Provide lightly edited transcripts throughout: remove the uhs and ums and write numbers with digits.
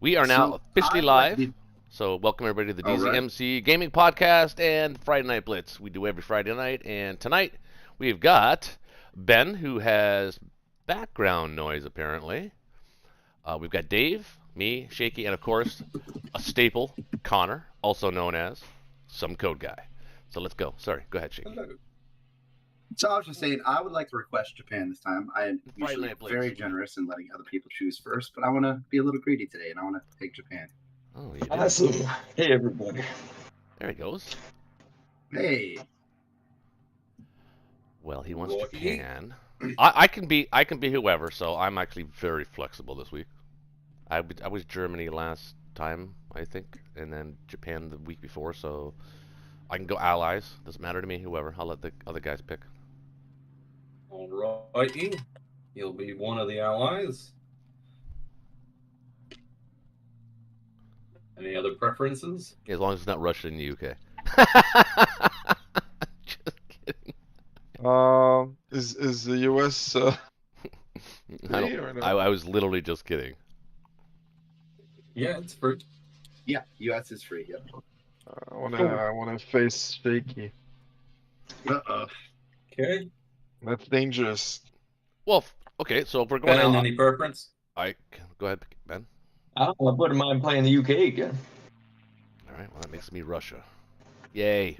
We are now officially live. So welcome everybody to the DZMC Gaming Podcast and Friday Night Blitz. We do every Friday night, and tonight we've got Ben, who has background noise apparently. We've got Dave, me, Shaky, and of course a staple, Connor, also known as Some Code Guy. So let's go. Sorry, go ahead, Shaky. Hello. So I was just saying, I would like to request Japan this time. I am usually very generous in letting other people choose first, but I want to be a little greedy today, and I want to take Japan. Oh, you do? Awesome. Hey, everybody. There he goes. Hey. Well, he wants Japan. I can be whoever, so I'm actually very flexible this week. I was Germany last time, I think, and then Japan the week before, so I can go allies. Doesn't matter to me, whoever. I'll let the other guys pick. Alrighty. You'll be one of the allies. Any other preferences? Yeah, as long as it's not Russia and the UK. Just kidding. Is the US free or no? I was literally just kidding. Yeah, it's free. Yeah, US is free. Yep. I wanna face Shaky. Uh-oh. Okay. That's dangerous. Well, okay, so if we're going Ben, out, any preference? go ahead, Ben. I wouldn't mind playing the UK again. All right, well that makes me Russia. Yay.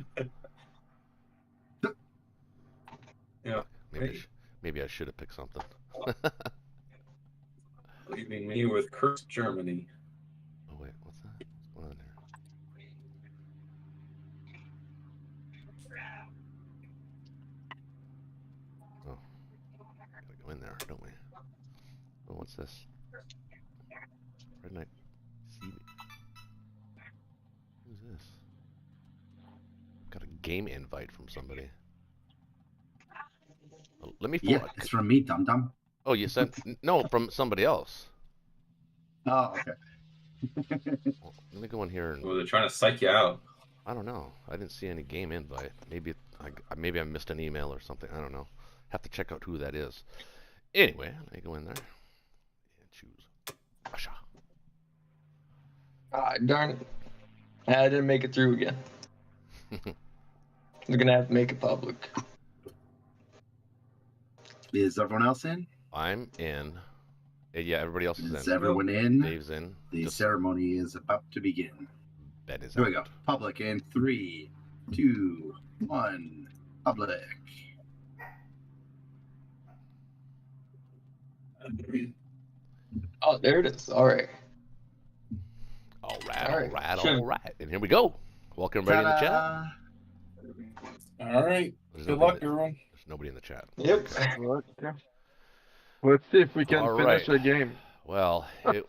Yeah. Maybe I should have picked something. Leaving me with cursed Germany. Oh wait, what's that? What's going on here? Oh, gotta go in there, don't we? Oh, what's this? Red Knight. Who's this? Got a game invite from somebody. Oh, let me. Yeah, it's from me, dum dum. Oh, you sent no from somebody else. Oh, okay. Well, let me go in here and. Oh, they're trying to psych you out. I don't know. I didn't see any game invite. Maybe I missed an email or something. I don't know. Have to check out who that is. Anyway, let me go in there and choose Russia. Ah, darn it. I didn't make it through again. They're gonna have to make it public. Is everyone else in? I'm in. Yeah, everybody else is Is in. everyone in? Dave's in. The ceremony is about to begin. Ben is Here out. we go. Public in 3, 2, 1. Public. Oh, there it is. All right. All right, All all right. right, Sure. all right. And here we go. Welcome everybody in the chat. Ta-da! All right. There's Good nobody luck, in everyone. There's nobody in the chat. Yep. Let's see if we can All finish right. the game. Well,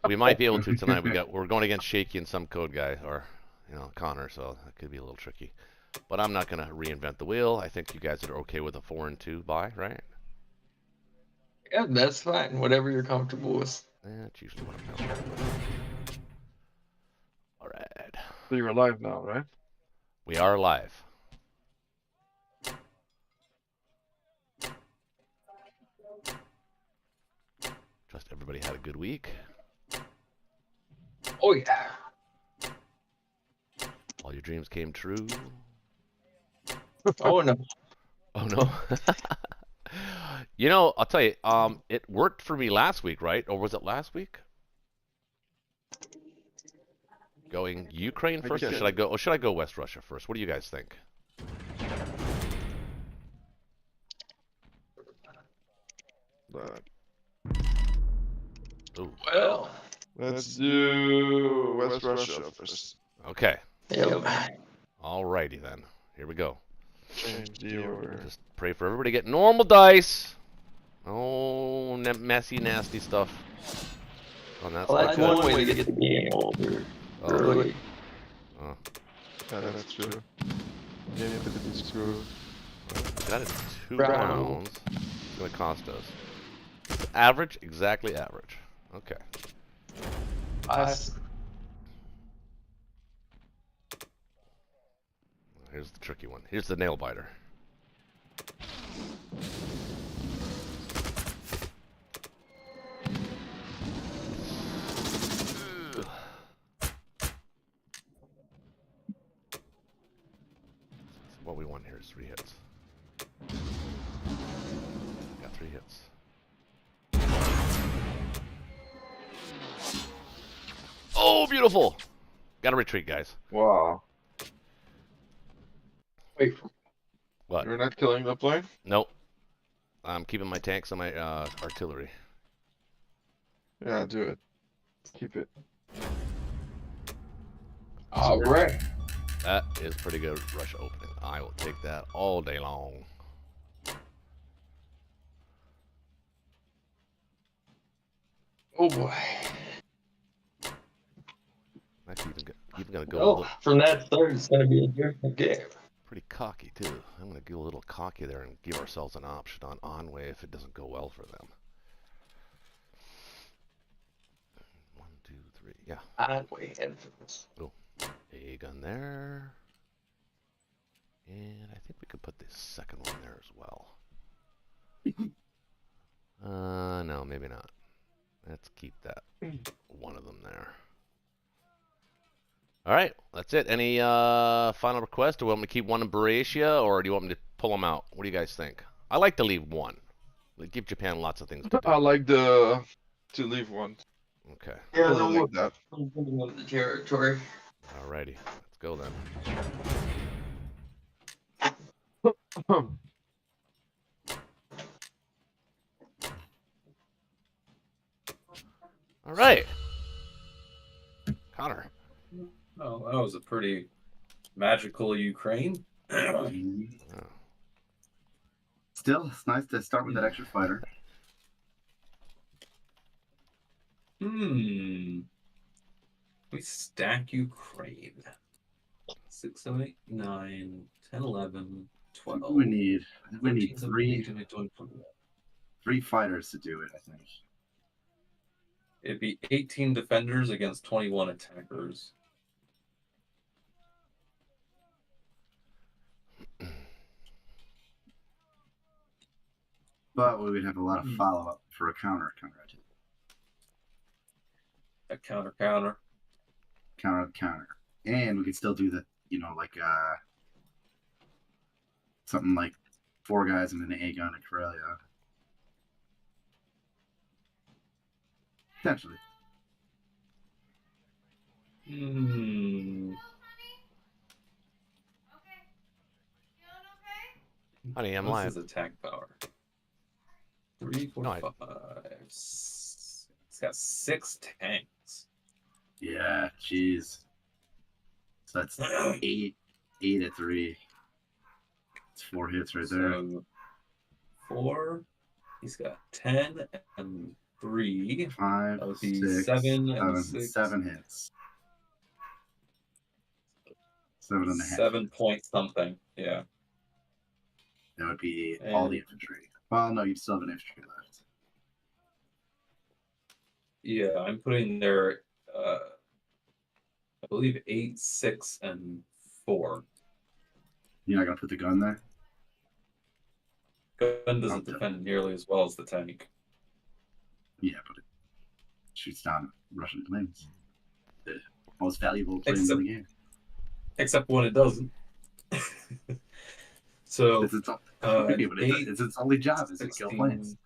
we might be able to tonight. We're going against Shaky and Some Code Guy, or Connor, so that could be a little tricky. But I'm not gonna reinvent the wheel. I think you guys are okay with a 4-2 bye, right? Yeah, that's fine. Whatever you're comfortable with. That's usually what I'm comfortable with. All right, So you're alive now, right? we are live. Trust everybody had a good week. Oh yeah. All your dreams came true. Oh no. Oh no. I'll tell you, it worked for me last week, right? Or was it last week? Going Ukraine first, or should I go West Russia first? What do you guys think? Ooh. Well. Let's do West Russia first. Okay. Yep. Alrighty then. Here we go. Change the order. Just pray for everybody to get normal dice. Oh, messy, nasty stuff. Oh, that's Well, not that's one good. way to get the game over Oh. early. Oh. Yeah, that's true. Game could be screwed. That is 2 Brown. rounds. It's going to cost us. Average? Exactly average. Okay. Here's the tricky one. Here's the nail biter. What we want here is 3 hits. Got 3 hits. Oh, beautiful! Gotta retreat, guys. Wow. Wait. What? You're not killing the plane? Nope. I'm keeping my tanks and my artillery. Yeah, do it. Keep it. All right. That is pretty good Russia opening. I will take that all day long. Oh boy. Actually, even gonna go a Oh, little, from that start, it's gonna be a different game. pretty cocky too. I'm gonna go a little cocky there and give ourselves an option on Onway if it doesn't go well for them. 1, 2, 3, yeah. Onway infamous. Oh, a gun there, and I think we could put the second one there as well. No, maybe not. Let's keep that one of them there. All right, that's it. Any final request? Do we want me to keep one in Baratia, or do you want me to pull them out? What do you guys think? I like to leave one. Give Japan lots of things to do. I like to leave one. Okay. Yeah, I like that. I'm giving up the territory. Alrighty, let's go then. All right, Connor. Oh, that was a pretty magical Ukraine. Still, it's nice to start with that extra fighter. We stack Ukraine. 6, 7, 8, 9, 10, 11, 12. We need 13, 3 17, 18, 20. 3 fighters to do it, I think. It'd be 18 defenders against 21 attackers. But we would have a lot of follow-up for a counter. A counter. And we could still do the, something like 4 guys and an A gun in Karelia. Potentially. Honey, I'm This live. is attack power. 3, 4, No, I- 5. It's got 6 tanks. Yeah, jeez. So that's 8 at 3. It's 4 hits right there. So 4. He's got 10 and 3. 5, That would be 6, 7 and 6. 7 hits. 7.5. 7 point something. Yeah. That would be all the infantry. Well, no, you'd still have an infantry left. Yeah, I'm putting there, I believe 8, 6, and 4. You're not going to put the gun there? Gun doesn't defend nearly as well as the tank. Yeah, but it shoots down Russian planes. The most valuable planes in the game. Except when it doesn't. So, It's its only job is to kill planes.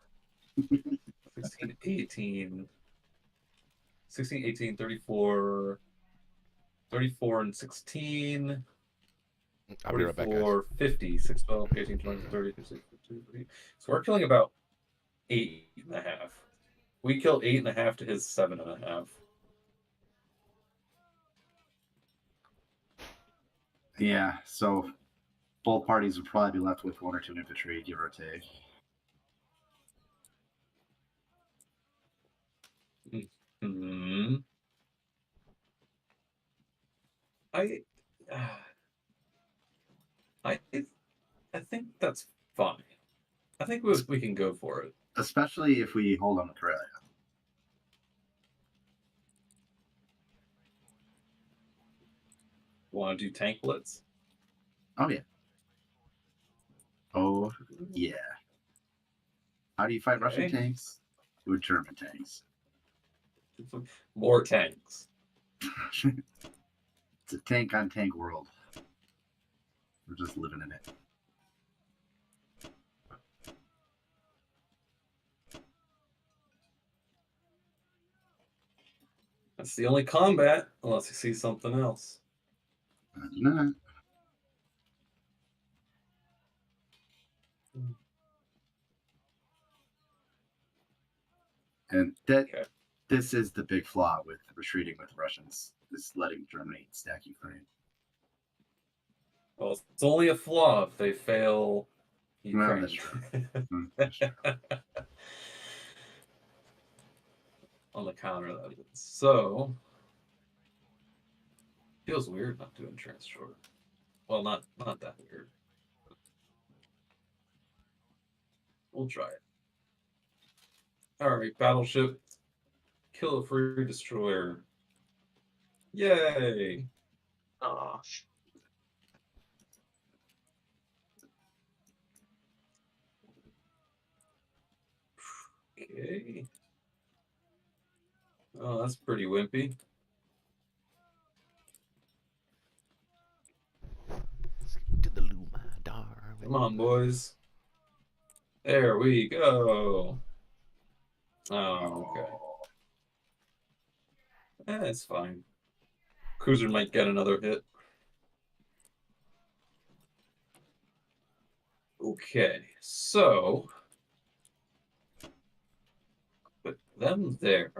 16, 18, 34, 34 and 16, I'll be right back, guys. 44, 50, 6, 12, 18, 20, 30, 36, 30. So we're killing about 8.5. We kill 8.5 to his 7.5. Yeah, so both parties would probably be left with 1 or 2 infantry, give or take. I think that's fine. I think we can go for it. Especially if we hold on to Karelia. Want to do tank blitz? Oh, yeah. Oh, yeah. How do you fight Russian tanks? With German tanks. More tanks. It's a tank-on-tank world. We're just living in it. That's the only combat, unless you see something else. I do not. And this is the big flaw with retreating with Russians, is letting Germany stack Ukraine. Well, it's only a flaw if they fail Ukraine. Well, that's true. That's true. On the counter, that is. So, feels weird not doing transport. Well, not that weird. We'll try it. All right, battleship, kill a free destroyer. Yay! Aw. Okay. Oh, that's pretty wimpy. To the Luma, darling. Come on, boys. There we go. Oh, okay. It's fine. Cruiser might get another hit. Okay, so put them there.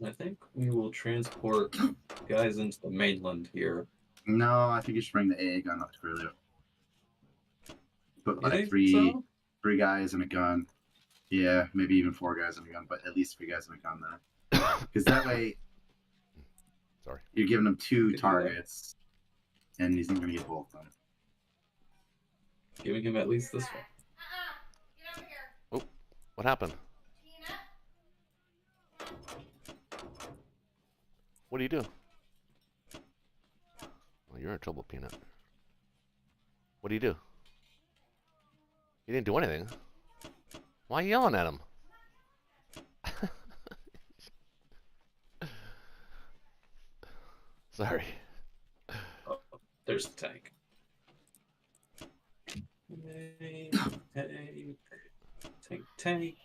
I think we will transport guys into the mainland here. No, I think you should bring the AA gun up to Korea. Put You like think three so? guys and a gun. Yeah, maybe even 4 guys and a gun, but at least 3 guys and a gun there. Because that way, you're giving him 2 targets, and he's not going to get both of them. Giving him at least this one. Get over here. Oh, what happened? What do you do? Well, you're in trouble, Peanut. What do you do? You didn't do anything. Why are you yelling at him? Sorry. Oh, there's the tank. Tank.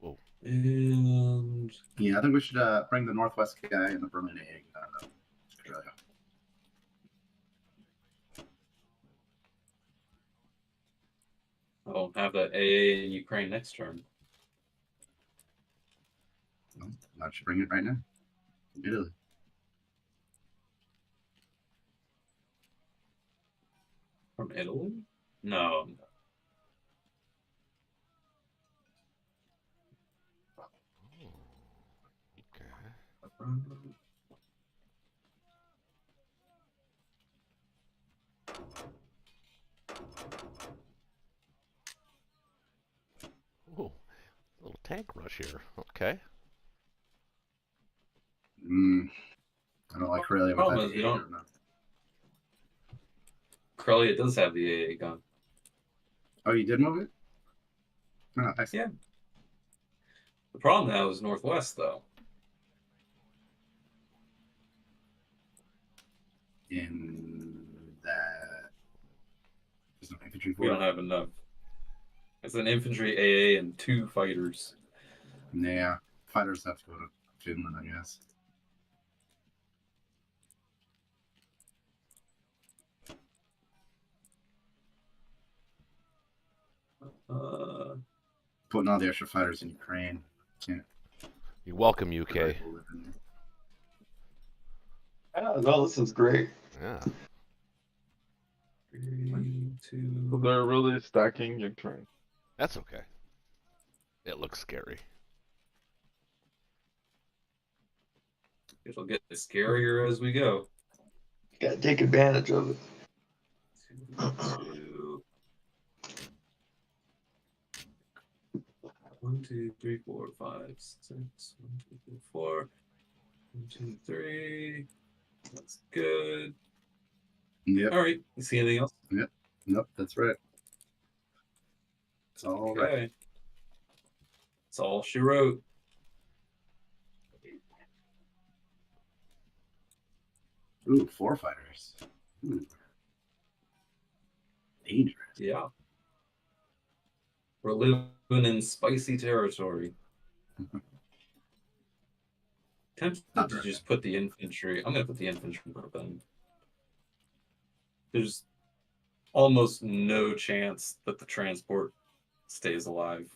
Whoa. And yeah, I think we should bring the Northwest guy and the Berlin AA gun up to Australia. I'll have that AA in Ukraine next turn. Well, why don't you bring it right now? Italy. From Italy? No. Ooh, a little tank rush here. Okay. I don't like Karelia with that. You don't. Karelia does have the AA gun. Oh, you did move it? Oh, I see. Yeah. The problem now is Northwest, though. In that, there's no infantry for We it. don't have enough. It's an infantry AA and 2 fighters. Yeah, fighters have to go to Finland, I guess. Putting all the extra fighters in Ukraine. Can't. You're welcome, UK. Yeah, no, this is great. Yeah. 3, 2. So they're really stacking Ukraine. That's okay. It looks scary. It'll get scarier as we go. You gotta take advantage of it. 2. 1, 2, 3, 4, 5, 6. 1, 2, 3, 4. 1, 2, 3. That's good. Yep. All right. You see anything else? Yep. Nope, that's right. It's all right. Okay. That's all she wrote. Ooh, 4 fighters. Dangerous. Yeah. We're living in spicy territory. Tempted to just put the infantry. I'm going to put the infantry then. There's almost no chance that the transport stays alive.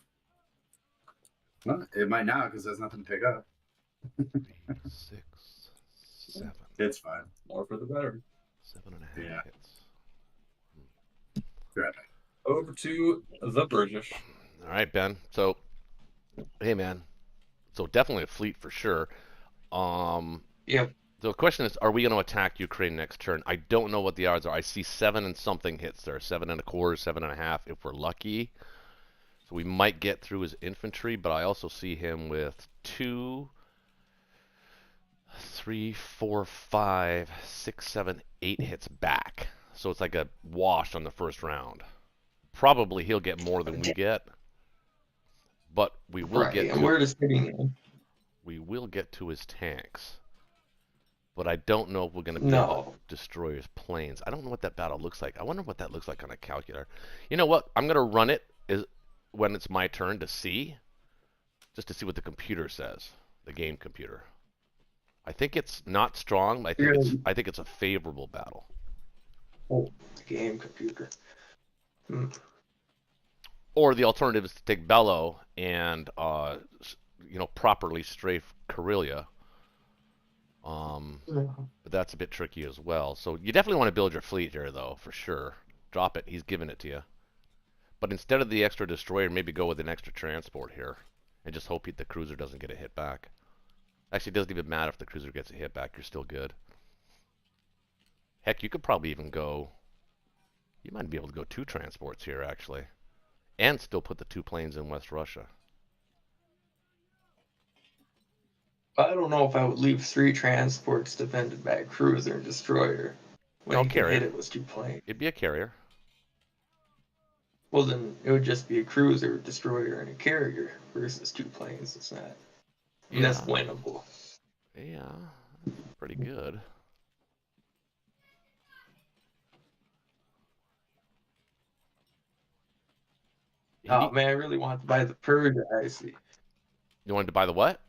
Well, it might not because there's nothing to pick up. 3, 6, 7. It's fine. More for the better. 7.5 Yeah. hits. Right. Over to the British. All right, Ben. So, hey, man. So definitely a fleet for sure. Yep. The question is, are we going to attack Ukraine next turn? I don't know what the odds are. I see 7 and something hits there. 7.25, 7.5 if we're lucky. So we might get through his infantry, but I also see him with 2, 3, 4, 5, 6, 7, 8 hits back. So it's like a wash on the first round. Probably he'll get more than we get, but we will get. And we're just hitting. We will get to his tanks, but I don't know if we're going to be able to destroy his planes. I don't know what that battle looks like. I wonder what that looks like on a calculator. You know what? I'm going to run it when it's my turn to see, just to see what the computer says, the game computer. I think it's not strong. I think it's a favorable battle. Oh, game computer. Or the alternative is to take Bello and properly strafe Karelia. But that's a bit tricky as well. So you definitely want to build your fleet here, though, for sure. Drop it. He's giving it to you. But instead of the extra destroyer, maybe go with an extra transport here, and just hope the cruiser doesn't get a hit back. Actually, it doesn't even matter if the cruiser gets a hit back. You're still good. Heck, you could probably even go. You might be able to go 2 transports here, actually, and still put the 2 planes in West Russia. I don't know if I would leave 3 transports defended by a cruiser and destroyer when you can hit it with 2 planes. It'd be a carrier. Well, then it would just be a cruiser, destroyer, and a carrier versus 2 planes. It's not. And that's winnable. Yeah, pretty good. Oh man, I really want to buy the Persia. I see. You wanted to buy the what?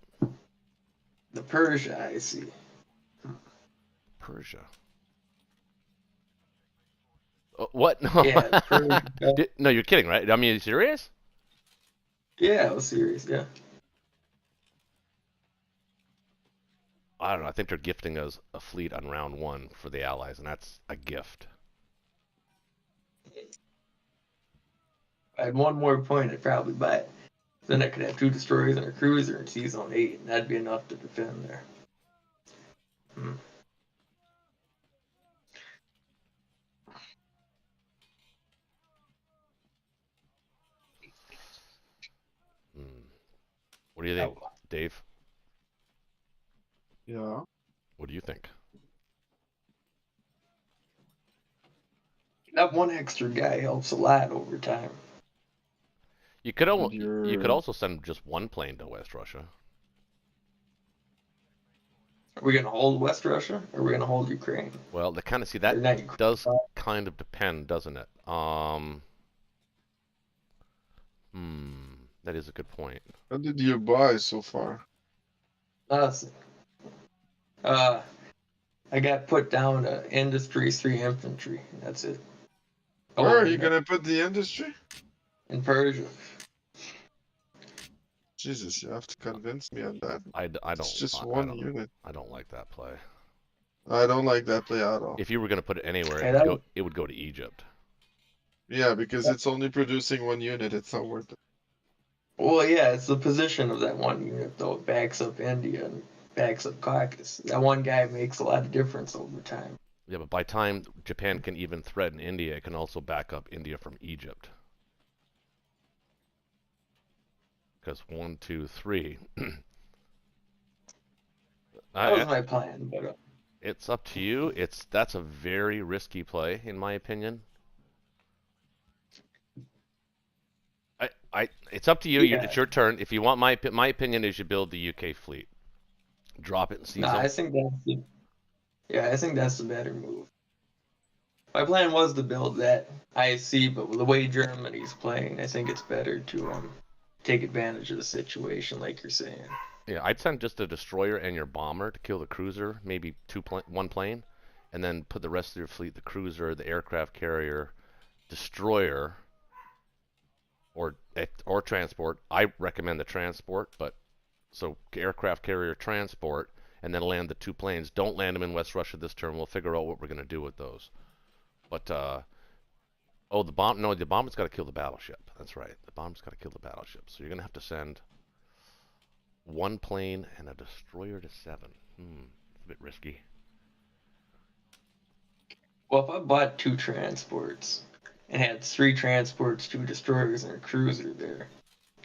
The Persia. I see. Persia. What? No. Yeah, Persia. No, you're kidding, right? I mean, are you serious? Yeah, I was serious. Yeah. I don't know. I think they're gifting us a fleet on round 1 for the Allies, and that's a gift. If I had 1 more point, I'd probably buy it. Then I could have 2 destroyers and a cruiser in Zone 8, and that'd be enough to defend there. What do you think, Dave? Yeah. What do you think? That 1 extra guy helps a lot over time. You could also send just 1 plane to West Russia. Are we gonna hold West Russia, or are we gonna hold Ukraine? Well, that does kind of depend, doesn't it? That is a good point. What did you buy so far? I got put down to Industries 3 infantry. That's it. Where are you gonna put the industry? In Persia. Jesus, you have to convince me on that. I don't. It's just 1 unit. I don't like that play. I don't like that play at all. If you were going to put it anywhere, it would go to Egypt. Yeah, because it's only producing 1 unit. It's not worth it. Well, yeah, it's the position of that 1 unit, though. It backs up India and backs up Caucasus. That 1 guy makes a lot of difference over time. Yeah, but by time Japan can even threaten India, it can also back up India from Egypt. Because 1, 2, 3. That was my plan, but it's up to you. That's a very risky play, in my opinion. It's up to you. Yeah. It's your turn. If you want my opinion is you build the UK fleet, drop it and seize them. I think that's the better move. My plan was to build that IC, but with the way Germany's playing, I think it's better to take advantage of the situation, like you're saying. Yeah, I'd send just a destroyer and your bomber to kill the cruiser, maybe one plane, and then put the rest of your fleet, the cruiser, the aircraft carrier, destroyer, or transport. I recommend the transport, but so aircraft carrier, transport, and then land the 2 planes. Don't land them in West Russia this turn. We'll figure out what we're going to do with those. But the bomber's got to kill the battleship. That's right. The bomber's got to kill the battleship. So you're going to have to send 1 plane and a destroyer to 7. It's a bit risky. Well, if I bought 2 transports and had 3 transports, 2 destroyers, and a cruiser there,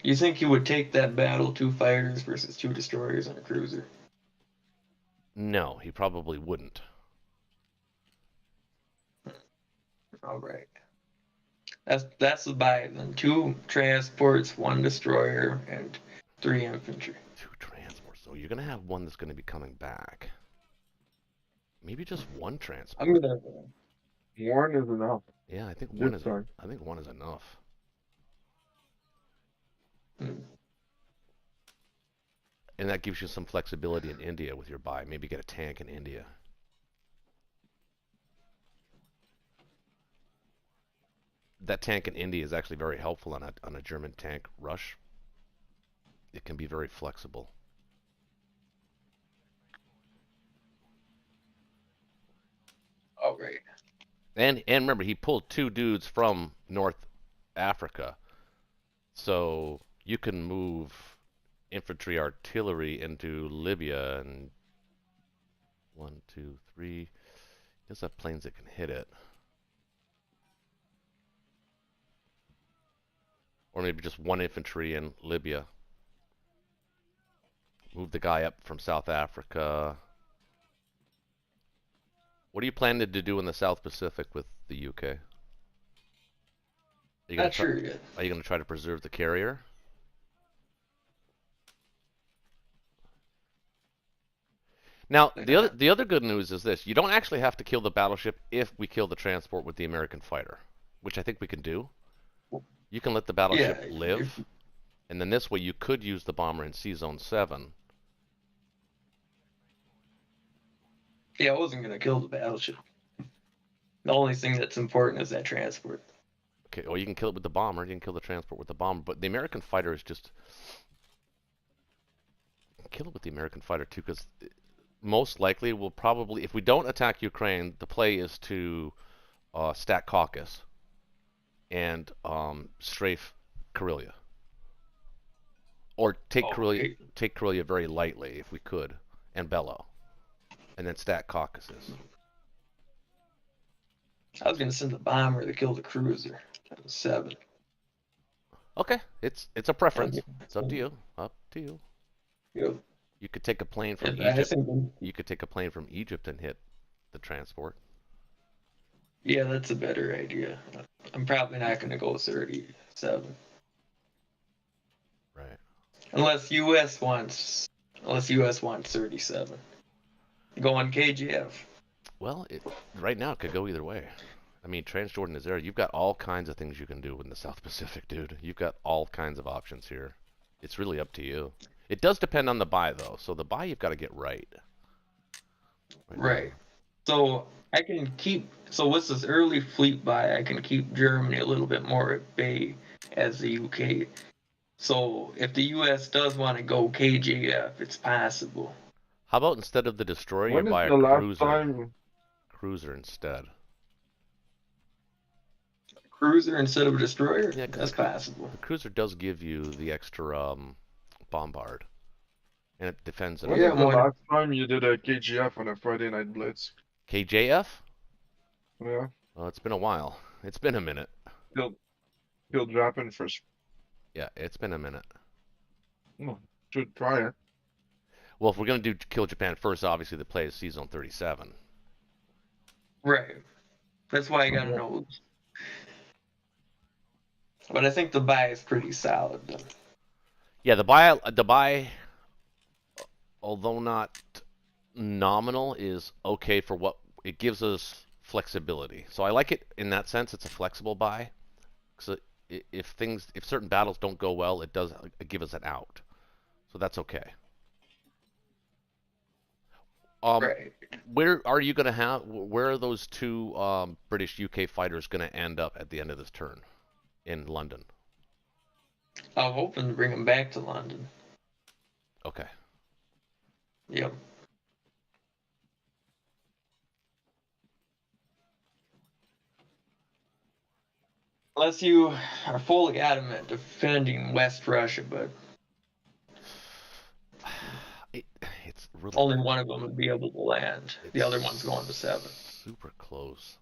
you think you would take that battle 2 fighters versus 2 destroyers and a cruiser? No, he probably wouldn't. All right. That's the buy then. 2 transports, 1 destroyer, and 3 infantry. 2 transports. So you're going to have 1 that's going to be coming back. Maybe just 1 transport. I'm gonna. 1 is enough. Yeah, I think This 1 is. time. I think 1 is enough. And that gives you some flexibility in India with your buy. Maybe get a tank in India. That tank in India is actually very helpful on a German tank rush. It can be very flexible. Oh, great. And remember, he pulled 2 dudes from North Africa. So you can move infantry artillery into Libya and 1, 2, 3. He does have planes that can hit it. Or maybe just 1 infantry in Libya. Move the guy up from South Africa. What are you planning to do in the South Pacific with the UK? Are you Not sure yet. Are you going to try to preserve the carrier? Now, the other good news is this. You don't actually have to kill the battleship if we kill the transport with the American fighter, which I think we can do. You can let the battleship live, and then this way you could use the bomber in C-Zone 7. Yeah, I wasn't going to kill the battleship. The only thing that's important is that transport. Okay, well, you can kill it with the bomber. You can kill the transport with the bomber, but the American fighter is just... Kill it with the American fighter, too, because most likely we'll probably... If we don't attack Ukraine, the play is to stack Caucasus and strafe Karelia. Or take Karelia very lightly, if we could, and Bellow. And then stack Caucasus. I was going to send the bomber to kill the cruiser. That was 7. Okay, it's a preference. It's up to you. Up to you. Yep. You could take a plane from Egypt. You could take a plane from Egypt and hit the transport. Yeah, that's a better idea. I'm probably not going to go 37. Right. Unless US wants 37. Go on KGF. Well, right now it could go either way. I mean, Transjordan is there. You've got all kinds of things you can do in the South Pacific, dude. You've got all kinds of options here. It's really up to you. It does depend on the buy, though. So the buy you've got to get right. Right. So I can keep. So with this early fleet buy, I can keep Germany a little bit more at bay as the UK. So if the US does want to go KJF, it's possible. How about instead of the destroyer, you buy a cruiser instead? Cruiser instead of a destroyer? Yeah, that's possible. The cruiser does give you the extra bombard, and it defends. When was the last time you did a KGF on a Friday Night Blitz? KJF? Yeah. Well, it's been a while. It's been a minute. Killed Japan first. Yeah, it's been a minute. Oh, should try it. Well, if we're going to do Kill Japan first, obviously the play is C-Zone 37. Right. That's why I got to know. But I think the buy is pretty solid, though. Yeah, the buy, although not nominal, is okay for what it gives us flexibility. So I like it in that sense. It's a flexible buy. So if certain battles don't go well, it does give us an out. So that's okay. Right. Where are you going to have? Where are those two British UK fighters going to end up at the end of this turn? In London. I'm hoping to bring them back to London. Okay. Yep. Unless you are fully adamant defending West Russia, but it's really only one of them would be able to land. The other one's going to 7. Super close.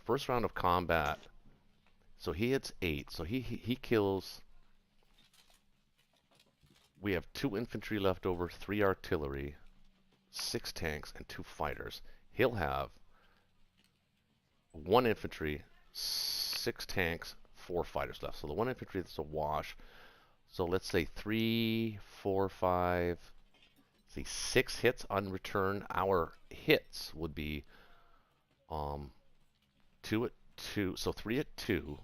First round of combat. So he hits 8. So he kills. We have 2 infantry left over, 3 artillery, 6 tanks, and 2 fighters. He'll have 1 infantry, 6 tanks, 4 fighters left. So the 1 infantry is a wash. So let's say 3, 4, 5. See, 6 hits on return. Our hits would be 2 at 2. So 3 at 2.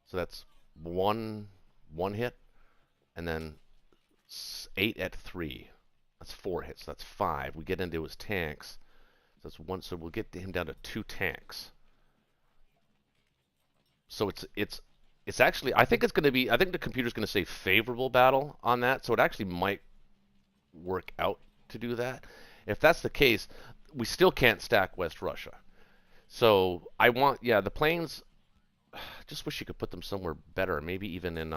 So that's one hit, and then 8 at 3. That's 4 hits. So that's 5. We get into his tanks. So that's 1. So we'll get him down to 2 tanks. So it's actually, I think it's going to be, I think the computer's going to say favorable battle on that. So it actually might work out to do that. If that's the case, we still can't stack West Russia. So I want, yeah, the planes. Just wish you could put them somewhere better. Maybe even in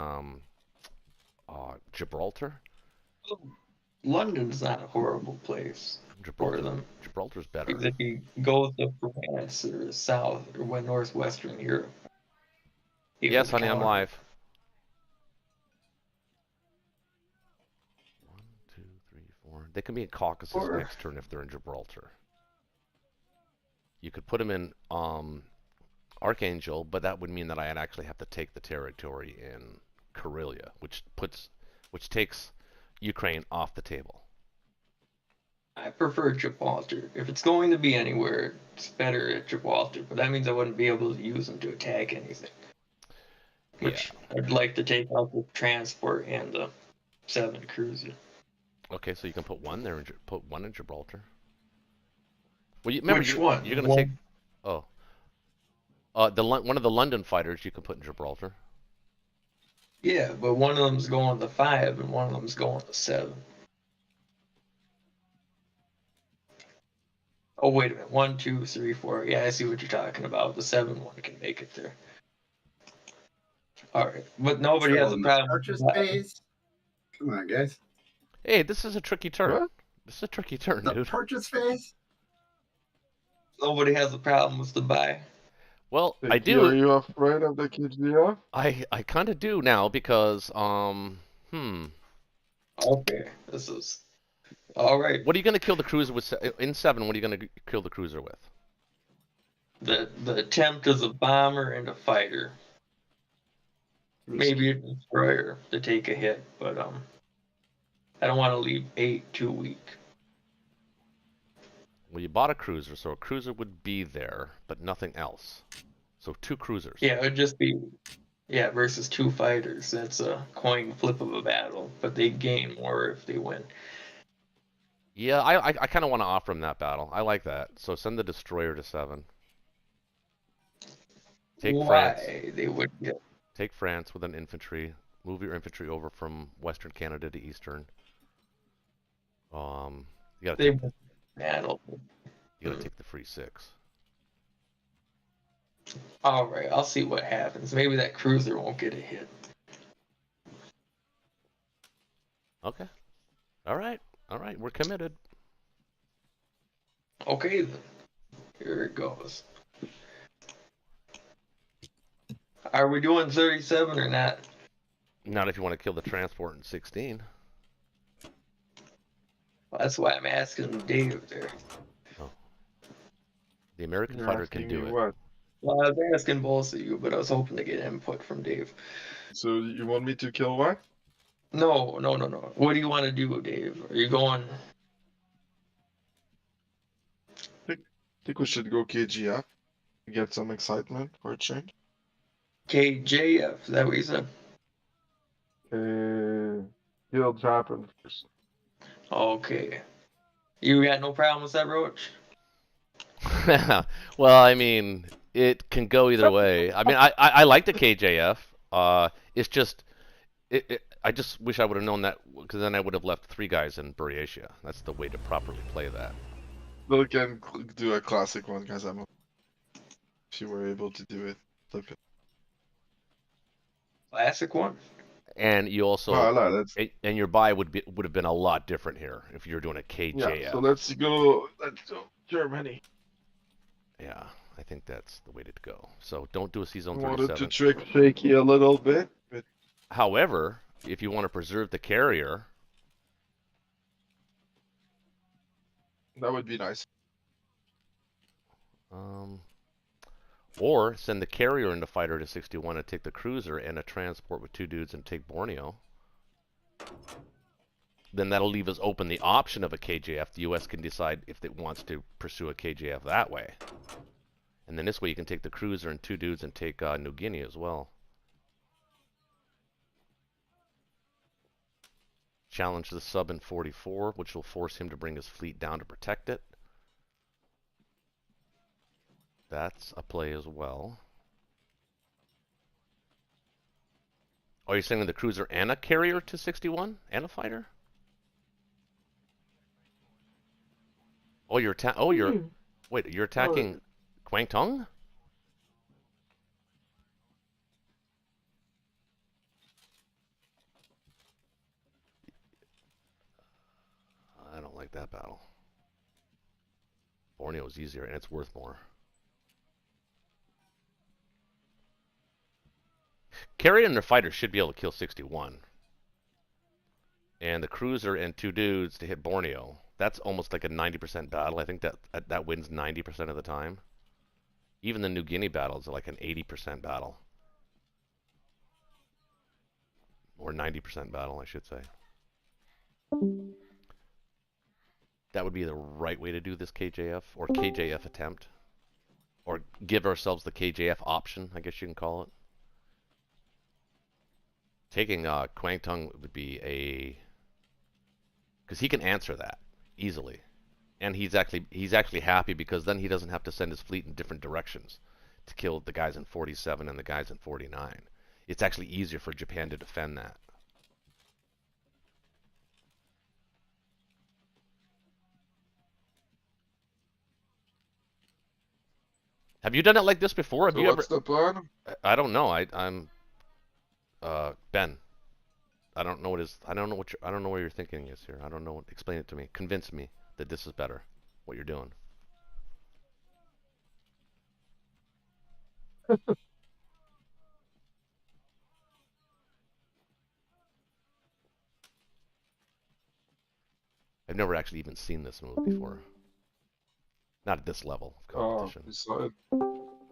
Gibraltar. London's not a horrible place for them. Gibraltar's better. Because if you go to France or South or northwestern Europe. Yes, honey, I'm live. 1, 2, 3, 4. They can be in Caucasus next turn if they're in Gibraltar. You could put them in Archangel, but that would mean that I'd actually have to take the territory in Karelia, which takes Ukraine off the table. I prefer Gibraltar. If it's going to be anywhere, it's better at Gibraltar, but that means I wouldn't be able to use them to attack anything. Which I'd like to take out the transport and the 7 cruiser. Okay, so you can put 1 there and put 1 in Gibraltar. Well, remember, Which one? You're going to take. Oh. One of the London fighters you can put in Gibraltar. Yeah, but one of them's going to 5 and one of them's going to 7. Oh, wait a minute. 1, 2, 3, 4. Yeah, I see what you're talking about. The 7 one can make it there. All right, but nobody has a problem. Purchase phase. Come on, guys. Hey, this is a tricky turn. What? This is a tricky turn, dude. Purchase phase. Nobody has a problem with the buy. Well, I do. Are you afraid of the KGF? I kind of do now because Okay, this is all right. What are you going to kill the cruiser with in 7? What are you going to kill the cruiser with? The attempt is a bomber and a fighter. Maybe a destroyer to take a hit, but I don't want to leave 8 too weak. Well, you bought a cruiser, so a cruiser would be there, but nothing else. So 2 cruisers. Yeah, it would just be versus 2 fighters. That's a coin flip of a battle, but they gain more if they win. Yeah, I kind of want to offer him that battle. I like that. So send the destroyer to 7. Take France. They would get. Take France with an infantry. Move your infantry over from Western Canada to Eastern. You gotta take the free 6. All right, I'll see what happens. Maybe that cruiser won't get a hit. Okay. All right. We're committed. Okay then. Here it goes. Are we doing 37 or not? Not if you want to kill the transport in 16. Well, that's why I'm asking Dave there. Oh. The American fighter can do it. What? Well, I was asking both of you, but I was hoping to get input from Dave. So you want me to kill what? No. What do you want to do, Dave? Are you going... think we should go KGF. Get some excitement for a change. KJF, is that what you said? He'll happen first. Okay. You got no problem with that, Roach? Well, I mean, it can go either way. I mean, I like the KJF. It's just, I just wish I would have known that, because then I would have left 3 guys in Buryatia. That's the way to properly play that. We can do a classic one, guys. If you were able to do it, flip it. Classic one? And you also, and your buy would have been a lot different here if you were doing a KJF. Yeah, so let's go Germany. Yeah, I think that's the way to go. So don't do a C-Zone 37. Wanted to trick Shaky a little bit. But... However, if you want to preserve the carrier, that would be nice. Or send the carrier into fighter to 61 and take the cruiser and a transport with 2 dudes and take Borneo. Then that'll leave us open the option of a KJF. The U.S. can decide if it wants to pursue a KJF that way. And then this way you can take the cruiser and 2 dudes and take New Guinea as well. Challenge the sub in 44, which will force him to bring his fleet down to protect it. That's a play as well. Oh, you're sending the cruiser and a carrier to 61? And a fighter? Oh, you're wait, you're attacking Kwangtung? I don't like that battle. Borneo is easier and it's worth more. Carrier and the fighter should be able to kill 61. And the cruiser and 2 dudes to hit Borneo. That's almost like a 90% battle. I think that wins 90% of the time. Even the New Guinea battles are like an 80% battle. Or 90% battle, I should say. That would be the right way to do this KJF, or KJF attempt. Or give ourselves the KJF option, I guess you can call it. Taking Kwangtung would be a... because he can answer that easily. And he's actually happy because then he doesn't have to send his fleet in different directions to kill the guys in 47 and the guys in 49. It's actually easier for Japan to defend that. Have you done it like this before? Have so you what's ever... the plan? I don't know. I'm Ben. I don't know I don't know what your thinking is here. I don't know. Explain it to me. Convince me that this is better. What you're doing. I've never actually even seen this move before. Not at this level of competition.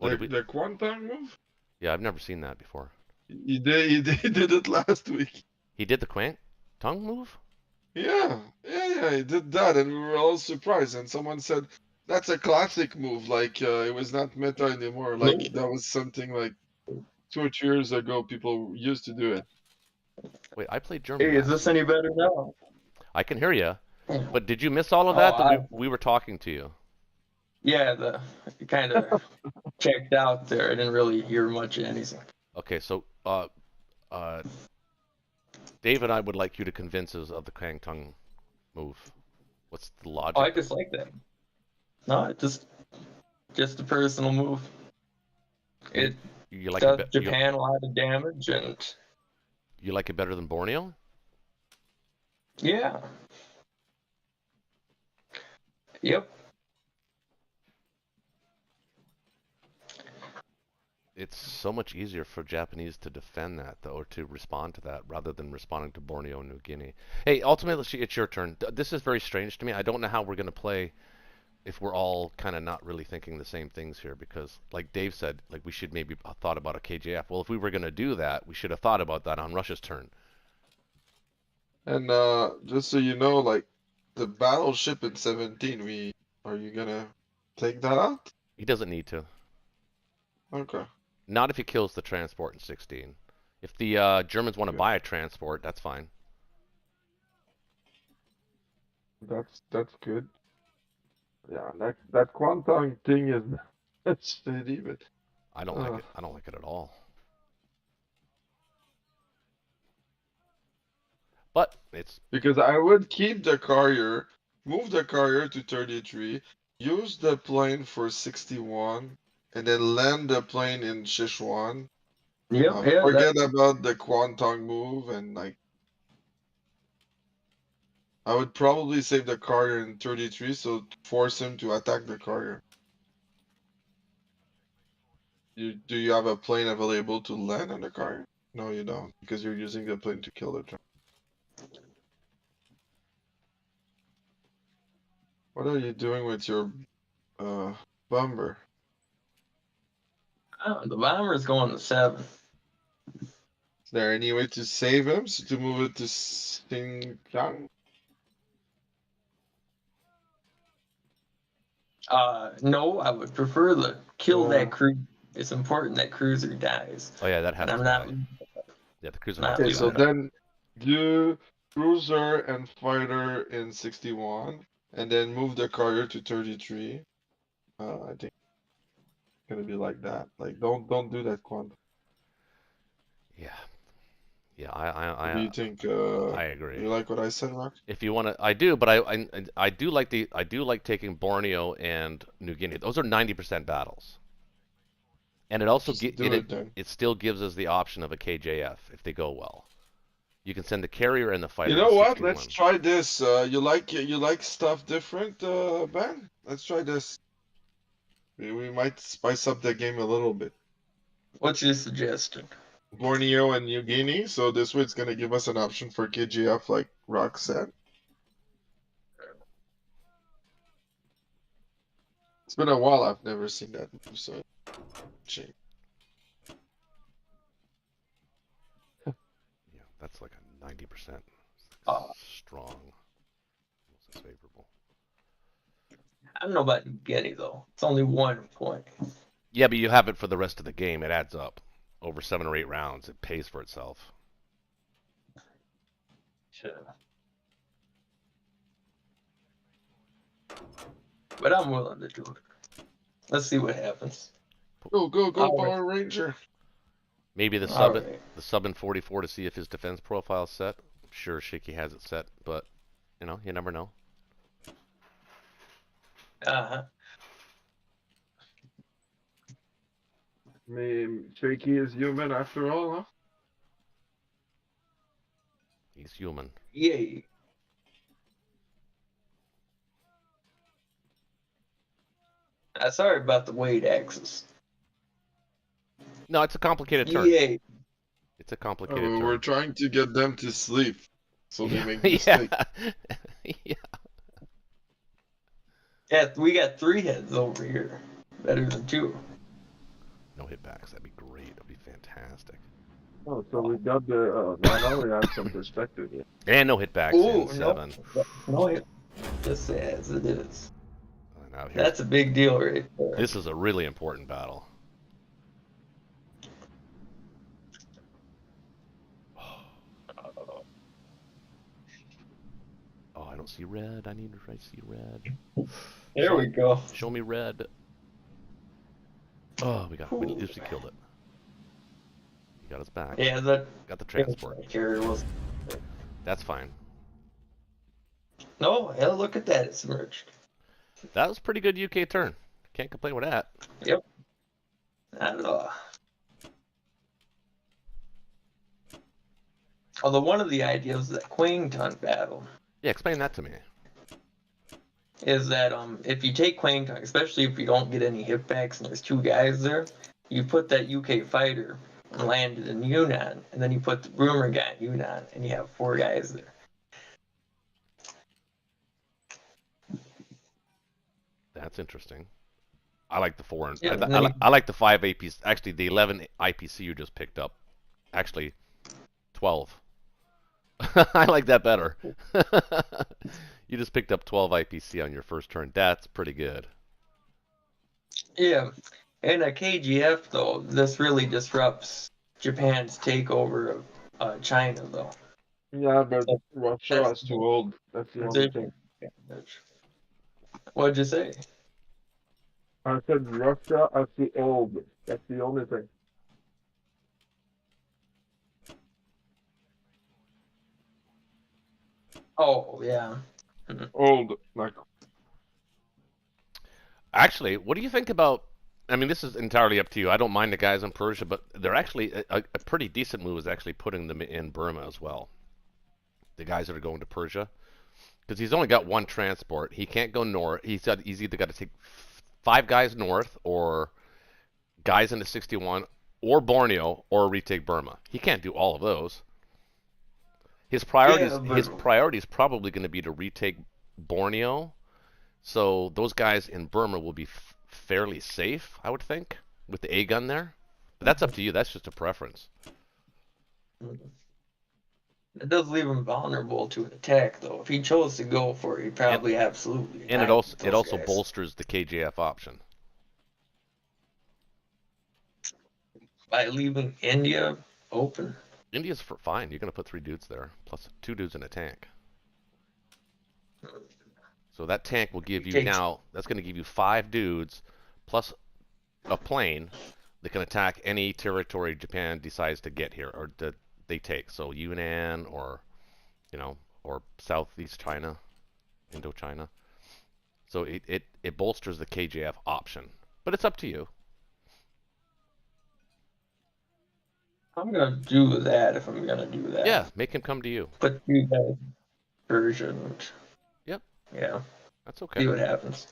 The Kwangtung move? Yeah, I've never seen that before. He did it last week. He did the Kwangtung move? Yeah, he did that, and we were all surprised. And someone said, that's a classic move, like, it was not meta anymore. Like, that was something like 2 or 3 years ago, people used to do it. Wait, I played German. Hey, is this any better now? I can hear you. But did you miss all of that? We were talking to you. Yeah, it kind of checked out there. I didn't really hear much of anything. Okay, so Dave and I would like you to convince us of the Kwangtung move. What's the logic? Oh, I just like that. No, just a personal move. It does Japan a lot of damage, and you like it better than Borneo? Yeah. Yep. It's so much easier for Japanese to defend that, though, or to respond to that, rather than responding to Borneo and New Guinea. Hey, ultimately, it's your turn. This is very strange to me. I don't know how we're going to play if we're all kind of not really thinking the same things here, because, like Dave said, like we should maybe have thought about a KJF. Well, if we were going to do that, we should have thought about that on Russia's turn. And just so you know, like, the battleship in 17, are you going to take that out? He doesn't need to. Okay. Not if he kills the transport in 16. If the Germans want to buy a transport, that's fine. That's good. Yeah, that Quantong thing is that's shitty, but I don't like it. I don't like it at all. But it's because I would keep the carrier, move the carrier to 33, use the plane for 61, and then land the plane in Sichuan. Yep, Forget about the Quantong move and like. I would probably save the carrier in 33, so force him to attack the carrier. Do you have a plane available to land on the carrier? No, you don't, because you're using the plane to kill the drone. What are you doing with your bomber? the bomber's going to 7. Is there any way to save him, so to move it to Xinjiang? No, I would prefer to kill that crew. It's important that cruiser dies. oh yeah, that has And to I'm not. die. Yeah, the cruiser not has to Okay, die. so then do cruiser and fighter in 61, and then move the carrier to 33. I think it's gonna be like that. Like, don't do that, Quant. Yeah. Yeah, I Do you think? I agree. You like what I said, Rock? If you want to, I do, but I do like taking Borneo and New Guinea. Those are 90% battles, and it also it still gives us the option of a KJF if they go well. You can send the carrier and the fighter. You know to what? 61. Let's try this. You like stuff different, Ben? Let's try this. We might spice up the game a little bit. What's your suggestion? Borneo and New Guinea, so this way it's gonna give us an option for KGF, like Rock said. It's been a while. I've never seen that move, so change. Yeah, that's like a 90% strong. Most favorable. I don't know about New Guinea though. It's only 1 point. Yeah, but you have it for the rest of the game. It adds up over 7 or 8 rounds. It pays for itself. Sure. But I'm willing to do it. Let's see what happens. Go, Power Ranger. Maybe the sub in 44 to see if his defense profile is set. I'm sure Shaky has it set, but you never know. Uh-huh. I mean, Shaky is human after all, huh? He's human. Yay. Sorry about the weight axis. No, it's a complicated turn. Yay. It's a complicated turn. We're trying to get them to sleep, so they make Yeah. mistakes. Yeah. Yeah, we got 3 heads over here. Better than 2. No hitbacks. That'd be great. That'd be fantastic. Oh, so we got the not only have some perspective here. And no hitbacks in 7. No hit. Just as it is. Now That's a big deal right there. This is a really important battle. Oh, I don't see red. I need to see red. There we go. Show me red. Oh, we just killed it. He got us back. Yeah, got the transport. Carrier was. That's fine. No, hell, look at that. It's merged. That was a pretty good UK turn. Can't complain with that. Yep. Not at all. Although one of the ideas of that Quangtung battle Yeah, explain that to me. is that if you take Quangtung, especially if you don't get any hitbacks and there's 2 guys there, you put that UK fighter and land it in Yunnan, and then you put the Boomer guy in Yunnan, and you have 4 guys there. That's interesting. I like the 4 and Yeah, I like the 5 APC. Actually, the 11 IPC you just picked up. Actually, 12. I like that better. You just picked up 12 IPC on your first turn. That's pretty good. Yeah, and a KGF though, this really disrupts Japan's takeover of China though. Yeah, but So Russia that's is too old. That's the only thing. What'd you say? I said Russia is too old. That's the only thing. Oh yeah. Old, like. Actually, what do you think about? I mean, this is entirely up to you. I don't mind the guys in Persia, but they're actually a pretty decent move is actually putting them in Burma as well. The guys that are going to Persia, because he's only got one transport. He can't go north. He's either got to take 5 guys north, or guys into 61, or Borneo, or retake Burma. He can't do all of those. His priority is probably going to be to retake Borneo. So those guys in Burma will be fairly safe, I would think, with the A gun there. But that's up to you. That's just a preference. It does leave him vulnerable to an attack, though. If he chose to go for it, he probably absolutely. And it also bolsters the KJF option by leaving India open. India's fine. You're going to put 3 dudes there, plus 2 dudes in a tank. So that tank will give you now. That's going to give you 5 dudes, plus a plane that can attack any territory Japan decides to get here or that they take. So Yunnan, or or Southeast China, Indochina. So it bolsters the KJF option, but it's up to you. I'm gonna do that if I'm gonna do that. Yeah, make him come to you. Put you guys version. Yep. Yeah. That's okay. See what happens.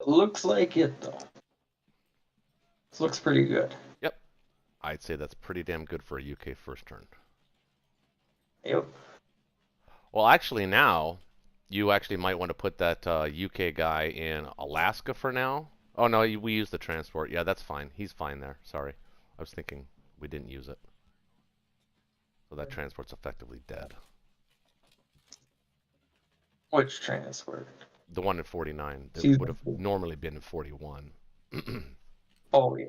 Looks like it though. This looks pretty good. Yep. I'd say that's pretty damn good for a UK first turn. Yep. Well, actually now, you actually might want to put that UK guy in Alaska for now. Oh no, we use the transport. Yeah, that's fine. He's fine there. Sorry. I was thinking we didn't use it. So that transport's effectively dead. Which transport? The one in 49 that would have normally been in 41. Oh yeah.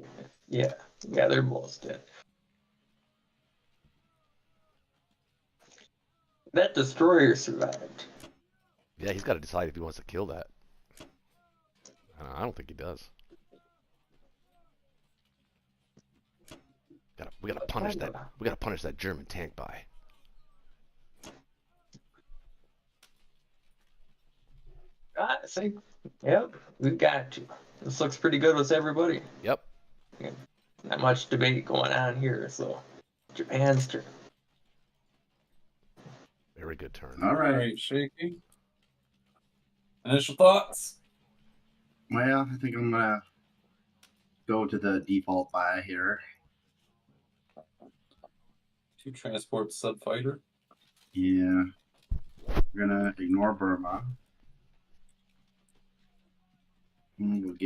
Yeah, they're both dead. That destroyer survived. Yeah, he's got to decide if he wants to kill that. I don't think he does. We gotta punish that. We gotta punish that German tank by. I see. Yep, we've got to. This looks pretty good with everybody. Yep. Not much debate going on here, so Japan's turn. Very good turn. All right, Shaky. Initial thoughts? Well, I think I'm gonna go to the default buy here. 2 transport subfighter. Yeah, we're gonna ignore Burma. And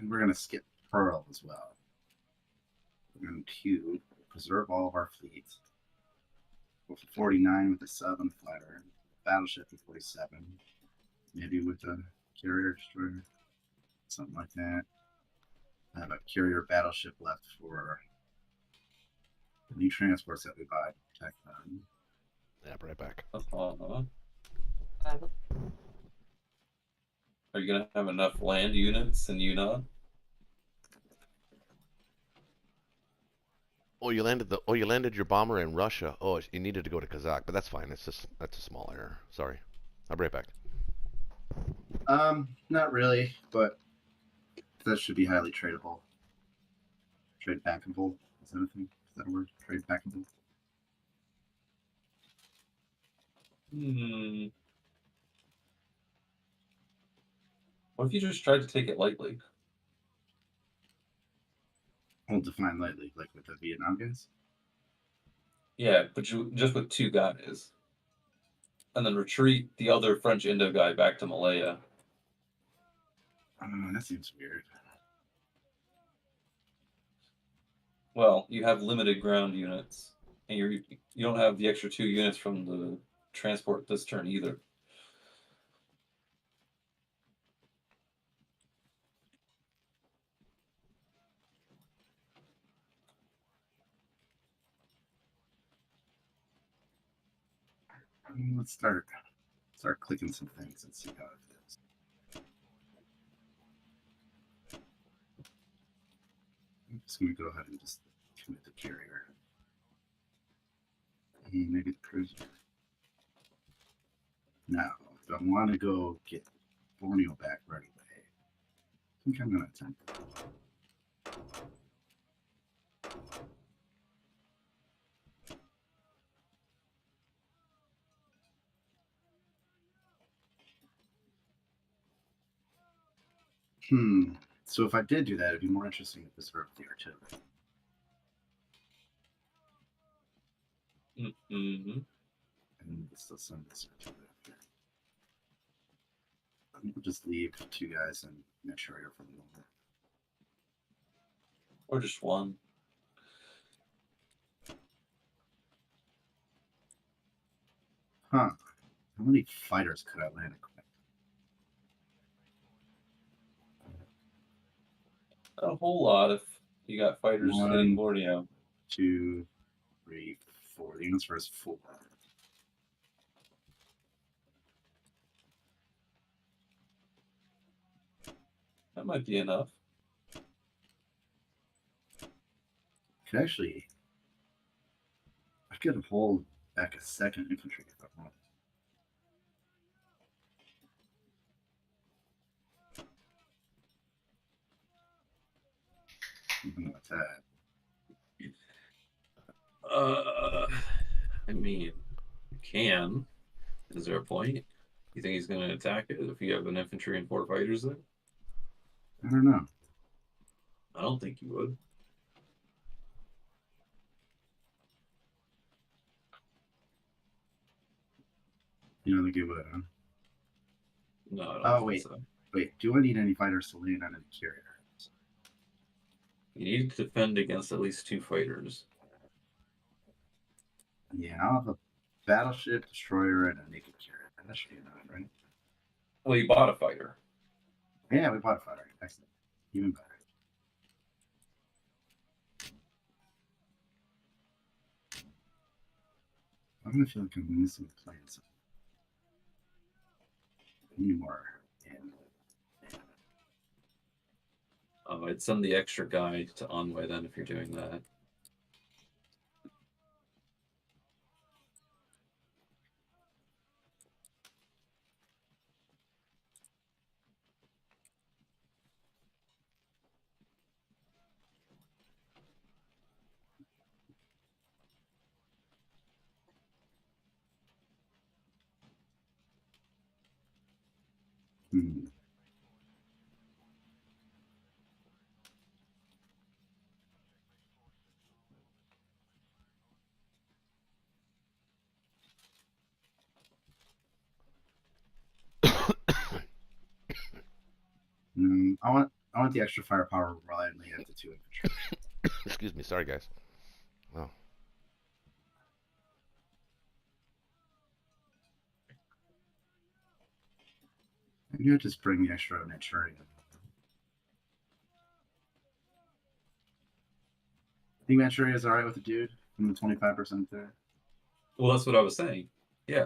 we're gonna skip Pearl as well. We're going to preserve all of our fleets. Go for 49 with a 7 fighter, battleship with 47, maybe with a carrier destroyer, something like that. I have a carrier battleship left for the new transports that we buy to protect them. Yeah, right back. Are you gonna have enough land units in Yunnan? Oh, you landed your bomber in Russia. Oh, you needed to go to Kazakh, but that's fine. That's a small error. Sorry. I'll be right back. Not really, but that should be highly tradable. Trade backable. Is that a thing? Is that a word? Trade backable. What if you just tried to take it lightly? We'll define lightly, like with the Vietnam guys. Yeah, but you just with 2 guys. And then retreat the other French Indo guy back to Malaya. That seems weird. Well, you have limited ground units. And you don't have the extra 2 units from the transport this turn either. Let's start clicking some things and see how it is. I'm just going to go ahead and just commit the carrier. And maybe the cruiser. Now, if I want to go get Borneo back right away, I think I'm going to attempt it. So if I did do that, it'd be more interesting if this were the artillery. Mm-hmm. And still send this artillery up here. I'm going to just leave 2 guys and make sure you're for the moment. Or just 1. Huh. How many fighters could I land equipped? Not a whole lot if you got fighters hitting Borneo. 2, 3, 4. The answer is 4. That might be enough. Could actually, I could hold back a 2nd infantry if I want. What's that? I mean, you can. Is there a point? You think he's going to attack it if you have an infantry and 4 fighters there? I don't know. I don't think you would. You don't think you would, huh? No, I don't think wait. so. Wait, do I need any fighters to land on any carrier? You need to defend against at least 2 fighters. Yeah, I'll have a battleship, destroyer, and a naked carrier. That should be enough, right? Well, you bought a fighter. Yeah, we bought a fighter. Excellent. Even better. I'm gonna feel like I'm missing the plans. Anymore. Oh, I'd send the extra guy to Envoy then if you're doing that. I want the extra firepower reliably at the 2 infantry. Excuse me, sorry guys. Oh. Maybe I just bring the extra Manchurian. Think Manchuria is alright with the dude from the 25% there? Well, that's what I was saying. Yeah.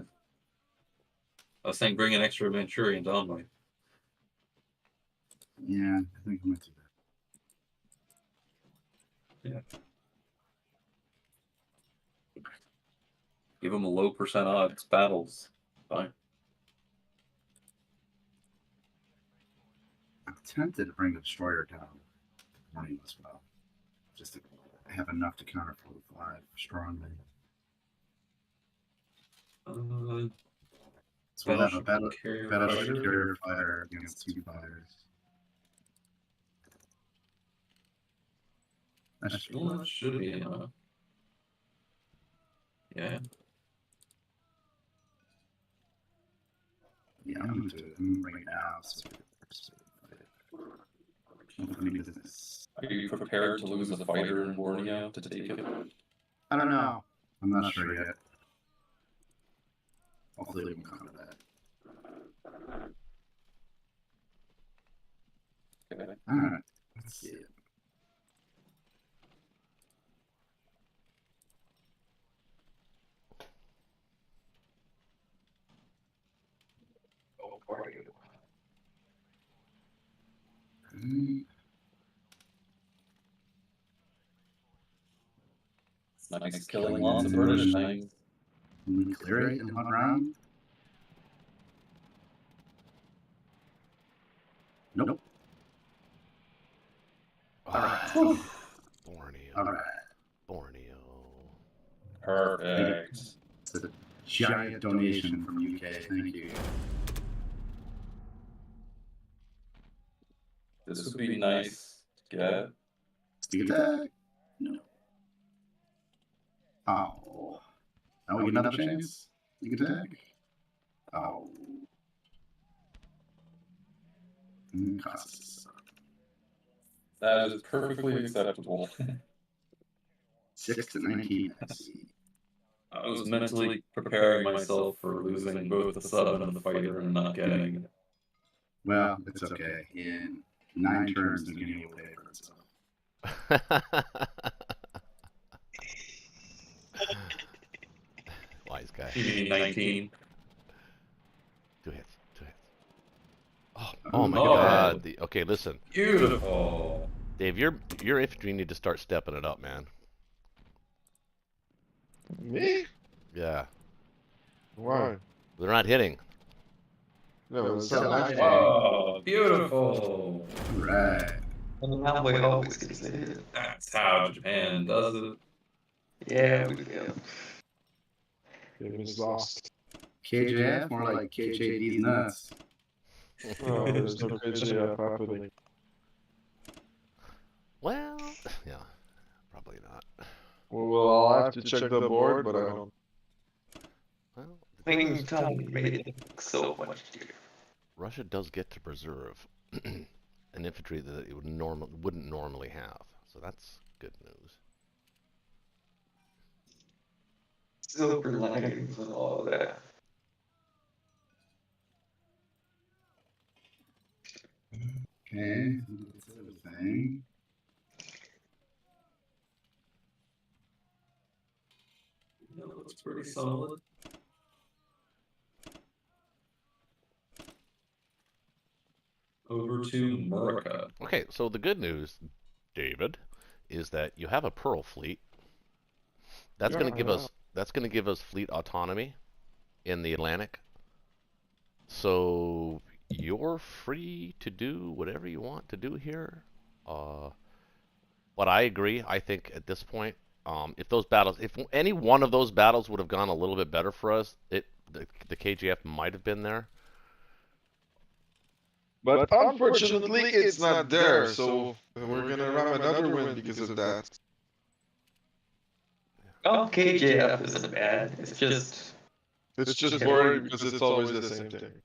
I was saying bring an extra Manchurian to Envoy. Yeah, I think I might do that. Yeah. Give him a low percent odds battles. Fine. I'm tempted to bring the destroyer down morning as well. Just to have enough to counter 45 strongly. So we'll have a battleship carrier fighter against 2 fighters. That should be enough. Yeah. Yeah, I'm going to do it right now. Are you prepared to lose a fighter in Borneo to take it? I don't know. I'm not sure yet. Hopefully we can come to that. Okay. Alright, let's see it. Oh, where are you? Nice killing lots of British things. Clear it in one round? Nope. Alright. Borneo. Alright. Borneo. Perfect. It's a giant donation from UK. Thank you. This would be nice to get. Sneak attack? No. Oh. Now we get another chance? Sneak attack? Oh. Costs. That is perfectly acceptable. 6 to 19. I was mentally preparing myself for losing both the sub and the fighter and not getting it. Well, it's okay. In 9 turns, the game will pay for itself. Wise guy. You mean 19? 2 hits. 2 hits. Oh my God. Okay, listen. Beautiful. Dave, your infantry need to start stepping it up, man. Me? Yeah. Why? They're not hitting. No, it's not actually. Oh, beautiful. Right. And that way always gets hit. That's how Japan does it. Yeah, we go. It was lost. KJF? More like KJD's nuts. Oh, there's no KJF happening. Well, yeah, probably not. Well, I'll have to check the board, but I don't. Well, Playing time made it so much easier. Russia does get to preserve an infantry that it wouldn't normally have, so that's good news. Silver linings and all that. Okay, that's everything. No, it's pretty solid. Over to Murica. Okay, so the good news, David, is that you have a Pearl fleet. That's going to give us fleet autonomy in the Atlantic. So you're free to do whatever you want to do here. But I agree. I think at this point, if any one of those battles would have gone a little bit better for us, the KGF might have been there. But unfortunately, it's not there, so we're gonna ram another win because of that. Oh, KJF isn't bad. It's just boring because it's always the same thing.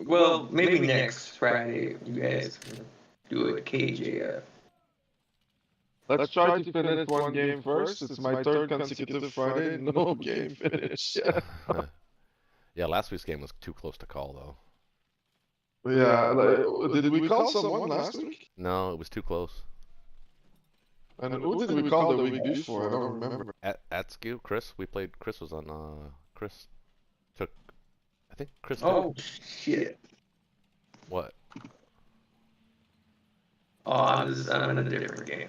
well, maybe next Friday you guys can do a KJF. Let's try to finish one game first. It's my third consecutive Friday, no game finish. Yeah, last week's game was too close to call, though. Yeah, did we call someone last week? No, it was too close. And who did we call the week before? I don't remember. At SKU, Chris. We played. Chris was on. Chris took. I think Chris. Oh shit! What? Oh, I'm in a different game.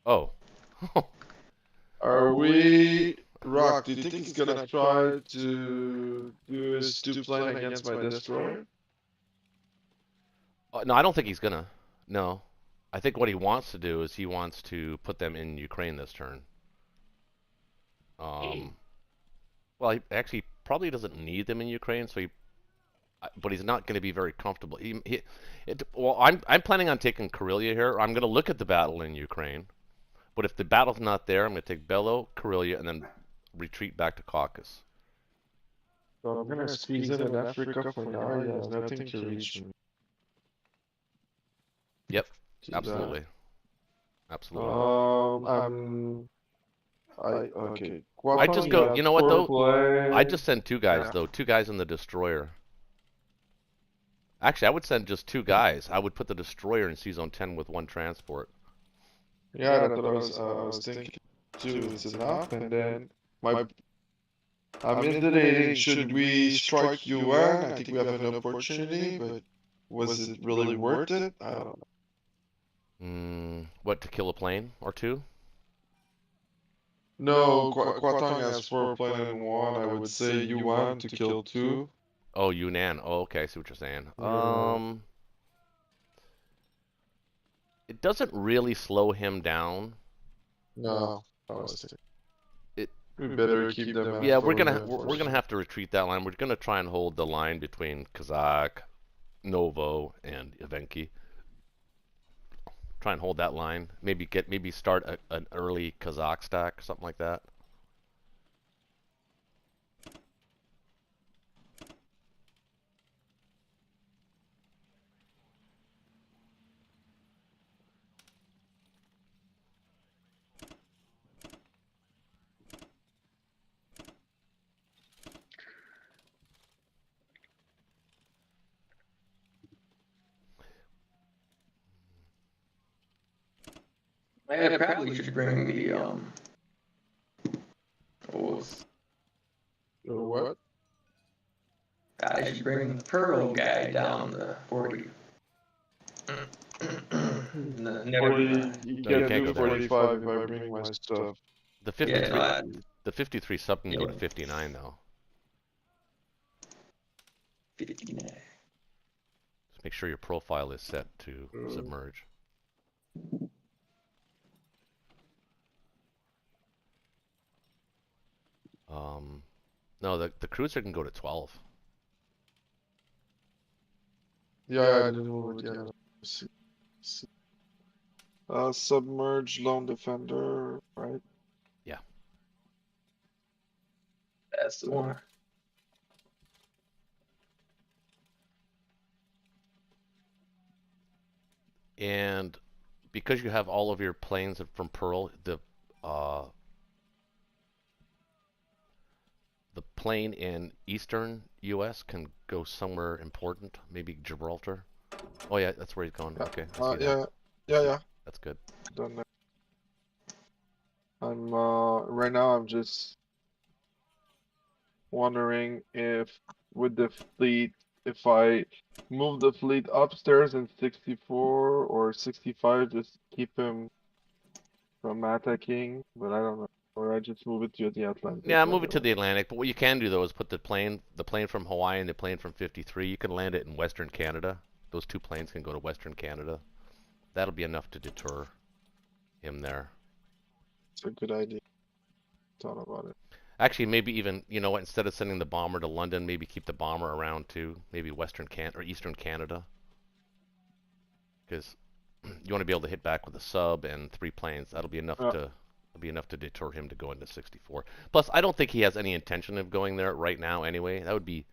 Oh. Are we... Rock, do you think he's gonna try to do his 2-plane against my destroyer? No, I don't think he's gonna. No. I think what he wants to do is he wants to put them in Ukraine this turn. Well, he actually probably doesn't need them in Ukraine, so but he's not going to be very comfortable. Well, I'm planning on taking Karelia here. I'm going to look at the battle in Ukraine, but if the battle's not there, I'm going to take Bello, Karelia, and then retreat back to Caucasus. So I'm gonna squeeze in Africa for now. He has nothing to reach me. Yep, absolutely. Absolutely. Okay. I just go. You know what though? Play. I just send 2 guys though. 2 guys in the destroyer. Actually, I would send just 2 guys. I would put the destroyer in C-Zone 10 with 1 transport. Yeah, that's what I was thinking too. It's enough, and then I'm in debating. Should we strike UN? I think we have an opportunity, but was it really worth it? I don't know. What, to kill a plane or 2? No, Kwatong has 4 plane and 1. I would say UN to kill 2. Oh, Yunnan. Oh, okay. I see what you're saying. Yeah. It doesn't really slow him down. No, we better keep them. Yeah, we're gonna have to retreat that line. We're gonna try and hold the line between Kazakh, Novo, and Evenki. Try and hold that line. Maybe start an early Kazakh stack or something like that. I probably should bring the What? I should bring the Pearl guy down the 40. 40, you can't do 45 if I bring my stuff. The 53 sub can go to 59 though. 59. Just make sure your profile is set to submerge. No, the cruiser can go to 12. Yeah, I didn't move it yet. Submerge lone defender, right? Yeah. That's the one. And because you have all of your planes from Pearl, the plane in eastern U.S. can go somewhere important, maybe Gibraltar. Oh yeah, that's where he's going. Okay. Yeah. That's good. Done that. I'm right now. I'm just wondering if with the fleet, if I move the fleet upstairs in 64 or 65, just keep him from attacking. But I don't know. Or I just move it to the Atlantic. Yeah, move it to the Atlantic. But what you can do though is put the plane from Hawaii and the plane from 53. You can land it in Western Canada. Those 2 planes can go to Western Canada. That'll be enough to deter him there. It's a good idea. Thought about it. Actually, maybe even, you know what, instead of sending the bomber to London, maybe keep the bomber around too. Maybe Western or Eastern Canada. Because you want to be able to hit back with a sub and 3 planes. That'll be enough to deter him to go into 64. Plus, I don't think he has any intention of going there right now anyway. That would be...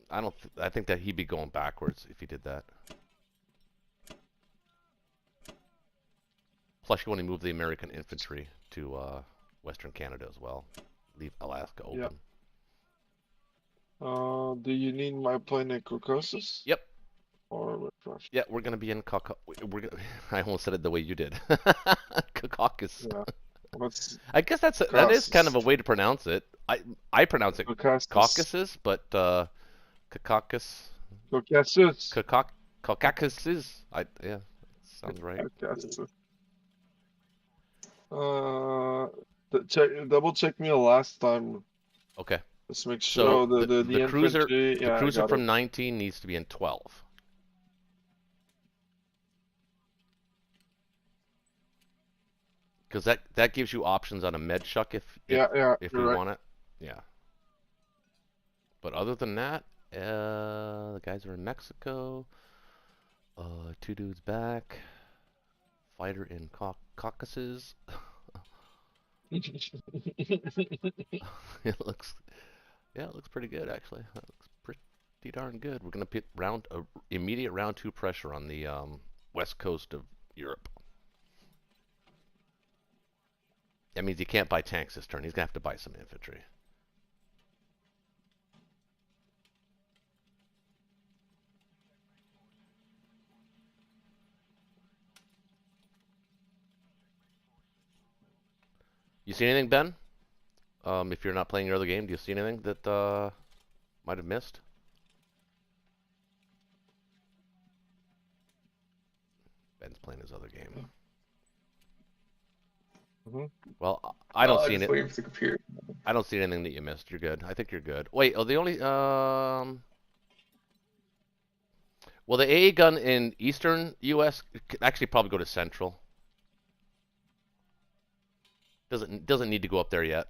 I think that he'd be going backwards if he did that. Plus, you want to move the American infantry to Western Canada as well. Leave Alaska open. Yep. Do you need my plane in Caucasus? Yep. Or yeah, we're gonna be in I almost said it the way you did. Caucasus. Yeah. I guess that is kind of a way to pronounce it. I pronounce it Caucasus, but Caucasus. Caucasus. Yeah, sounds right. Double check me the last time. Okay. Let's make sure the cruiser from 19 needs to be in 12. Because that gives you options on a med shuck if we want it. Yeah. But other than that, the guys are in Mexico. 2 dudes back. Fighter in Caucasus. It looks pretty good actually. That looks pretty darn good. We're gonna put immediate round 2 pressure on the west coast of Europe. That means he can't buy tanks this turn. He's going to have to buy some infantry. You see anything, Ben? If you're not playing your other game, do you see anything that might have missed? Ben's playing his other game. Well, I don't see anything. I don't see anything that you missed. You're good. I think you're good. Wait, the only well, the AA gun in eastern U.S. could actually probably go to central. Doesn't need to go up there yet.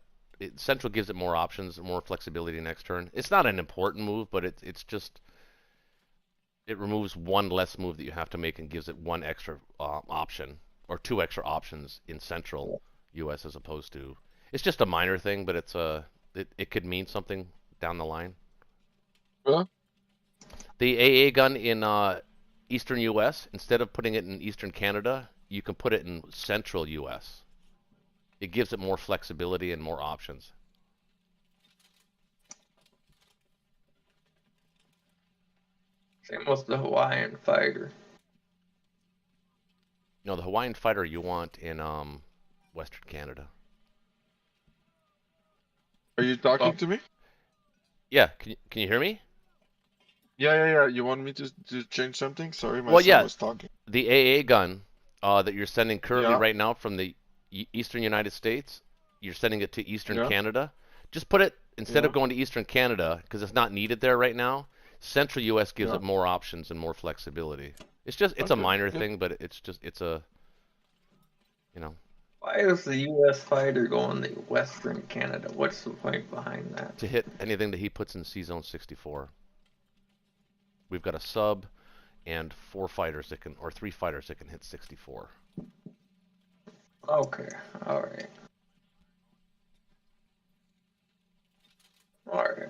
Central gives it more options and more flexibility next turn. It's not an important move, but it's just it removes one less move that you have to make and gives it one extra option or two extra options in central U.S. as opposed to. It's just a minor thing, but it could mean something down the line. Huh? The AA gun in eastern U.S. instead of putting it in eastern Canada, you can put it in central U.S. It gives it more flexibility and more options. Same with the Hawaiian fighter. No, the Hawaiian fighter you want in Western Canada. Are you talking to me? Yeah, can you hear me? Yeah. You want me to change something? Sorry, my Well, son yeah, was talking. the AA gun that you're sending currently right now from the eastern United States, you're sending it to eastern Canada. Just put it, instead of going to eastern Canada, because it's not needed there right now, central U.S. gives it more options and more flexibility. It's a minor thing, but it's a, you know. Why is the U.S. fighter going to Western Canada? What's the point behind that? To hit anything that he puts in C-Zone 64. We've got a sub and 4 fighters that can, or 3 fighters that can hit 64. Okay, alright. Alright.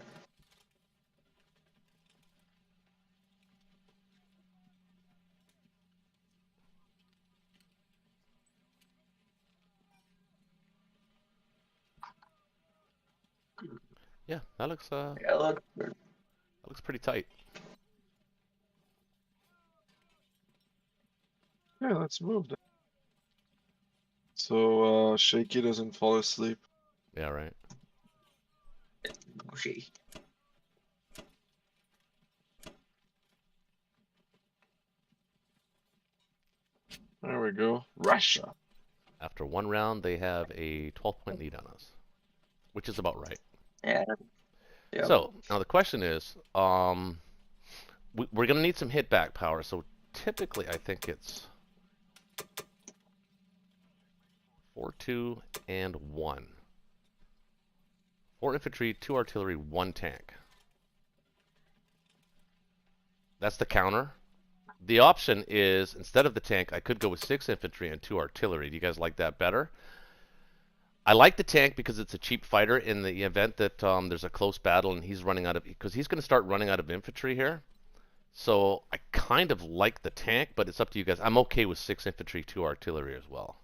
Yeah, that looks Look good. that looks pretty tight. Yeah, let's move then. So Shaky doesn't fall asleep. Yeah, right. Oh, shit. There we go. Russia. After one round, they have a 12-point lead on us, which is about right. Yeah. Yep. So now the question is, we're gonna need some hit back power. So typically, I think it's 4, 2, and 1. 4 infantry, 2 artillery, 1 tank. That's the counter. The option is, instead of the tank, I could go with 6 infantry and 2 artillery. Do you guys like that better? I like the tank because it's a cheap fighter in the event that there's a close battle and he's running out of, because he's going to start running out of infantry here. So I kind of like the tank, but it's up to you guys. I'm okay with 6 infantry, 2 artillery as well.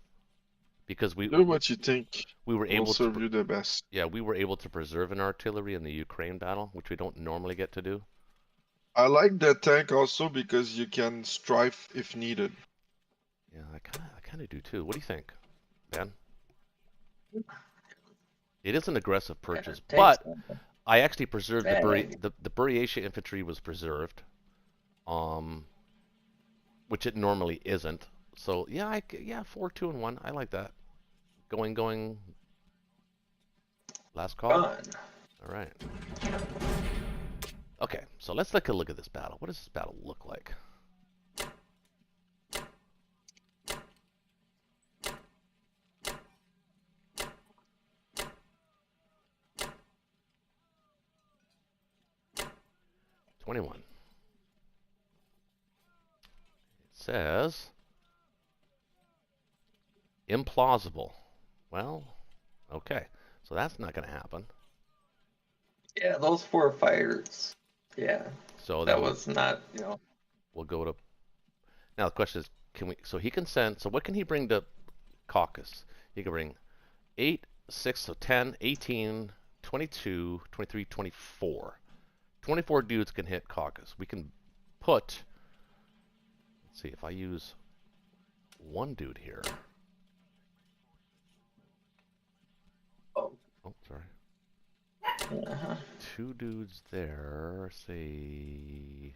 Because we do what you think we were able will serve you the best. Yeah, we were able to preserve an artillery in the Ukraine battle, which we don't normally get to do. I like the tank also because you can strife if needed. Yeah, I kind of do too. What do you think, Ben? It is an aggressive purchase, but I actually preserved the Buryatia infantry was preserved, which it normally isn't. So yeah, 4, 2, and 1. I like that. Going. Last call. All right. Okay, so let's take a look at this battle. What does this battle look like? '21. It says implausible. Well, okay, so that's not going to happen. Yeah, those 4 fighters. Yeah. So that was not, We'll go to. Now the question is, can we? So he can send. So what can he bring to Caucasus? He can bring 8, 6, so 10, 18, 22, 23, 24. 24 dudes can hit caucus. We can put, let's see, if I use one dude here. Oh, sorry. Two dudes there, say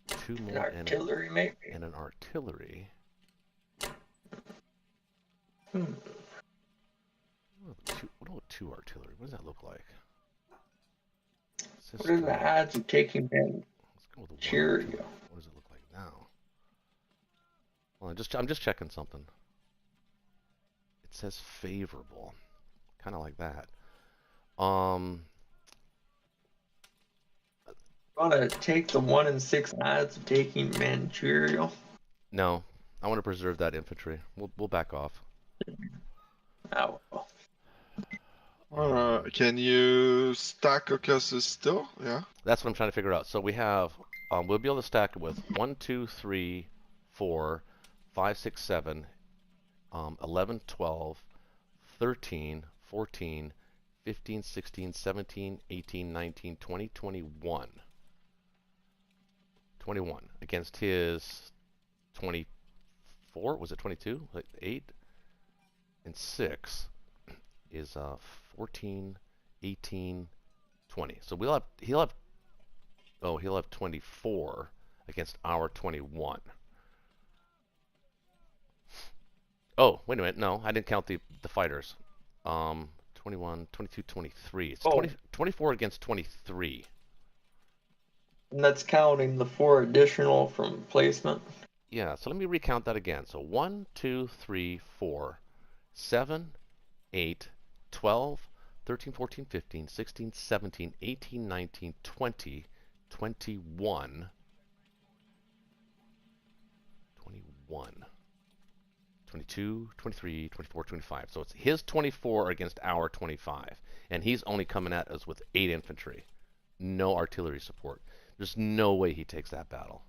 two more an artillery, maybe, and an artillery. What about two artillery? What does that look like? What are the odds of taking them? Let's go with Cheerio. What does it look like now? Well, I'm just checking something. It says favorable, kind of like that. Want to take the 1 in 6 odds of taking Manchuria? No, I want to preserve that infantry. We'll back off. Oh. Can you stack Caucasus still? Yeah. That's what I'm trying to figure out. So we have, we'll be able to stack it with 1, 2, 3, 4, 5, 6, 7, 11, 12, 13, 14, 15, 16, 17, 18, 19, 20, 21. 21 against his 24. Was it 22? Like 8 and 6 is 14, 18, 20. So he'll have 24 against our 21. Oh, wait a minute. No, I didn't count the fighters. 21, 22, 23. It's 24 against 23. And that's counting the 4 additional from placement. Yeah, so let me recount that again. So 1, 2, 3, 4, 7, 8, 12, 13, 14, 15, 16, 17, 18, 19, 20, 21, 22, 23, 24, 25. So it's his 24 against our 25. And he's only coming at us with 8 infantry. No artillery support. There's no way he takes that battle.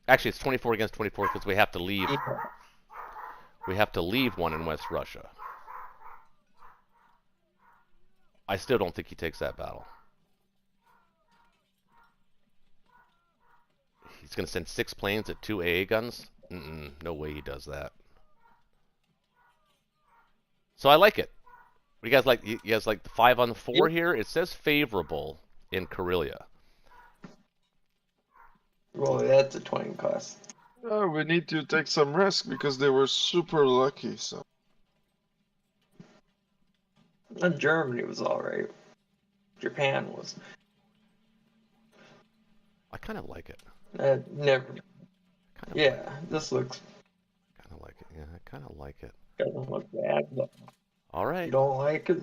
Actually, it's 24 against 24 because we have to leave. We have to leave one in West Russia. I still don't think he takes that battle. He's going to send 6 planes at 2 AA guns? No way he does that. So I like it. You guys like the 5 on 4 here? It says favorable in Karelia. Well, that's a 20 cost. We need to take some risk because they were super lucky. So. And Germany was all right. Japan was. I kind of like it. Never. Yeah, like this looks. Kind of like it. Yeah, I kind of like it. Doesn't look bad, but. All right. You don't like it?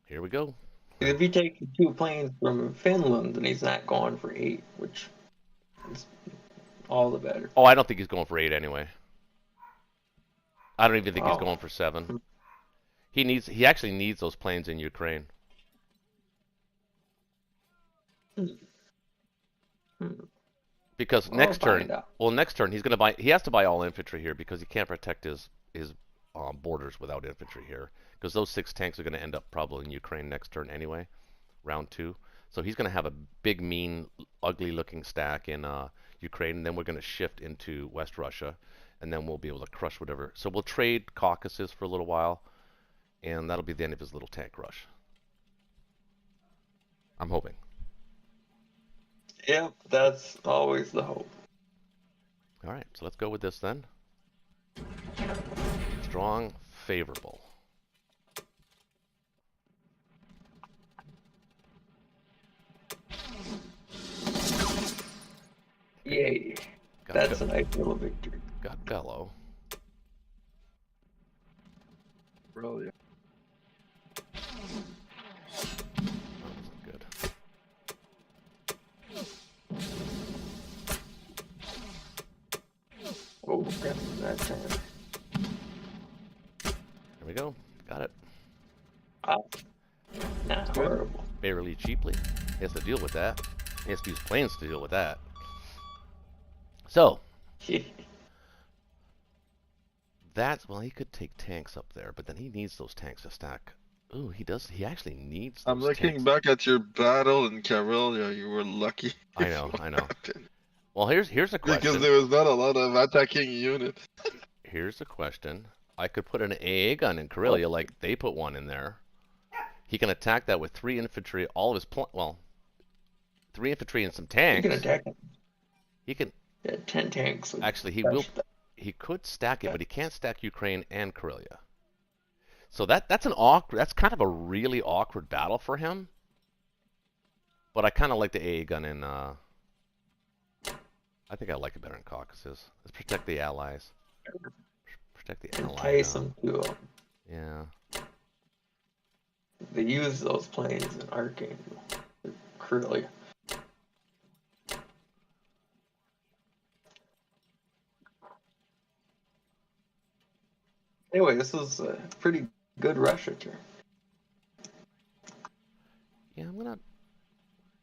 Here we go. If he takes 2 planes from Finland, then he's not going for 8, which is all the better. Oh, I don't think he's going for 8 anyway. I don't even think he's going for 7. He actually needs those planes in Ukraine. Because next turn he's going to buy. He has to buy all infantry here because he can't protect his borders without infantry here. Because those 6 tanks are going to end up probably in Ukraine next turn anyway, round 2. So he's going to have a big, mean, ugly-looking stack in Ukraine, and then we're going to shift into West Russia, and then we'll be able to crush whatever. So we'll trade Caucasus for a little while, and that'll be the end of his little tank rush. I'm hoping. Yep, that's always the hope. All right, so let's go with this then. Strong, favorable. Yay. That's a nice little victory. Got Bellow. Brilliant. That wasn't good. Oh, that time. There we go. Got it. Not horrible. Barely cheaply. He has to deal with that. He has to use planes to deal with that. So, that's well, he could take tanks up there, but then he needs those tanks to stack. Ooh, he does. He actually needs those I'm looking tanks. back at your battle in Karelia. You were lucky. I know. Well, here's a question. Because there was not a lot of attacking units. Here's a question. I could put an AA gun in Karelia like they put one in there. He can attack that with 3 infantry, all of his 3 infantry and some tanks. He can attack it. He can. Yeah, 10 tanks. Actually, he will. He could stack it, but he can't stack Ukraine and Karelia. So that's kind of a really awkward battle for him. But I kind of like the AA gun in. I think I like it better in Caucasus. Let's protect the allies. Protect the allies. Entice them to Yeah. They use those planes in Arcane. Karelia. Anyway, this was a pretty good Russia turn. Yeah, I'm gonna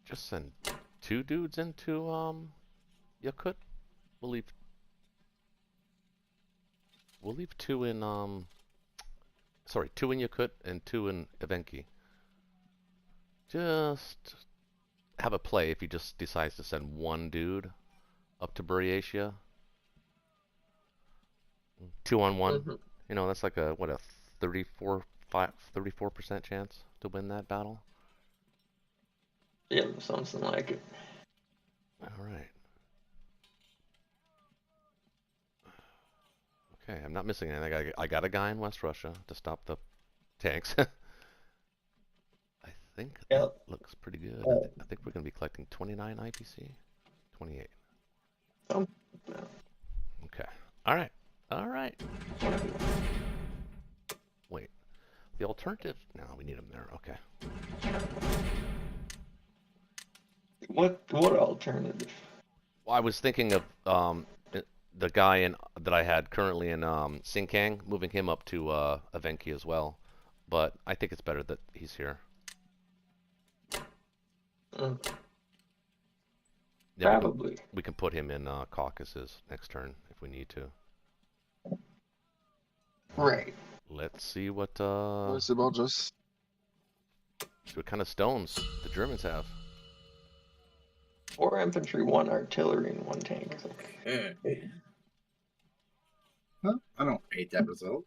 just send 2 dudes into Yakut. We'll leave 2 in 2 in Yakut and 2 in Evenki. Just have a play if he just decides to send 1 dude up to Buryatia. 2 on 1. Mm-hmm. You know, that's like a 34% chance to win that battle. Yeah, something like it. All right. Okay, I'm not missing anything. I got a guy in West Russia to stop the tanks. I think that looks pretty good. I think we're going to be collecting 29 IPC. 28. Okay. All right. Wait. The alternative? No, we need them there. Okay. What alternative? Well, I was thinking of the guy that I had currently in Sinkang, moving him up to Evenki as well. But I think it's better that he's here. Yeah, Probably. We can put him in Caucasus next turn if we need to. Right. Let's see what just what kind of stones the Germans have. 4 infantry, 1 artillery, and 1 tank. Okay. Well, I don't hate that result.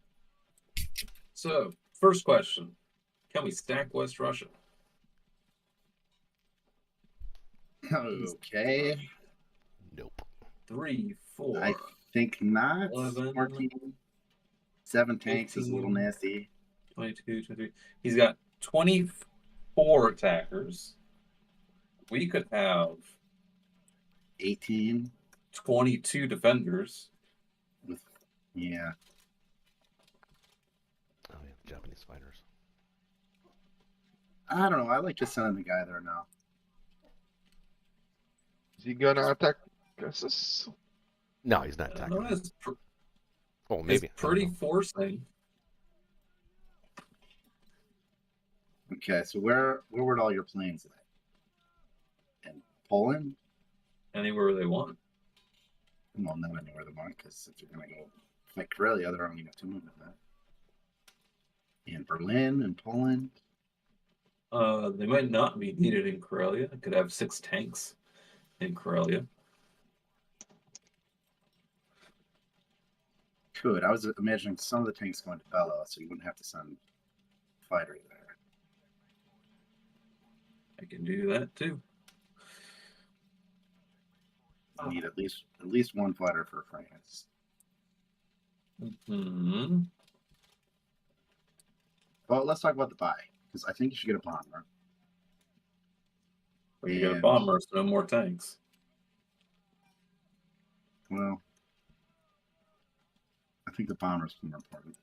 So, first question. Can we stack West Russia? Okay. Nope. 3, 4. I think not. 11, 14. 7 tanks 18, is a little nasty. 22, 23. He's got 24 attackers. We could have 18. 22 defenders. Yeah. Oh, yeah, Japanese fighters. I don't know. I like just sending the guy there now. Is he gonna attack us? No, he's not attacking. Oh, maybe. It's pretty forcing. Okay, so where would all your planes lay? In Poland? Anywhere they want. Well, no, anywhere they want, because if you're going to go fight Karelia, they're only going to move in that. In Berlin and Poland? They might not be needed in Karelia. I could have 6 tanks in Karelia. Could. I was imagining some of the tanks going to Bela, so you wouldn't have to send fighters there. I can do that too. You need at least 1 fighter for France. Mm-hmm. Well, let's talk about the buy, because I think you should get a bomber. But you got a bomber, so no more tanks. Well, I think the bomber is more important.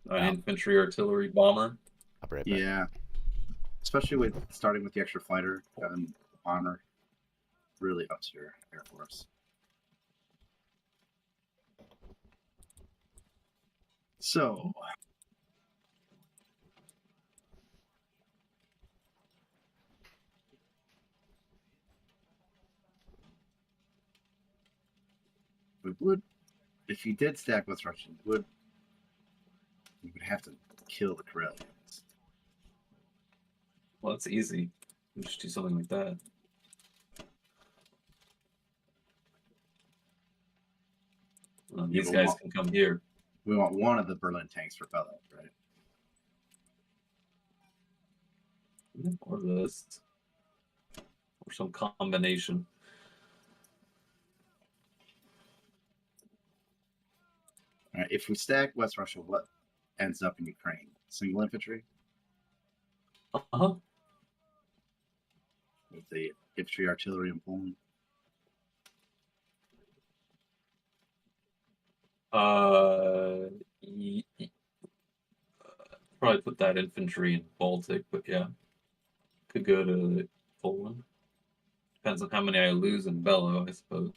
Infantry, artillery, bomber. I'll be right back. Yeah. Especially with starting with the extra fighter and bomber. Really ups your Air Force. So, We would, if you did stack West Russia, you would have to kill the Karelians. Well, it's easy. You just do something like that. Well, these guys can come here. We want one of the Berlin tanks for Bellow, right? Or this. Or some combination. All right, if we stack West Russia, what ends up in Ukraine? Single infantry? Uh-huh. With the infantry, artillery, and Poland? Probably put that infantry in Baltic, but yeah. Could go to Poland. Depends on how many I lose in Bellow, I suppose.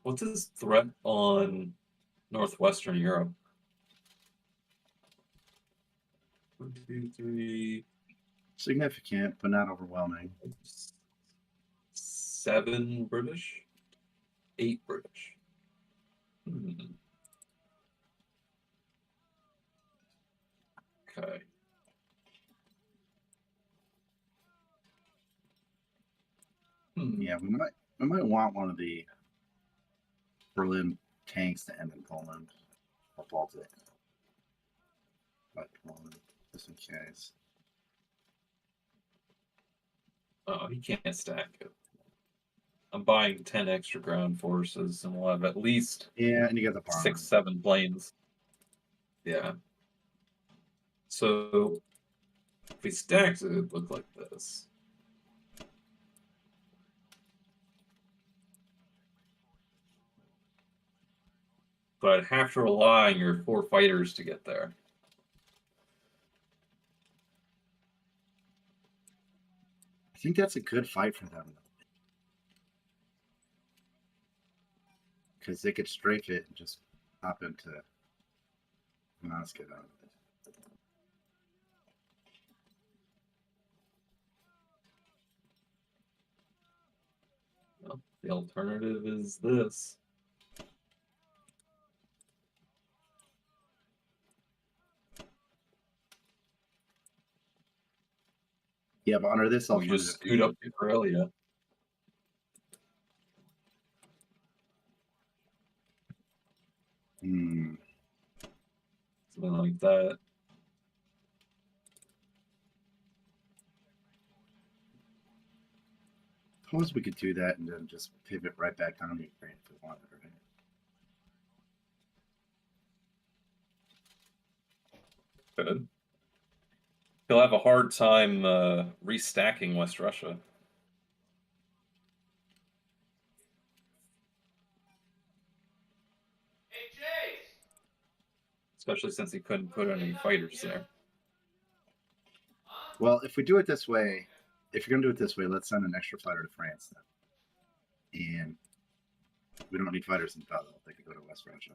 What's his threat on northwestern Europe? 1, 2, 3. Significant, but not overwhelming. 7 British? 8 British. Okay. Yeah, we might want one of the Berlin tanks to end in Poland or Baltic. But Poland, just in case. Oh, he can't stack it. I'm buying 10 extra ground forces, and we'll have at least and you got the 6, 7 planes. Yeah. So if he stacks it, it would look like this. But I'd have to rely on your 4 fighters to get there. I think that's a good fight for them. Because they could strafe it and just hop into. No, let's get out of it. Well, the alternative is this. Yeah, but under this alternative, we just scoot up to Karelia. Something like that. Suppose we could do that and then just pivot right back on the Ukraine if we wanted, right? Good. He'll have a hard time restacking West Russia. Especially since he couldn't put any fighters there. Well, if we do it this way, if you're going to do it this way, let's send an extra fighter to France then. And we don't need fighters in Bellow. They could go to West Russia.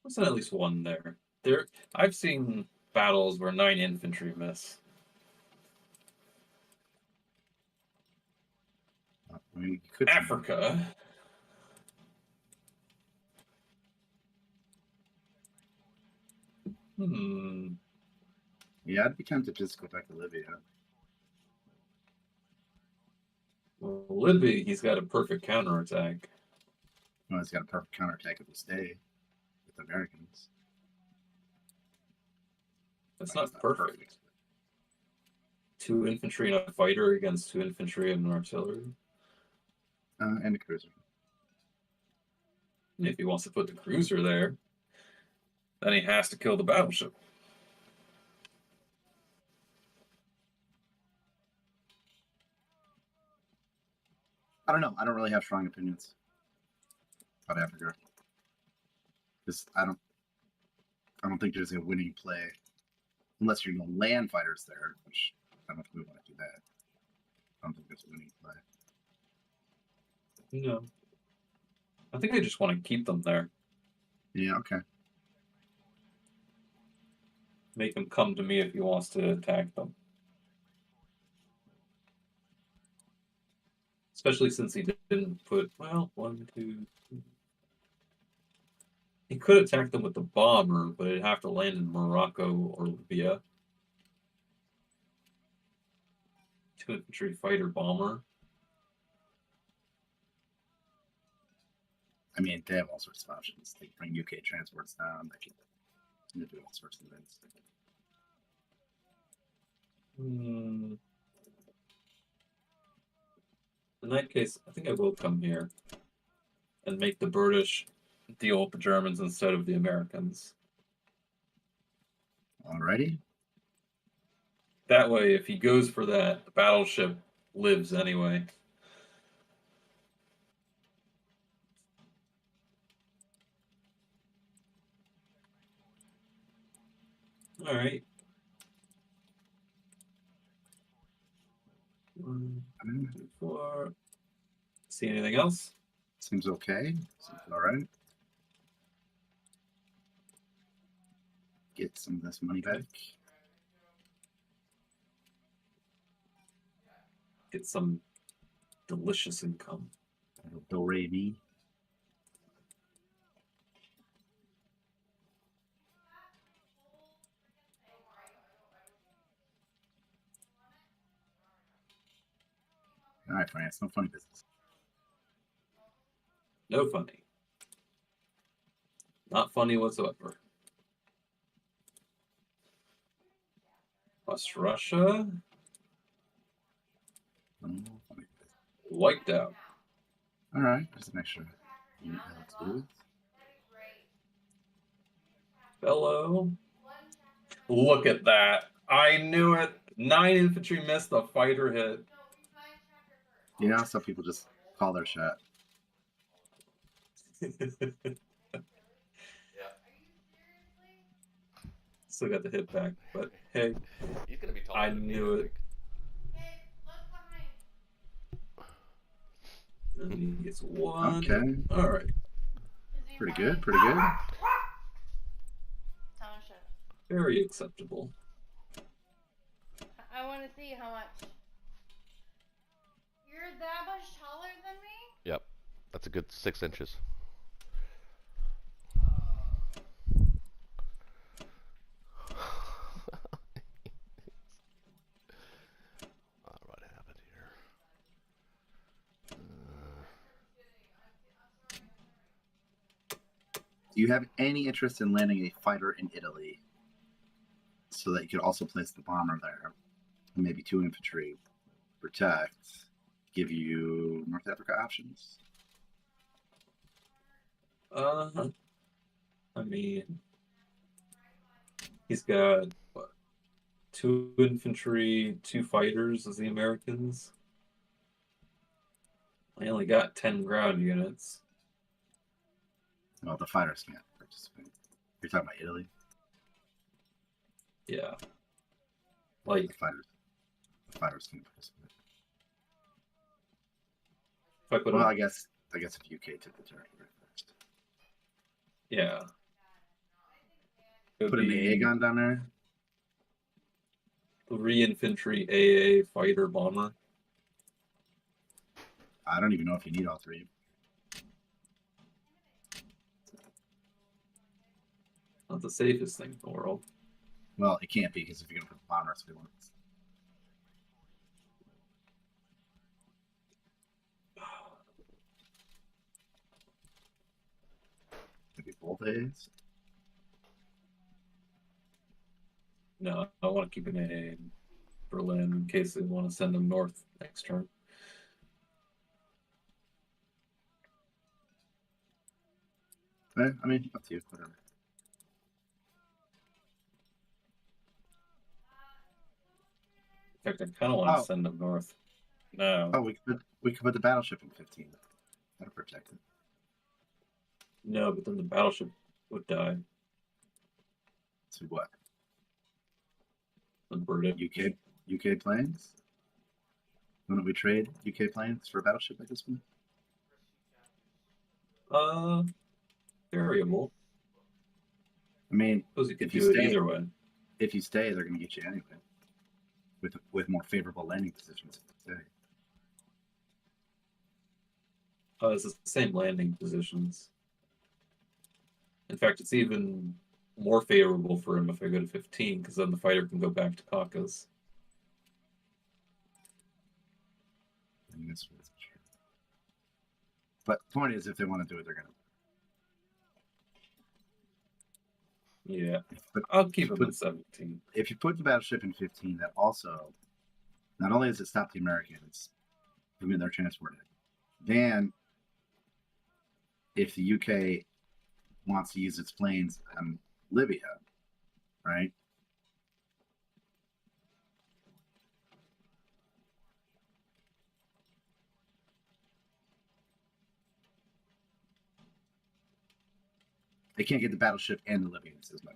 Let's send at least one there. I've seen battles where 9 infantry miss. I mean, you could Africa. Yeah, I'd be tempted to just go back to Libya. Well, Libya, he's got a perfect counterattack. Well, he's got a perfect counterattack if we stay with the Americans. That's not perfect. 2 infantry and a fighter against 2 infantry and an artillery. And a cruiser. If he wants to put the cruiser there, then he has to kill the battleship. I don't know. I don't really have strong opinions about Africa. Because I don't think there's a winning play unless you're going to land fighters there, which I don't think we want to do that. I don't think there's a winning play. No. I think I just want to keep them there. Yeah, okay. Make him come to me if he wants to attack them. Especially since he didn't put, well, 1, 2, 3. He could attack them with the bomber, but it'd have to land in Morocco or Libya. 2 infantry fighter bomber. I mean, they have all sorts of options. They can bring UK transports down. They can do all sorts of things. In that case, I think I will come here and make the British deal with the Germans instead of the Americans. Alrighty. That way, if he goes for that, the battleship lives anyway. All right. 1, 2, 4. See anything else? Seems okay. Seems all right. Get some of this money back. Get some delicious income. Do re mi. All right, France. No funny business. No funny. Not funny whatsoever. Plus Russia. No funny business. Wiped out. All right. Just make sure you know how to do it. Fellow. Look at that. I knew it. 9 infantry missed the fighter hit. You know, some people just call their shot. Still got the hit back, but hey, He's gonna be I knew it. And he gets 1. Okay. All right. Pretty good. Pretty good. Very acceptable. I want to see how much. You're that much taller than me? Yep. That's a good 6 inches. What happened here? Do you have any interest in landing a fighter in Italy so that you could also place the bomber there and maybe 2 infantry protect, give you North Africa options? I mean, he's got what, 2 infantry, 2 fighters as the Americans. I only got 10 ground units. Well, the fighters can't participate. You're talking about Italy? Yeah. Like the fighters can't participate. If I put well, I guess if UK took the territory first. Yeah. Put an AA gun down there. 3 infantry AA fighter bomber. I don't even know if you need all 3. Not the safest thing in the world. Well, it can't be because if you're going to put the bombers, we want maybe both A's. No, I want to keep an AA in Berlin in case they want to send them north next turn. I mean, up to you, whatever. In fact, I kind of want to send them north. No. Oh, we could put the battleship in 15. That'll protect it. No, but then the battleship would die. So what? The British. UK planes? Why don't we trade UK planes for a battleship like this one? Variable. I mean, Suppose you could if you do it stay, either way. if you stay, they're going to get you anyway, with more favorable landing positions. If you stay. Oh, it's the same landing positions. In fact, it's even more favorable for him if I go to 15, because then the fighter can go back to Caucasus. But the point is, if they want to do it, they're going to. Yeah, but I'll keep him at 17. If you put the battleship in 15, that also, not only does it stop the Americans from their transported, then if the UK wants to use its planes on Libya, right? They can't get the battleship and the Libyans, is my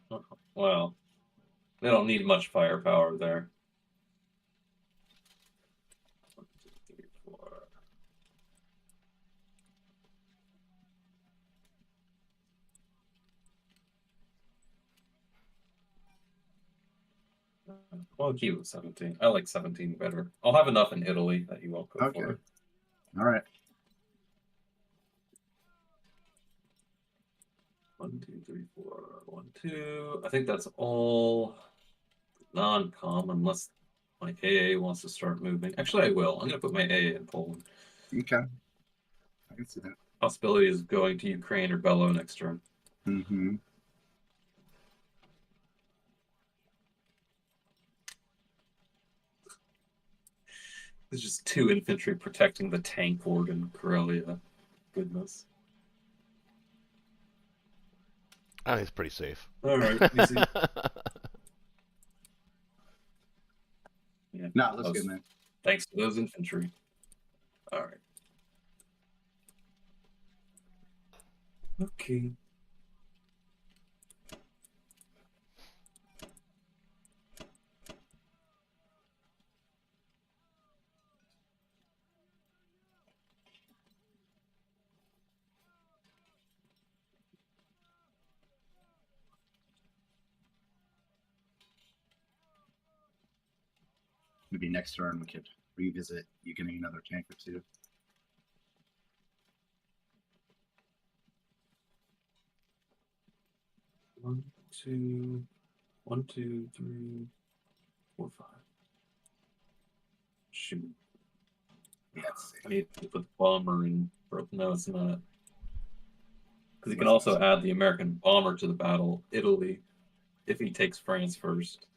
point. Well, they don't need much firepower there. 1, 2, 3, 4. I'll keep it 17. I like 17 better. I'll have enough in Italy that you won't go for it. All right. 1, 2, 3, 4. 1, 2. I think that's all non-com, unless my AA wants to start moving. Actually, I will. I'm going to put my AA in Poland. Okay. I can see that. Possibility is going to Ukraine or Bello next turn. Mm-hmm. There's just 2 infantry protecting the tank horde in Karelia. Goodness. I think it's pretty safe. All right. Easy. Yeah, No, that's good, man. Thanks to those infantry. All right. Okay. Maybe next turn we could revisit you getting another tank or two. One, two, 1, 2, 3, 4, 5. Shoot. Yes. I need to put the bomber in. No, it's not. Because he can also add the American bomber to the battle, Italy, if he takes France first.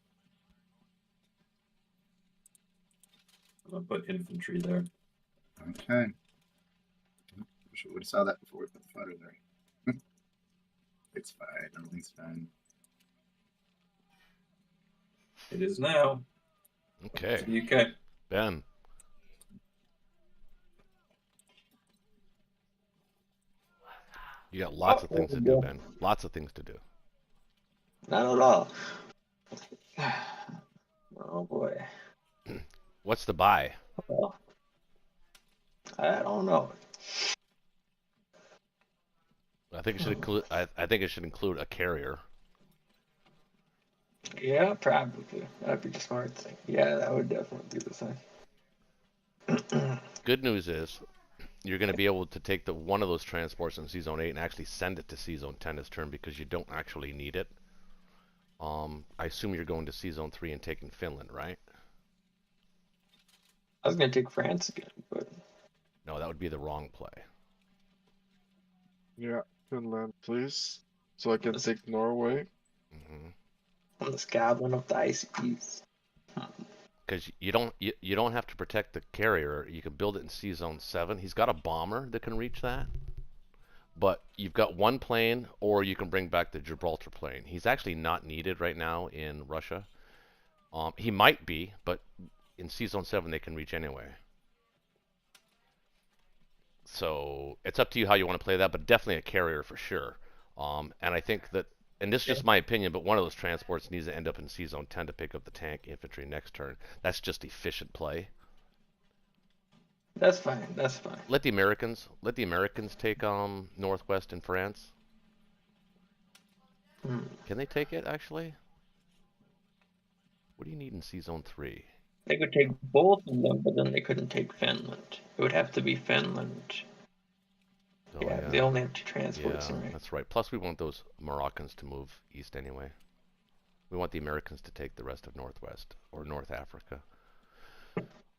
I'm going to put infantry there. Okay. Wish we would have saw that before we put the fighter there. It's fine. Everything's fine. It is now. Okay. To the UK. Ben. You got lots of things to do, Ben. Lots of things to do. Not at all. Oh boy. What's the buy? Well, I don't know. I think it should include. I think it should include a carrier. Yeah, probably. That'd be the smart thing. Yeah, that would definitely be the thing. Good news is, you're going to be able to take one of those transports in C-Zone 8 and actually send it to C-Zone 10 this turn because you don't actually need it. I assume you're going to C-Zone 3 and taking Finland, right? I was gonna take France again, but No, that would be the wrong play. Yeah, Finland, please. So I can take Norway. Mm-hmm. I'm just gobbling up the ICPs. Because you don't have to protect the carrier. You can build it in C-Zone 7. He's got a bomber that can reach that. But you've got one plane, or you can bring back the Gibraltar plane. He's actually not needed right now in Russia. He might be, but in C-Zone 7 they can reach anyway. So it's up to you how you want to play that, but definitely a carrier for sure. And I think that, and this is just my opinion, but one of those transports needs to end up in C-Zone 10 to pick up the tank infantry next turn. That's just efficient play. That's fine. That's fine. Let the Americans take Northwest and France. Can they take it actually? What do you need in Sea Zone 3? They could take both of them, but then they couldn't take Finland. It would have to be Finland. Oh, yeah, they only have 2 transports. Yeah, right? that's right. Plus, we want those Moroccans to move east anyway. We want the Americans to take the rest of Northwest or North Africa.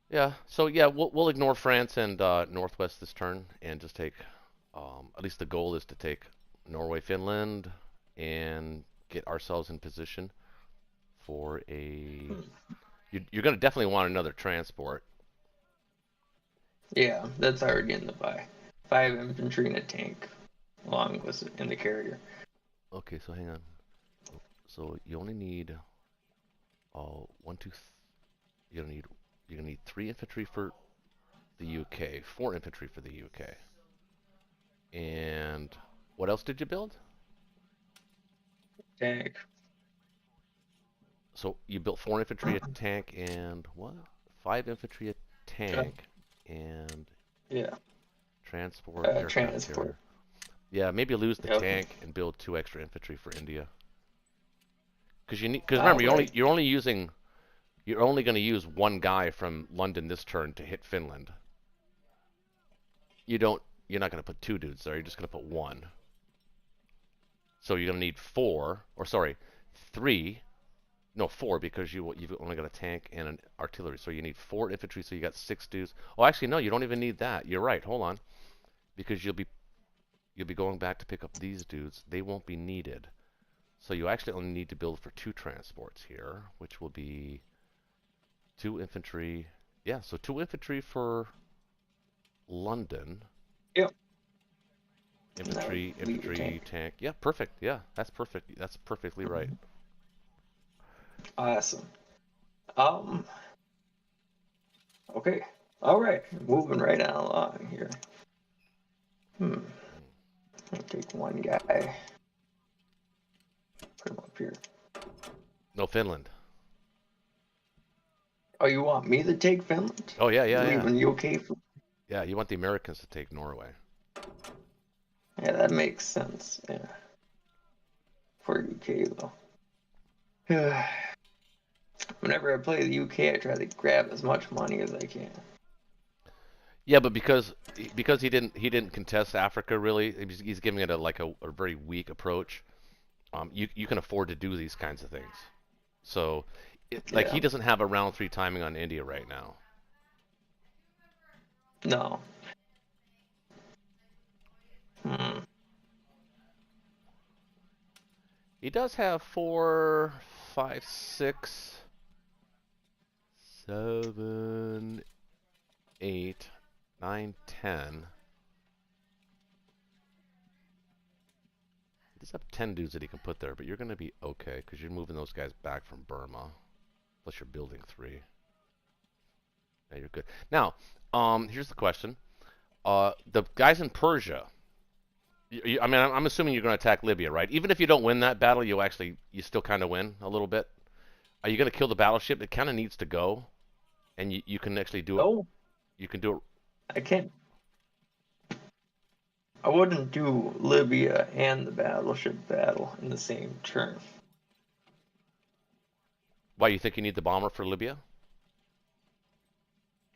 Yeah. So yeah, we'll ignore France and Northwest this turn and just take. At least the goal is to take Norway, Finland, and get ourselves in position for a. You're going to definitely want another transport. Yeah, that's already in the buy. 5 infantry and a tank, along with in the carrier. Okay, so hang on. So you only need, you're gonna need 3 infantry for the UK, 4 infantry for the UK, and what else did you build? Tank. So you built 4 infantry, a tank, and what? 5 infantry, a tank, and transport, aircraft transport. carrier. Yeah, maybe lose the tank and build 2 extra infantry for India. Because remember, you're only going to use 1 guy from London this turn to hit Finland. You're not going to put 2 dudes there. You're just going to put 1. So you're going to need 4 because you've only got a tank and an artillery. So you need 4 infantry. So you got 6 dudes. Oh, actually no, you don't even need that. You're right. Hold on, because you'll be going back to pick up these dudes. They won't be needed. So you actually only need to build for 2 transports here, which will be 2 infantry. Yeah, so 2 infantry for London. Yep. Infantry, tank. Yeah, perfect. Yeah, that's perfect. That's perfectly right. Awesome. Okay. All right. Moving right on along here. I'll take 1 guy. Put him up here. No, Finland. Oh, you want me to take Finland? Oh, yeah. Leaving you okay for? Yeah, you want the Americans to take Norway. Yeah, that makes sense. Yeah. For UK though. Whenever I play the UK, I try to grab as much money as I can. Yeah, but because he didn't contest Africa really, he's giving it a very weak approach. You can afford to do these kinds of things. So, he doesn't have a round 3 timing on India right now. No. He does have 4, 5, 6, 7, 8, 9, 10. He does have 10 dudes that he can put there, but you're going to be okay because you're moving those guys back from Burma. Plus you're building 3. Yeah, you're good. Now, here's the question. The guys in Persia, I mean, I'm assuming you're going to attack Libya, right? Even if you don't win that battle, you still kind of win a little bit. Are you going to kill the battleship? It kind of needs to go, and you can actually do it. You can do it. I can't. I wouldn't do Libya and the battleship battle in the same turn. Why, you think you need the bomber for Libya?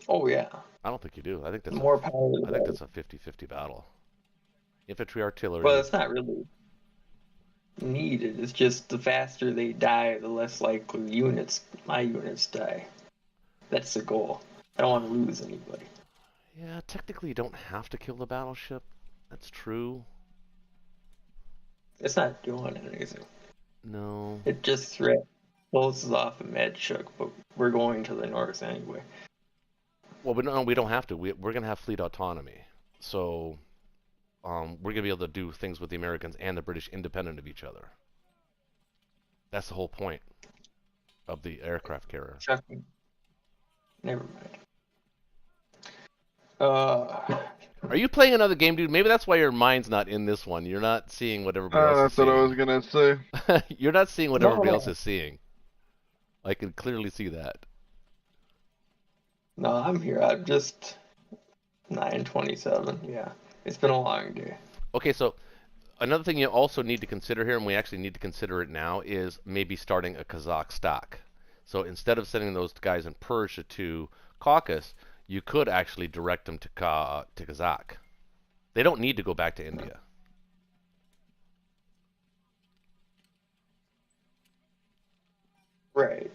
Oh yeah. I don't think you do. I think that's more power. I think that's a 50-50 battle. Infantry, artillery. Well, it's not really needed. It's just the faster they die, the less likely my units die. That's the goal. I don't want to lose anybody. Yeah, technically you don't have to kill the battleship. That's true. It's not doing anything. No. It just closes off a Medchuk, but we're going to the north anyway. Well, we don't have to. We're going to have fleet autonomy. So, we're going to be able to do things with the Americans and the British independent of each other. That's the whole point of the aircraft carrier. Checking. Never mind. Are you playing another game, dude? Maybe that's why your mind's not in this one. You're not seeing what everybody else is seeing. That's what I was going to say. You're not seeing what everybody else is seeing. I can clearly see that. No, I'm here. I'm just 9:27. Yeah, it's been a long day. Okay, so another thing you also need to consider here, and we actually need to consider it now, is maybe starting a Kazakh stock. So instead of sending those guys in Persia to Caucasus, you could actually direct them to Kazakh. They don't need to go back to India. Right.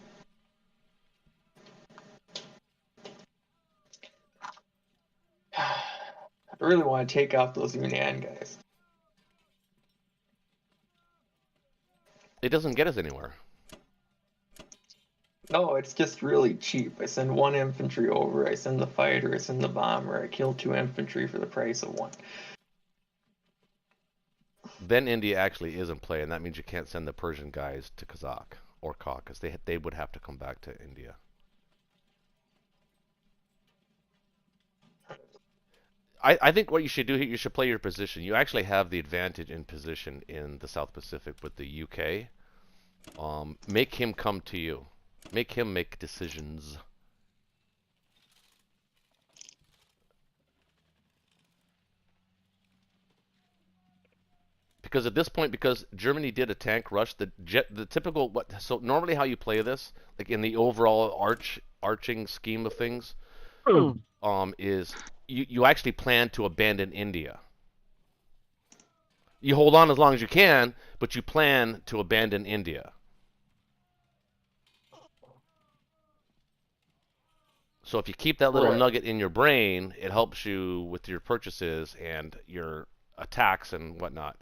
I really want to take out those Yunnan guys. It doesn't get us anywhere. No, it's just really cheap. I send 1 infantry over, I send the fighter, I send the bomber, I kill 2 infantry for the price of 1. Then India actually is in play, and that means you can't send the Persian guys to Kazakh or Caucasus. They would have to come back to India. I think what you should do here, you should play your position. You actually have the advantage in position in the South Pacific with the UK. Make him come to you. Make him make decisions. Because at this point, because Germany did a tank rush, the typical so normally how you play this, like in the overall arching scheme of things, is you actually plan to abandon India. You hold on as long as you can, but you plan to abandon India. So if you keep that little nugget in your brain, it helps you with your purchases and your attacks and whatnot.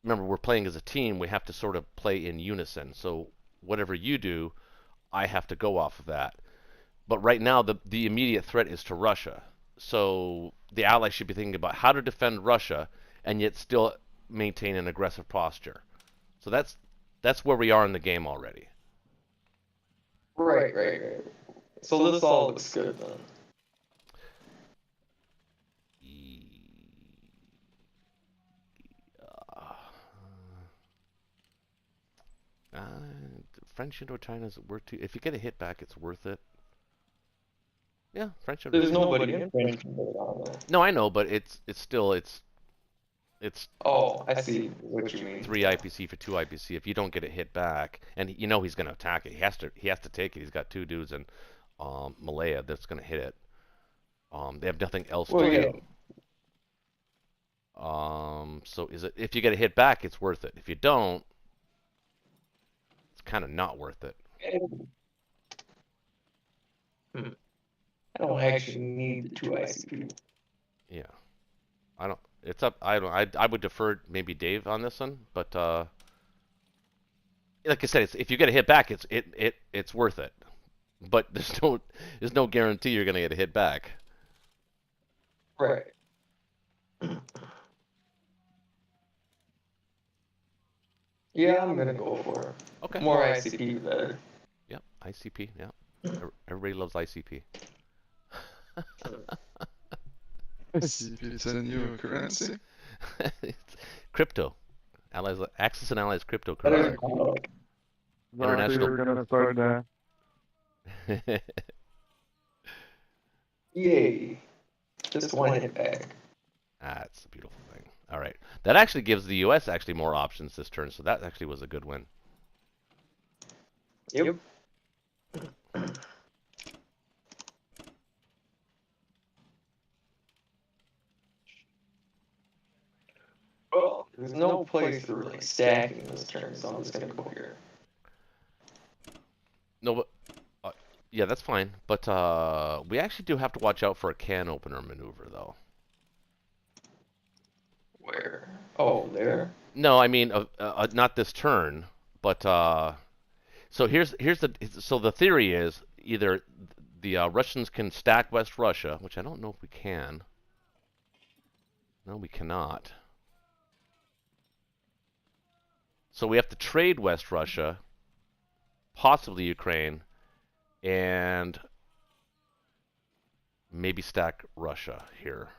Remember, we're playing as a team. We have to sort of play in unison. So whatever you do, I have to go off of that. But right now, the immediate threat is to Russia. So the Allies should be thinking about how to defend Russia and yet still maintain an aggressive posture. So that's where we are in the game already. Right. So this all looks good then. French Indochina is worth to. If you get a hit back, it's worth it. Yeah, French Indochina. There's nobody in French Indochina. No, I know, but it's still. Oh, I see what you mean. 3 IPC for 2 IPC. If you don't get it hit back, and you know he's going to attack it, he has to take it. He's got 2 dudes in Malaya that's going to hit it. They have nothing else to do. So if you get a hit back, it's worth it. If you don't, it's kind of not worth it. I don't actually need the 2 ICP. Yeah, I don't. It's up. I would defer maybe Dave on this one, but like I said, if you get a hit back, it's worth it. But there's no guarantee you're gonna get a hit back. Right. Yeah, I'm gonna go for it. Okay. More ICP, better. Yep, ICP. Yeah, everybody loves ICP. ICP is a new currency. It's crypto. Axis and Allies cryptocurrency. International. Gonna start that. Yay. Just 1 hit back. That's a beautiful thing. All right. That actually gives the U.S. actually more options this turn, so that actually was a good win. Yep. Well, there's no place for really stacking this turn, so I'm just gonna go here. No, but yeah, that's fine. But we actually do have to watch out for a can opener maneuver, though. Where? Oh, there. No, I mean not this turn, but so here's the theory is either the Russians can stack West Russia, which I don't know if we can. No, we cannot. So we have to trade West Russia, possibly Ukraine, and maybe stack Russia here.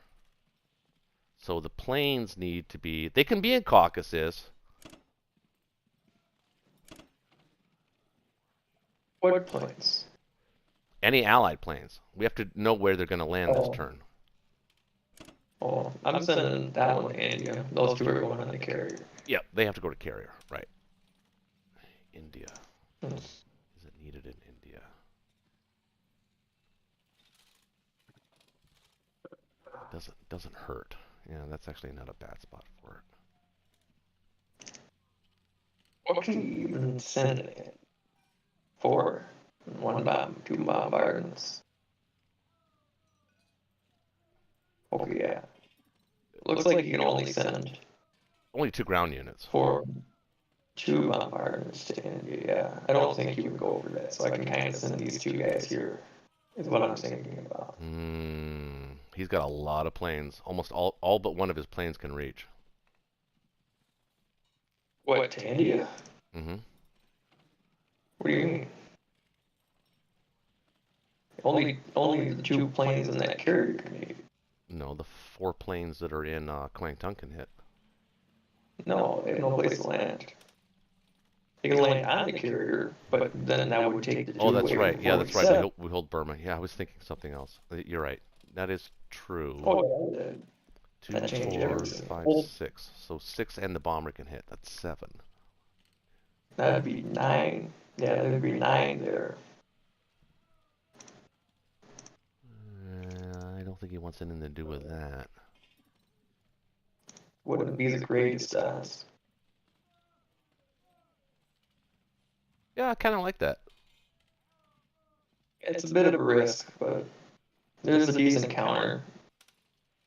So the planes need to be, they can be in Caucasus. What planes? Any allied planes. We have to know where they're going to land this turn. Oh, I'm sending that one to India. Those two are going on the carrier. Yep, they have to go to carrier, right? India. Hmm. Is it needed in India? Doesn't hurt. Yeah, that's actually not a bad spot for it. What can you even send it? 4, 1 bomb, 2 bombardments. Okay, yeah. Looks like you can only send Only 2 ground units. 4, 2 bombardments to India. Yeah, I don't think you would go over that, so I can kind of send these 2 guys here. Is what I'm thinking about. He's got a lot of planes. Almost all but one of his planes can reach. What, to India? Mm-hmm. What do you mean? Only the 2 planes in that carrier can reach. No, the 4 planes that are in Kwangtung can hit. No, they have no place to land. They can land on the carrier, but then that would take the 2 Oh, that's away right. from Yeah, that's right. 47. We hold Burma. Yeah, I was thinking something else. You're right. That is true. Oh, yeah. 2, that changed 4, everything. 5, 6. So 6 and the bomber can hit. That's 7. That'd be 9. Yeah, there'd be 9 there. I don't think he wants anything to do with that. Wouldn't be the greatest odds. Yeah, I kind of like that. It's a bit of a risk, but there's a decent counter.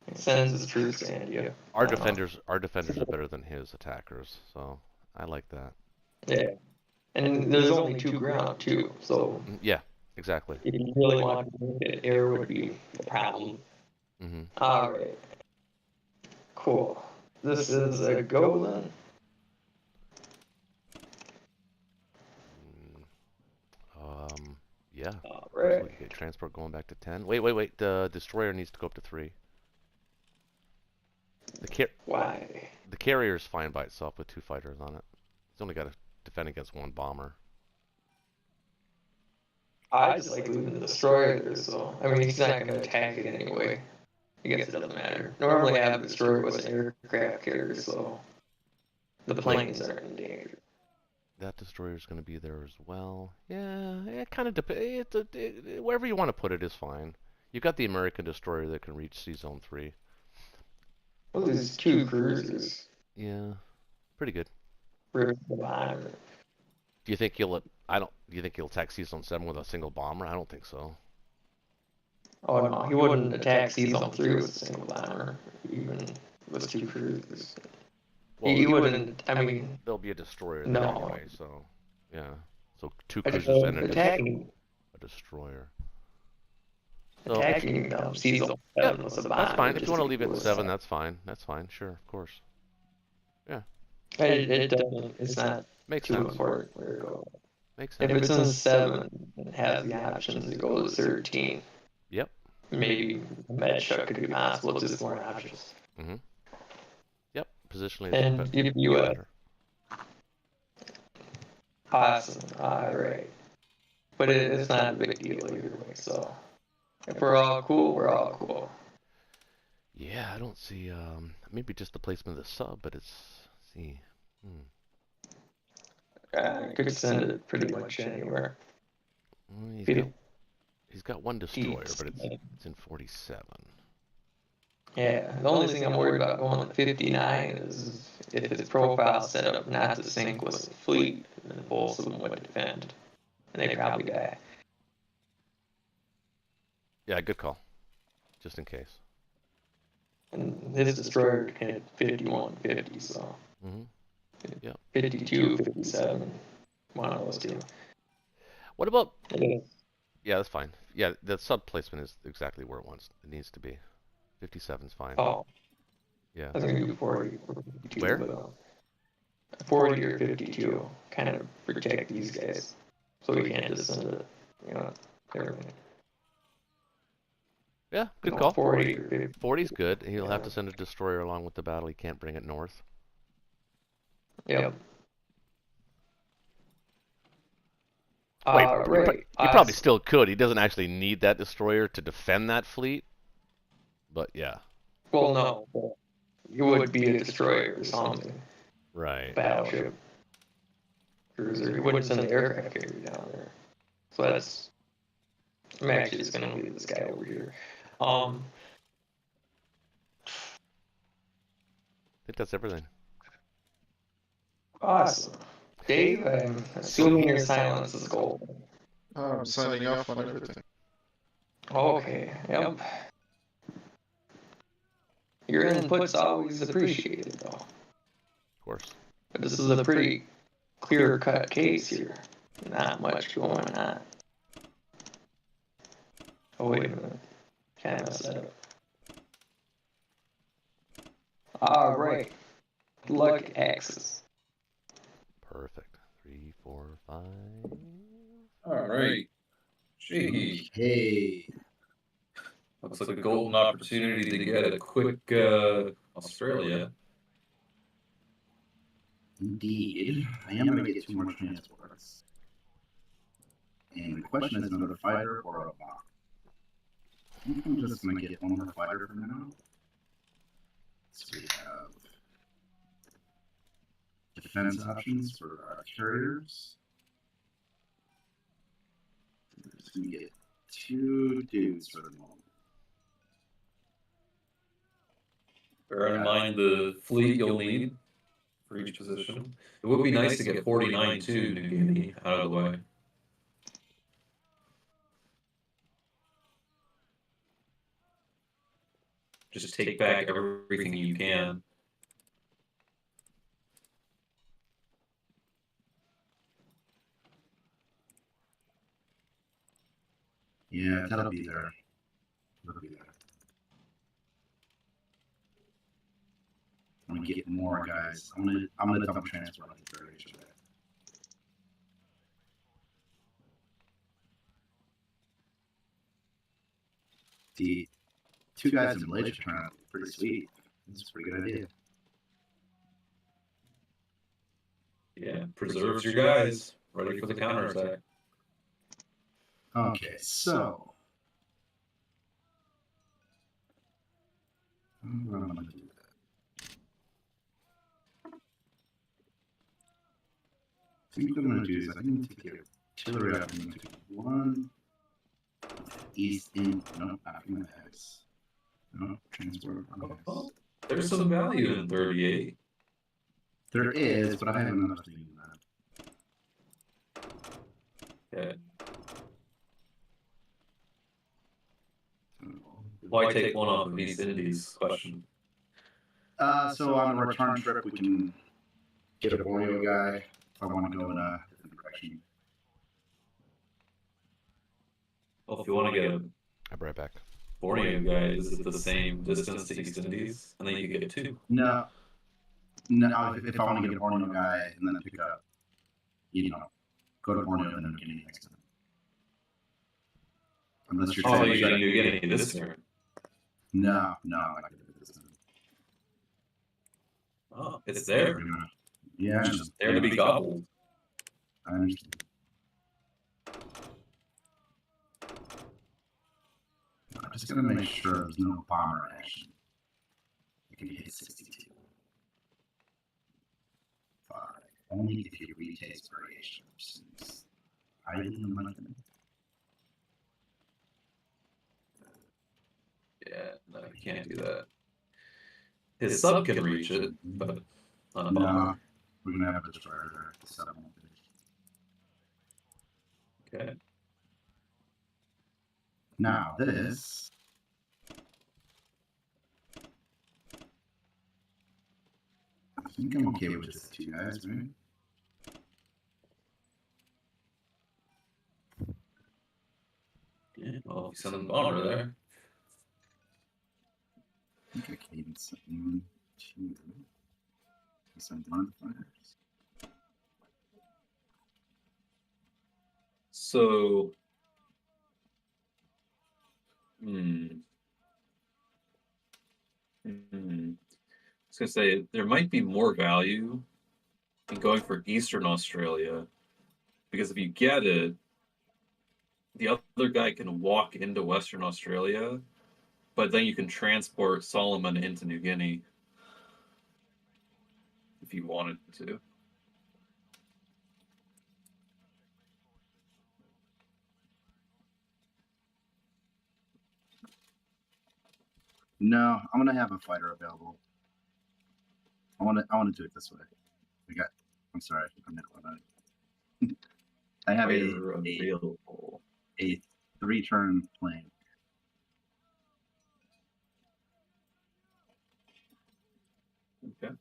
It sends his troops to India. Our defenders are better than his attackers, so I like that. Yeah. And there's only 2 ground, too, so Yeah, exactly. if you really want to make it, air would be the problem. Mm-hmm. Alright. Cool. This is a go then? Yeah. Alright. Okay, transport going back to 10. Wait. The destroyer needs to go up to 3. Why? The carrier's fine by itself with 2 fighters on it. It's only got to defend against 1 bomber. I just like leaving the destroyer there, so I mean he's not going to attack it anyway. I guess it doesn't matter. Normally I have a destroyer with an aircraft carrier, so the planes aren't in danger. That destroyer's going to be there as well. Yeah, it kind of depends. Wherever you want to put it is fine. You've got the American destroyer that can reach Sea Zone 3. Well, there's 2 cruisers. Yeah, pretty good. For the bomber. Do you think he'll? Do you think he'll attack Sea Zone 7 with a single bomber? I don't think so. Oh no, he wouldn't attack Sea Zone 3 with a single bomber, even with 2 cruisers. Well, he wouldn't. I mean, there'll be a destroyer there no. anyway, so yeah. So 2 cruisers and attacking a destroyer. Attacking Sea Zone 7 was a bomber. That's fine. If you want to leave it at 7, that's fine. That's fine. Sure, of course. Yeah. It doesn't. It's not Makes too sense. important where to go. Makes sense. If it's in 7, it has the options to go to 13. Yep. Maybe med shot could be possible, just more options. Mm-hmm. Yep. Positionally, And if you better. Awesome. Alright. But it's not a big deal either way, so if we're all cool, we're all cool. Yeah, I don't see maybe just the placement of the sub, but it's see. I could send it pretty much anywhere. He's got 1 destroyer, but it's in 47. Yeah, the only thing I'm worried about going to 59 is if his profile set up not to sync with the fleet, then both of them would defend. And they probably die. Yeah, good call. Just in case. And his destroyer can hit 51, 50, so. Mm-hmm. Yeah. 52, 57. One of those 2. What about... Yeah, that's fine. Yeah, the sub placement is exactly where it needs to be. 57's fine. Oh. Yeah. I was going to do 40 or 52. Where? But, 40 or 52. Kind of protect these guys. So we can't just send it, everything. Yeah, good call. 40 or 50. 40's good. He'll have to send a destroyer along with the battle. He can't bring it north. Yep. Wait, right. he probably still could. He doesn't actually need that destroyer to defend that fleet. But yeah. Well, no. But it would be a destroyer or something. Right. Battleship. Cruiser. You wouldn't send the aircraft carrier down there. So that's... I'm actually just going to leave this guy over here. I think that's everything. Awesome. Dave, I'm assuming your silence is gold. I'm signing off on everything. Okay, yep. Your input's always appreciated, though. Of course. But this is a pretty clear-cut case here. Not much going on. Oh, wait a minute. Kind of set up. Alright. Luck axis. Perfect. 3, 4, 5. All right. Gee, Hey. looks like a golden opportunity to get a quick Australia. Indeed. I am going to get 2 more transports. And the question is another fighter or a bomb. I think I'm just going to get 1 more fighter for now. So we have defense options for our carriers. We're just going to get 2 dudes for the moment. Bear in mind the fleet you'll need for each position. It would be nice to get 49 too, New Guinea, out of the way. Just take back everything you can. Yeah, that'll be there. That'll be there. I'm gonna get more guys. I'm gonna double transfer on the third today. The 2 guys in Blitz turn out pretty sweet. That's a pretty good idea. Yeah, preserves your guys, ready for the counterattack. Okay, so I'm gonna do that. I think what I'm gonna do is I'm gonna take your artillery out. I'm gonna take 1 east in. No, after my X. No, transport. Oh, there's some value in 38. There is, but I have enough to do that. Okay. Why take 1 off of East Indies? Question. So on the return trip, we can get a Borneo guy if I want to go in a different direction. Well, if you want to get a I'll be right back. Borneo guy, is it the same distance to East Indies? And then you get 2. No, if I want to get a Borneo guy and then pick up, go to Borneo and then get any next time. Unless you're Oh, you got New Guinea this turn. No, I like it this time. Oh, it's there. Yeah, It's just there to be gobbled. I understand. I'm just gonna make sure there's no bomber action. You can hit 62. 5. Only if you retake variations. Highly unlikely. Yeah, no, you can't do that. His sub can reach it, but not a bomber. No, we're gonna have a destroyer there. The sub won't be. Okay. Now this. I think I'm okay with just 2 guys, right? Yeah, well, if you send a bomber there. I think I can even send 1, 2. Send modifiers. So, I was gonna say there might be more value in going for Eastern Australia, because if you get it, the other guy can walk into Western Australia But then you can transport Solomon into New Guinea if you wanted to. No, I'm gonna have a fighter available. I want to do it this way. I'm sorry, I meant what I have a 3-turn plane. Okay.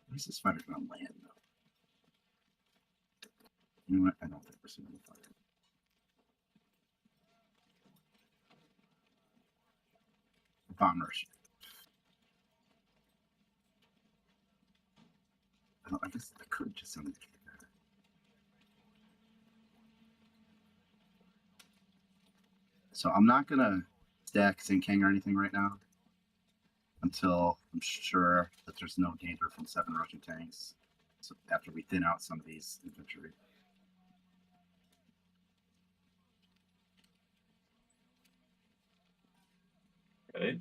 Where's this fighter gonna land though? You know what? I don't think we're seeing the fighter. Bombers. I guess I could just send it. So I'm not gonna stack St. King or anything right now until I'm sure that there's no danger from 7 Russian tanks. So after we thin out some of these infantry. Okay.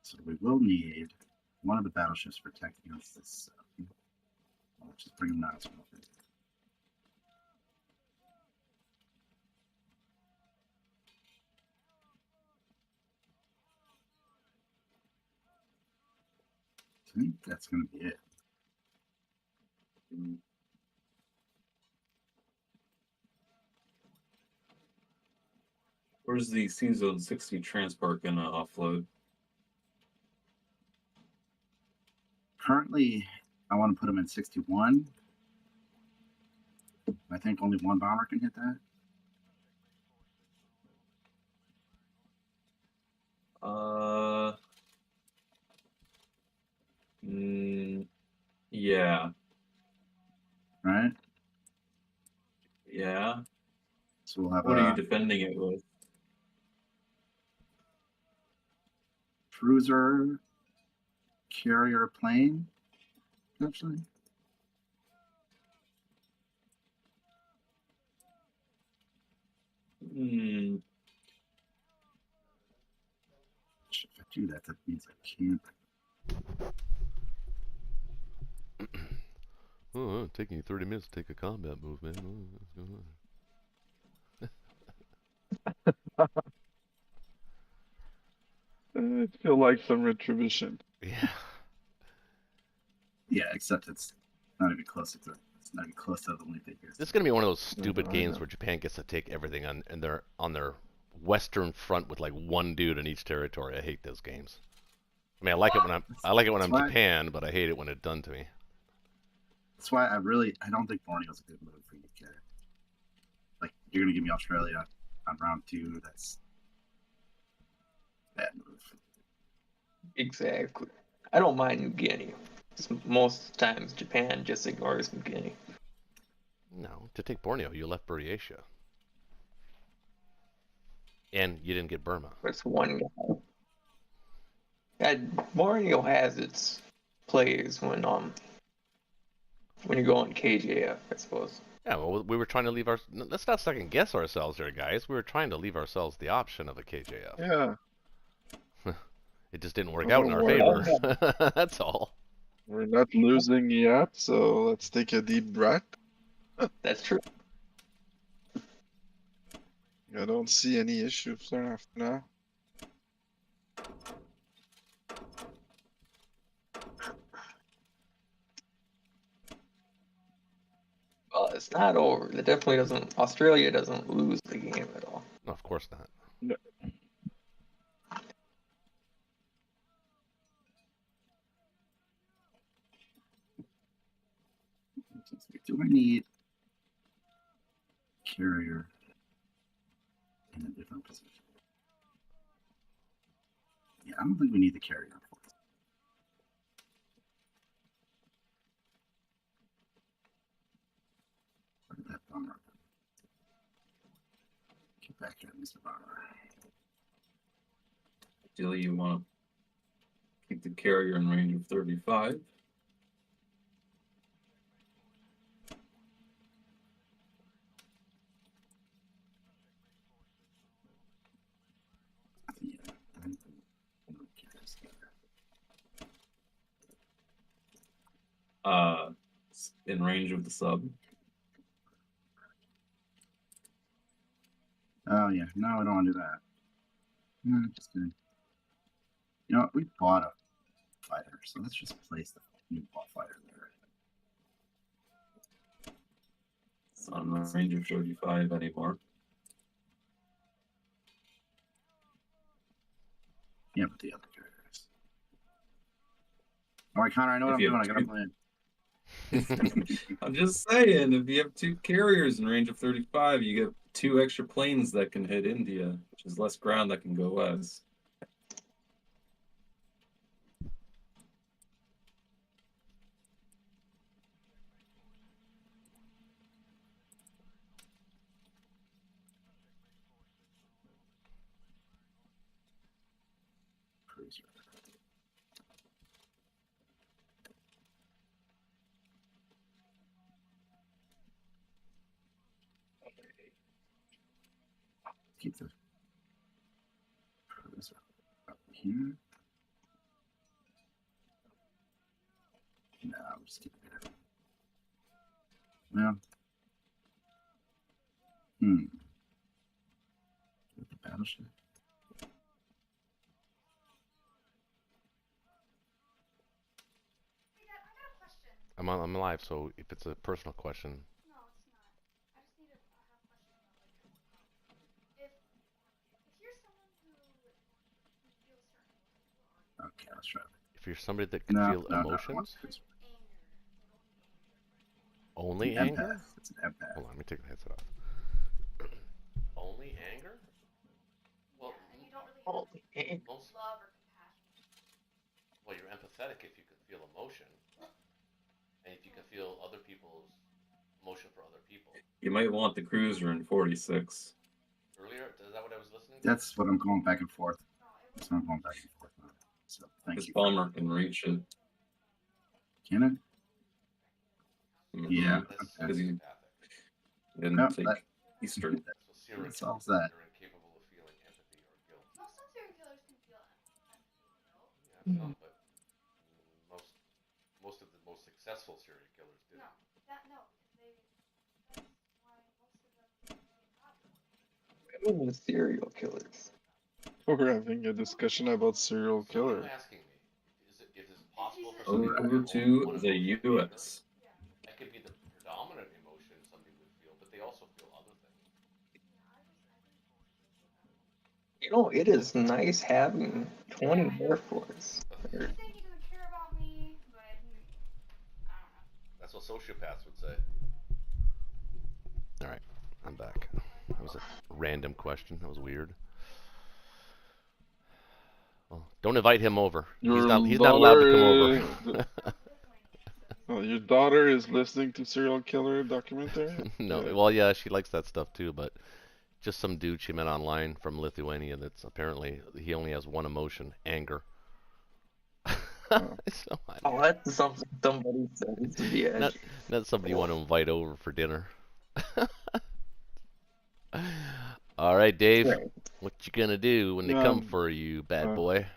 So we will need one of the battleships protecting against this. I'll just bring them down. I think that's going to be it. Where's the C-Zone 60 transport going to offload? Currently, I want to put them in 61. I think only one bomber can hit that. Yeah. Right? Yeah. So we'll have What are you defending it with? Cruiser, carrier plane, actually. Hmm. If I do that, that means I can't. Oh, taking you 30 minutes to take a combat move, man. Oh, what's going on? I feel like some retribution. Yeah. Yeah, except it's not even close to it's not even close to the Olympic years. This is gonna be one of those stupid games where Japan gets to take everything on their western front with like one dude in each territory. I hate those games. I mean, I like it when I'm Japan, but I hate it when it's done to me. That's why I don't think Borneo's a good move for UK. Like, you're gonna give me Australia on round 2. That's a bad move. Exactly. I don't mind New Guinea. Most times Japan just ignores New Guinea. No, to take Borneo, you left Buryatia. And you didn't get Burma. That's one guy. Borneo has its plays when you go on KJF, I suppose. Yeah, well, we were trying to leave let's not second guess ourselves here, guys. We were trying to leave ourselves the option of a KJF. Yeah. It just didn't work out in our favor. That's all. We're not losing yet, so let's take a deep breath. That's true. I don't see any issues there after now. Well, it's not over. It definitely doesn't. Australia doesn't lose the game at all. No, of course not. No. Do I need carrier in a different position? Yeah, I don't think we need the carrier. Look at that bomber. Get back here, Mr. Bomber. Ideally, you want to Keep the carrier in range of 35. In range of the sub. Oh yeah, no, I don't want to do that. No, just kidding. You know what? We bought a fighter, so let's just place the new ball fighter there. It's not in the range of 35 anymore. Yeah, but the other carriers. All right, Connor, I know what I'm doing. I got a plan. I'm just saying, if you have 2 carriers in range of 35, you get 2 extra planes that can hit India, which is less ground that can go west. Cruiser. Keep the cruiser up here. No, I'm just keeping it. Well, with the battleship. I'm live, so if it's a personal question. No, it's not. I just need to have a question about like if you're someone who feels certain emotions. Okay, let's try it. If you're somebody that can feel emotions, only anger. It's an empath. Hold on, let me take the headset off. Only anger? Well, and you don't really most love or compassion. Well, you're empathetic if you can feel emotion, and if you can feel other people's emotion for other people. You might want the cruiser in 46. Earlier, is that what I was listening to? That's what I'm going back and forth. That's what I'm going back and forth on. So thank This you. bomber can reach it. Can it? Yeah. That's Okay. empathic. Didn't take Eastern. So serial That solves that. They're incapable of feeling empathy or guilt. Well, some serial killers can feel empathy or guilt. Yeah, some, but most of the most successful serial killers do. No, that's why most of them get caught. Ooh, serial killers. We're having a discussion about serial So what are killer. you asking me? Is it possible for somebody Over to to only the emotion U.S. That could be the predominant emotion somebody would feel, but they also feel other things. You know, it is nice having 20 Air Force. He's saying he doesn't care about me, but I don't know. That's what sociopaths would say. All right, I'm back. That was a random question. That was weird. Well, don't invite him over. He's not allowed to come over. Oh, your daughter is listening to serial killer documentary? No, Yeah. well, yeah, she likes that stuff too, but just some dude she met online from Lithuania that's apparently he only has one emotion, anger. So, Oh, that's something somebody says to be edgy. Not somebody you want to invite over for dinner. All right, Dave, Right. what you gonna do when they come for you, bad boy?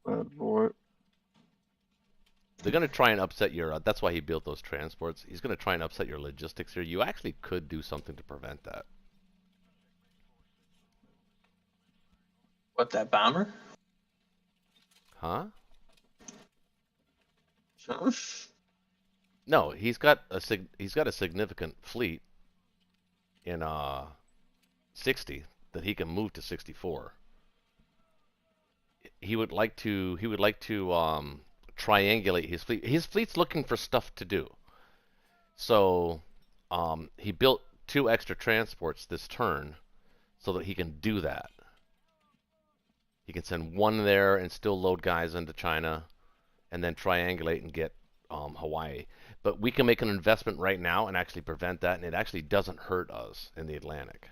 Bad boy. They're gonna try and upset your. That's why he built those transports. He's gonna try and upset your logistics here. You actually could do something to prevent that. What, that bomber? Huh? Huh? No, he's got a significant fleet in 60 that he can move to 64. He would like to triangulate his fleet. His fleet's looking for stuff to do. So he built 2 extra transports this turn so that he can do that. He can send 1 there and still load guys into China and then triangulate and get Hawaii. But we can make an investment right now and actually prevent that, and it actually doesn't hurt us in the Atlantic.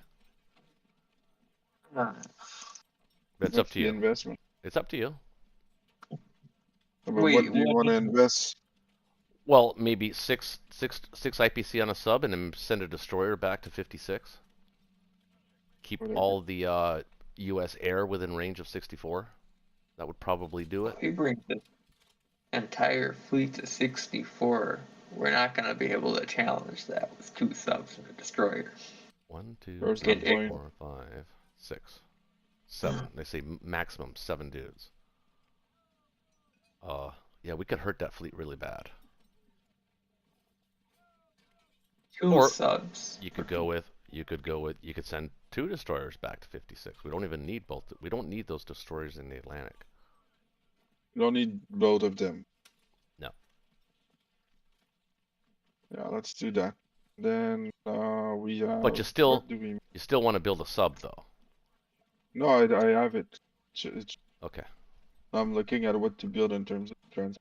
But it's up to you. Investment. It's up to you. But Wait, what do you want to invest? Well, maybe six IPC on a sub and then send a destroyer back to 56. Keep Whatever. all the U.S. air within range of 64. That would probably do it. If you bring the entire fleet to 64, we're not going to be able to challenge that with 2 subs and a destroyer. 1, 2, There's 3, the point. 4, 5, 6, 7. They say maximum 7 dudes. Yeah, we could hurt that fleet really bad. 2 Or subs. you could send 2 destroyers back to 56. We don't even need both. We don't need those destroyers in the Atlantic. You don't need both of them. No. Yeah, let's do that. Then we have. But you still what do we... want to build a sub though. No, I have it. Okay. I'm looking at what to build in terms of trans.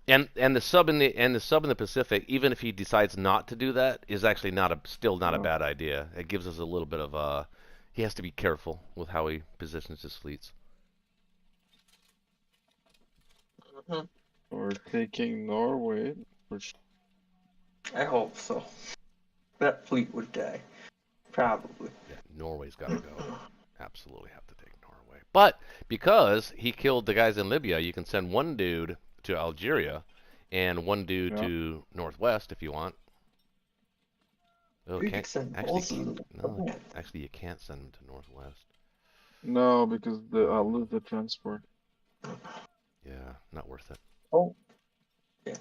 And the sub in the Pacific, even if he decides not to do that, is actually still not a bad idea. It gives us a little bit of he has to be careful with how he positions his fleets. We're taking Norway, which I hope so. That fleet would die. Probably. Yeah, Norway's got to go. Absolutely have to take Norway. But because he killed the guys in Libya, you can send 1 dude to Algeria and 1 dude to Northwest if you want. Oh, We could send both of them. Actually, you can't send them to Northwest. no, because I'll lose the transport. Yeah, not worth it. Oh. Yeah.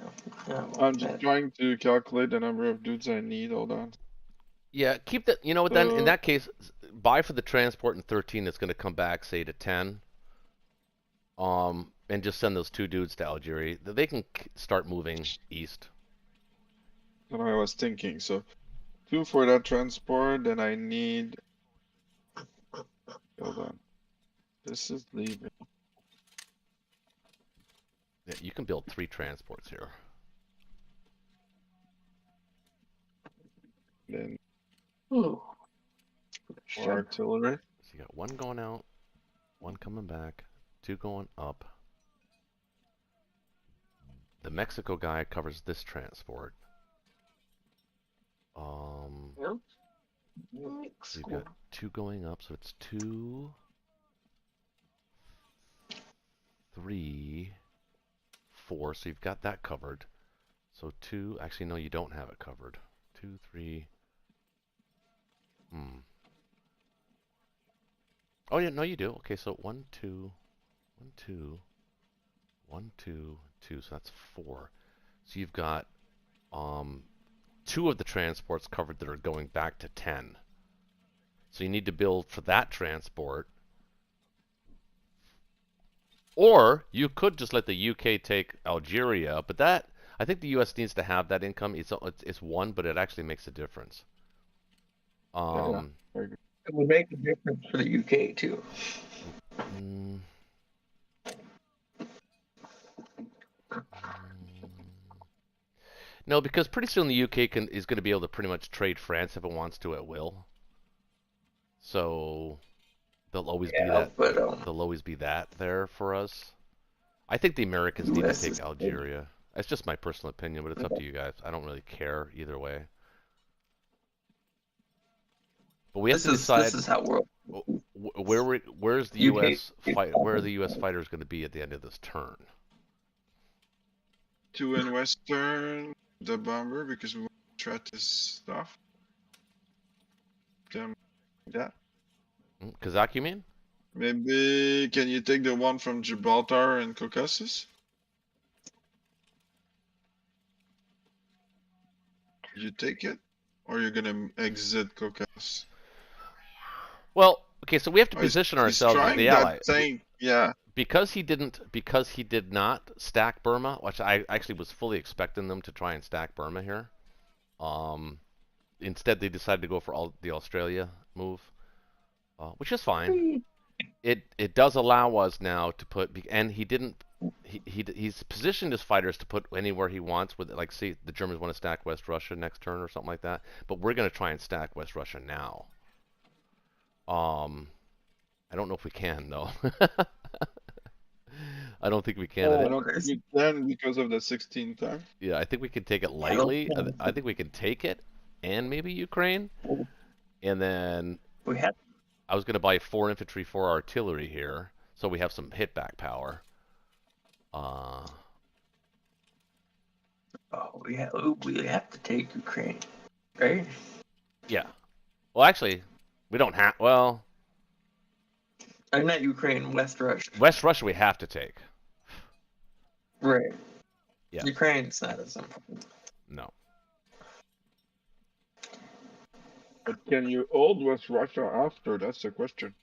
I'm just trying to calculate the number of dudes I need. Hold on. Yeah, keep that. You know what? Then in that case, buy for the transport in 13. That's going to come back, say to 10. And just send those 2 dudes to Algeria. They can start moving east. That's what I was thinking. So 2 for that transport. Then I need. Hold on. This is leaving. Yeah, you can build 3 transports here. Then Ooh. more artillery. So you got 1 going out, 1 coming back, 2 going up. The Mexico guy covers this transport. Yep. So you've got 2 going up, so it's 2, 3, 4. So you've got that covered. So 2. Actually, no, you don't have it covered. 2, 3. Oh yeah, no, you do. Okay, so 1, 2, 1, 2, 1, 2, 2. So that's 4. So you've got 2 of the transports covered that are going back to 10. So you need to build for that transport. Or you could just let the UK take Algeria, but that I think the US needs to have that income. It's 1, but it actually makes a difference. It would make a difference for the UK too. No, because pretty soon the UK is going to be able to pretty much trade France if it wants to at will. So there'll always be that. But, there'll always be that there for us. I think the Americans need to take Algeria. That's just my personal opinion, but it's up to you guys. I don't really care either way. But we have to decide. This is how where's the US fight? Where are the US fighters going to be at the end of this turn? 2 in Western, the bomber, because we want to try this stuff. Them that. Kazakh, you mean? Maybe can you take the one from Gibraltar and Caucasus? You take it, or you're gonna exit Caucasus? Well, okay, so we have to position ourselves as the ally. Yeah. Because he did not stack Burma, which I actually was fully expecting them to try and stack Burma here. Instead, they decided to go for the Australia move, which is fine. It does allow us now to put, and he's positioned his fighters to put anywhere he wants. With like, see, the Germans want to stack West Russia next turn or something like that, but we're going to try and stack West Russia now. I don't know if we can though. I don't think we can. I don't think we can because of the 16 time. Yeah, I think we can take it lightly. I think we can take it and maybe Ukraine. And then I was going to buy 4 infantry, 4 artillery here, so we have some hit back power. We have to take Ukraine, right? Yeah. Well, actually, we don't have. Well, Not Ukraine, West Russia. West Russia we have to take. Right. Yeah. Ukraine's not as important. No. But can you hold West Russia after? That's the question.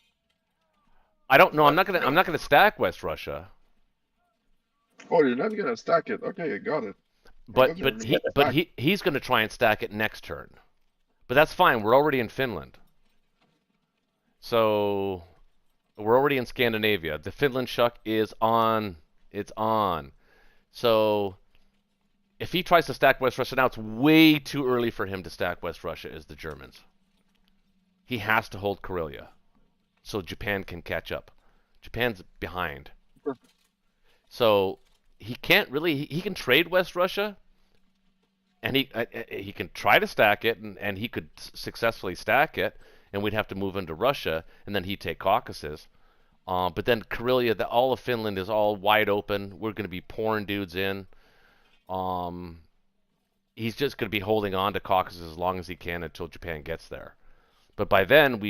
I don't know. I'm not gonna stack West Russia. Oh, you're not gonna stack it. Okay, I got it. But he's gonna try and stack it next turn. But that's fine. We're already in Finland. So we're already in Scandinavia. The Finland shuck is on. It's on. So if he tries to stack West Russia now, it's way too early for him to stack West Russia as the Germans. He has to hold Karelia so Japan can catch up. Japan's behind. So he can't really. He can trade West Russia, and he can try to stack it, and he could successfully stack it, and we'd have to move into Russia, and then he'd take Caucasus. But then Karelia, all of Finland is all wide open. We're going to be pouring dudes in. He's just going to be holding on to Caucasus as long as he can until Japan gets there. But by then,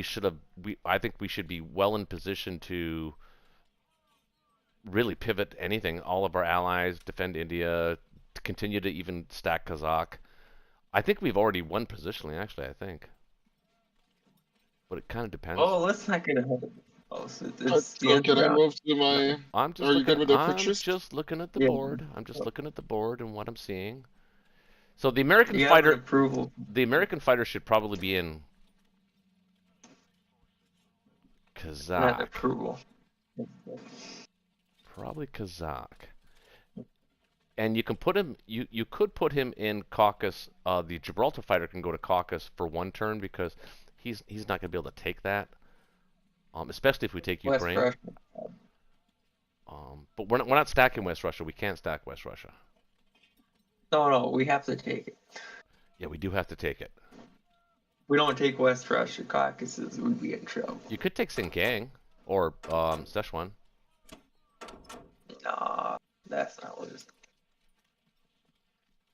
I think we should be well in position to really pivot anything. All of our allies, defend India, to continue to even stack Kazakh. I think we've already won positionally, actually, I think. But it kind of depends. Oh, let's not get ahead of can I move to my... I'm just looking at the board. I'm just looking at the board and what I'm seeing. So the American fighter should probably be in Kazakh. Approval. Probably Kazakh. And you can put him. You could put him in Caucasus. The Gibraltar fighter can go to Caucasus for 1 turn because he's not going to be able to take that. Especially if we take Ukraine. But we're not stacking West Russia. We can't stack West Russia. No, we have to take it. Yeah, we do have to take it. We don't take West Russia, Caucasus, we'd be in trouble. You could take Xinjiang or Sichuan. Nah, that's not what it is.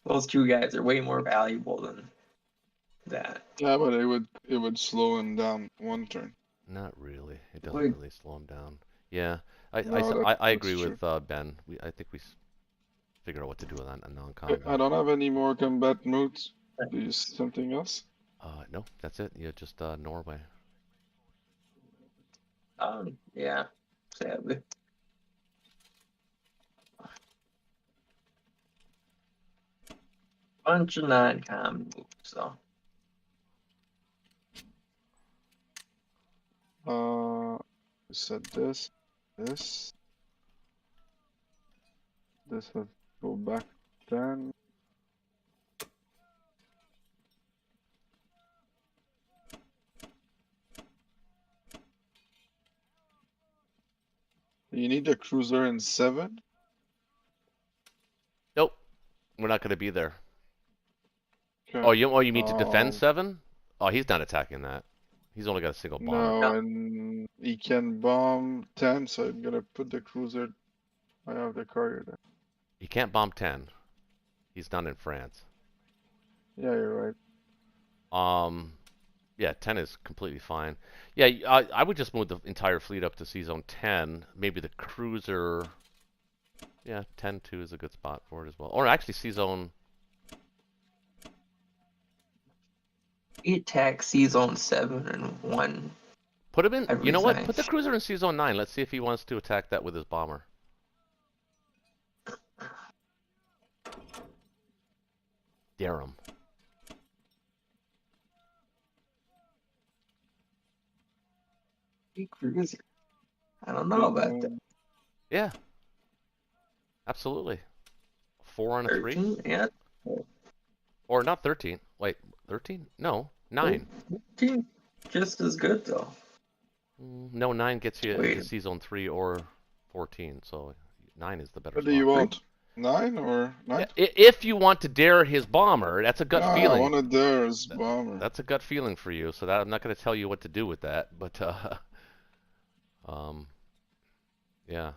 Those 2 guys are way more valuable than that. Yeah, but it would slow him down 1 turn. Not really. It doesn't really slow him down. Yeah, I agree with Ben. I think we figure out what to do with that non-combat. I don't have any more combat moves. Please, something else? No, that's it. Yeah, just Norway. Yeah, sadly. Bunch of non-com moves, so. We said this. This has to go back 10. You need a cruiser in 7? Nope. We're not going to be there. Okay. Oh, you mean to defend 7? Oh, he's not attacking that. He's only got a single bomb. No, and he can bomb 10, so I'm gonna put the cruiser. I have the carrier there. He can't bomb 10. He's not in France. Yeah, you're right. Yeah, 10 is completely fine. Yeah, I would just move the entire fleet up to Sea Zone 10. Maybe the cruiser. Yeah, 10-2 is a good spot for it as well. Or actually, Sea Zone. He attacks Sea Zone 7 and 1. Put him in. You know what? Put the cruiser in Sea Zone 9. Let's see if he wants to attack that with his bomber. Dare him. Cruiser. I don't know about that. Yeah. Absolutely. 4 and a 3. 13? Yeah. Or not 13. Wait, 13? No, 9. 13, just as good though. No, 9 gets you into Sea Zone 3 or 14. So 9 is the better What spot. do you want? 9 or 9? Yeah, if you want to dare his bomber, that's a gut I feeling. want to dare his bomber. That's a gut feeling for you. So that I'm not going to tell you what to do with that, but yeah.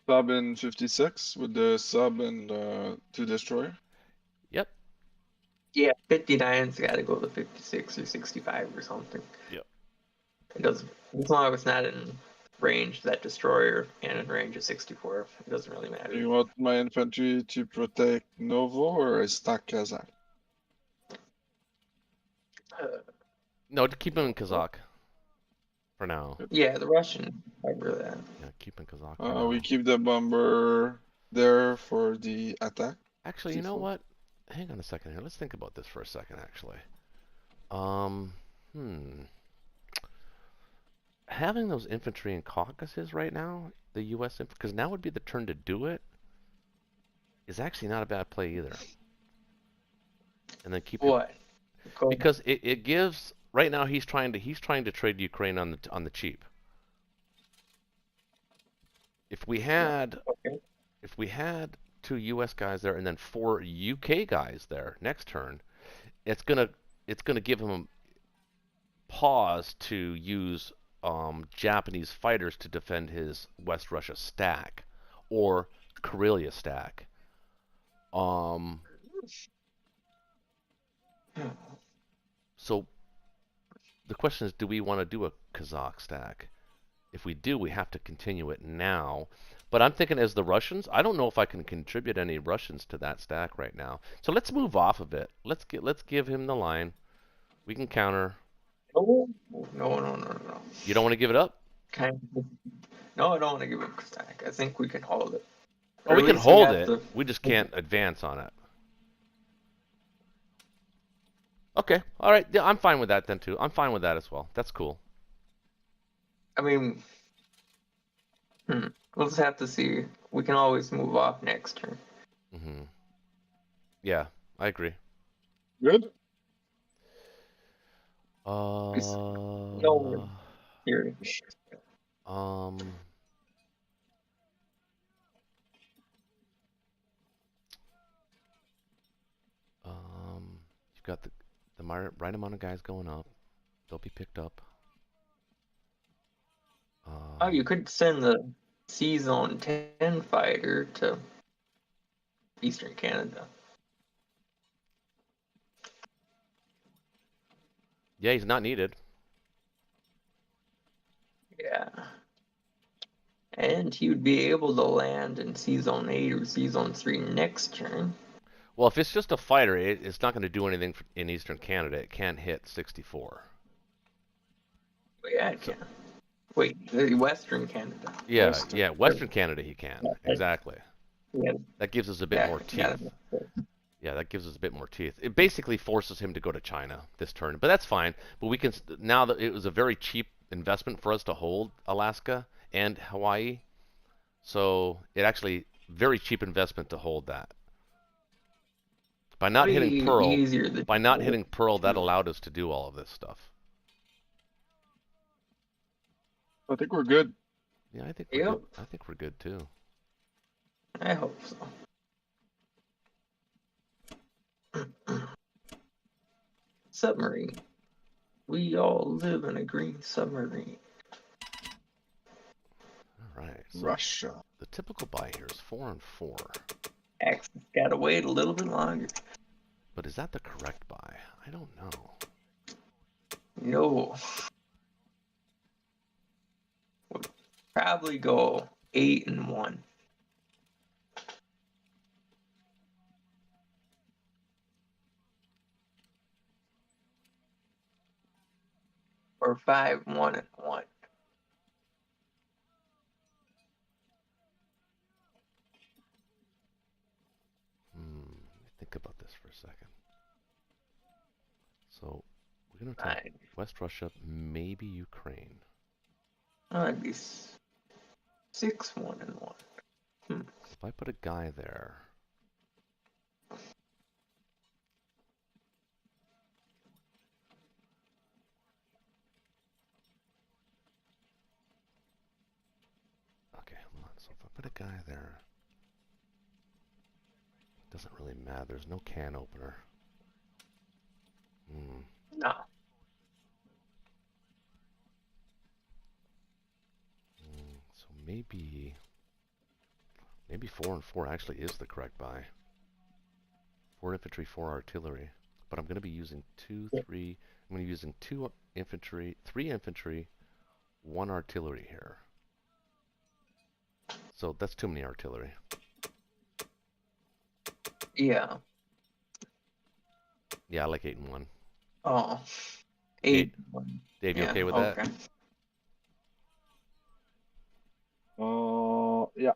Sub in 56 with the sub and 2 destroyer. Yep. Yeah, 59's got to go to 56 or 65 or something. Yep. It doesn't, as long as it's not in range that destroyer and in range of 64, it doesn't really matter. Do you want my infantry to protect Novo or a stack Kazakh? No, to keep him in Kazakh for now. Yeah, the Russian cover that. Yeah, keep in Kazakh for now. We keep the bomber there for the attack. Actually, you know what? Hang on a second here. Let's think about this for a second, actually. Having those infantry in Caucasus right now, the U.S. because now would be the turn to do it, is actually not a bad play either. And then keep what? Because it gives right now he's trying to trade Ukraine on the cheap. If we had 2 U.S. guys there and then 4 U.K. guys there next turn, it's gonna give him pause to use Japanese fighters to defend his West Russia stack or Karelia stack. So the question is, do we want to do a Kazakh stack? If we do, we have to continue it now. But I'm thinking as the Russians, I don't know if I can contribute any Russians to that stack right now. So let's move off of it. Let's give him the line. We can counter. No. You don't want to give it up? No, I don't want to give it a stack. I think we can hold it. Oh, we can hold it. We just can't advance on it. Okay. All right. Yeah, I'm fine with that then too. I'm fine with that as well. That's cool. I mean, we'll just have to see. We can always move off next turn. Mm-hmm. Yeah, I agree. Good. No. Here. You've got the right amount of guys going up. They'll be picked up. Oh, you could send the C-Zone 10 fighter to Eastern Canada. Yeah, he's not needed. Yeah. And he would be able to land in C-Zone 8 or C-Zone 3 next turn. Well, if it's just a fighter, it's not going to do anything in Eastern Canada. It can't hit 64. Yeah, it can. Wait, Western Canada. Yeah, Western Canada he can. Exactly. Yeah. That gives us a bit more teeth. Yeah, that gives us a bit more teeth. It basically forces him to go to China this turn, but that's fine. But we can now that it was a very cheap investment for us to hold Alaska and Hawaii, so it actually very cheap investment to hold that. By not hitting Pearl, that allowed us to do all of this stuff. I think we're good. Yeah, I think we're good. I think we're good too. I hope so. Submarine. We all live in a green submarine. All right. So Russia. The typical buy here is 4 and 4. X gotta wait a little bit longer. But is that the correct buy? I don't know. No. We'll probably go 8 and 1. Or 5, 1 and 1. Think about this for a second. So we're gonna attack West Russia, maybe Ukraine. That'd be 6, 1 and 1. If I put a guy there. So if I put a guy there, it doesn't really matter. There's no can opener. No. So maybe 4 and 4 actually is the correct buy. 4 infantry, 4 artillery. But I'm going to be using 2, 3. I'm going to be using 2 infantry, 3 infantry, 1 artillery here. So that's too many artillery. Yeah. Yeah, I like 8 and 1. Oh. Dave, 8 and 1. Dave, you Yeah, okay with okay. that? Oh, yeah.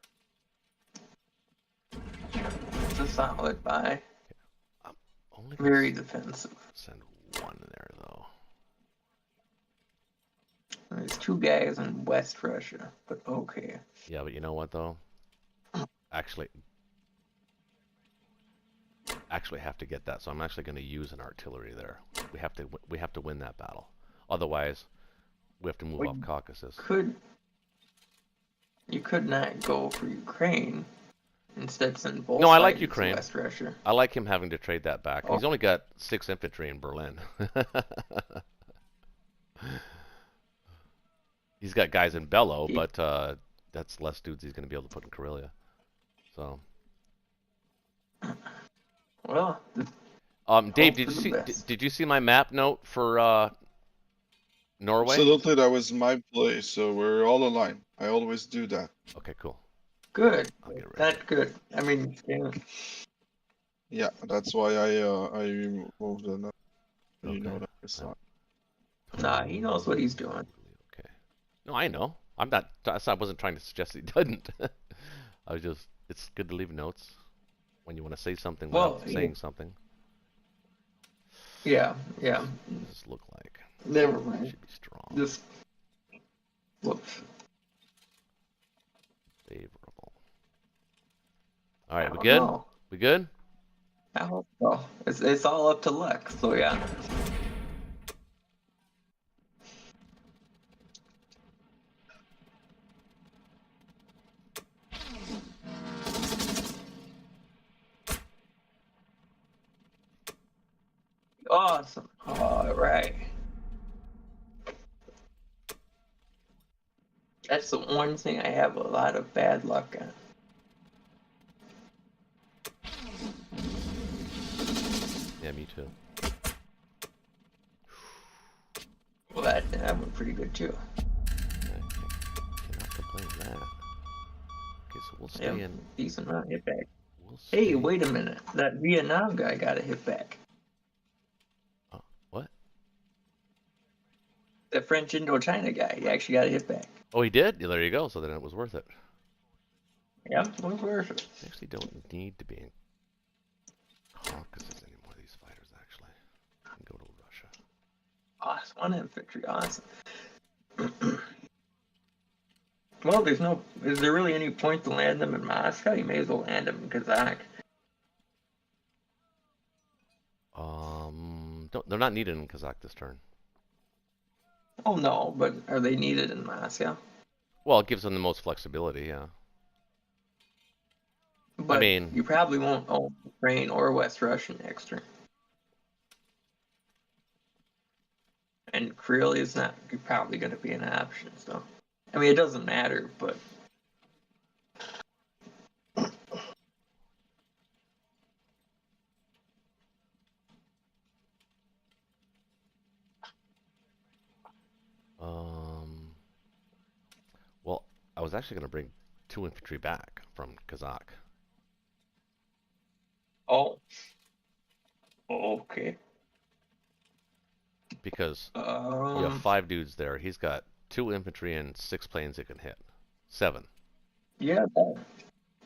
It's a solid buy. I'm only Very defensive. send 1 there, though. There's 2 guys in West Russia, but okay. Yeah, but you know what, though? Actually have to get that, so I'm actually going to use an artillery there. We have to win that battle. Otherwise, we have to move off Caucasus. You could not go for Ukraine. Instead, send both. No, I like fighters to Ukraine. West Russia. I like him having to trade that back. Oh. He's only got 6 infantry in Berlin. He's got guys in Bello, but that's less dudes he's going to be able to put in Karelia. So. Well. Dave, did you see my map note for Norway? Absolutely, that was my play, so we're all aligned. I always do that. Okay, cool. Good. I'll get ready. That's good. I mean, yeah. Yeah, that's why I removed the note. Okay. You know that it's not. Nah, he knows what he's doing. Okay. No, I know. I wasn't trying to suggest he didn't. I was just. It's good to leave notes when you want to say something without saying something. Yeah. What does this look like? Never mind. Should be strong. Just. Whoops. Favorable. All right, we good? Know. We good? I hope so. It's all up to luck. So yeah. Awesome. All right. That's the one thing I have a lot of bad luck on. Yeah, me too. Well, that went pretty good too. Cannot complain with that. Okay, so we'll stay in. Decent amount of hit back. Hey, Hey, wait a minute. That Vietnam guy got a hit back. What? The French Indochina guy, he actually got a hit back. Oh, he did? Yeah, there you go. So then it was worth it. Yeah, it was worth it. I actually don't need to be in Caucasus anymore, these fighters, actually. I can go to Russia. Awesome. 1 infantry, awesome. Well, is there really any point to land them in Moscow? You may as well land them in Kazakh. They're not needed in Kazakh this turn. Oh no, but are they needed in Moscow? Well, it gives them the most flexibility, yeah. But I mean, you probably won't own Ukraine or West Russia next turn. And Karelia is not probably going to be an option, so. I mean, it doesn't matter, but. Well, I was actually going to bring 2 infantry back from Kazakh. Oh. Okay. Because you have 5 dudes there. He's got 2 infantry and 6 planes it can hit. 7. Yeah.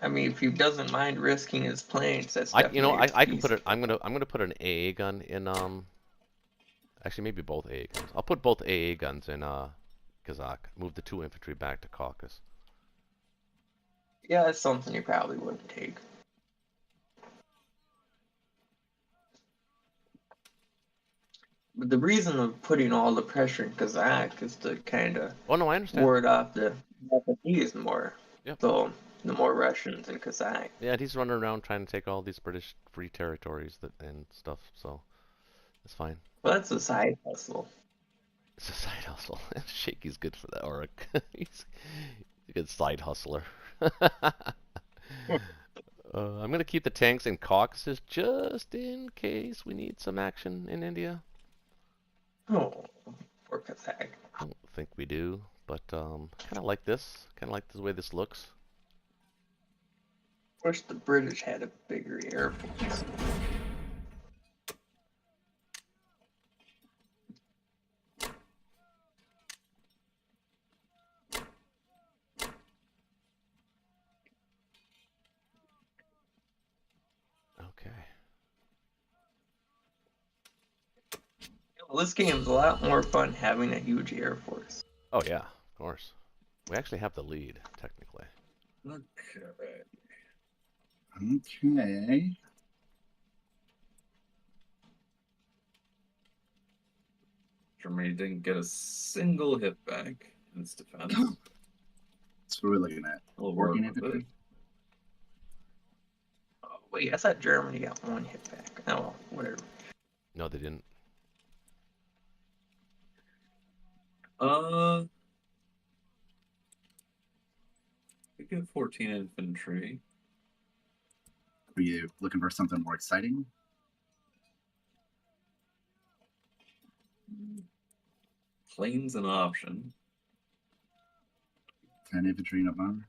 I mean, if he doesn't mind risking his planes, that's I definitely can put it. I'm gonna put an AA gun in. Actually, maybe both AA guns. I'll put both AA guns in Kazakh. Move the 2 infantry back to Caucasus. Yeah, that's something you probably wouldn't take. But the reason of putting all the pressure in Kazakh is to kind of I understand. ward off the Japanese more. Yep. So the more Russians in Kazakh. Yeah, he's running around trying to take all these British free territories and stuff. So that's fine. Well, that's a side hustle. It's a side hustle. Shaky's good for that, or he's a good side hustler. I'm gonna keep the tanks in Caucasus just in case we need some action in India. Oh, for Kazakh. I don't think we do, but kind of like this. Kind of like the way this looks. Wish the British had a bigger air force. Okay. Well, this game's a lot more fun having a huge air force. Oh yeah, of course. We actually have the lead, technically. Okay. Okay. Germany didn't get a single hit back in its defense. That's what we're looking at. We'll 14 work with infantry. it. Oh, wait, I thought Germany got one hit back. Oh, well, whatever. No, they didn't. We get 14 infantry. Are you looking for something more exciting? Planes an option. 10 infantry, no bomber.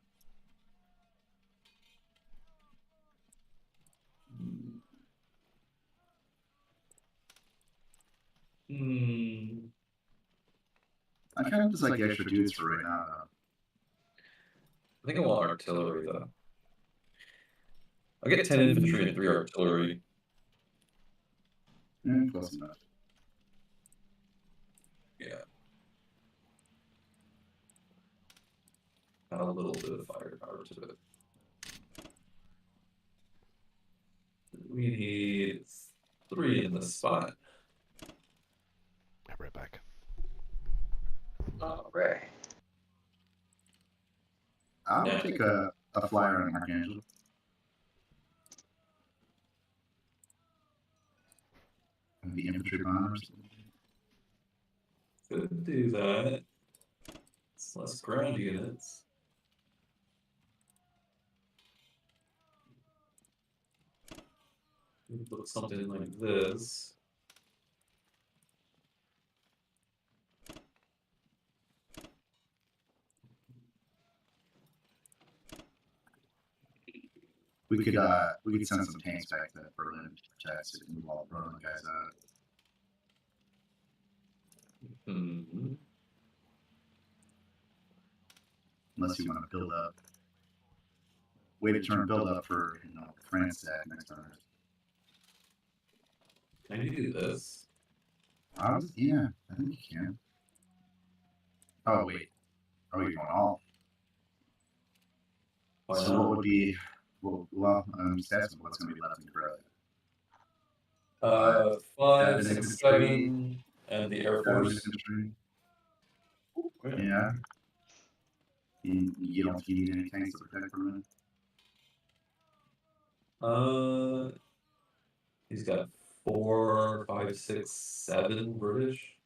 I kind of just like the extra dudes for right now, though. I think I want artillery, though. I'll get 10 infantry and 3 artillery. Yeah, close enough. Yeah. Add a little bit of firepower to it. We need 3 in this spot. I'll be right back. All right. I'll take a flyer on Archangel. The infantry bombers. Could do that. It's less ground units. Look something like this. We could send some tanks back to Berlin to protect so we can move all the Berlin guys out. Unless you want to build up. Wait to turn build up for France attack next turn. Can you do this? Yeah, I think you can. Oh wait. Oh, you're going all. So what would be stats what's going to be left in your 5, 6, 7, and the Air Force. Yeah. You don't need any tanks to protect Berlin? He's got 4, 5, 6, 7 British.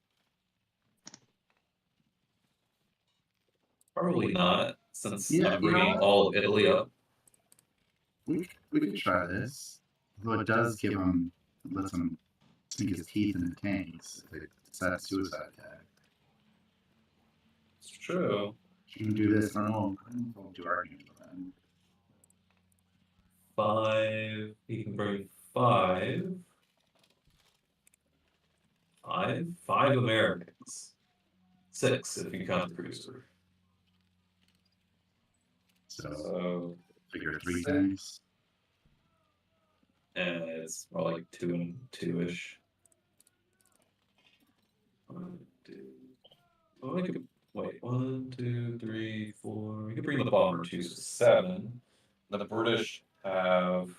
Probably not, since I'm bringing all of Italy up. We could try this. Though it does lets him sink his teeth in the tanks if they set a suicide attack. It's true. You can do this, I don't know, do arguments with that. 5, he can bring 5. 5 Americans. 6 if you count the cruiser. So figure 3 tanks. And it's more like 2 and 2-ish. 1, 2. Oh, I could wait. 1, 2, 3, 4. We could bring the bomber to 7. The British have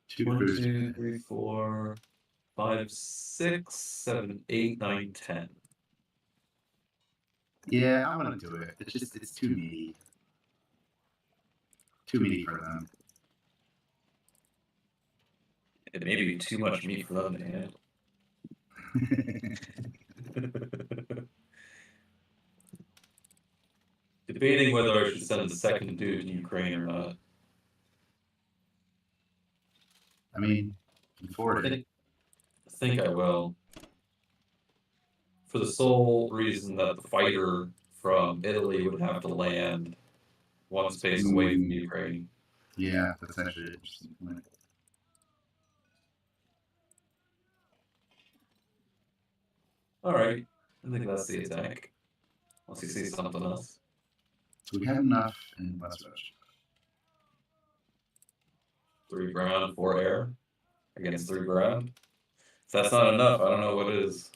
2 1, cruisers. 2, 3, 4, 5, 6, 7, 8, 9, 10. Yeah, I'm gonna do it. It's too meaty. Too meaty for them. It may be too much meat for them to handle. Debating whether I should send the second dude to Ukraine or not. I mean, forward it. I think I will. For the sole reason that the fighter from Italy would have to land one space away from Ukraine. Yeah, that's actually an interesting point. Alright, I think that's the attack. Unless you see something else. So we have enough in West Russia. 3 ground, 4 air. Against 3 ground. If that's not enough, I don't know what is.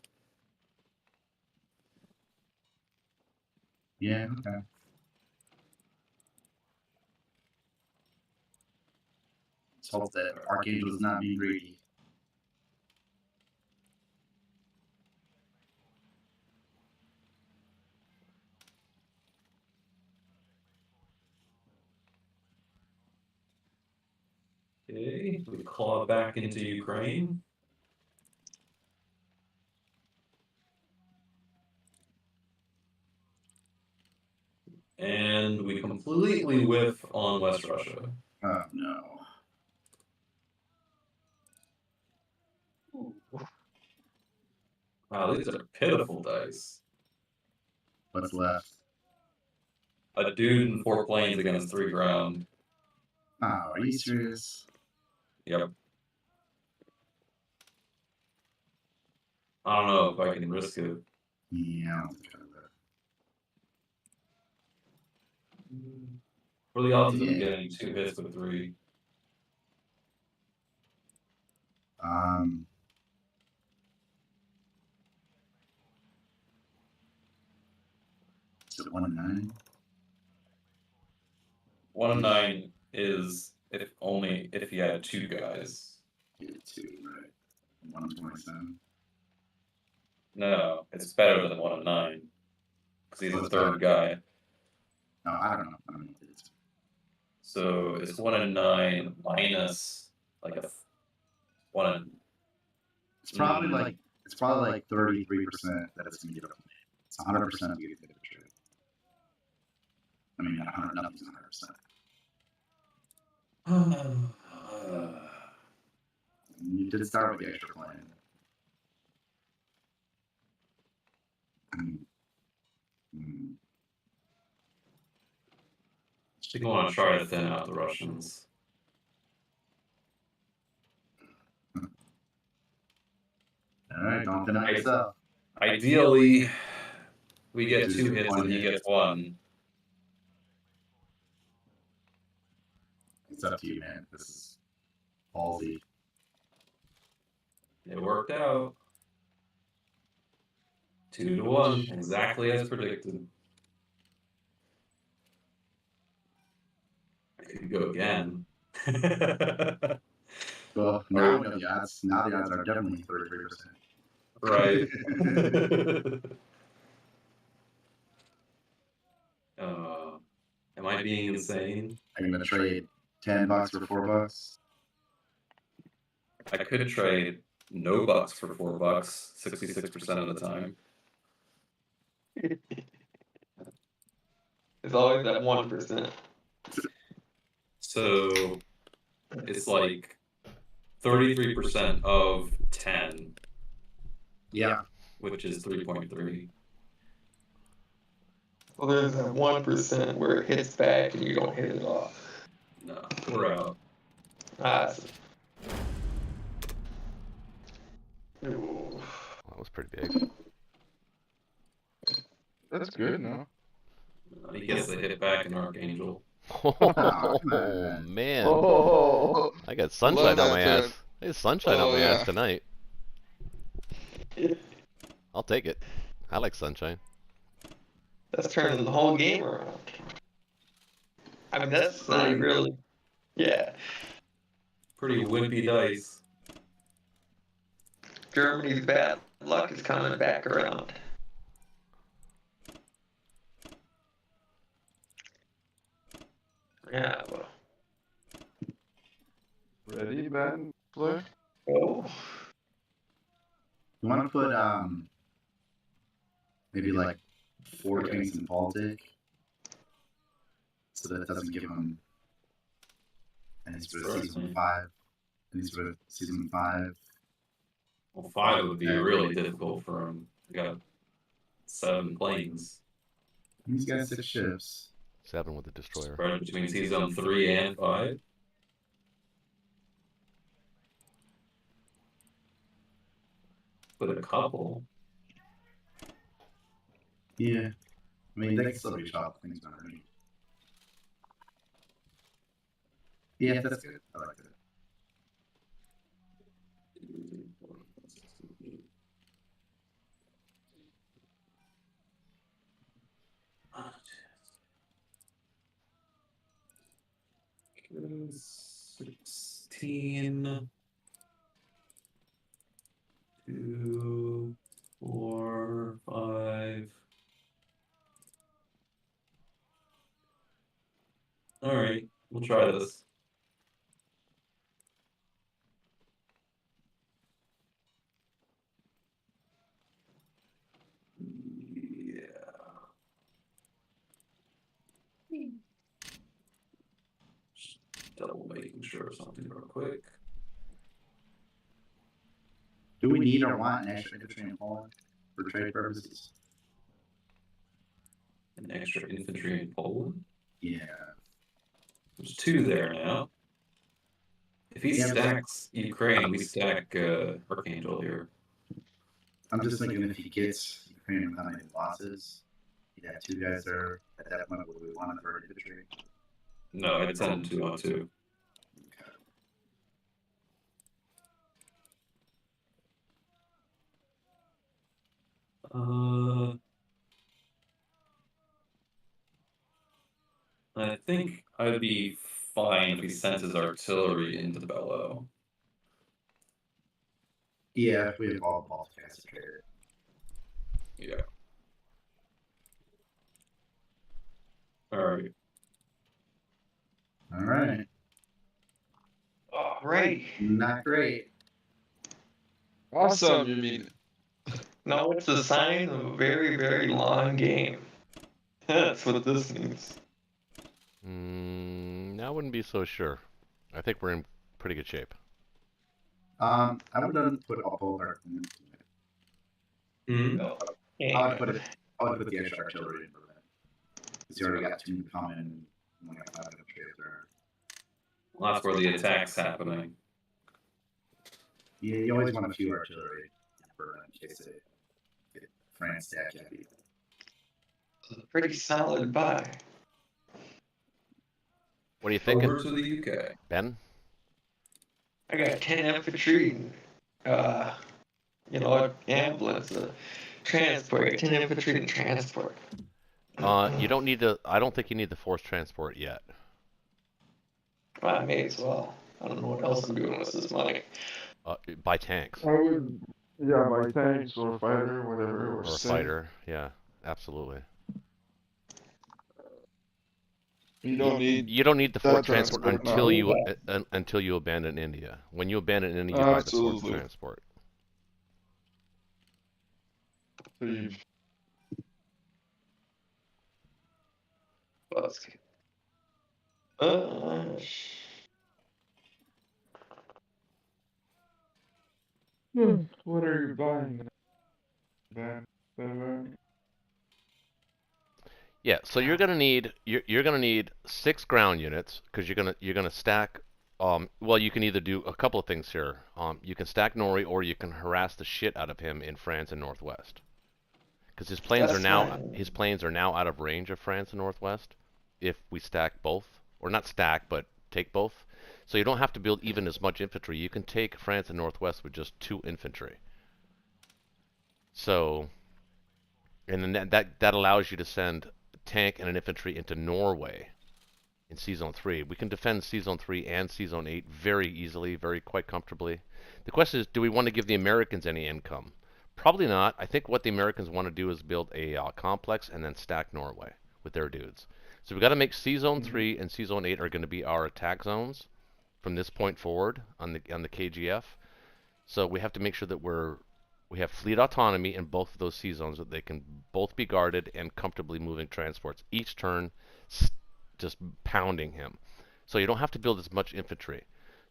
Yeah, okay. Let's hope that Archangel is not being greedy. Okay, we claw back into Ukraine. And we completely whiff on West Russia. Oh, no. Wow, these are pitiful dice. What's left? A dude and 4 planes against 3 ground. Oh, are you serious? Yep. I don't know if I can risk it. Yeah, I don't think I would. What are the odds of them getting 2 hits with 3? Is it 1 and 9? 1 and 9 is if you had 2 guys. Yeah, 2, right. 1 and 27. No, it's better than 1 and 9. Because he's the 3rd guy. No, I don't know. I don't know what it is. So it's 1 and 9 minus like a 1 and. It's probably like 33% that it's gonna get up. It's 100% to get the trade. I mean, not 100. Nothing's 100%. You did start with the extra plan. I think I want to try to thin out the Russians. Alright, don't deny yourself. Ideally, we get 2 hits and he gets 1. It's up to you, man. This is ballsy. It worked out. 2 to 1, exactly as predicted. I could go again. Well, now we know the odds. Now the odds are definitely 33%. Right. Am I being insane? Are you gonna trade $10 for $4? I could trade no bucks for $4, 66% of the time. It's always that 1%. So it's like 33% of 10. Yeah. Which is 3.3. Well, there's that 1% where it hits back and you don't hit it off. No, we're out. Awesome. That was pretty big. That's good, no? He gets the hit back in Archangel. Oh, man. Oh, I got sunshine on my that, ass. There's sunshine on my ass tonight. I'll take it. I like sunshine. That's turning the whole game around. I mean, that's not even really. Yeah. Pretty wimpy dice. Germany's bad luck is coming back around. Yeah, well. Ready, Ben? Play? Oh. You want to put maybe like 4 tanks in Baltic, so that it doesn't give them any sort of season 5. Any sort of season 5. Well, 5 would be really difficult for him. We got 7 planes. He's got 6 ships. 7 with the destroyer. Spread between season 3 and 5. With a couple. Yeah. I mean, they can still be shot. Things already. Yeah, that's good. I like that. Okay, 16. 2, 4, 5. All right, we'll try this. Just double making sure of something real quick. Do we need or want an extra infantry in Poland for trade purposes? An extra infantry in Poland? Yeah. There's 2 there now. If he stacks Ukraine, we stack Archangel here. I'm just thinking if he gets Ukraine without any losses, he'd have 2 guys there. At that point, would we want for infantry? No, I'd send him 2 on 2. I think I'd be fine if he sent his artillery into the Bellow. Yeah, we have all the Baltic guys to trade it. Yeah. Alright. Alright. Oh, right. Not great. Awesome, you mean? No, it's a sign of a very, very long game. That's what this means. I wouldn't be so sure. I think we're in pretty good shape. I would put all both our. No. I would put the extra artillery in for that. Because you already got 2 coming and only got 5 infantry up there. Well, that's where the attack's happening. Yeah, you always want a few artillery for in case they get France stack heavy. Pretty solid buy. What are you thinking? Over to the UK. Ben? I got 10 infantry, ambulance, transport, 10 infantry and transport. You don't need to. I don't think you need the force transport yet. Well, I may as well. I don't know what else I'm doing with this money. Buy tanks. I would, yeah, buy tanks or fighter, whatever. Or a fighter, yeah, absolutely. You don't need the force transport until no. until you abandon India. When you abandon India, you buy the force transport. What are you buying? Yeah, so you're gonna need 6 ground units because you're gonna stack. Well, you can either do a couple of things here. You can stack Nori, or you can harass the shit out of him in France and Northwest. Because his planes are now out of range of France and Northwest. If we stack both, or not stack, but take both, so you don't have to build even as much infantry. You can take France and Northwest with just 2 infantry. So, and then that allows you to send a tank and an infantry into Norway in Season 3. We can defend Season 3 and Season 8 very easily, quite comfortably. The question is, do we want to give the Americans any income? Probably not. I think what the Americans want to do is build a complex and then stack Norway with their dudes. So we've got to make C Zone 3 and C Zone 8 are going to be our attack zones from this point forward on the KGF. So we have to make sure that we have fleet autonomy in both of those C zones, that they can both be guarded and comfortably moving transports. Each turn, just pounding him. So you don't have to build as much infantry.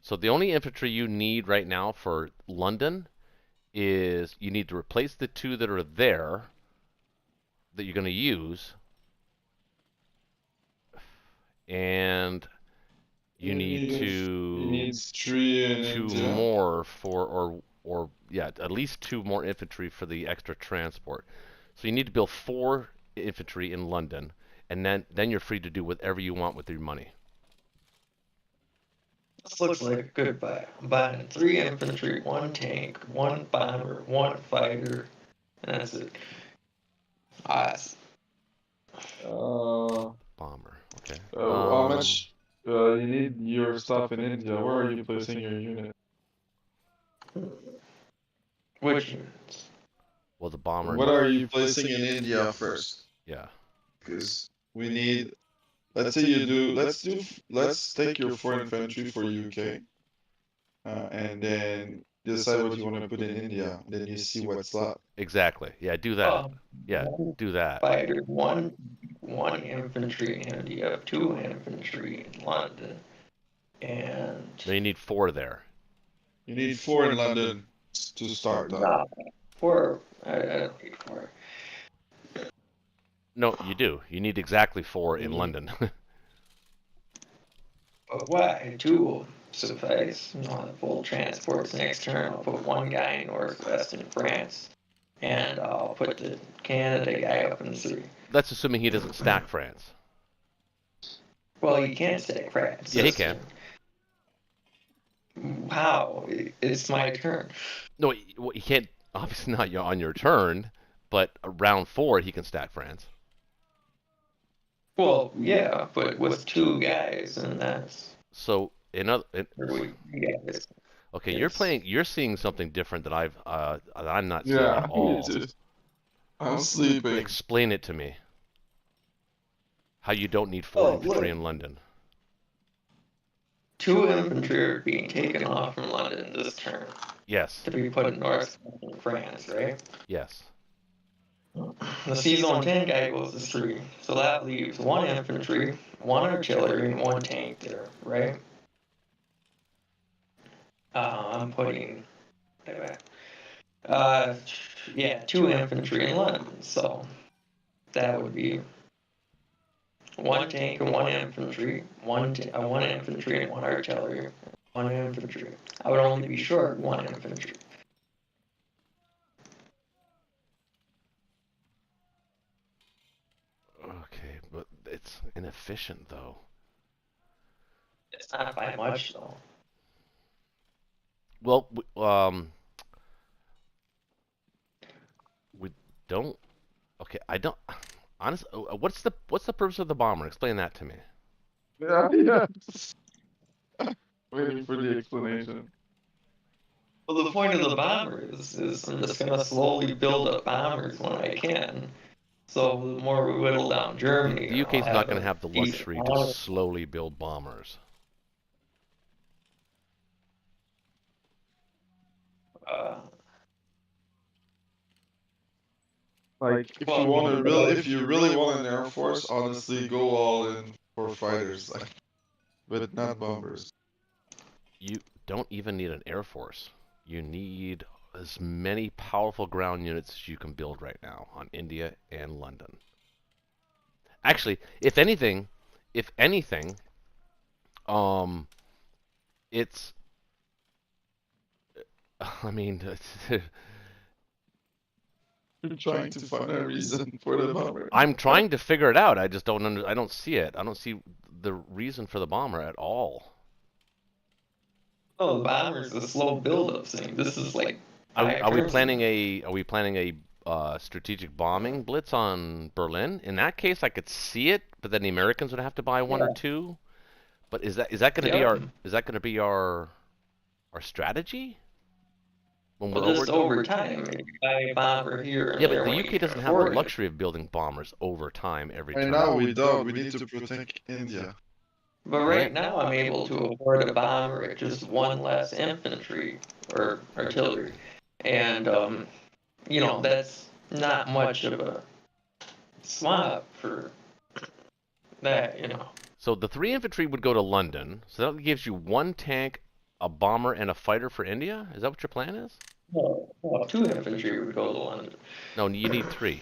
So the only infantry you need right now for London is you need to replace the 2 that are there that you're going to use, and you need to 2 more for or yeah, at least 2 more infantry for the extra transport. So you need to build 4 infantry in London, and then you're free to do whatever you want with your money. This looks like a good buy. I'm buying 3 infantry, 1 tank, 1 bomber, 1 fighter, and that's it. Bomber. Okay. How much you need your stuff in India? Where are you placing your unit? Which units? Well, the bomber. What are you placing in India first? Yeah. Because we need. Let's say you do. Let's take your 4 infantry for UK, and then decide what you want to put in India. Then you see what's left. Exactly. Yeah, do that. Yeah, do that. Fighter, one infantry in India, 2 infantry in London, and. No, you need 4 there. You need 4 in London to start that. 4. I don't need 4. No, you do. You need exactly 4 in London. But why? 2 will suffice. Full transports next turn. I'll put 1 guy northwest in France, and I'll put the Canada guy up in 3. That's assuming he doesn't stack France. Well, he can stack France. Yeah, he can. How? It's my turn. No, he can't. Obviously not on your turn, but round 4 he can stack France. Well, yeah, but with 2 guys, and that's. So okay, Yes. you're seeing something different that I'm not seeing at all. I'm sleeping. Explain it to me. How you don't need 4 infantry in London. 2 infantry are being taken off from London this turn. Yes. To be put north in France, right? Yes. The C Zone 10 guy goes to 3, so that leaves 1 infantry, 1 artillery, and 1 tank there, right? I'm putting. Yeah, 2 infantry in London, so that would be 1 tank and 1 infantry, 1 infantry and 1 artillery, 1 infantry. I would only be short 1 infantry. Okay, but it's inefficient though. It's not by much though. Well, we don't. Okay, I don't. Honestly, what's the purpose of the bomber? Explain that to me. Yeah. Waiting for the explanation. Well, the point of the bomber is I'm just going to slowly build up bombers when I can. So the more we whittle down Germany, the UK's not going to have the decent luxury to slowly build bombers. Like, if you really want an air force, honestly, go all in for fighters, like, but not bombers. You don't even need an air force. You need as many powerful ground units as you can build right now on India and London. Actually, if anything, it's. I mean. You're trying to find a reason for the bomber. I'm trying to figure it out. I just don't I don't see it. I don't see the reason for the bomber at all. Oh, the bomber's a slow build-up thing. This is like. Are we planning a strategic bombing blitz on Berlin? In that case, I could see it, but then the Americans would have to buy 1 or 2. But is that going to be our strategy? When Well, we're just over time, if you buy a bomber here and Yeah, but there the when UK you can doesn't have the afford it. luxury of building bombers over time every Right turn. now we don't. We need to protect India. But Right. right now, I'm able to afford a bomber at just one less infantry or artillery, and you know that's not much of a swap for that. You know. So the 3 infantry would go to London. So that gives you 1 tank, a bomber, and a fighter for India? Is that what your plan is? Well, 2 infantry would go to London. No, you need 3.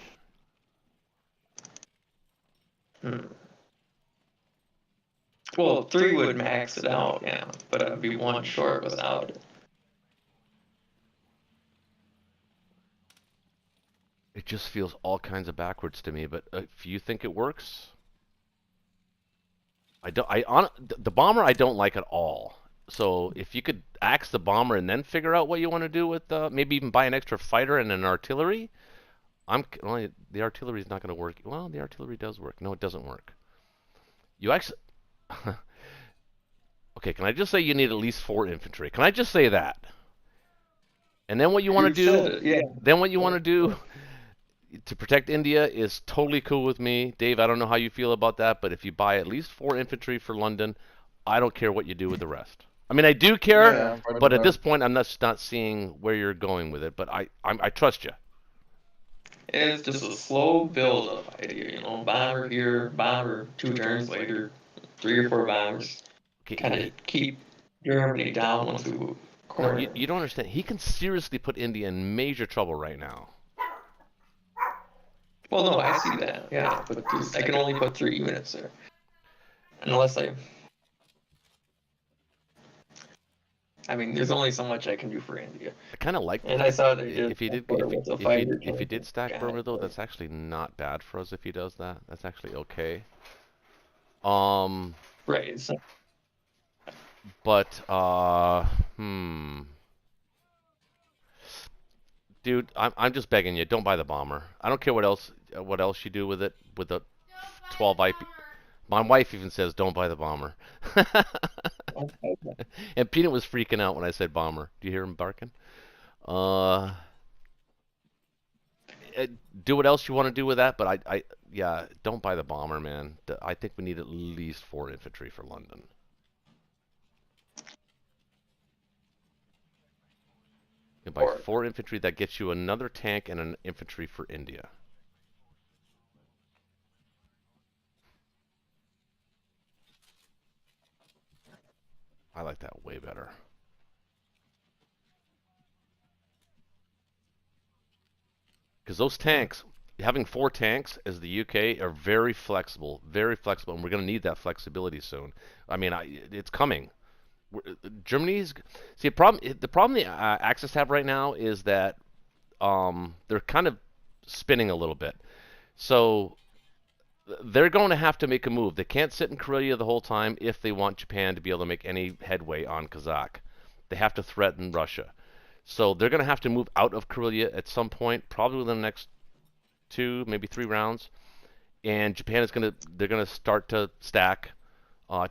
Well, 3 would max it out, yeah, but I'd be 1 short without it. It just feels all kinds of backwards to me, but if you think it works, the bomber I don't like at all. So if you could axe the bomber and then figure out what you want to do with maybe even buy an extra fighter and an artillery, well, the artillery is not going to work. Well, the artillery does work. No, it doesn't work. You actually okay, can I just say you need at least 4 infantry? Can I just say that? And then what you want to do, then what you want to do to protect India is totally cool with me. Dave, I don't know how you feel about that, but if you buy at least 4 infantry for London, I don't care what you do with the rest. I mean, I do care, but at this point, I'm just not seeing where you're going with it. But I trust you. It's just a slow build-up idea, you know, bomber here, bomber 2 turns later, 3 or 4 bombers, kind of keep Germany down once we corner. No, you don't understand. He can seriously put India in major trouble right now. Well, no, I see that, yeah, but I can only put 3 units there, unless I mean, there's only so much I can do for India. I kind of like that. And I saw that if he did stack Burma though, that's actually not bad for us if he does that. That's actually okay. Right. So. But dude, I'm just begging you, don't buy the bomber. I don't care what else you do with it with the 12 IP. My wife even says don't buy the bomber. And Peanut was freaking out when I said bomber. Do you hear him barking? Do what else you want to do with that, but yeah, don't buy the bomber, man. I think we need at least 4 infantry for London. You buy 4 infantry, that gets you another tank and an infantry for India. I like that way better. Because those tanks, having 4 tanks as the UK are very flexible, and we're going to need that flexibility soon. I mean, it's coming. Germany's the problem the Axis have right now is that they're kind of spinning a little bit. So they're going to have to make a move. They can't sit in Karelia the whole time if they want Japan to be able to make any headway on Kazakh. They have to threaten Russia. So they're going to have to move out of Karelia at some point, probably within the next 2, maybe 3 rounds. And Japan they're going to start to stack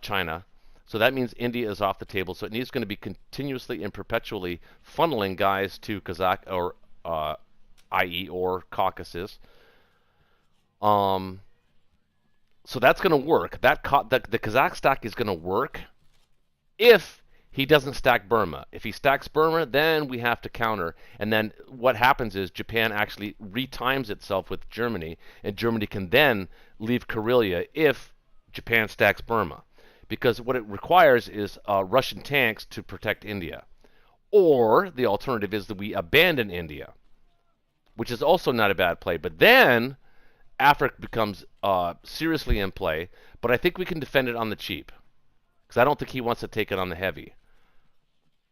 China. So that means India is off the table. So it needs going to be continuously and perpetually funneling guys to Kazakh or IE or Caucasus. So that's going to work. The Kazakh stack is going to work if he doesn't stack Burma. If he stacks Burma, then we have to counter. And then what happens is Japan actually retimes itself with Germany, and Germany can then leave Karelia if Japan stacks Burma. Because what it requires is Russian tanks to protect India. Or the alternative is that we abandon India, which is also not a bad play. But then Africa becomes seriously in play, but I think we can defend it on the cheap. Because I don't think he wants to take it on the heavy.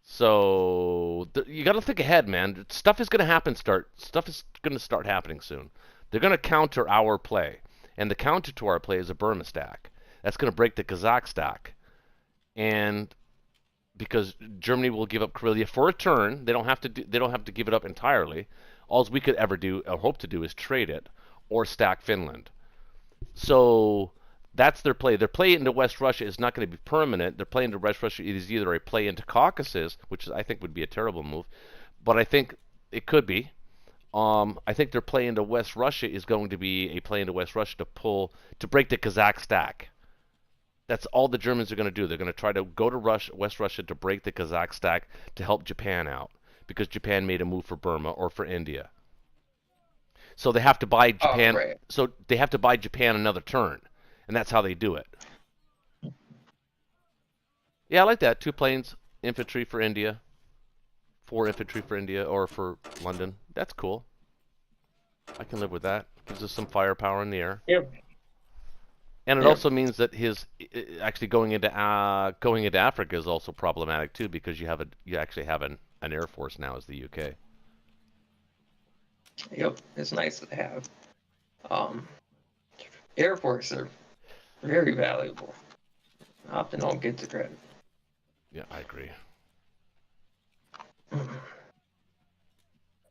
So you got to think ahead, man. Stuff is going to start happening soon. They're going to counter our play. And the counter to our play is a Burma stack. That's going to break the Kazakh stack. And because Germany will give up Karelia for a turn, they don't have to give it up entirely. All we could ever do or hope to do is trade it or stack Finland. So that's their play. Their play into West Russia is not going to be permanent. Their play into West Russia is either a play into Caucasus, which I think would be a terrible move, but I think it could be. I think their play into West Russia is going to be a play into West Russia to break the Kazakh stack. That's all the Germans are going to do. They're going to try to go to West Russia to break the Kazakh stack to help Japan out, because Japan made a move for Burma or for India. So they have to buy Japan. Right. So they have to buy Japan another turn, and that's how they do it. Yeah, I like that. 2 planes, infantry for India, 4 infantry for India or for London. That's cool. I can live with that. Gives us some firepower in the air. Yep. And it also means that his actually going into Africa is also problematic too, because you actually have an air force now as the UK. Yep, it's nice to have. Air Force are very valuable. Often don't get the credit. Yeah, I agree.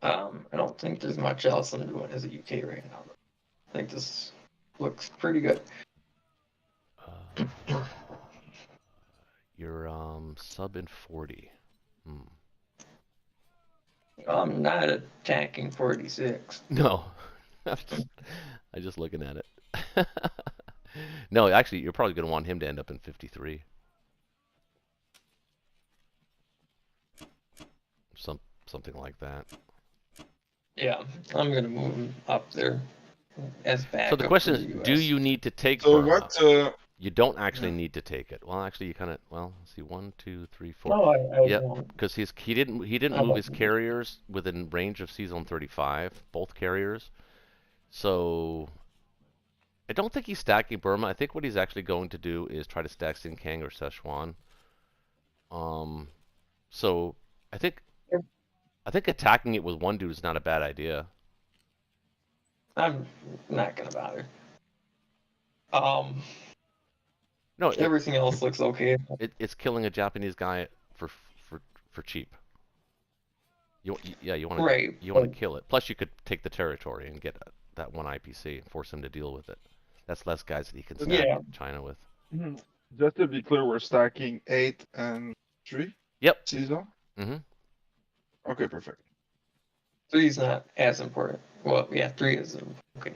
I don't think there's much else I'm doing as a UK right now. I think this looks pretty good. You're sub in 40. I'm not attacking 46. No, I'm just looking at it. No, actually, you're probably going to want him to end up in 53. Something like that. Yeah, I'm gonna move him up there as backup. So the question for is, the do US. you need to take So Burma? what? You don't actually need to take it. Well, actually, you kind of. Well, let's see, 1, 2, 3, 4. No, I Yep, won't. because he didn't I move his won't. carriers within range of Sea Zone 35, both carriers. So I don't think he's stacking Burma. I think what he's actually going to do is try to stack Xinjiang or Sichuan. So I think attacking it with one dude is not a bad idea. I'm not gonna bother. No, Everything else looks okay. it's killing a Japanese guy for cheap. You want Right. to kill it. Plus, you could take the territory and get that one IPC and force him to deal with it. That's less guys that he can stack China with. Just to be clear, we're stacking 8 and 3. Yep. Season. Okay, perfect. 3's not as important. Well, yeah, 3 is okay.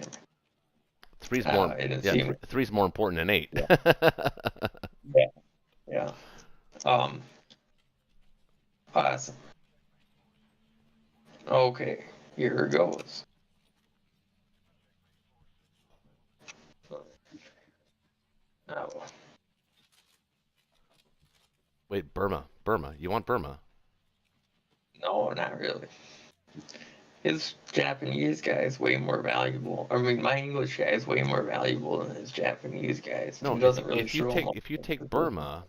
3's more. Yeah, 3's more important than 8. Yeah. Awesome. Okay, here it goes. Now, Wait, Burma. You want Burma? no, not really. His Japanese guy is way more valuable. I mean, my English guy is way more valuable than his Japanese guys. No, he doesn't really if you take Burma,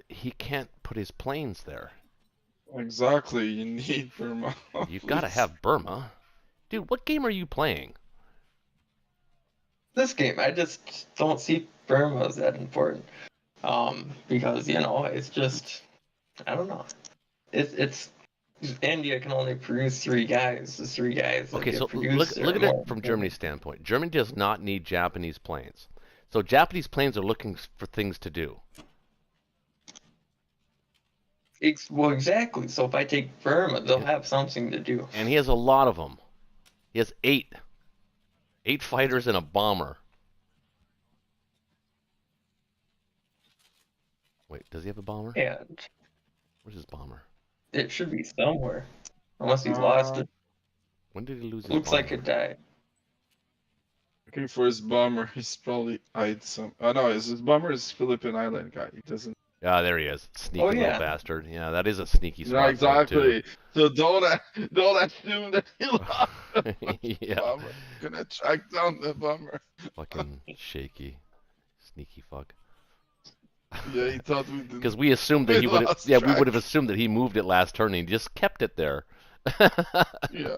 he can't put his planes there. Exactly, you need Burma. You've got to have Burma. Dude, what game are you playing? This game, I just don't see Burma as that important. Because, it's just, I don't know. It's India can only produce 3 guys. The 3 guys that Okay, get so produced look at are it more from Germany's standpoint. Germany does not need Japanese planes. So Japanese planes are looking for things to do. Well, exactly. So if I take Burma, they'll have something to do. And he has a lot of them. He has 8. 8 fighters and a bomber. Wait, does he have a bomber? And Where's his bomber? it should be somewhere. Unless he's lost it. When did he lose his Looks bomber? like it died. Looking for his bomber. He's probably eyed some. Oh no, his bomber is Philippine Island guy. He doesn't. Ah, there he is. Sneaky little bastard. Yeah, that is a sneaky spot. Yeah, exactly. So don't assume that he lost. Yeah. Bomber. Gonna track down the bomber. Fucking shaky, sneaky fuck. Yeah, he thought we did. Because we assumed that he would. Yeah, we would have assumed that he moved it last turn and he just kept it there. Yeah.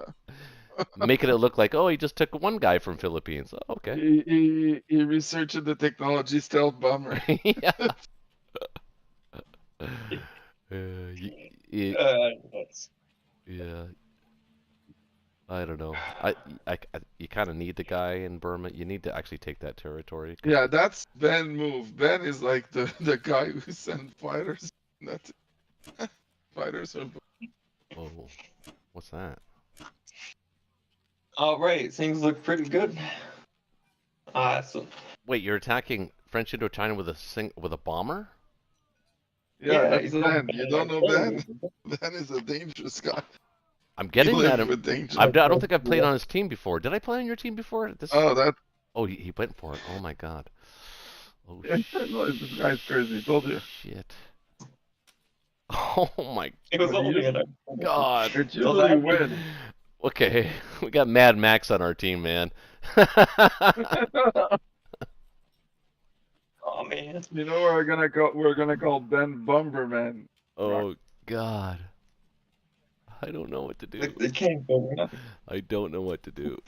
Making it look like, oh, he just took one guy from Philippines. Oh, okay. He researched the technology stealth bomber. Yeah. Yeah. I don't know. You kind of need the guy in Burma. You need to actually take that territory. Yeah, that's Ben move. Ben is like the guy who sent fighters. That's fighters are. Oh. What's that? All right, things look pretty good. Awesome. Wait, you're attacking French Indochina with a bomber? Yeah, that's he's Ben. You don't know Ben? Oh, Ben is a dangerous guy. I'm He getting that. lives with danger. I don't think I've played on his team before. Did I play on your team before? Oh, that. Oh, he went for it. Oh my god. Oh This guy's crazy. Told you. shit. Oh my It was only a god. It's usually win. Okay, we got Mad Max on our team, man. Oh man. You know we're gonna call Ben Bumberman. Oh god. I don't know what to do. The king over. I don't know what to do.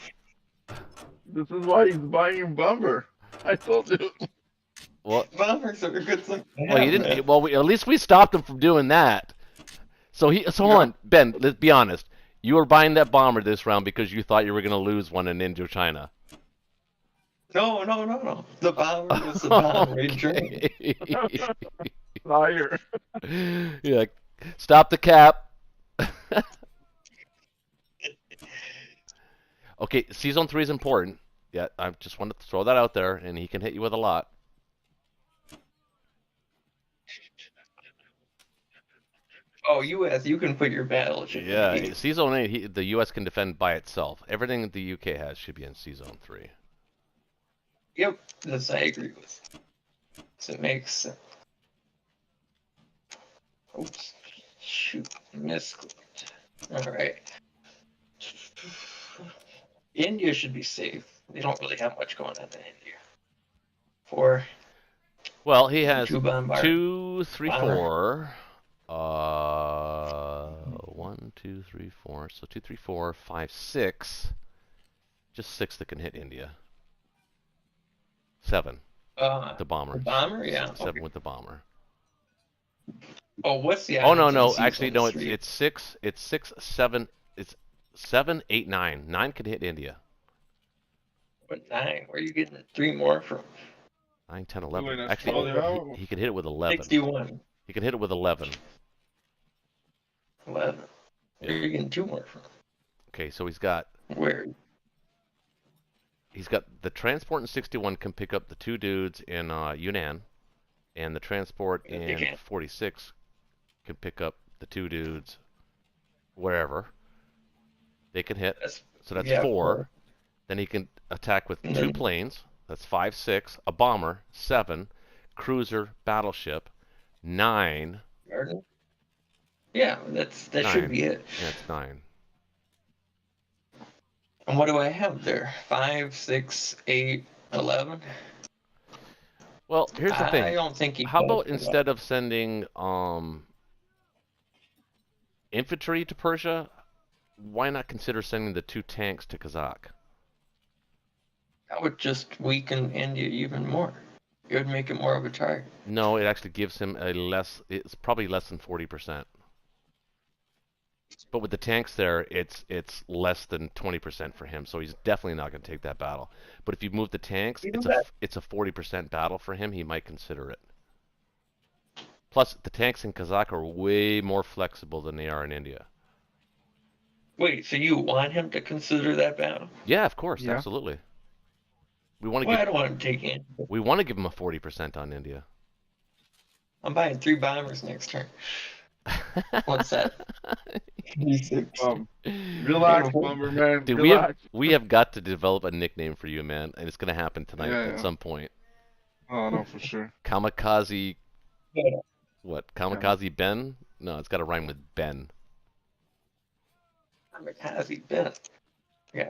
This is why he's buying Bumber. I told you. Well, Bombers are a good thing. well, he didn't. Well, at least we stopped him from doing that. So hold on, Ben. Let's be honest. You were buying that bomber this round because you thought you were gonna lose one in Indochina. No. The bomber was the bomber. Okay. Liar. Yeah. Stop the cap. Okay, Season 3 is important. Yeah, I just wanted to throw that out there, and he can hit you with a lot. Oh, U.S., you can put your battleship. Yeah, Season 8, the U.S. can defend by itself. Everything that the U.K. has should be in Season 3. Yep, this I agree with. So it makes sense. Oops. Shoot, misclicked. Alright. India should be safe. They don't really have much going on in India. Well, he has Two bombard. 2, 3, Bomber. 4. 1, 2, 3, 4. So 2, 3, 4, 5, 6. Just 6 that can hit India. 7. The bomber. The bomber, yeah. 7 Okay. with the bomber. Oh, what's the? Oh no, odds no. on Season Actually, no. 3? It's 6. It's 6, 7. It's 7, 8, 9. 9 can hit India. But 9. Where are you getting 3 more from? 9, 10, 11. Wait, Actually, Australia? he can hit it with 11. 61. He can hit it with 11. 11. Where are you getting 2 more from? Okay, so he's got Where? the transport in 61 can pick up the 2 dudes in Yunnan, and the transport They in can. 46 can pick up the 2 dudes wherever. They can hit. So that's 4. Then he can attack with 2 planes. That's 5, 6. A bomber, 7. Cruiser, battleship, 9. Garden? Yeah, that 9. should be it. Yeah, it's 9. And what do I have there? 5, 6, 8, 11? Well, here's the I thing. don't think he How can about do that. instead of sending infantry to Persia, why not consider sending the 2 tanks to Kazakh? That would just weaken India even more. It would make it more of a target. No, it actually gives him it's probably less than 40%. But with the tanks there, it's less than 20% for him, so he's definitely not going to take that battle. But if you move the tanks, it's a 40% battle for him. He might consider it. Plus, the tanks in Kazakh are way more flexible than they are in India. Wait, so you want him to consider that battle? Yeah, of course, Yeah. absolutely. We want to Well, I don't want him to take in. we want to give him a 40% on India. I'm buying 3 bombers next turn. What's that? 36. Relax, Bumberman. Dude, Relax. we have got to develop a nickname for you, man, and it's going to happen tonight Yeah, at yeah. some point. Oh no, for sure. Kamikaze. Yeah. What? Kamikaze Ben? No, it's got to rhyme with Ben. Kamikaze Ben. Yeah.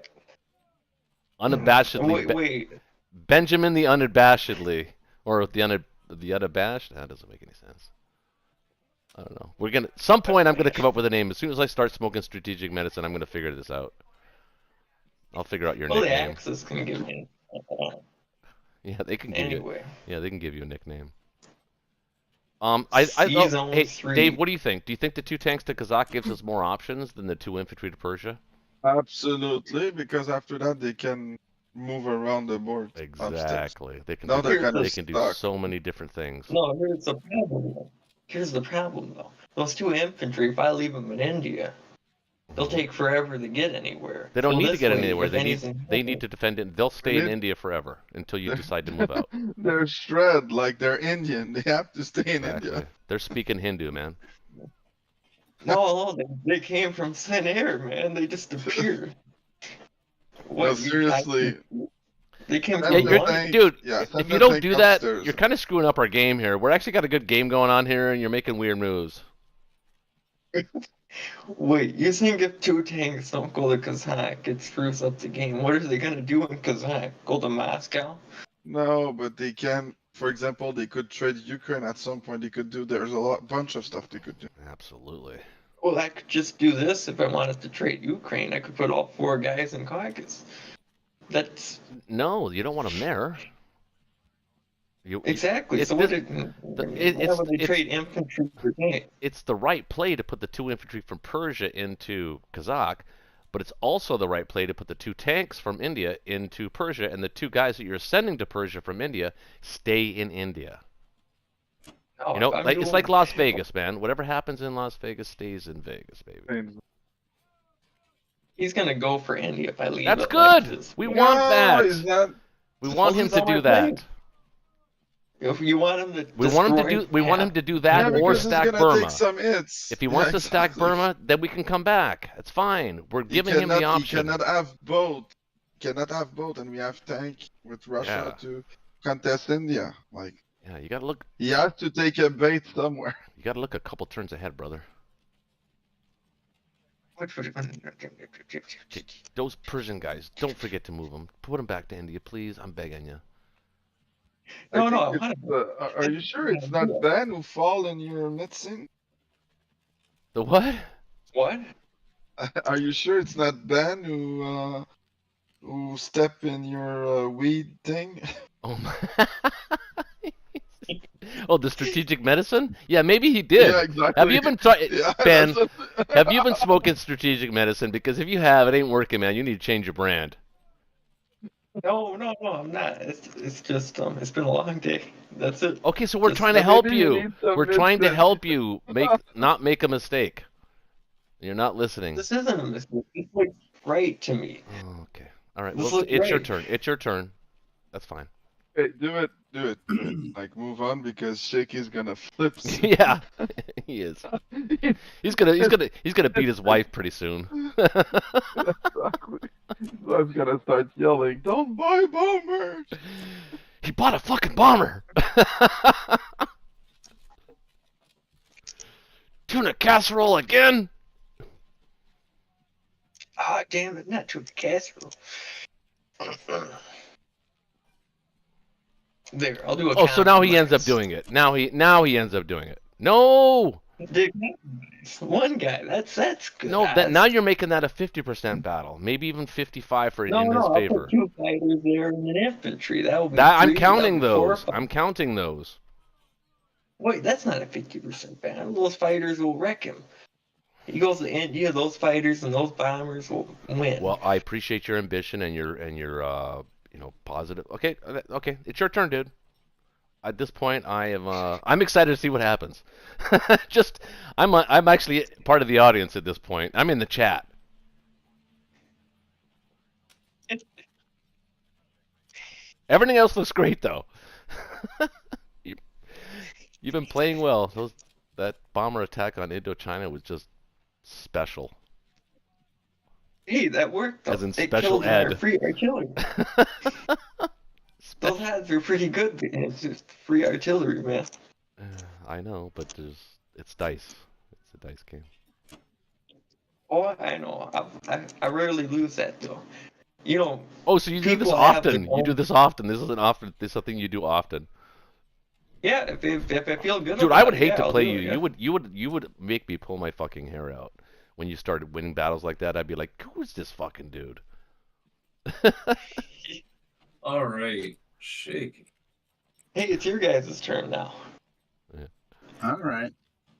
Unabashedly. Wait. Benjamin the Unabashedly. Or the Unabashed? That doesn't make any sense. I don't know. Some point I'm gonna come up with a name. As soon as I start smoking strategic medicine, I'm gonna figure this out. I'll figure out your Well, the nickname. Axis can give me. Yeah, they can give you. Anyway. Yeah, they can give you a nickname. Season Hey, 3. Dave, what do you think? Do you think the 2 tanks to Kazakh gives us more options than the 2 infantry to Persia? Absolutely, because after that they can move around the board. Upstairs. Exactly. They can. Now they're kind They of can do stuck. so many different things. No, here's the problem though. Those 2 infantry, if I leave them in India, They'll take forever to get anywhere. They don't So need to this get way, anywhere. if They anything need to defend it. They'll stay in They- India forever until you decide to move out. They're shred like they're Indian. They have to stay in Exactly. India. They're speaking Hindu, man. No, they came from thin air, man. They just appeared. No, seriously. They came That's Yeah, from the you're, one. thing. dude. Yeah, If send you that don't thing do that, upstairs. you're kind of screwing up our game here. We're actually got a good game going on here, and you're making weird moves. Wait, you think if 2 tanks don't go to Kazakh, it screws up the game? What are they gonna do in Kazakh? Go to Moscow? No, but they can. For example, they could trade Ukraine at some point. They could do. There's a bunch of stuff they could do. Absolutely. Well, I could just do this if I wanted to trade Ukraine. I could put all 4 guys in Caucasus. That's No, you don't want them there. exactly. It's So the- why would they trade infantry for tanks? It's the right play to put the 2 infantry from Persia into Kazakh, but it's also the right play to put the 2 tanks from India into Persia, and the 2 guys that you're sending to Persia from India stay in India. No, You know, if I'm it's doing- like Las Vegas, man. Whatever happens in Las Vegas stays in Vegas, baby. He's gonna go for India if I leave. That's it like good. this. We No, want that. is that? We want him Focus to on my do that. plane. If you want him to, We want him to destroy do. We want him to do that Yeah, or because he's stack gonna Burma. take some hits. If he wants Yeah, to stack exactly. Burma, then we can come back. It's fine. We're giving him the He option. cannot have both. Cannot have both, and we have tank with Russia to contest India. Like Yeah, you gotta look. he has to take a bait somewhere. You gotta look a couple turns ahead, brother. Those Persian guys, don't forget to move them. Put them back to India, please. I'm begging you. No, I no, think I it's, are you sure it's not Ben who fall in your mixing? The what? What? Are you sure it's not Ben who step in your weed thing? Oh my. Oh, the strategic medicine? Yeah, maybe he did. Yeah, exactly. Have you been trying, Yeah, Ben? that's what- Have you been smoking strategic medicine? Because if you have, it ain't working, man. You need to change your brand. No, I'm not. It's just it's been a long day. That's it. Okay, so we're Just- trying to help maybe you you. need some We're trying to medicine. help you not make a mistake. You're not listening. This isn't a mistake. This looks right to me. Oh, okay. All right. This Well, looks it's your right. turn. It's your turn. That's fine. Hey, do it. Like move on because Shaky's gonna flip. soon. Yeah, he is. He's gonna beat his wife pretty soon. Exactly. So I'm gonna start yelling, "Don't buy bombers!" He bought a fucking bomber. Tuna casserole again? Ah, damn it! Not to the casserole. There, I'll do a. Oh, so now he ends up compromise. doing it. Now he ends up doing it. No, One guy. That's good. no. That now you're making that a 50% battle, maybe even 55 for No, in his I'll favor. put 2 fighters there and an infantry. That will be. That I'm 3, counting that'll be 4, those. I'm counting those. Wait, that's not a 50% battle. Those fighters will wreck him. He goes to India. Those fighters and those bombers will win. Well, I appreciate your ambition and your positive. Okay, okay, it's your turn, dude. At this point, I'm excited to see what happens. I'm actually part of the audience at this point. I'm in the chat. Everything else looks great, though. You've been playing well. That bomber attack on Indochina was just special. Hey, that worked. Though. As in They special killed our ed. free artillery. Those heads are pretty good. It's just free artillery, man. I know, but it's dice. It's a dice game. Oh, I know. I rarely lose that though. You know. Oh, so you do this People have often? their You do own- this often? This isn't often. This is something you do often. Yeah, if I feel good. Dude, about I would it, hate yeah, to I'll play do you. it, yeah. You would make me pull my fucking hair out when you started winning battles like that. I'd be like, who's this fucking dude? All right, Shaky. Hey, it's your guys' turn now. All right.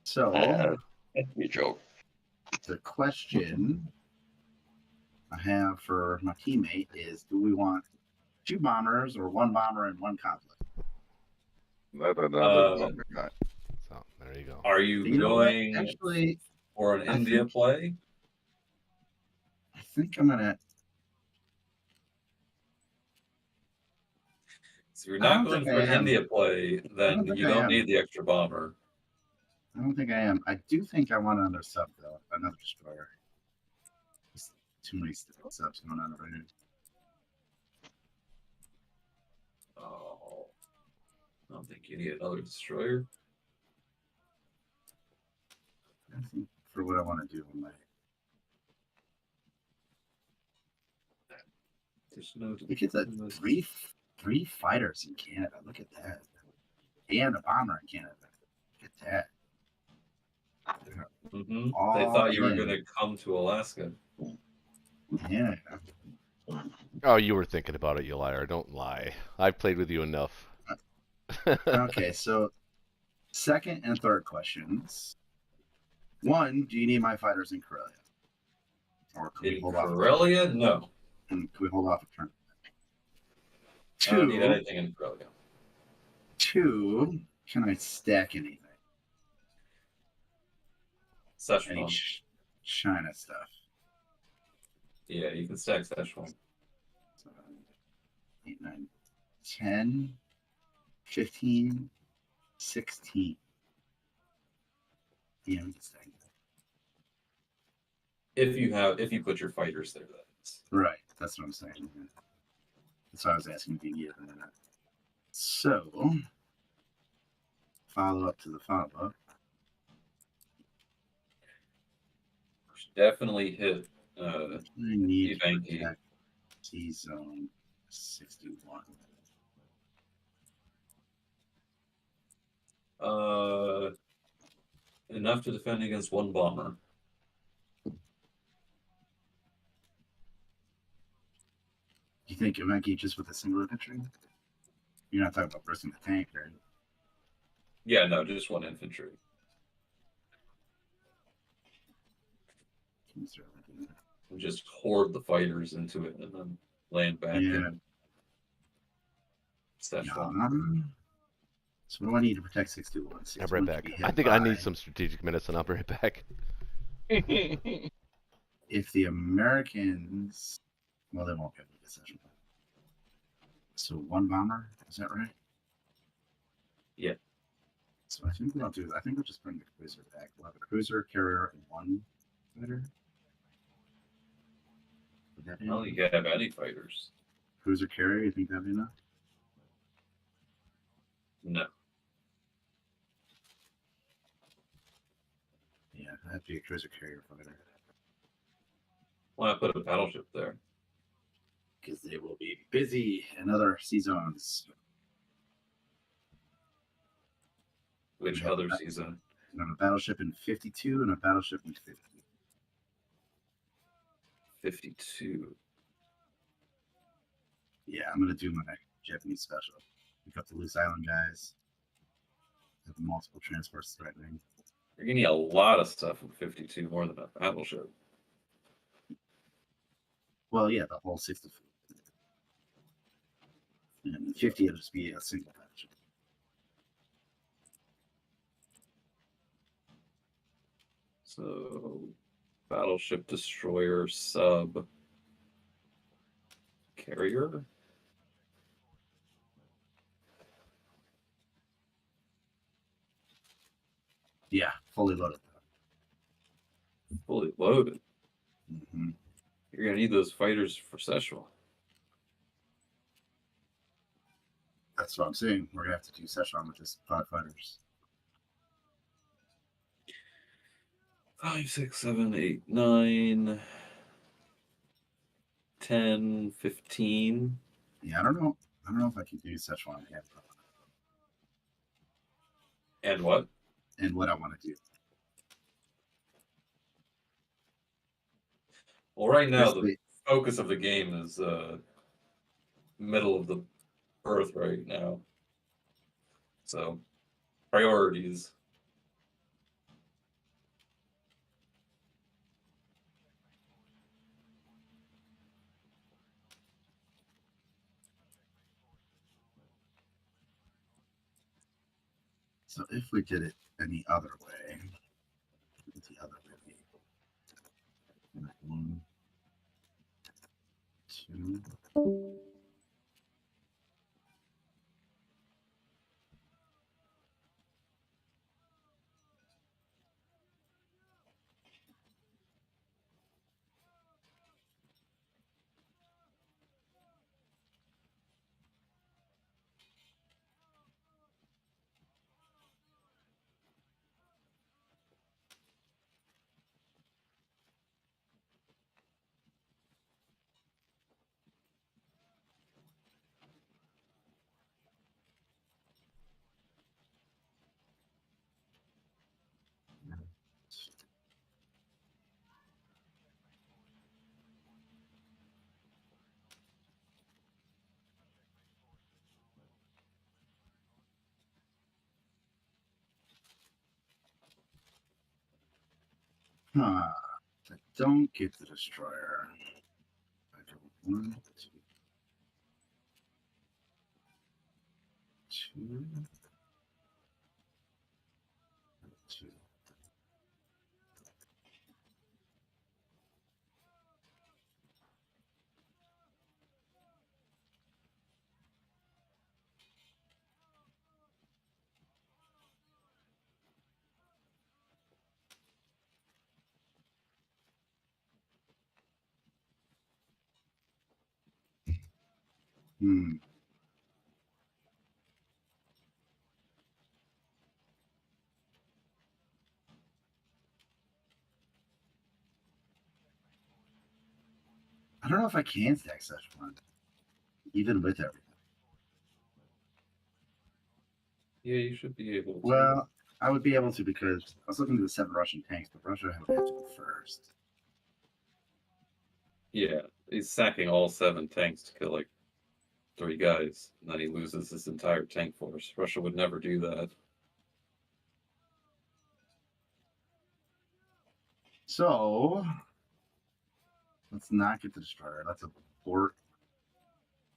So That's a joke. the question I have for my teammate is: do we want 2 bombers or 1 bomber and 1 conflict? Not another bomber guy. So there you go. Are you You know what? going Actually, for an I India think- play? think I'm gonna. So you're not going for an India play, then you don't need the extra bomber. I don't think I am. I do think I want another sub though, another destroyer. There's too many subs going on over here. Oh, I don't think you need another destroyer. I think for what I want to do, I might. There's no. Look at the three fighters in Canada. Look at that, and a bomber in Canada. Look at that. Mm-hmm. They thought you were going to come to Alaska. Yeah. Oh, you were thinking about it, you liar. Don't lie. I've played with you enough. Okay, so second and third questions. One, do you need my fighters in Karelia? Or can we hold off? Karelia? No. Can we hold off a turn? I don't need anything in Karelia. Two, can I stack anything? Any China stuff. Yeah, you can stack Szechuan. 8, 9, 10, 15, 16. Yeah, we can stack that. If you put your fighters there, that's right. That's what I'm saying. That's why I was asking if you needed them or not. So, follow up to the follow up. Definitely hit I need to Evanky. protect T-Zone 61. Enough to defend against one bomber. You think Evanky just with a single infantry? You're not talking about bursting the tank, right? Yeah, no, just one infantry. And just hoard the fighters into it and then land back in. Szechuan. So what do I need to protect 621? I'll be right back. I think I need some strategic medicine. I'll be right back. If the Americans, well, they won't get the Szechuan. So one bomber, is that right? Yeah. So I think what I'll do is I think we'll just bring the cruiser back. We'll have a cruiser, carrier, and one fighter. I don't think you have any fighters. Cruiser, carrier, you think that'd be enough? No. Yeah, that'd be a cruiser, carrier fighter. Why not put a battleship there? Because they will be busy in other sea zones. Which other sea zone? I have a battleship in 52 and a battleship in 50. 52. Yeah, I'm going to do my Japanese special. Pick up the loose island guys. Have multiple transports threatening. You're going to need a lot of stuff in 52, more than a battleship. Well, yeah, the whole 60 fleet. And 50 will just be a single battleship. So, battleship, destroyer, sub, carrier. Yeah, fully loaded. Fully loaded. Mm-hmm. You're gonna need those fighters for Szechuan. That's what I'm saying. We're gonna have to do Szechuan with just 5 fighters. 5, 6, 7, 8, 9, 10, 15. Yeah, I don't know if I can do Szechuan yet. And what? And what I want to do. Well, right now the focus of the game is middle of the earth right now. So priorities. So if we did it any other way, the other way. 1, 2. Huh. I don't get the destroyer. I go 1, 2, 2, 2. Hmm. I don't know if I can stack such one, even with everything. Yeah, you should be able to. Well, I would be able to because I was looking at the 7 Russian tanks, but Russia would have to go first. Yeah, he's sacking all 7 tanks to kill like 3 guys, and then he loses his entire tank force. Russia would never do that. So let's not get the destroyer. Let's abort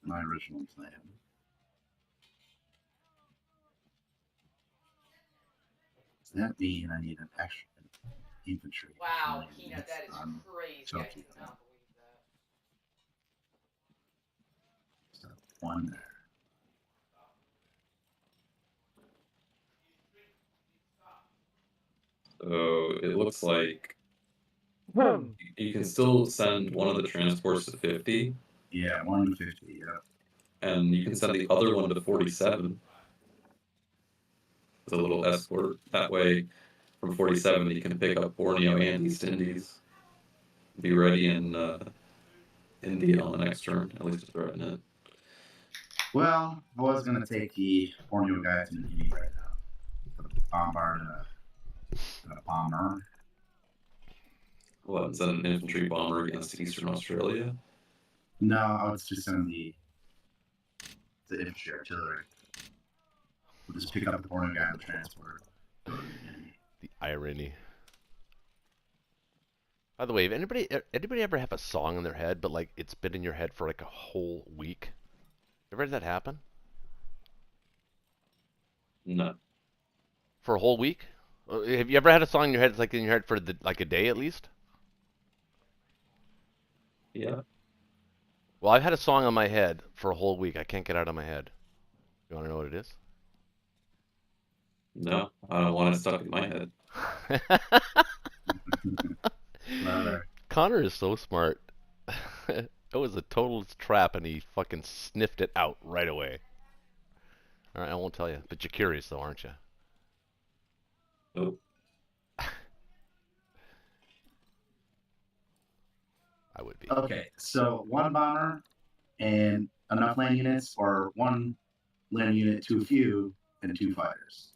my original plan. Does that mean I need an extra infantry? Wow, Peanut, that is crazy. I Tokyo. cannot believe that. So 1 there. So it looks like you can still send one of the transports to 50. Yeah, 1 to 50, yeah. And you can send the other one to 47. As a little escort. That way, from 47, you can pick up Borneo and East Indies. Be ready in India on the next turn, at least to threaten it. Well, I was going to take the Borneo guy to India right now. Put a bombard and a bomber. What, send an infantry bomber against Eastern Australia? No, I would just send the infantry artillery. We'll just pick up the Borneo guy and transport. The irony. By the way, if anybody ever have a song in their head, but like it's been in your head for like a whole week? Ever had that happen? No. For a whole week? Have you ever had a song in your head that's like in your head for like a day at least? Yeah. Well, I've had a song on my head for a whole week. I can't get it out of my head. You want to know what it is? No, I don't want it stuck in my head. Connor is so smart. It was a total trap, and he fucking sniffed it out right away. All right, I won't tell you, but you're curious, though, aren't you? Nope. I would be. Okay, so 1 bomber and enough land units, or 1 land unit too few and 2 fighters.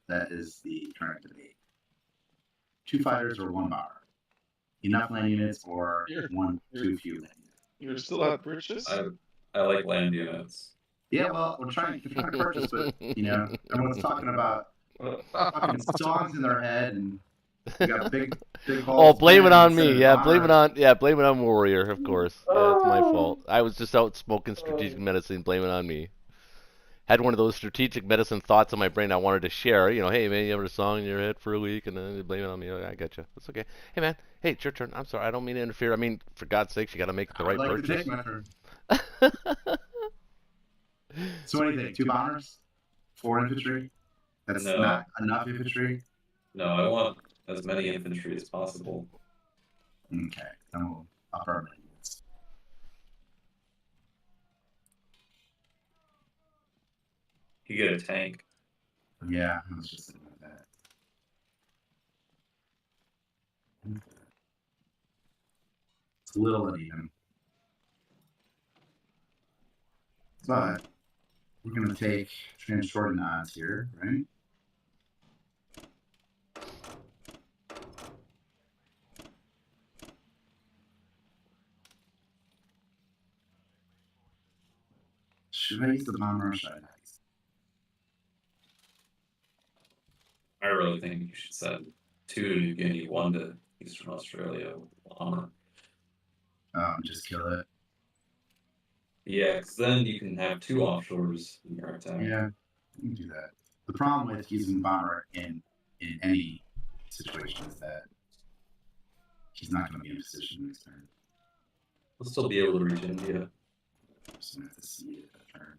That is the current debate. 2 fighters or 1 bomber. Enough land units or 1 too few land units. You're still at purchase? I like land units. Yeah, well, we're trying to purchase, but everyone's talking about fucking songs in their head, and you got big Oh, blame it on me. Yeah, blame it on Warrior, of course. Yeah, it's my fault. I was just out smoking strategic medicine. Blame it on me. had one of those strategic medicine thoughts in my brain I wanted to share. You know, hey man, you have a song in your head for a week and then you blame it on me. I got you. That's okay. Hey man, hey, it's your turn. I'm sorry, I don't mean to interfere. I mean, for God's sakes, you got to make the right I'd like purchase. to take my turn. So what do you think? 2 bombers? 4 infantry? That's No. not enough infantry? No, I want as many infantry as possible. Okay, then we'll up our units. You get a tank. Yeah, I was just thinking of that. It's a little uneven. But we're going to take transport nods here, right? Should I use the bomber or should I not use I really think you should send 2 to New Guinea, 1 to Eastern Australia. Bomber. just kill it? Yeah, because then you can have 2 offshores in your attack. Yeah, you can do that. The problem with using bomber in any situation is that he's not going to be in a position next turn. We'll still be able to reach India. Just going to have to see it a turn.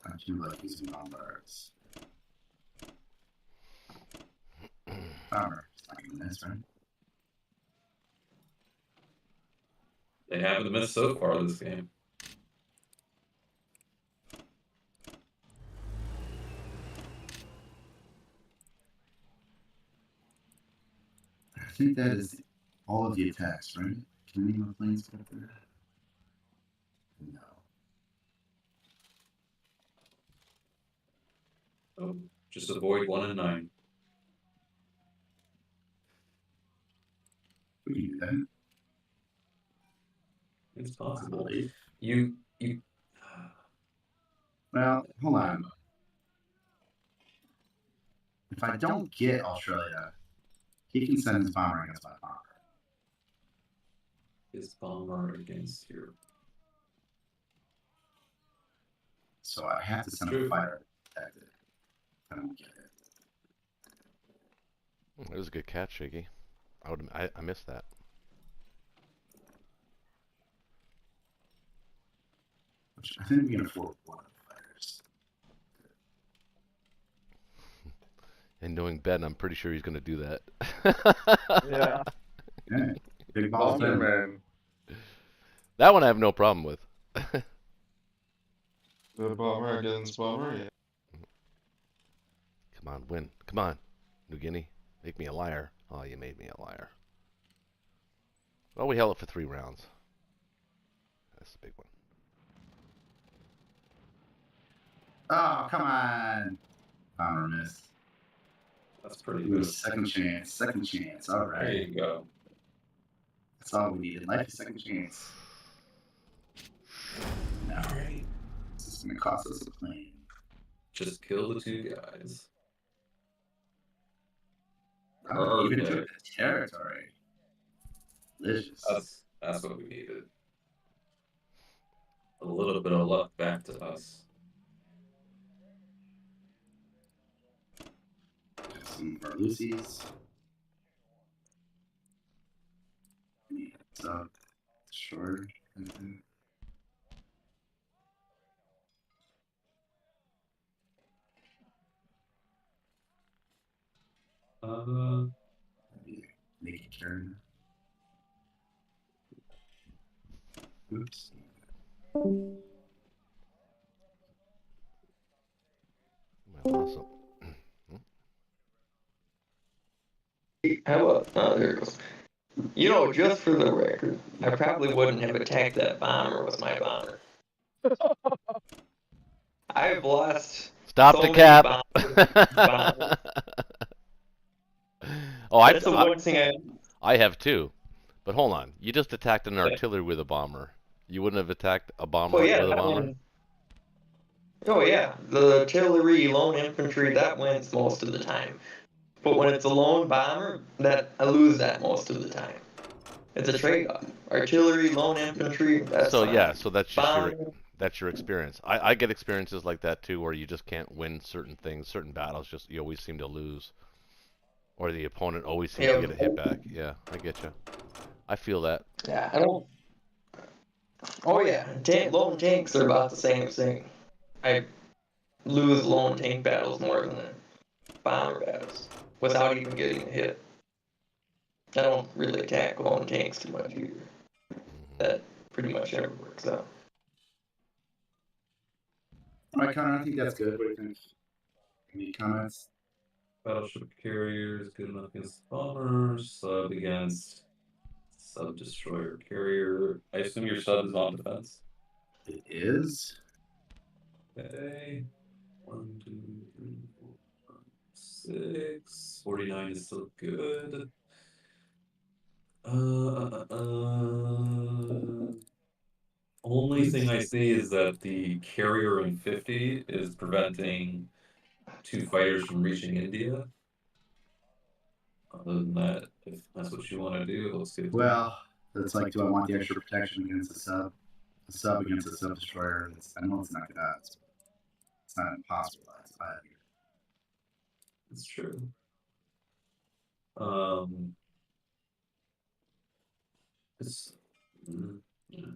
I do like using bombers. Bomber, it's not going to miss, right? They haven't missed so far this game. I think that is all of the attacks, right? Can any more planes get up there? No. Oh, just avoid 1 and 9. We can do that. It's possible. Possibly. You. Well, hold on. If I don't get Australia, he can send his bomber against my bomber. His bomber against your. So I have to send a fighter to protect it. I don't get it. It was a good catch, Shaky. I missed that. Which I think we can afford 1 of the fighters. And knowing Ben, I'm pretty sure he's going to do that. Yeah. Yeah. Big balls, Bomber man. man. That one I have no problem with. The bomber against bomber, yeah. Come on, win. Come on, New Guinea. Make me a liar. Oh, you made me a liar. Well, we held it for 3 rounds. That's the big one. Oh, come on. Bomber miss. That's pretty Ooh, good. second chance. Second chance. All There right. you go. That's all we needed. Life is second chance. No. This is going to cost us a plane. Just kill the 2 guys. Oh, even Perfect. took the territory. Delicious. That's what we needed. A little bit of luck back to us. Got some of our Lucy's. Yeah, so short. Make a turn. Oops. Awesome. How about, there it goes. You know, just for the record, I probably wouldn't have attacked that bomber with my bomber. I've lost. Stop so the many cap. bombers. Oh, That's the one thing I have too. But hold on. You just attacked an artillery with a bomber. You wouldn't have attacked a bomber with a bomber? Oh yeah, the artillery, lone infantry, that wins most of the time. But when it's a lone bomber, that I lose that most of the time. It's a trade-off. Artillery, lone infantry. That's So fine. yeah, so that's just Bomber. that's your experience. I get experiences like that too, where you just can't win certain things, certain battles. Just you always seem to lose, or the opponent always seems to get a hit back. Yeah, I get you. I feel that. Yeah, I don't. Oh yeah, lone tanks are about the same thing. I lose lone tank battles more than bomber battles without even getting a hit. I don't really attack lone tanks too much either. That pretty much never works out. Alright, Connor, I think that's good. What do you think? Any comments? Battleship carriers, good enough against bombers, sub against sub destroyer carrier. I assume your sub is on defense. It is. Okay. 1, 2, 3, 4, 5, 6. 49 is still good. Only thing I see is that the carrier in 50 is preventing 2 fighters from reaching India. Other than that, if that's what you want to do, let's do it. Well, it's like, do I want the extra protection against the sub? A sub against a sub destroyer. I know it's not that. It's not impossible. It's true. Yeah.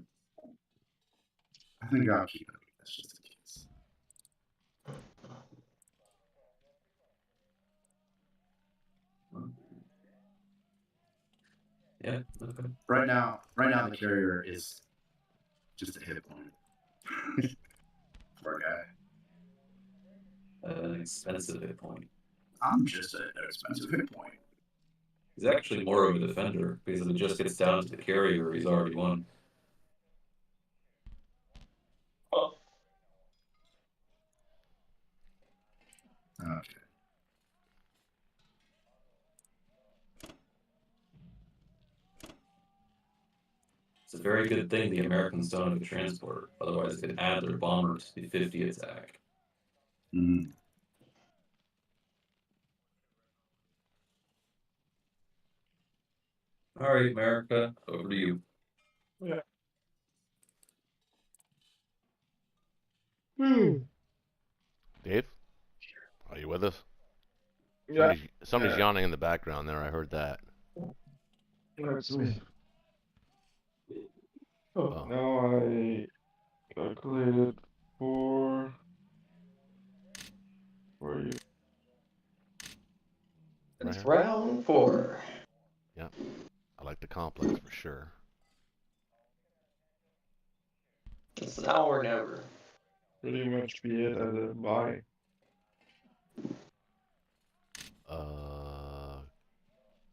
I think I'll keep it. That's just in case. Yeah. Okay. Right now, the carrier is just a hit point. Poor guy. An expensive hit point. I'm just an expensive hit point. He's actually more of a defender because if it just gets down to the carrier, he's already won. Oh. Okay. It's a very good thing the Americans don't have a transporter, otherwise they could add their bomber to the 50 attack. Mm. All right, America, over to you. Yeah. Dave, are you with us? Yeah. Somebody's yawning in the background there. I heard that. That's me. Oh. Now I calculated for you. It's round 4. Yeah, I like the complex for sure. It's now or never. Pretty much be it as a buy.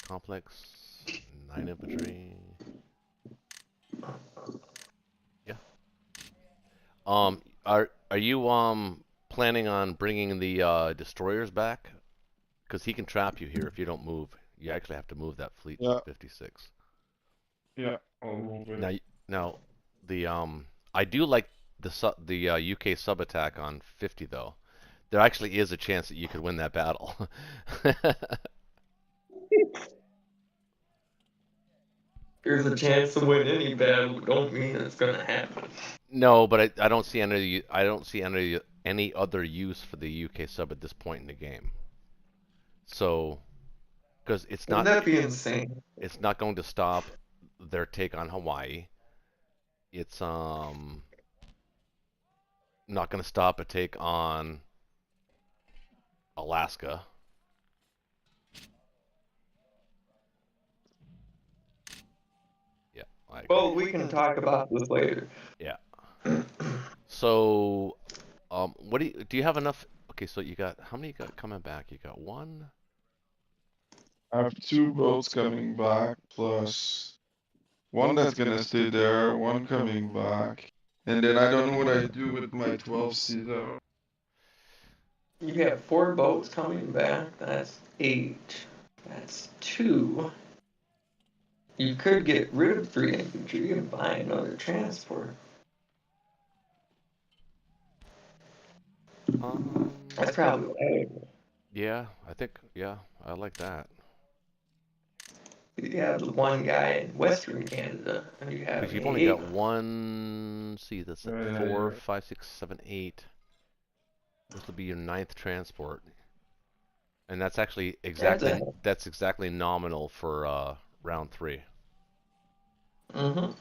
Complex, 9 infantry. Yeah. Are you planning on bringing the destroyers back? Because he can trap you here if you don't move. You actually have to move that fleet to 56. Yeah, I'll move it. Now, the I do like the UK sub attack on 50 though. There actually is a chance that you could win that battle. There's a chance to win any battle, don't mean it's gonna happen. No, but I don't see any other use for the UK sub at this point in the game. So, because it's not Wouldn't that be insane? It's not going to stop their take on Hawaii. It's not going to stop a take on Alaska. Yeah. Well, we can talk about this later. Yeah. So, what do you have enough? Okay, so you got how many you got coming back? You got 1. I have 2 boats coming back, plus 1 that's gonna stay there, 1 coming back. And then I don't know what I do with my 12 Caesar. You have 4 boats coming back. That's 8. That's 2. You could get rid of 3 infantry and buy another transport. That's probably right. Yeah, I think, yeah, I like that. You have the one guy in Western Canada, and you have. Because you've only got one. See, that's 4, 5, 6, 7, 8. This will be your 9th transport, and that's actually exactly nominal for round 3. Mm-hmm.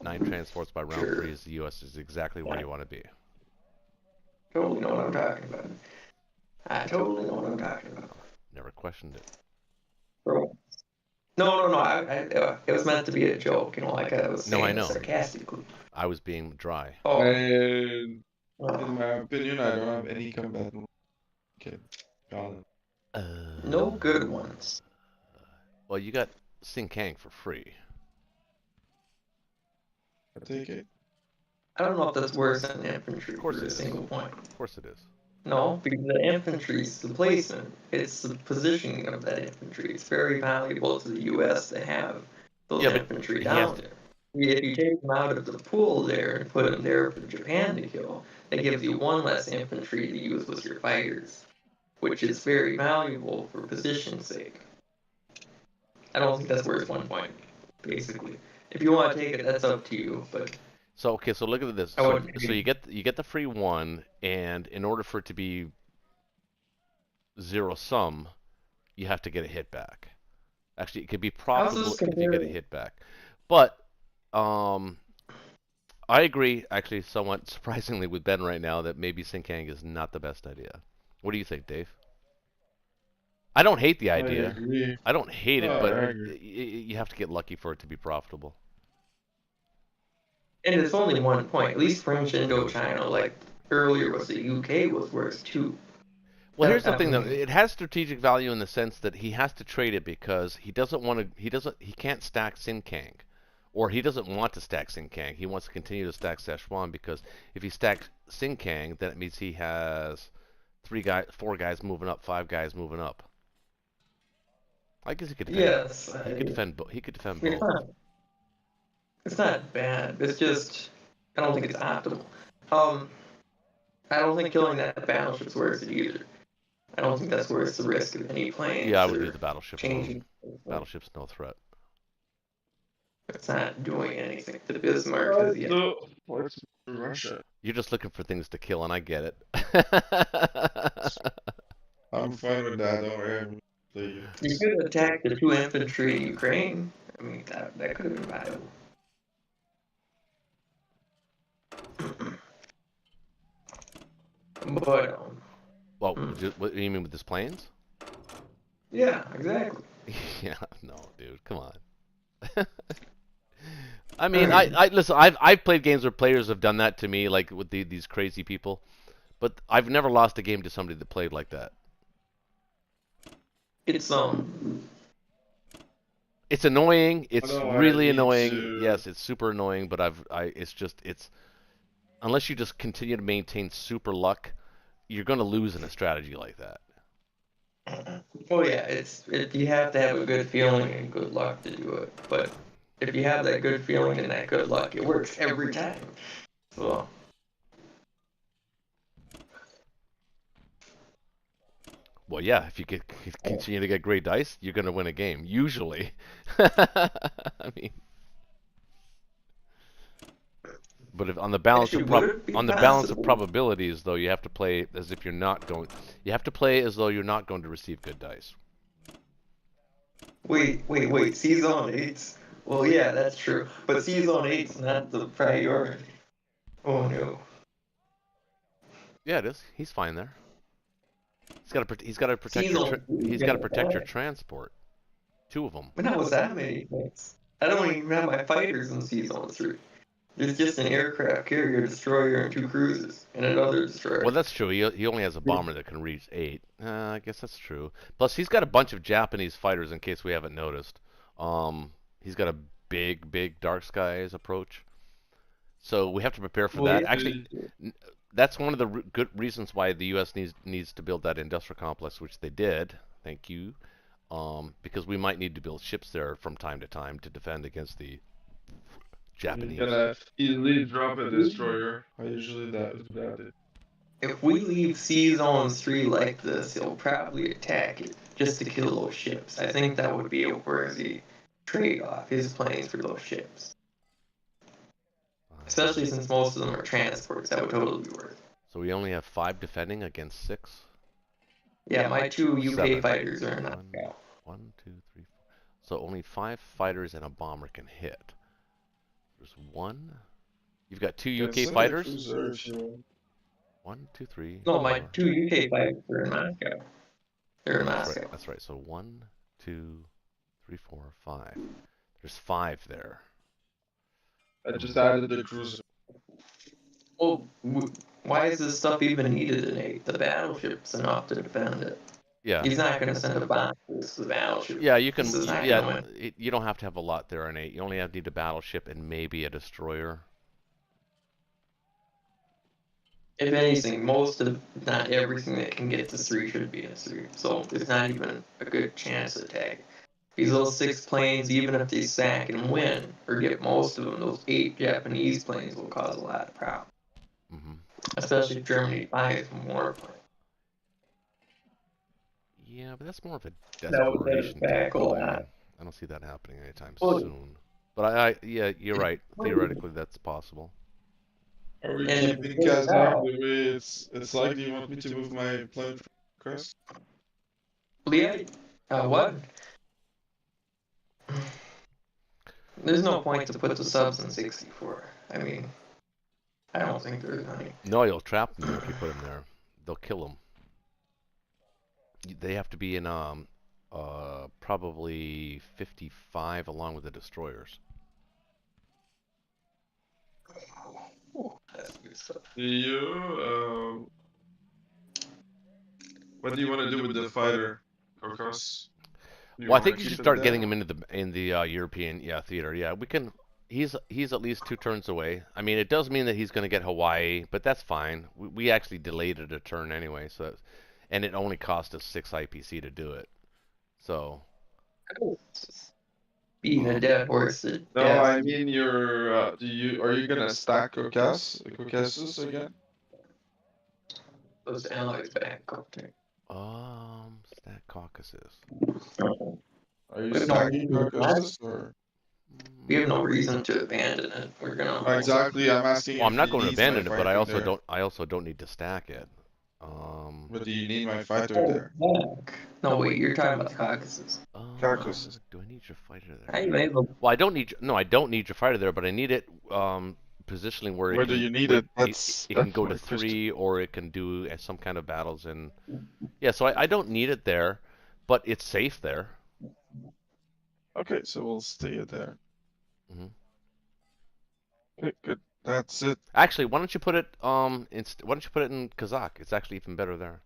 9 transports by round 3 is the U.S. is exactly where you want to be. Totally know what I'm talking about. I totally know what I'm talking about. Never questioned it. Bro. No. It was meant to be a joke, like I was saying sarcastically. I was being dry. Oh. And in my opinion, I don't have any combatant. Okay, no good ones. Well, you got Sing Kang for free. I take it. I don't know if that's worse than infantry. Of course for it a is. single point. Of course it is. No, because the infantry is the placement. It's the positioning of that infantry. It's very valuable to the U.S. to have those infantry down there. If you take them out of the pool there and put them there for Japan to kill, that gives you one less infantry to use with your fighters, which is very valuable for position's sake. I don't think that's worth 1 point, basically. If you want to take it, that's up to you, but... So look at this. So you get the free 1, and in order for it to be 0 sum, you have to get a hit back. Actually, it could be profitable if you get a hit back. But I agree, actually, somewhat surprisingly with Ben right now that maybe Sing Kang is not the best idea. What do you think, Dave? I don't hate the idea. I don't hate it, but you have to get lucky for it to be profitable. And it's only 1 point. At least French Indochina, like earlier was the UK, was worse too. Well, here's the thing though. It has strategic value in the sense that he has to trade it because he can't stack Sing Kang, or he doesn't want to stack Sing Kang. He wants to continue to stack Szechuan because if he stacks Sing Kang, then it means he has 4 guys moving up, 5 guys moving up. I guess he could defend. Yes, he could defend. He could defend both. both. It's not bad. It's just I don't think it's optimal. I don't think killing that battleship's worth it either. I don't think that's worth the risk of any planes. Yeah, I would do the battleship. Battleship's no threat. It's not doing anything to Bismarck. Russia. You're just looking for things to kill, and I get it. I'm fine with that. Don't worry. You could attack the 2 infantry in Ukraine. I mean, that could have been viable. But well, what do you mean with his planes? Yeah, exactly. Yeah, no, dude, come on. I mean, I listen. I've played games where players have done that to me, like with these crazy people, but I've never lost a game to somebody that played like that. It's It's annoying. It's really annoying. Yes, it's super annoying. But it's unless you just continue to maintain super luck, you're going to lose in a strategy like that. Oh yeah, you have to have a good feeling and good luck to do it. But if you have that good feeling and that good luck, it works every time. So. Well, yeah, if you continue to get great dice, you're going to win a game, usually. I mean, but if on the balance of probabilities, though, you have to play as if you're not going. You have to play as though you're not going to receive good dice. Wait. C-Zone 8's. Well, yeah, that's true. But C-Zone 8's not the priority. Oh no. Yeah, it is. He's fine there. He's got to protect your transport. 2 of them. But not with that many things. I don't even have my fighters in C-Zone 3. There's just an aircraft carrier, destroyer, and 2 cruisers, and another destroyer. Well, that's true. He only has a bomber that can reach 8. I guess that's true. Plus, he's got a bunch of Japanese fighters, in case we haven't noticed. He's got a big dark skies approach. So we have to prepare for that. Actually, that's one of the good reasons why the U.S. needs to build that industrial complex, which they did. Thank you. Because we might need to build ships there from time to time to defend against the Japanese. You're gonna easily drop a destroyer. I usually do that. If we leave C-Zone 3 like this, he'll probably attack it just to kill those ships. I think that would be a worthy trade off his planes for those ships. Especially since most of them are transports, that would totally be worth it. So we only have 5 defending against 6? Yeah, my 2 UK 7. fighters are knocked out. 1, 2, 3, 4. So only 5 fighters and a bomber can hit. There's 1. You've got 2 UK fighters? 1, 2, 3. No, 4. my 2 UK fighters are in Moscow. They're in Moscow. That's right. So 1, 2, 3, 4, 5. There's 5 there. I just added the cruiser. Well, why is this stuff even needed in 8? The battleship's enough to defend it. Yeah. He's not going to send a bomb to the battleship. Yeah, you can. This is not Yeah, gonna win. you don't have to have a lot there in 8. You only need a battleship and maybe a destroyer. If anything, most of, not everything that can get to 3 should be in 3. So there's not even a good chance to attack. These little 6 planes, even if they sack and win, or get most of them, those 8 Japanese planes will cause a lot of problems. Mm-hmm. Especially if Germany buys more planes. Yeah, but that's more of a That would desperation back a tactic. lot. I don't see that happening anytime Well, soon. But yeah, you're right. Theoretically, that's possible. Are we And if keeping we figure it Kazakh out- the way it's like? Do you want me to move my plane, Chris? Yeah, what? There's no point to put the subs in 64. I mean, I don't think there's any. No, you'll trap them there if you put them there. They'll kill them. They have to be in probably 55 along with the destroyers. Do you, what do you want to do with the fighter, Kokos? Well, I think you should start getting him into the European theater. Yeah, we can. He's at least 2 turns away. I mean, it does mean that he's going to get Hawaii, but that's fine. We actually delayed it a turn anyway, so, and it only cost us 6 IPC to do it. So. Beating a dead horse. No, I mean you're. Are you gonna stack Caucasus again? Those allies back up there. Stack Caucasus. Are you But no, stacking Caucasus or? We have no reason to abandon it. We're gonna. Exactly, I'm asking. Well, I'm if not he going to needs my abandon it, but I fighter also don't need to stack it. But do you need my fighter there? No, wait, you're talking about the Caucasus. Caucasus. Do I need your fighter there? I may have Well, I don't need your fighter there, but I need it positionally where Where do you need it? It can go to my question. 3, or it can do some kind of battles in. Yeah, so I don't need it there, but it's safe there. Okay, so we'll stay there. Mhm. Okay, good. That's it. Actually, why don't you put it why don't you put it in Kazakh? It's actually even better there.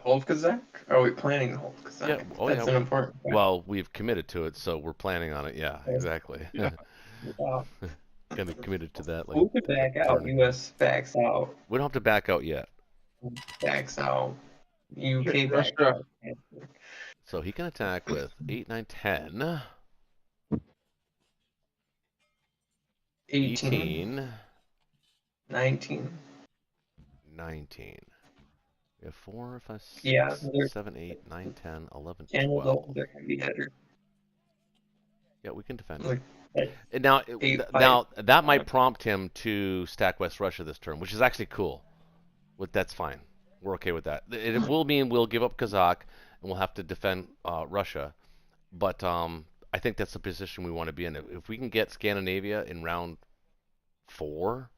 hold Kazakh? Are we planning to hold Kazakh? Yeah, That's an important point. Well, we've committed to it, so we're planning on it. Yeah, exactly. Yeah. Kind of committed to that. Who could back out? US backs out. We don't have to back out yet. Backs out. UK backs Russia. out. So he can attack with 8, 9, 10, 18, 19. 19. We have 4, 5, 6, Yeah, they're- 7, 8, 9, 10, 11, Canada, 12. they're gonna be headed. Yeah, we can defend Like, it. And now, now that might prompt him to stack West Russia this turn, which is actually cool. That's fine. We're okay with that. It will mean we'll give up Kazakh and we'll have to defend Russia, but I think that's the position we want to be in. If we can get Scandinavia in round 4,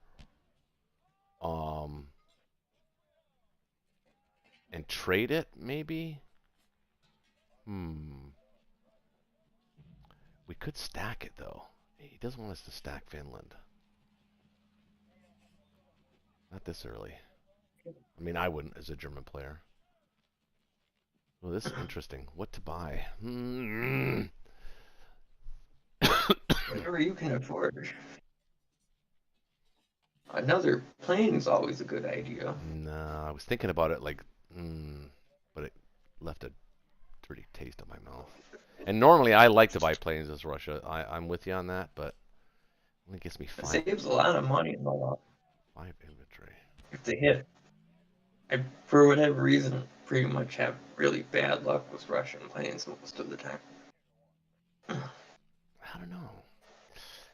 and trade it, maybe. We could stack it though. He doesn't want us to stack Finland. Not this early. I mean, I wouldn't as a German player. Well, this is interesting. What to buy? whatever you can afford. Another plane is always a good idea. No, I was thinking about it like, but it left a dirty taste in my mouth. And normally I like to buy planes as Russia. I'm with you on that, but it only gets me It 5 saves a lot of money in the long run inventory. if they hit. I, for whatever reason, pretty much have really bad luck with Russian planes most of the time. I don't know.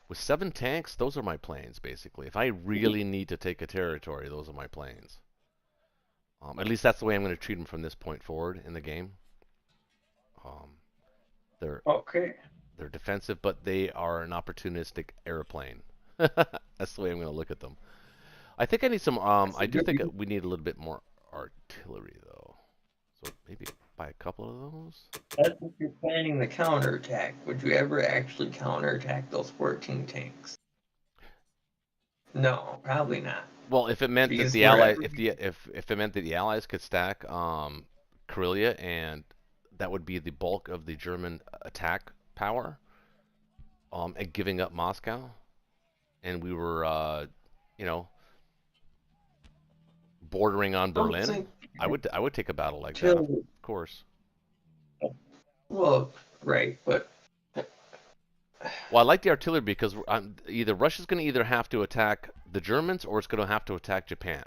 With 7 tanks, those are my planes, basically. If I really need to take a territory, those are my planes. At least that's the way I'm going to treat them from this point forward in the game. They're defensive, but they are an opportunistic airplane. That's the way I'm going to look at them. I think I need some. I do think we need a little bit more artillery, though. So maybe buy a couple of those. That's if you're planning the counterattack. Would you ever actually counterattack those 14 tanks? No, probably not. Well, if it meant that the Allies, if it meant that the Allies could stack Karelia, and that would be the bulk of the German attack power, and giving up Moscow, and we were, you know, bordering on Berlin, I would take a battle like that, of course. Well, right, but. Well, I like the artillery because either Russia's going to either have to attack the Germans or it's going to have to attack Japan.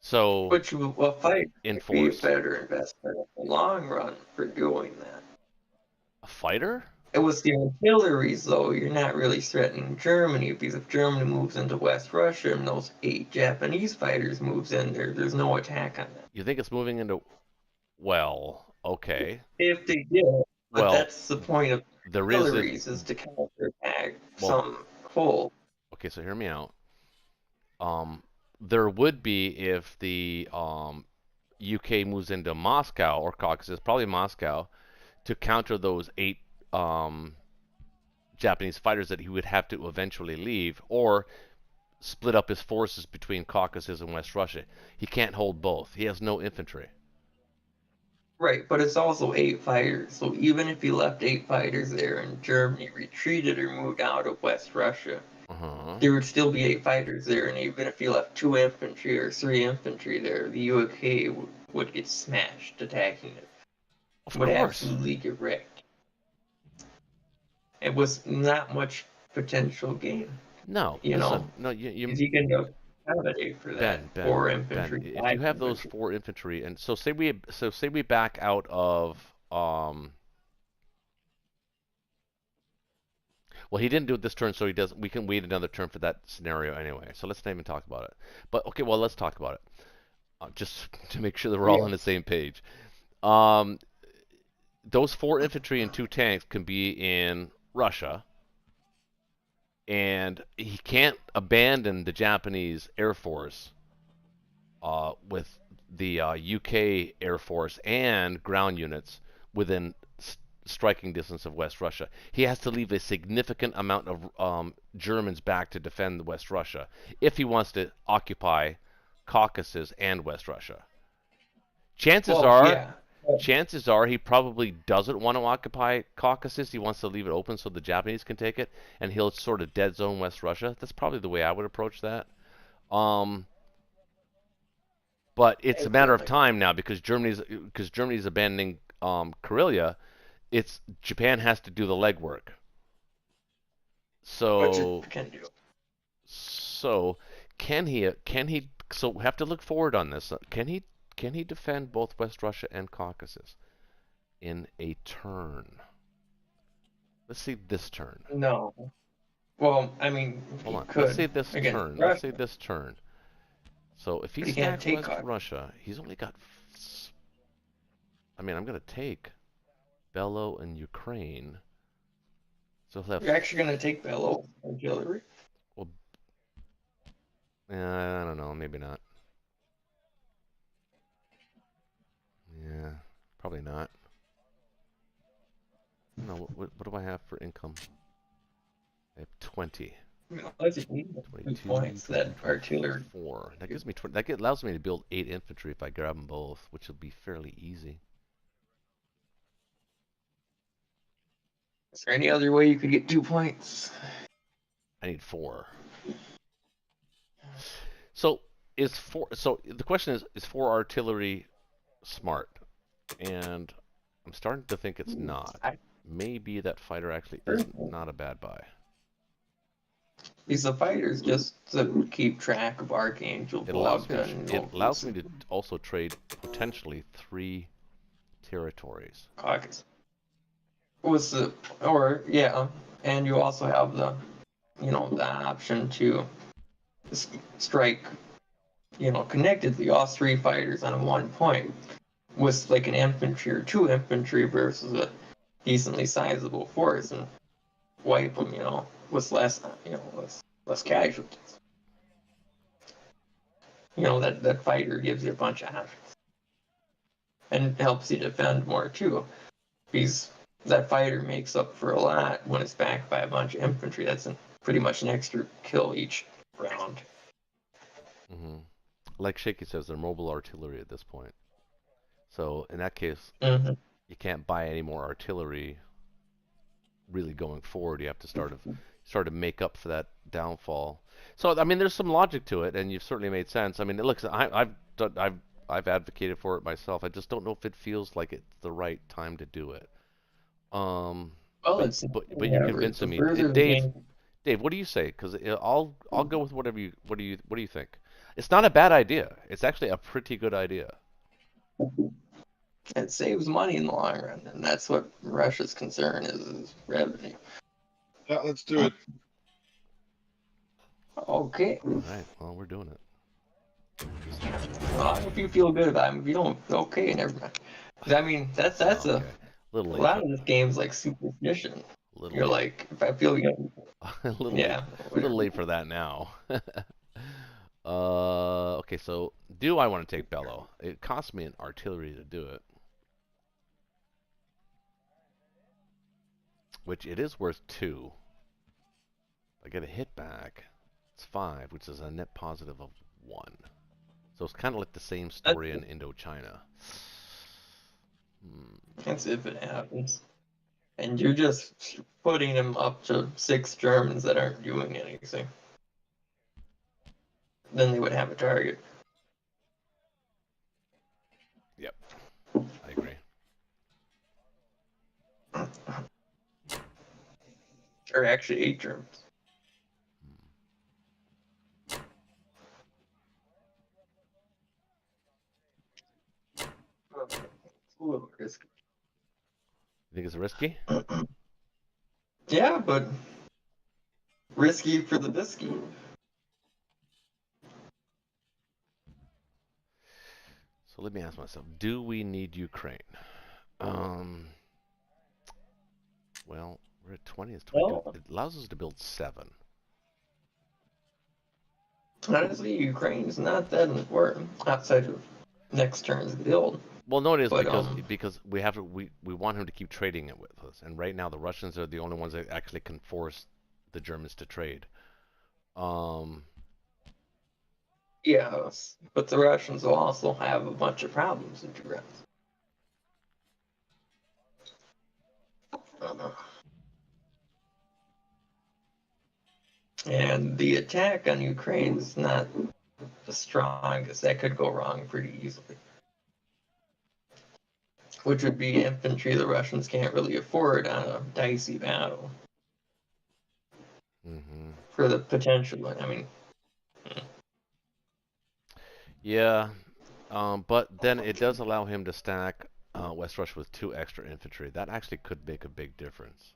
So, which will fight in be a force. better investment in the long run for doing that. A fighter? It was the artilleries, though. You're not really threatening Germany, because if Germany moves into West Russia and those 8 Japanese fighters moves in there, there's no attack on them. You think it's moving into? Well, okay. If they did, but that's the point of artilleries is to counterattack some pull. Okay, so hear me out. There would be if the UK moves into Moscow or Caucasus, probably Moscow, to counter those 8 Japanese fighters that he would have to eventually leave, or split up his forces between Caucasus and West Russia. He can't hold both. He has no infantry. Right, but it's also 8 fighters. So even if he left 8 fighters there and Germany retreated or moved out of West Russia, there would still be 8 fighters there. And even if he left 2 infantry or 3 infantry there, the UK would get smashed attacking it. Of would course. Absolutely get wrecked. It was not much potential gain. No, you know, no, you can accommodate for that. Ben, 4 infantry. Ben, if you have those 4 infantry, and so say we back out of well, he didn't do it this turn, so he doesn't. We can wait another turn for that scenario anyway. So let's not even talk about it. But okay, well, let's talk about it, just to make sure that we're all on the same page. Those 4 infantry and 2 tanks can be in Russia, and he can't abandon the Japanese Air Force with the UK Air Force and ground units within striking distance of West Russia. He has to leave a significant amount of Germans back to defend West Russia if he wants to occupy Caucasus and West Russia. Chances are he probably doesn't want to occupy Caucasus. He wants to leave it open so the Japanese can take it, and he'll sort of dead zone West Russia. That's probably the way I would approach that. But it's a matter of time now because Germany's abandoning Karelia. Japan has to do the legwork. So can he? So we have to look forward on this. Can he defend both West Russia and Caucasus in a turn? Let's see this turn. No. Well, I mean, hold on. Let's say this turn. Let's say this turn. So if he stacks West Russia, he's only got. I mean, I'm gonna take Bello and Ukraine. So he'll have. You're actually gonna take Bello artillery? Well, I don't know. Maybe not. Yeah, probably not. No, what do I have for income? I have 20. That's 2 points. That artillery. 4. That gives me that allows me to build 8 infantry if I grab them both, which will be fairly easy. Is there any other way you could get 2 points? I need 4. So is 4. So the question is 4 artillery smart? And I'm starting to think it's not. Maybe that fighter actually is not a bad buy. These are fighters just to keep track of Archangel. It allows me to also trade potentially 3 territories. Caucasus. was the and you also have the the option to strike connectedly all 3 fighters on one point with like an infantry or 2 infantry versus a decently sizable force and wipe them with less casualties. That fighter gives you a bunch of options and helps you defend more too, because that fighter makes up for a lot when it's backed by a bunch of infantry. That's pretty much an extra kill each round. Mm-hmm. Like Shaky says, they're mobile artillery at this point. So in that case, Mm-hmm. you can't buy any more artillery really going forward. You have to start to make up for that downfall. So I mean, there's some logic to it, and you've certainly made sense. I mean, look, I've advocated for it myself. I just don't know if it feels like it's the right time to do it. Well, but you're convincing me, Dave. What do you say? Because I'll go with whatever you. What do you think? It's not a bad idea. It's actually a pretty good idea. It saves money in the long run, and that's what Russia's concern is revenue. Yeah, let's do it. Okay. All right. Well, we're doing it. If you feel good about it. If you don't, okay, never mind. I mean, that's okay. A little late. A lot of this game's like superstition. You're late. Like, if I feel good. a little late. A little late for that now. Okay, so do I want to take Bellow? It costs me an artillery to do it. Which it is worth 2. I get a hit back. It's 5, which is a net positive of 1. So it's kind of like the same story in Indochina. That's if it happens. And you're just putting them up to 6 Germans that aren't doing anything. Then they would have a target. Yep. I agree. Or actually 8 Germans. It's a little risky. You think it's risky? Yeah, but risky for the biscuit. So let me ask myself, do we need Ukraine? Well, we're at 20. It's 20. Well, it allows us to build 7. Honestly, Ukraine's not that important outside of next turn's build. Well, no, it is, because we want him to keep trading it with us, and right now the Russians are the only ones that actually can force the Germans to trade. Yes, but the Russians will also have a bunch of problems with Ukraine. And the attack on Ukraine is not the strongest. That could go wrong pretty easily. Which would be infantry the Russians can't really afford on a dicey battle. Mm-hmm. For the potential, I mean. Yeah, but then it does allow him to stack West Russia with 2 extra infantry. That actually could make a big difference.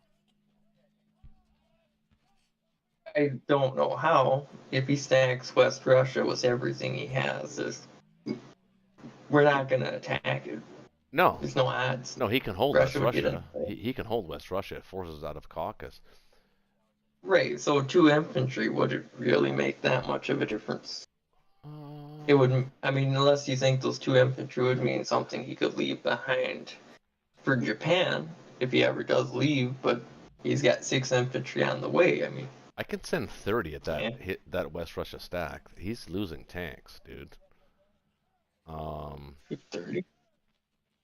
I don't know how. If he stacks West Russia with everything he has, we're not going to attack it. No. There's no odds. No, he can hold West Russia. He can hold West Russia. It forces out of Caucasus. Right, so 2 infantry would really make that much of a difference. It would, I mean, unless you think those 2 infantry would mean something he could leave behind for Japan, if he ever does leave, but he's got 6 infantry on the way, I mean. I can send 30 at that West Russia stack. He's losing tanks, dude. 30?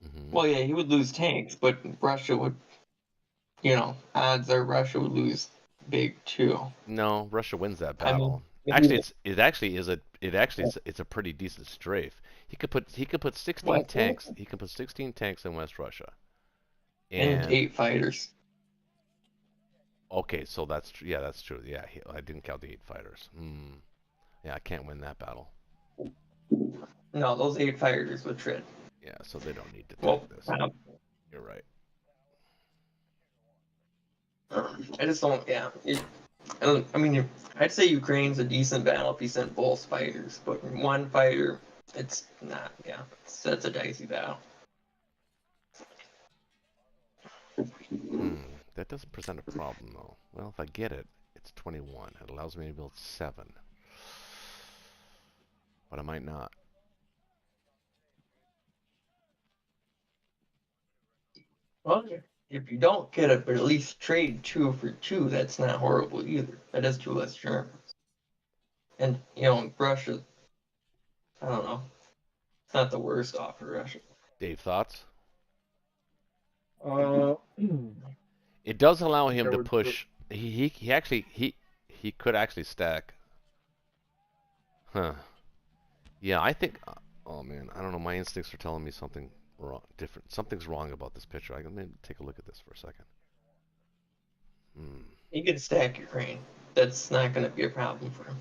Mm-hmm. Well, yeah, he would lose tanks, but Russia would, odds are Russia would lose big too. No, Russia wins that battle. I mean, it's a pretty decent strafe. He could put 16 tanks. He can put 16 tanks in West Russia. And 8 fighters. Okay, so that's true. Yeah, I didn't count the 8 fighters. Yeah, I can't win that battle. No, those 8 fighters would tread. Yeah, so they don't need to take this. You're right. I just don't. Yeah. I mean, I'd say Ukraine's a decent battle if you sent both fighters, but one fighter, it's not. Yeah, that's a dicey battle. That doesn't present a problem though. Well, if I get it, it's 21. It allows me to build 7. But I might not. Well, if you don't get it, but at least trade 2 for 2, that's not horrible either. That is 2 less Germans. And, Russia, I don't know. It's not the worst off for Russia. Dave, thoughts? Uh, It does allow him I to would push. He could actually stack. Huh. Yeah, I think. Oh man, I don't know. My instincts are telling me something wrong, different. Something's wrong about this picture. I'm gonna take a look at this for a second. He can stack Ukraine. That's not going to be a problem for him.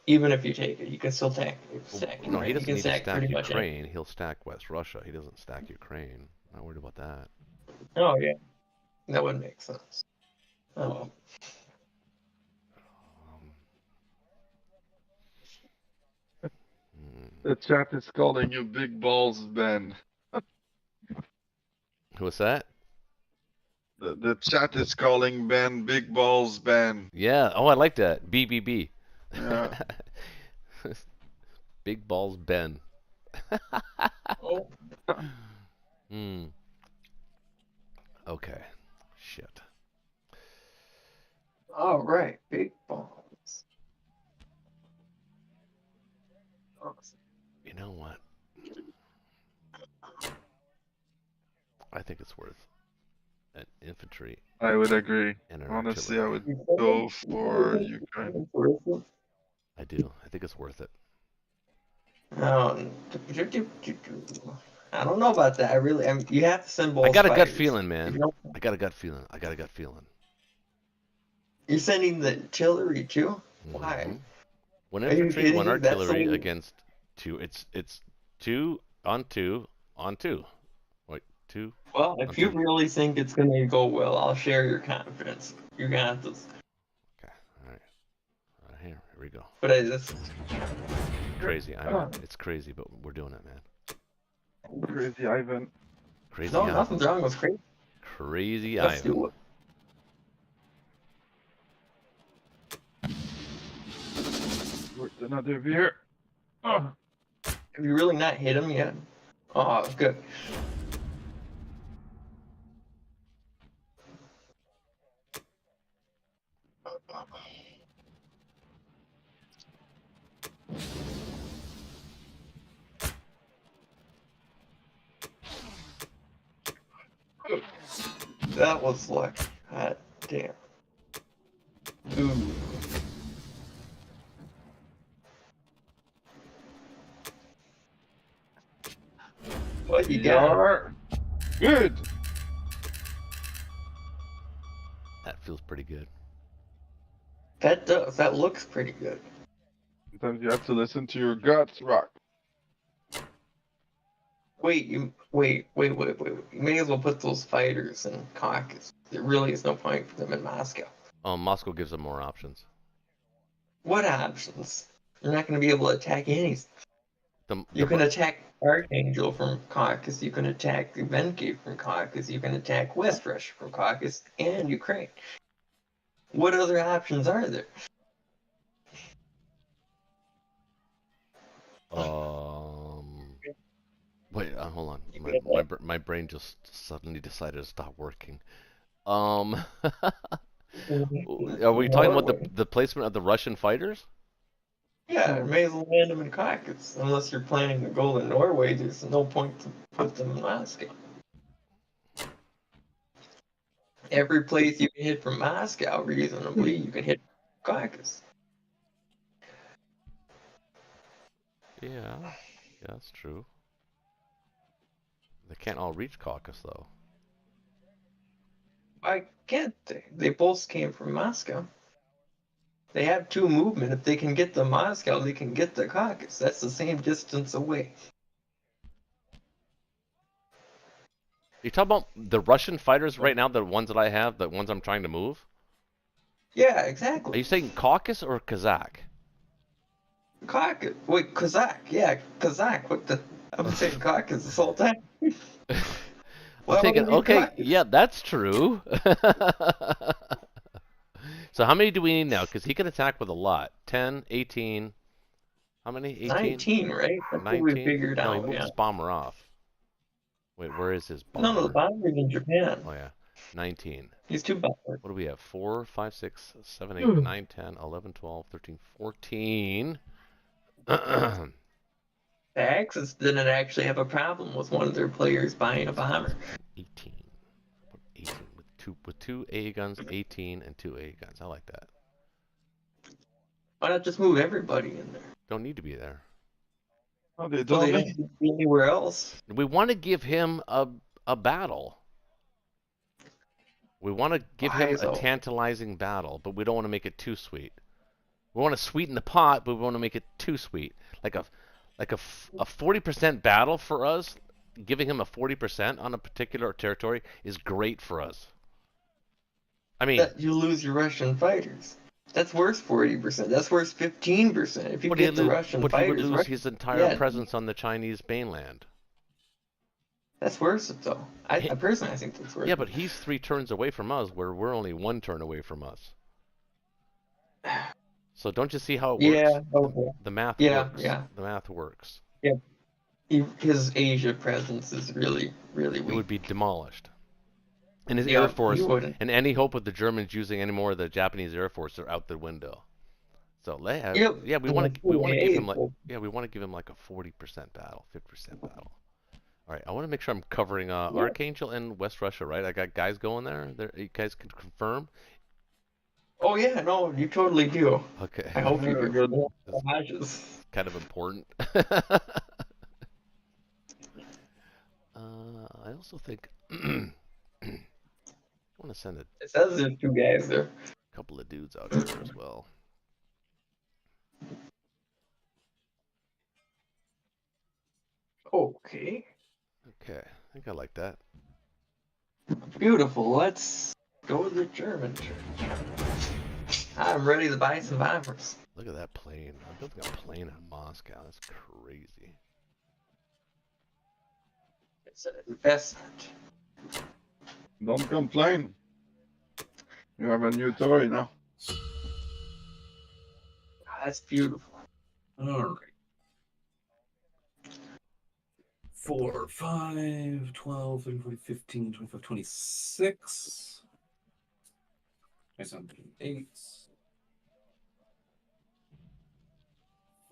Even if you take it, you can still stack Ukraine. No, he doesn't need to stack pretty much Ukraine. He'll stack West Russia. He doesn't stack Ukraine. Not worried about that. Oh yeah, that would make sense. Oh. The chat is calling you Big Balls Ben. What's that? The chat is calling Ben Big Balls Ben. Yeah. Oh, I like that. BBB. Yeah. Big balls Ben. Oh. Okay. Shit. All right, big balls. You know what? I think it's worth an infantry. I would agree. And an Honestly, artillery. I would go for Ukraine. I do. I think it's worth it. I don't know about that. You have to send both. I got a gut fighters. feeling, man. I got a gut feeling. You're sending the artillery too? Why? Mhm. One Are you infantry, kidding one me? That's artillery so- against 2. It's 2 on 2 on 2. Wait, 2. Well, if you really think it's going to go well, I'll share your confidence. You got this. Okay. All right. Here we go. But it's Crazy. It's crazy, but we're doing it, man. Crazy Ivan. Crazy. no, Ivan. nothing's wrong with crazy. Crazy Let's Ivan. do it. Worked another veer. Oh. Have you really not hit him yet? Oh, good. That was luck. God damn. Ooh. What you got? Good. That feels pretty good. That does. That looks pretty good. Sometimes you have to listen to your guts, Rock. Wait. You may as well put those fighters in Caucasus. There really is no point for them in Moscow. Moscow gives them more options. What options? You're not going to be able to attack any. The You can attack Archangel from Caucasus. You can attack Venki from Caucasus. You can attack West Russia from Caucasus and Ukraine. What other options are there? Wait, hold on. My brain just suddenly decided to stop working. Are we talking about the placement of the Russian fighters? Yeah, may as well land them in Caucasus. Unless you're planning to go to Norway, there's no point to put them in Moscow. Every place you can hit from Moscow, reasonably, you can hit Caucasus. Yeah, that's true. They can't all reach Caucasus, though. Why can't they? They both came from Moscow. They have 2 movement. If they can get to Moscow, they can get to Caucasus. That's the same distance away. You talking about the Russian fighters right now? The ones that I have, the ones I'm trying to move. Yeah, Are exactly. you saying Caucasus or Kazakh? Wait, Kazakh. Yeah, Kazakh. What the? I've been saying Caucasus this whole time. I'm thinking, okay, yeah, that's true. So how many do we need now? Because he can attack with a lot. 10, 18. How many? 18? 19, right? That's what we 19? figured No, he out, moved yeah. his bomber off. Wait, where is his bomber? No, the bomber's in Japan. Oh, yeah. 19. He's 2 bombers. What do we have? 4, 5, 6, 7, 8, 9, 10, 11, 12, 13, 14. The Axis didn't actually have a problem with one of their players buying a bomber. 18. 18 with two A guns, 18 and 2 A guns. I like that. Why not just move everybody in there? Don't need to be there. Oh, they So don't they need- don't need to be anywhere else. We want to give him a battle. We want to give him a tantalizing battle, but we don't want to make it too sweet. We want to sweeten the pot, but we want to make it too sweet. Like a 40% battle for us, giving him a 40% on a particular territory is great for us. I mean, you lose your Russian fighters. That's worth 40%. That's worth 15%. If you get the Russian but fighters, he would lose his entire presence on the Chinese mainland. That's worth it, though. I personally think that's worth it. Yeah, but he's 3 turns away from us, where we're only 1 turn away from us. So don't you see how it works? Yeah, okay. The math works. Yeah. The math works. Yeah. His Asia presence is really, really weak. It would be demolished. And his Air Force, and any hope of the Germans using any more of the Japanese Air Force are out the window. So we want to give him like a 40% battle, 50% battle. All right, I want to make sure I'm covering Archangel and West Russia, right? I got guys going there. You guys can confirm. Oh yeah, no, you totally do. Okay. I hope you get more homages. Kind of important. I also think I want to send It says there's 2 guys there. A couple of dudes out there as well. Okay. Okay, I think I like that. Beautiful. Let's go to the German church. I'm ready to buy some bombers. Look at that plane. I'm building a plane in Moscow. That's crazy. It's an investment. Don't complain. You have a new toy now. That's beautiful. All right. 4, 5, 12, 13, 14, 15, 25, 26. 27, 28.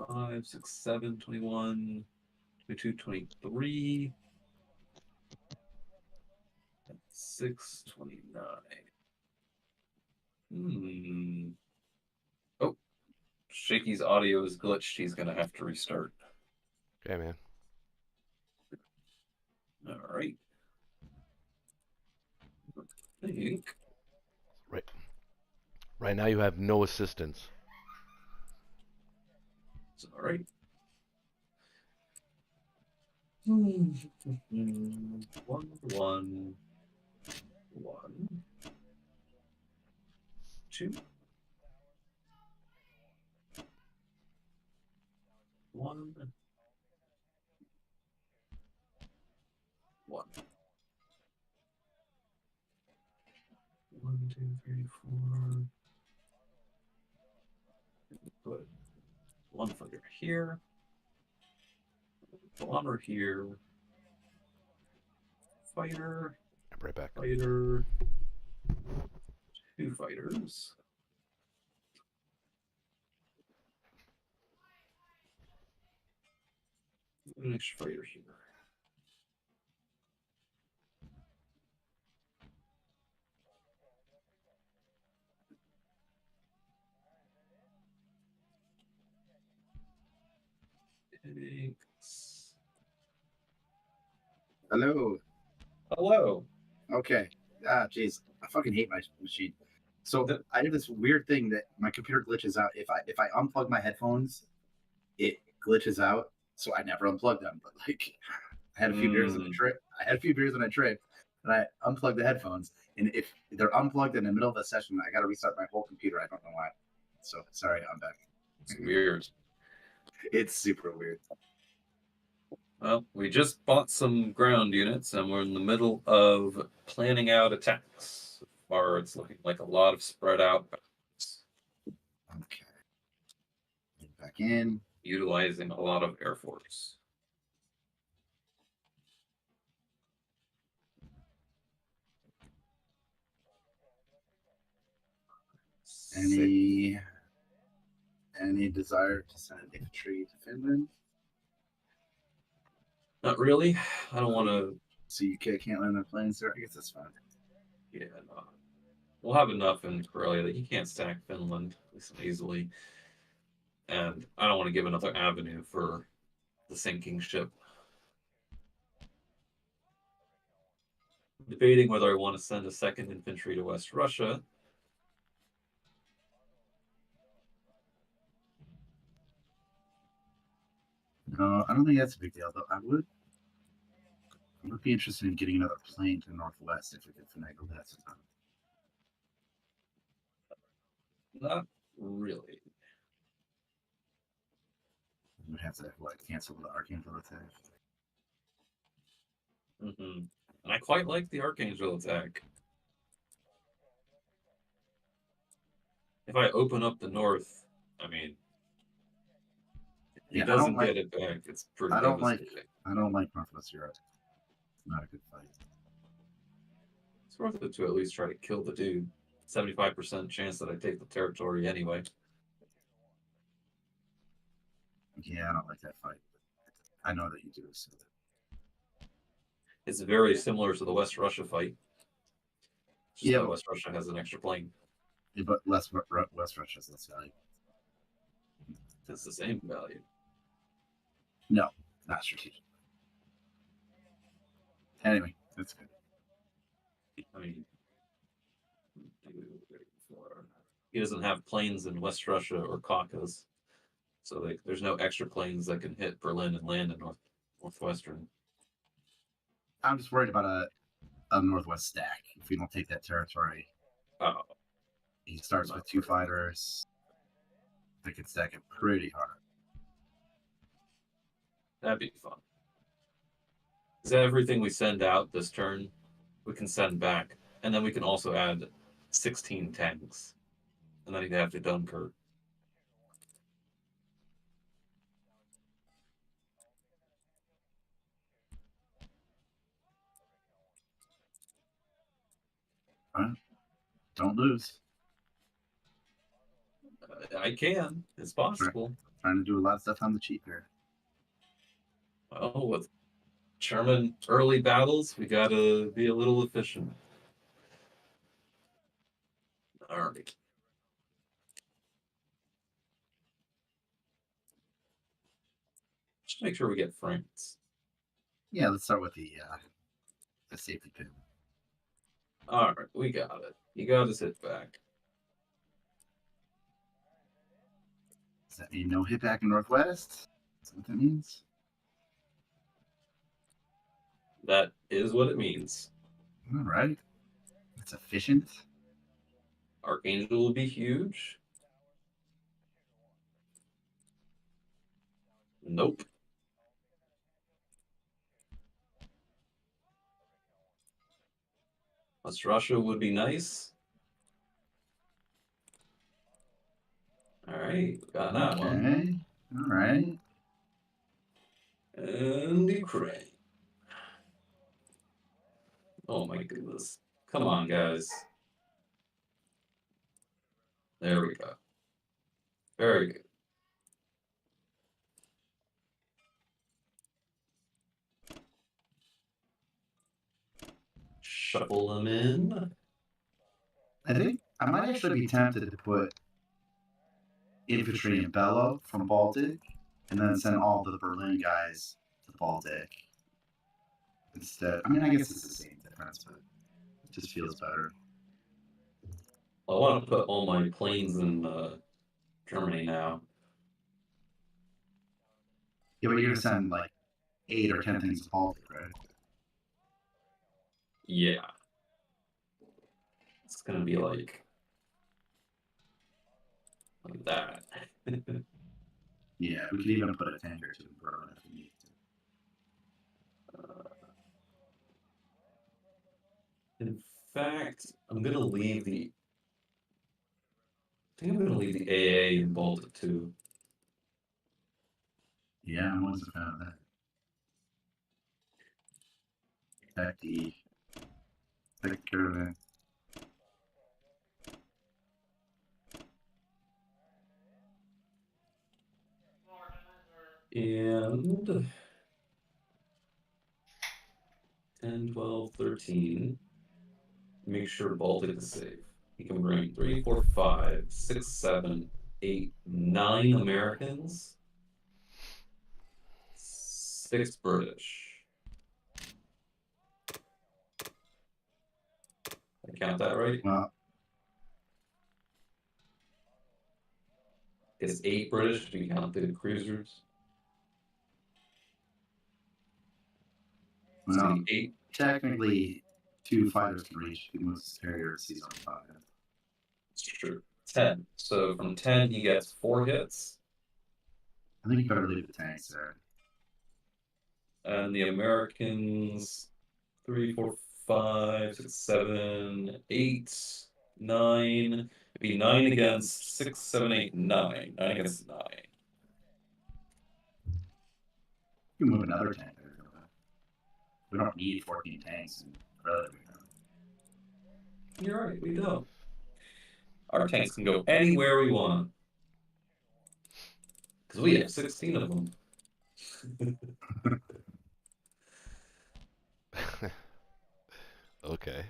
5, 6, 7, 21, 22, 23. 6, 29. Oh, Shaky's audio is glitched. He's going to have to restart. Okay, man. All right. I think. Right now you have no assistance. It's all right. 1, 1, 1, 2, 1, 1. 1, 2, 3, 4. Put 1 fighter here. Bomber here. Fighter. I'm right back. Fighter. 2 fighters. An extra fighter here. Thanks. Hello. Hello. Okay. Jeez, I fucking hate my machine. So I have this weird thing that my computer glitches out. If I unplug my headphones, it glitches out. So I never unplug them. But like, I had a few beers on the trip. I had a few beers on a trip, and I unplug the headphones, and if they're unplugged in the middle of the session, I got to restart my whole computer. I don't know why. So sorry, I'm back. It's weird. It's super weird. Well, we just bought some ground units, and we're in the middle of planning out attacks. So far, it's looking like a lot of spread out. Okay. Get back in. Utilizing a lot of Air Force. Any desire to send infantry to Finland? Not really. I don't want to. So UK can't land their planes there? I guess that's fine. Yeah, no. We'll have enough in Korea that you can't stack Finland easily. And I don't want to give another avenue for the sinking ship. Debating whether I want to send a second infantry to West Russia. No, I don't think that's a big deal, though. I would be interested in getting another plane to Northwest if we could finagle that sometime. Not really. We would have to cancel the Archangel attack. Mm-hmm. And I quite like the Archangel attack. If I open up the north, I mean, if he doesn't get it back, it's pretty devastating. I don't like Northwest Europe. It's not a good fight. It's worth it to at least try to kill the dude. 75% chance that I take the territory anyway. Yeah, I don't like that fight. I know that you do. So. It's very similar to the West Russia fight. Yeah, West Russia has an extra plane. Yeah, but West Russia's less value. It's the same value. No, not strategic. Anyway, that's good. I mean, he doesn't have planes in West Russia or Caucasus, so there's no extra planes that can hit Berlin and land in northwestern. I'm just worried about a Northwest stack. If we don't take that territory, he starts with 2 fighters. They could stack it pretty hard. That'd be fun. Is that everything we send out this turn, we can send back, and then we can also add 16 tanks, and then he'd have to Dunkirk. Don't lose. I can. It's possible. Trying to do a lot of stuff on the cheap here. Well, with German early battles, we gotta be a little efficient. All right. Just make sure we get France. Yeah, let's start with the safety pin. All right, we got it. You got to sit back. Does that mean no hit back in Northwest? Is that what that means? That is what it means. All right. That's efficient. Archangel will be huge. Nope. West Russia would be nice. All right, got that one. All right. And Ukraine. Oh my goodness. Come on, guys. There we go. Very good. Shuffle them in. I think I might actually be tempted to put infantry in Bello from Baltic and then send all the Berlin guys to Baltic instead. I mean, I guess it's the same difference, but it just feels better. I want to put all my planes in Germany now. Yeah, but you're going to send like 8 or 10 things to Baltic, right? Yeah. It's gonna be like that. Yeah, we could even put a tank or two in Berlin if we need to. In fact, I'm gonna leave the. I think I'm gonna leave the AA in Baltic too. Yeah, I'm always a fan of that. Protect the caravan. And 10, 12, 13. Make sure Baltic is safe. He can bring 3, 4, 5, 6, 7, 8, 9 Americans, 6 British. I count that right? Well, It's 8 British if you count the cruisers. well, 8. technically, 2 fighters can reach the most carrier season 5. It's true. 10. So from 10, he gets 4 hits. I think you better leave the tanks there. And the Americans 3, 4, 5, 6, 7, 8, 9. It'd be 9 against 6, 7, 8, 9. 9 against 9. You can move another tank there. We don't need 14 tanks in relative. You're right, we don't. Our tanks can go anywhere we want. Because we have 16 of them. Okay.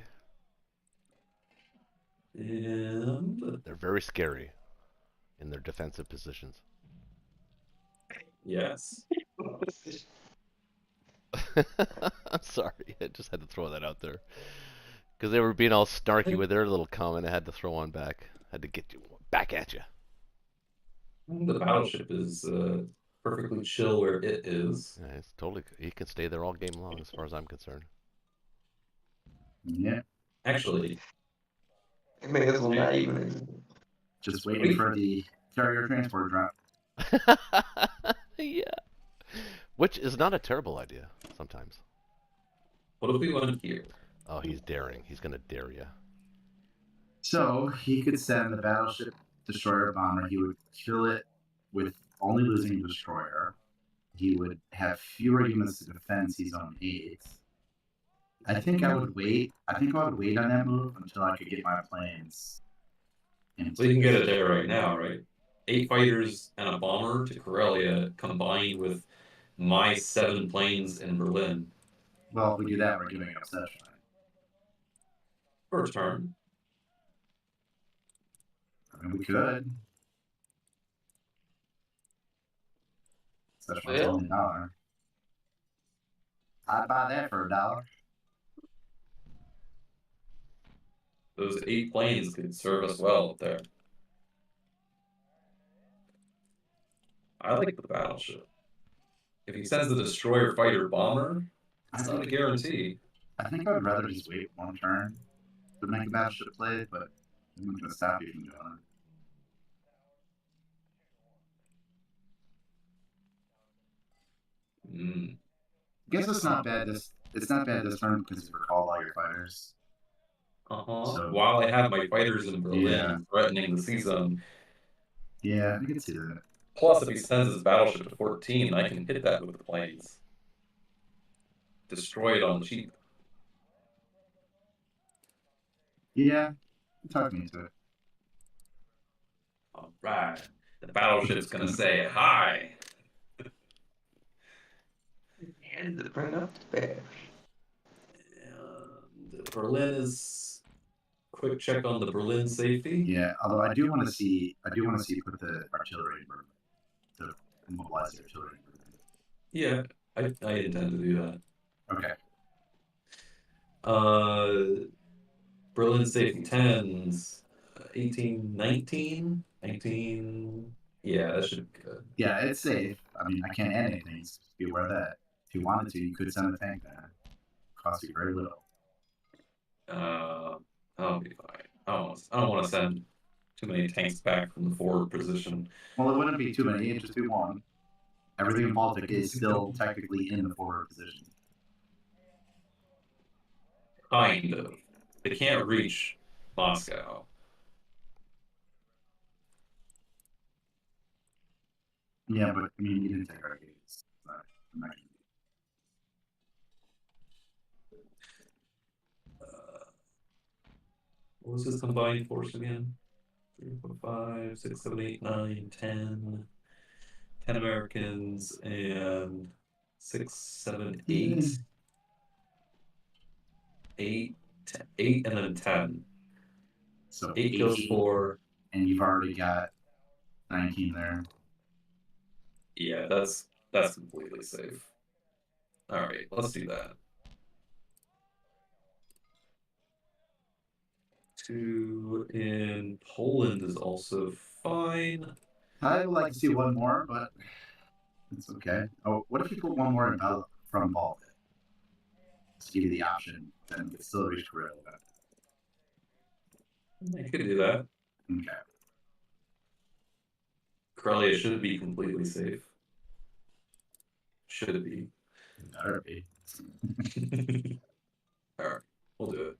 And They're very scary in their defensive positions. yes. I'm sorry. I just had to throw that out there. Because they were being all snarky with their little comment. I had to throw one back. Had to get you back at you. The battleship is perfectly chill where it is. Yeah, it's totally. He can stay there all game long, as far as I'm concerned. Yeah. Actually, It may as well not even. Just waiting for the carrier transport drop. Yeah. Which is not a terrible idea sometimes. what if we went here? Oh, he's daring. He's going to dare you. So he could send the battleship destroyer bomber. He would kill it with only losing a destroyer. He would have fewer units to defend his own aids. I think I would wait. I think I would wait on that move until I could get my planes. We can get it there right now, right? 8 fighters and a bomber to Karelia combined with my 7 planes in Berlin. Well, if we do that, we're giving up Szechuan. First turn. I mean, we could. Szechuan's Yeah. only $1. I'd buy that for $1. Those 8 planes could serve us well up there. I like the battleship. If he sends the destroyer fighter bomber, it's not a guarantee. I think I would rather just wait one turn to make a battleship play, but I'm not going to stop you from doing it. I guess it's not bad. It's not bad this turn because you recall all your fighters. So, while I have my fighters in Berlin threatening the sea zone. Yeah, I can see that. Plus, if he sends his battleship to 14, I can hit that with the planes. Destroy it on the cheap. Yeah, talk me into it. All right. The battleship's going to say hi. And the bring up the bash. And Berlin is quick check on the Berlin safety. Yeah, although I do want to see put the artillery in Berlin to mobilize the artillery in Berlin. Yeah, I intend to do that. Okay. Berlin safety 10s, 18, 19, 19. Yeah, that should be good. Yeah, it's safe. I mean, I can't add anything. So be aware of that. If you wanted to, you could send a tank there. Cost you very little. That'll be fine. I don't want to send too many tanks back from the forward position. Well, it wouldn't be too many. It'd just be one. Everything in Baltic is still technically in the forward position. Kind of. They can't reach Moscow. Yeah, but I mean, you didn't take our gates. What was his combined force again? 3, 4, 5, 6, 7, 8, 9, 10. 10 Americans and 6, 7, 8. 8, 8 and then 10. So 8 kills 4. And you've already got 19 there. Yeah, that's completely safe. Alright, let's do that. 2 in Poland is also fine. I would like to see one more, but it's okay. Oh, what if you put one more in from Baltic? Just give you the option, then you can still reach Korea. I could do that. Okay. Karelia should be completely safe. Should be. Better be. Alright, we'll do it.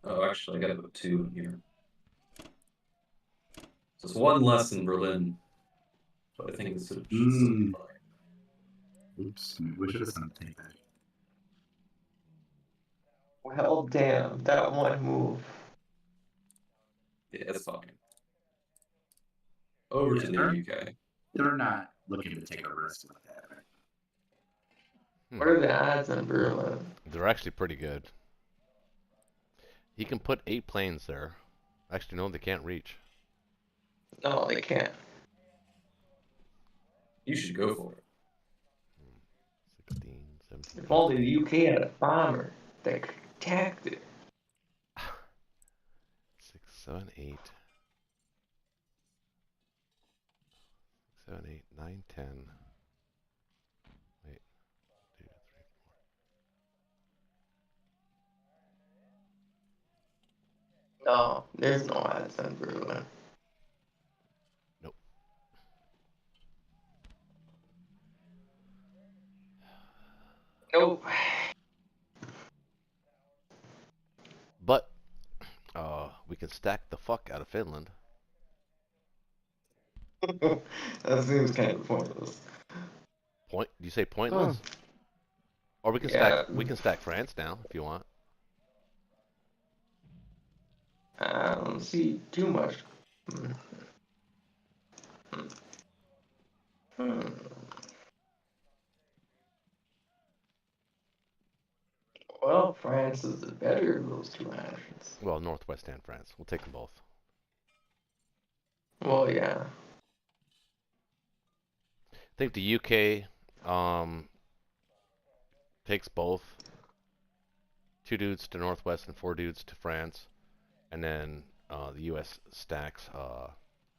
Oh, actually, I gotta put 2 in here. So it's 1 less in Berlin, but I think it should still be fine. Oops, we should have sent a tank back. Well, damn, that one move. Yeah, it's fine. Over to the UK. They're not looking to take a risk like that, right? What are the odds on Berlin? They're actually pretty good. He can put 8 planes there. Actually, no, they can't reach. No, they can't. You should go for it. 16, 17. If only the UK had a bomber that could attack it. 6, 7, 8. 7, 8, 9, 10. Wait. 2, 3, 4. No, there's no odds on Berlin. Nope. Nope. But we can stack the fuck out of Finland. That seems kind of pointless. Do you say pointless? Or we can stack France now if you want. I don't see too much. Well, France is the better of those two options. Well, Northwest and France. We'll take them both. Well, yeah. I think the UK takes both. 2 dudes to Northwest and 4 dudes to France. And then the US stacks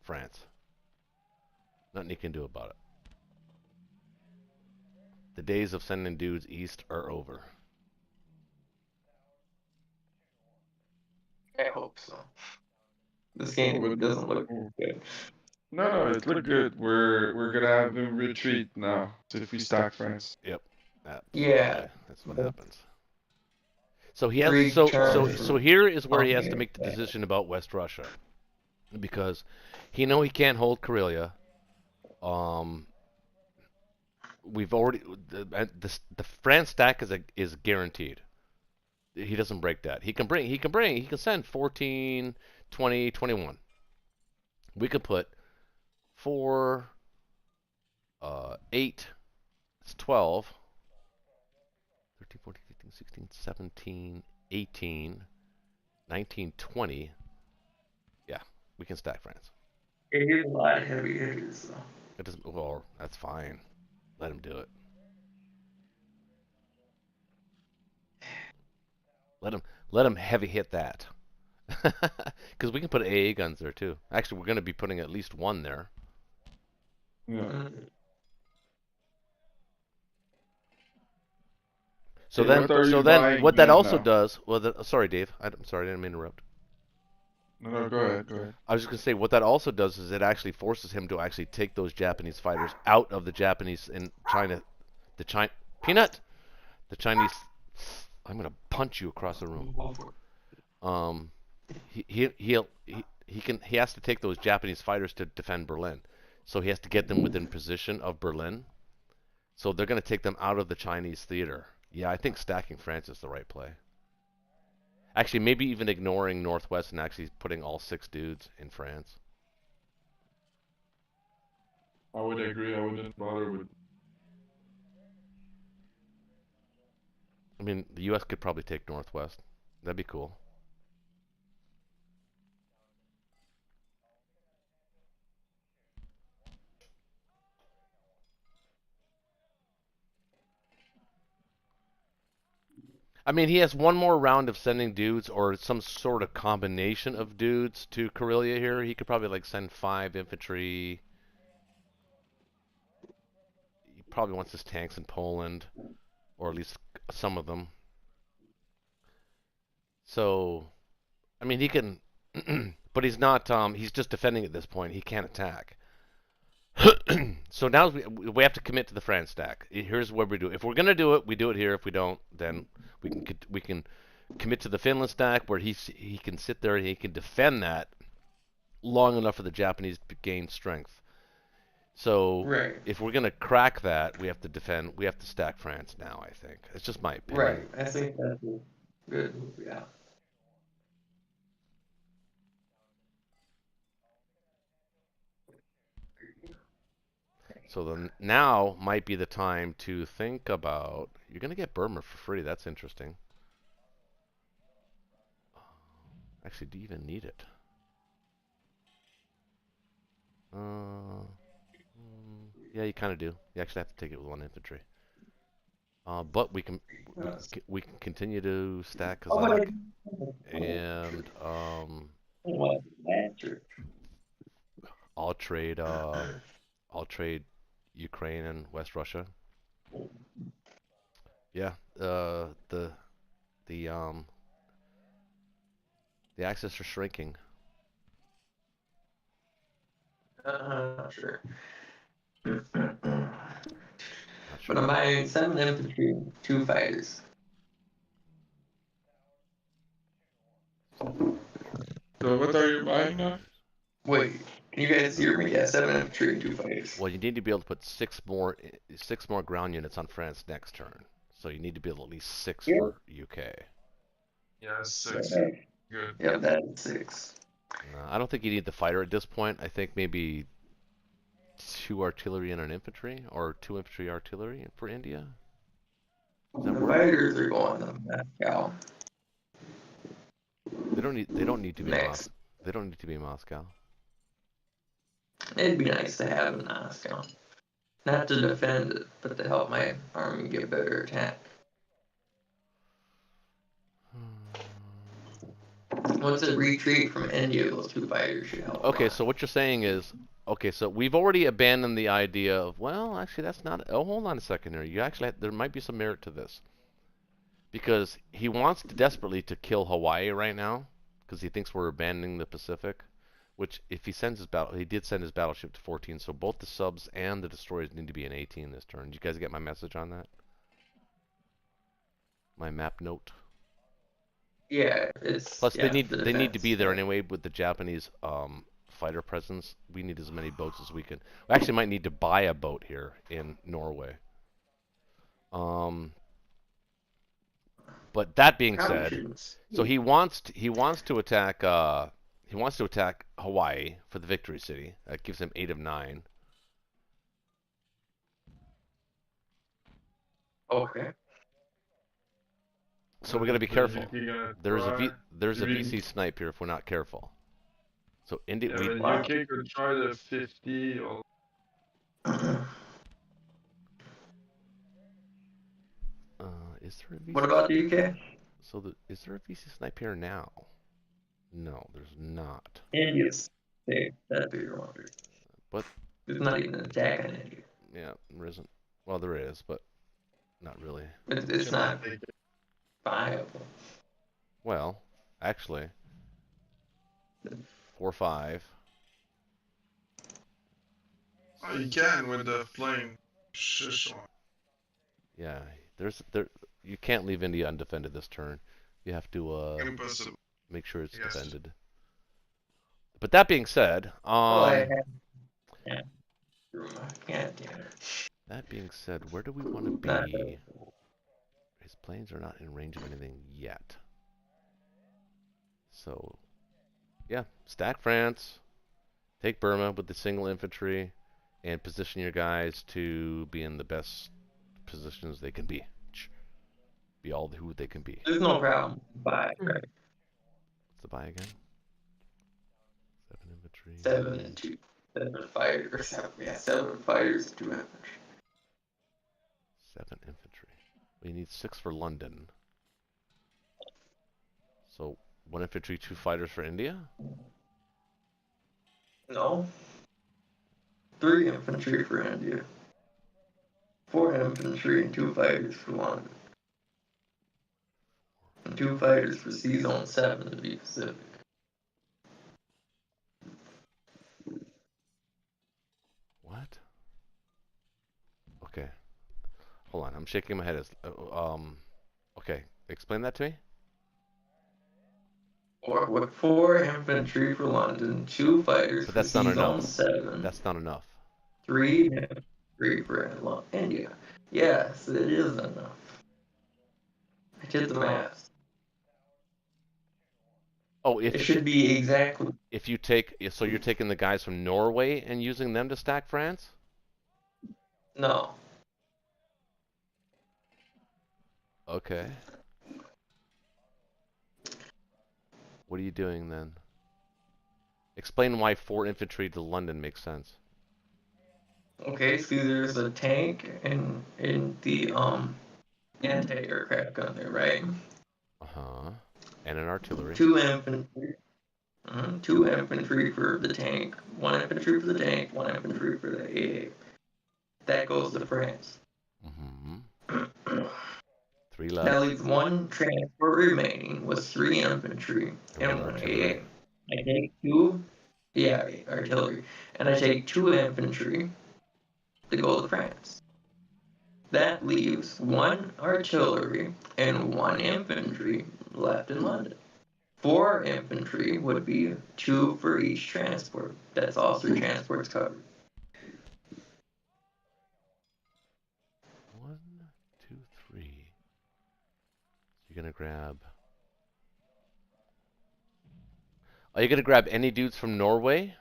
France. Nothing you can do about it. The days of sending dudes east are over. I hope so. This game doesn't look good. No, it looked good. We're gonna have him retreat now. So if we stack France. Yep. Yeah. That's what happens. So he has so here is where he has to make the decision about West Russia, because he can't hold Karelia. We've already the France stack is guaranteed. He doesn't break that. He can send 14, 20, 21. We could put 4, 8, it's 12, 13, 14, 15, 16, 17, 18, 19, 20. Yeah, we can stack France. He's a lot of heavy hitters, though. It doesn't. Well, that's fine. Let him do it. Let him heavy hit that. Because we can put AA guns there too. Actually, we're going to be putting at least 1 there. Yeah. So Okay, what are you then buying what that then also now? does, sorry, Dave. I'm sorry, I didn't mean to interrupt. No, go ahead, go ahead. I was just gonna say what that also does is it actually forces him to actually take those Japanese fighters out of the Japanese and China, Peanut, the Chinese. I'm gonna punch you across the room. He has to take those Japanese fighters to defend Berlin, so he has to get them within position of Berlin. So they're gonna take them out of the Chinese theater. Yeah, I think stacking France is the right play. Actually, maybe even ignoring Northwest and actually putting all 6 dudes in France. I would agree. I wouldn't bother with. I mean, the U.S. could probably take Northwest. That'd be cool. I mean, he has one more round of sending dudes or some sort of combination of dudes to Karelia here. He could probably like send 5 infantry. He probably wants his tanks in Poland, or at least some of them. So, I mean, he can, but he's not. He's just defending at this point. He can't attack. So now we have to commit to the France stack. Here's what we do. If we're gonna do it, we do it here. If we don't, then we can commit to the Finland stack where he can sit there and he can defend that long enough for the Japanese to gain strength. So if we're gonna crack that, we have to defend. We have to stack France now. I think it's just my opinion. Right. I think that's a good move. Yeah. So then now might be the time to think about. You're gonna get Burma for free. That's interesting. Actually, do you even need it? Yeah, you kind of do. You actually have to take it with 1 infantry. But we can continue to stack Kazakh and I'll trade Ukraine and West Russia. Yeah, the axis are shrinking. Not sure. But I'm buying 7 infantry, 2 fighters. So what are you buying now? Wait, can you guys hear me? Yeah, 7 infantry and 2 fighters. Well, you need to be able to put 6 more ground units on France next turn. So you need to be able at least 6 for UK. Yeah, 6. Good. Yeah, that's 6. I don't think you need the fighter at this point. I think maybe 2 artillery and an infantry, or 2 infantry artillery for India. The fighters are going to Moscow. They don't need to be Moscow. They don't need to be Moscow. It'd be nice to have in Moscow. Not to defend it, but to help my army get better attack. Once it retreat from India, those 2 fighters should help. Okay, so what you're saying is, okay, so we've already abandoned the idea of, well, actually that's not. Oh, hold on a second here. You actually there might be some merit to this, because he wants desperately to kill Hawaii right now, because he thinks we're abandoning the Pacific. Which, if he sends his he did send his battleship to 14, so both the subs and the destroyers need to be in 18 this turn. Did you guys get my message on that? My map note. Yeah, it's. Plus, yeah, they need to be there anyway with the Japanese fighter presence. We need as many boats as we can. We actually might need to buy a boat here in Norway. But that being said, so he wants to attack. He wants to attack Hawaii for the victory city. That gives him 8 of 9. Okay. So we got to be careful. There's a VC snipe here if we're not careful. So India. Yeah, the UK could try the 50. Or... Is there a VC? What about the UK? So is there a VC snipe here now? No, there's not. India's safe. That'd be your wonder. But there's not even an attack on India. Yeah, there isn't. Well, there is, but Not really. It's not viable. Well, actually, 4-5. Oh, you can with the flame. Shush. Yeah, there. You can't leave India undefended this turn. You have to Impossible. make sure it's Yes. defended. But that being said, Yeah. Yeah, damn it. that being said, where do we want to Not be? His planes are not in range of anything yet. So, yeah, stack France, take Burma with the single infantry, and position your guys to be in the best positions they can be. Be all who they can be. There's no problem. Bye. Right. What's the buy again? 7 infantry. 7 and 2. 7 fighters. 7 fighters and 2 infantry. 7 infantry. We need 6 for London. So 1 infantry, 2 fighters for India? No. 3 infantry for India. 4 infantry and 2 fighters for London. And 2 fighters for Sea Zone 7 to be Pacific. What? Okay. Hold on, I'm shaking my head. Okay, explain that to me. Or with 4 infantry for London, 2 fighters But for that's not Sea Zone enough. 7. That's not enough. 3 infantry for India. Yes, it is enough. I did the math. Oh, It should be exactly. if you take, so you're taking the guys from Norway and using them to stack France? No. Okay. What are you doing then? Explain why 4 infantry to London makes sense. Okay, see there's a tank in the anti-aircraft gun there, right? Uh-huh. And an artillery. 2 infantry. 2 infantry for the tank, 1 infantry for the tank, 1 infantry for the AA. That goes to France. Mm-hmm. 3 That left. leaves 1 transport remaining with 3 infantry and 1 AA. I take 2, yeah, artillery, and I take 2 infantry to go to France. That leaves 1 artillery and 1 infantry left in London. 4 infantry would be 2 for each transport. That's all 3 transports covered. 1, 2, 3. So you're gonna grab. Are you gonna grab any dudes from Norway?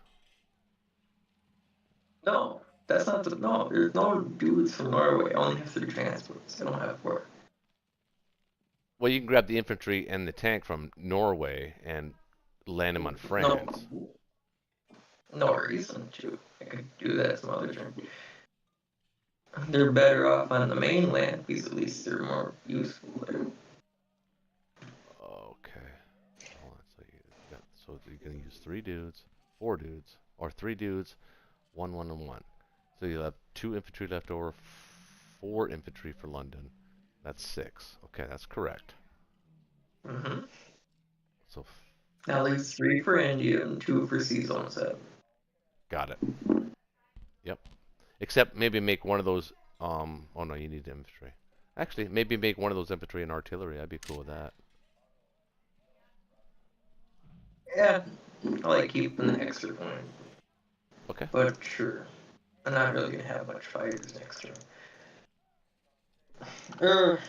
No, that's not the. No, there's no dudes from Norway. I only have 3 transports. I don't have 4. Well, you can grab the infantry and the tank from Norway and land them on France. No reason to. I could do that some other time. They're better off on the mainland because at least they're more useful there. Okay. Hold on. So you're gonna use 3 dudes, 4 dudes, or 3 dudes, 1, 1, and 1. So you'll have 2 infantry left over, 4 infantry for London. That's 6. Okay, that's correct. Mm-hmm. So That leaves 3 for India and 2 for Sea Zone 7. got it. Yep. Except maybe make one of those. Oh no, you need infantry. Actually, maybe make one of those infantry and artillery. I'd be cool with that. Yeah, I like keeping the extra point. Okay. But sure, I'm not really gonna have much fighters next turn.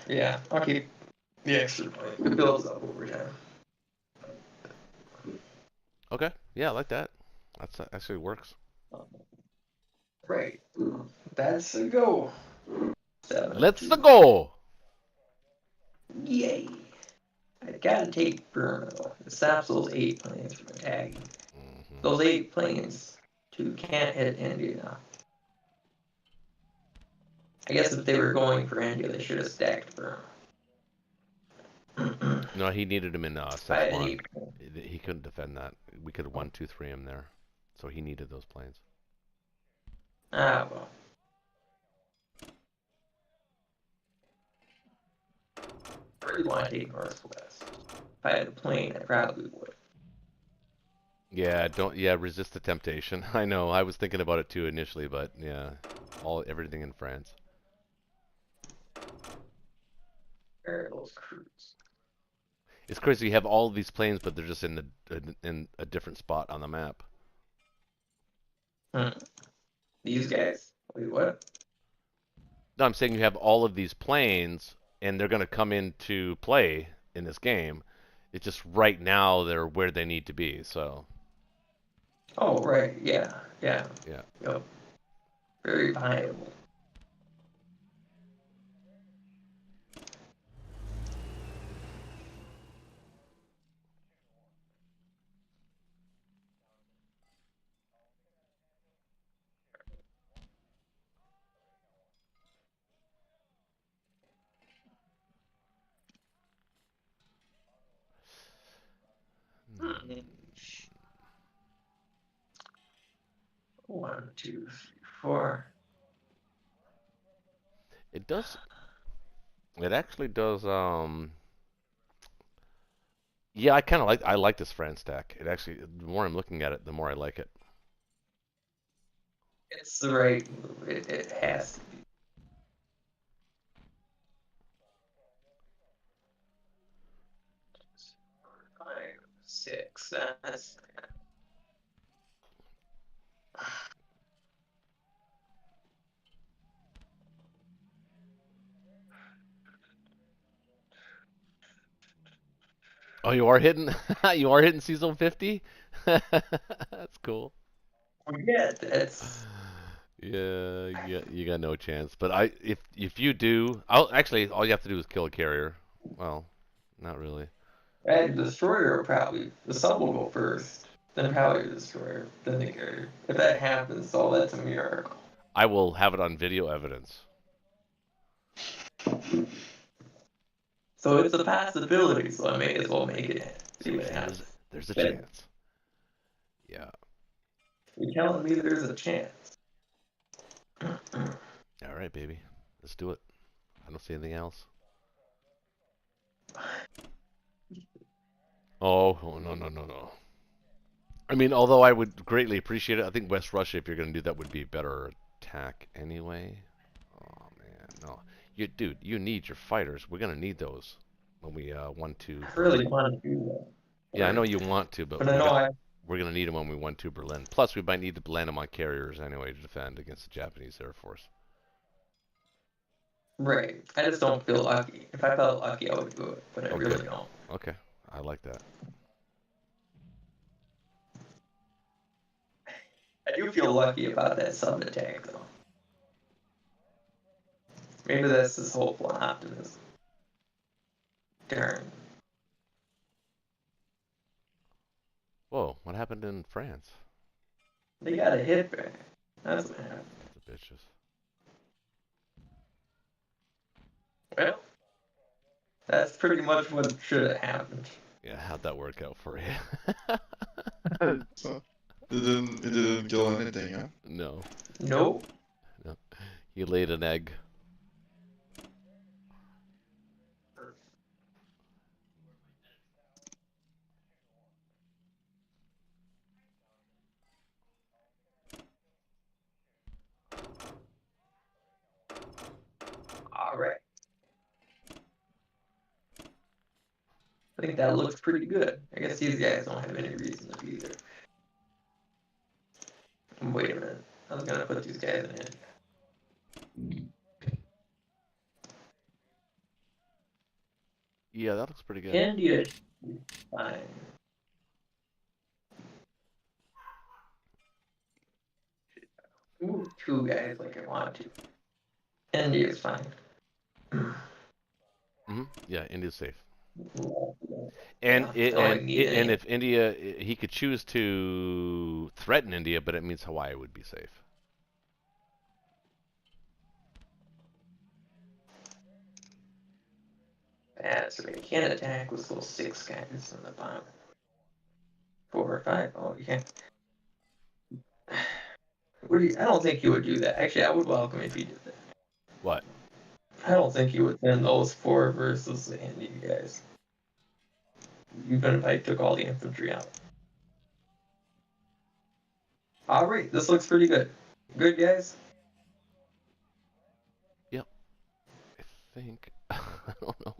Yeah, I'll keep the extra point. It builds up over time. Okay. Yeah, I like that. That's actually works. Right. That's a go. 7, Let's 2. the go. Yay. I gotta take Burma though. It stops those 8 planes from attacking. Mm-hmm. Those 8 planes, 2 can't hit India now. I guess if they were going for India, they should have stacked Burma. No, he needed him in Szechuan. He couldn't defend that. We could have 1, 2, 3 him there. So he needed those planes. Ah, well. really want to take Northwest. If I had a plane, I probably would. Yeah, don't. Yeah, resist the temptation. I know. I was thinking about it too initially, but yeah, everything in France. Where are those crews? It's crazy. You have all of these planes, but they're just in a different spot on the map. These guys? Wait, what? No, I'm saying you have all of these planes, and they're going to come into play in this game. It's just right now they're where they need to be. So. Oh, right. Yeah. Yeah. Yep. Very viable. One, two, three, four. It does. It actually does. Yeah, I like this France stack. It actually, the more I'm looking at it, the more I like it. It's the right move. It has to be. 5, 6. That's. Oh, you are hitting, you are hitting season 50. That's cool. Yeah, that's. Yeah, you got no chance. But if you do, actually all you have to do is kill a carrier. Well, not really. And the destroyer will probably. The sub will go first. Then probably the destroyer. Then the carrier. If that happens, all that's a miracle. I will have it on video evidence. So it's a possibility, so I may as well make it. See what happens. There's a chance. Yeah. You're telling me there's a chance. All right, baby. Let's do it. I don't see anything else. Oh, no. I mean, although I would greatly appreciate it, I think West Russia, if you're going to do that, would be better attack anyway. Oh, man, no. Dude, you need your fighters. We're going to need those when we 1-2. I really want to do that. Yeah, I know you want to, but I know we're going to need them when we 1-2 Berlin. Plus, we might need to land them on carriers anyway to defend against the Japanese Air Force. Right. I just don't feel lucky. If I felt lucky, I would do it, but I really don't. Okay, I like that. I do feel lucky about that sub attack, though. Maybe that's this hopeful optimism. Darn. Whoa, what happened in France? They got a hit back. That's what happened. The bitches. Well, that's pretty much what should have happened. Yeah, how'd that work out for you? It didn't kill anything, huh? No. Nope. No. He laid an egg. Alright. I think that looks pretty good. I guess these guys don't have any reason to be there. Wait a minute. I was gonna put these guys in. Yeah, that looks pretty good. India. Fine. Ooh, 2 guys like I want to. India's fine. Yeah, India's safe. And, And if India, he could choose to threaten India, but it means Hawaii would be safe. Yeah, so he can't attack with those 6 guys on the bottom. 4 or 5. Oh, you can't. I don't think he would do that. Actually, I would welcome if he did that. What? I don't think you would win those 4 versus the Indian guys. Even if I took all the infantry out. Alright, this looks pretty good. Good, guys? Yep. I think. I don't know.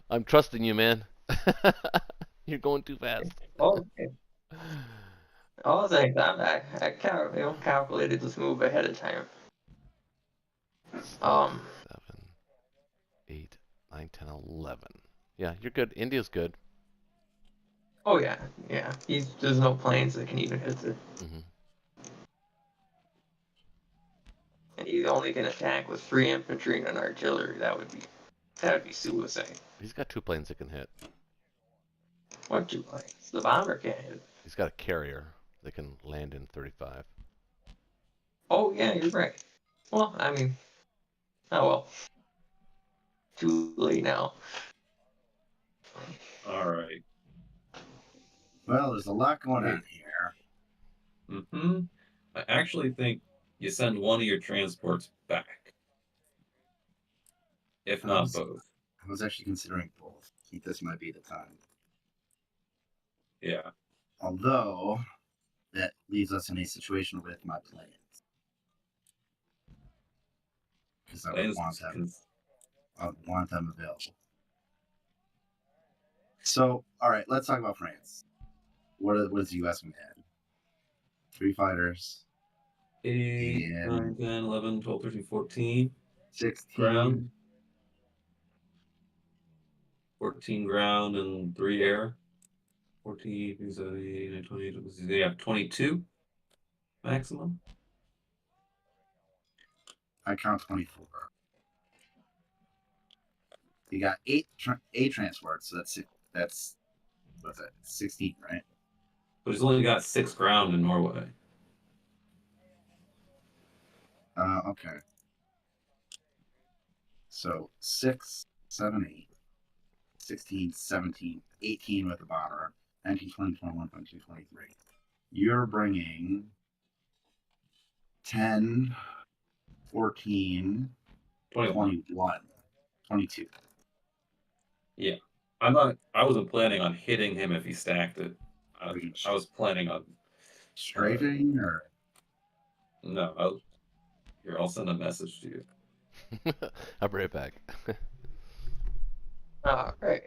I'm trusting you, man. You're going too fast. Okay. Oh, thanks. I calculated this move ahead of time. 6, 7, 8, 9, 10, 11. Yeah, you're good. India's good. Oh yeah. There's no planes that can even hit it. Mm-hmm. And he only can attack with 3 infantry and an artillery. That would be suicide. He's got 2 planes that can hit. What 2 planes? The bomber can't hit. He's got a carrier that can land in 35. Oh yeah, you're right. Well, I mean, oh well. Too late now. Alright. Well, there's a lot going on here. Mm-hmm. I actually think you send one of your transports back. If not both. I was actually considering both. I think this might be the time. Yeah. Although, that leaves us in a situation with my plans. Because I would want them available. So, all right, let's talk about France. What is the U.S. going to add? 3 fighters. 8, 9, 10, 11, 12, 13, 14. 16. Ground. 14 ground and 3 air. 14, 17, 20, they have 22 maximum. I count 24. You got 8 transports, so that's what's that? 16, right? But he's only got 6 ground in Norway. Okay. So 6, 7, 8, 16, 17, 18 with the bomber, 19, 20, 21, 22, 23. You're bringing 10, 14, 21, 22. Yeah. I wasn't planning on hitting him if he stacked it. I was planning on strafing or no. Here, I'll send a message to you. I'll be right back. All right.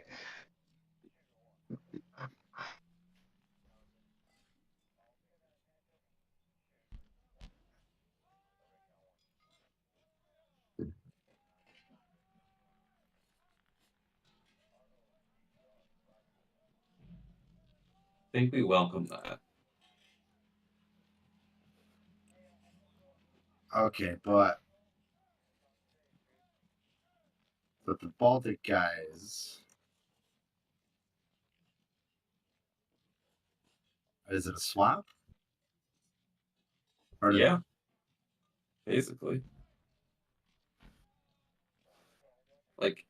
I think we welcome that. Okay, but the Baltic guys, is it a swap? Yeah, basically. Like,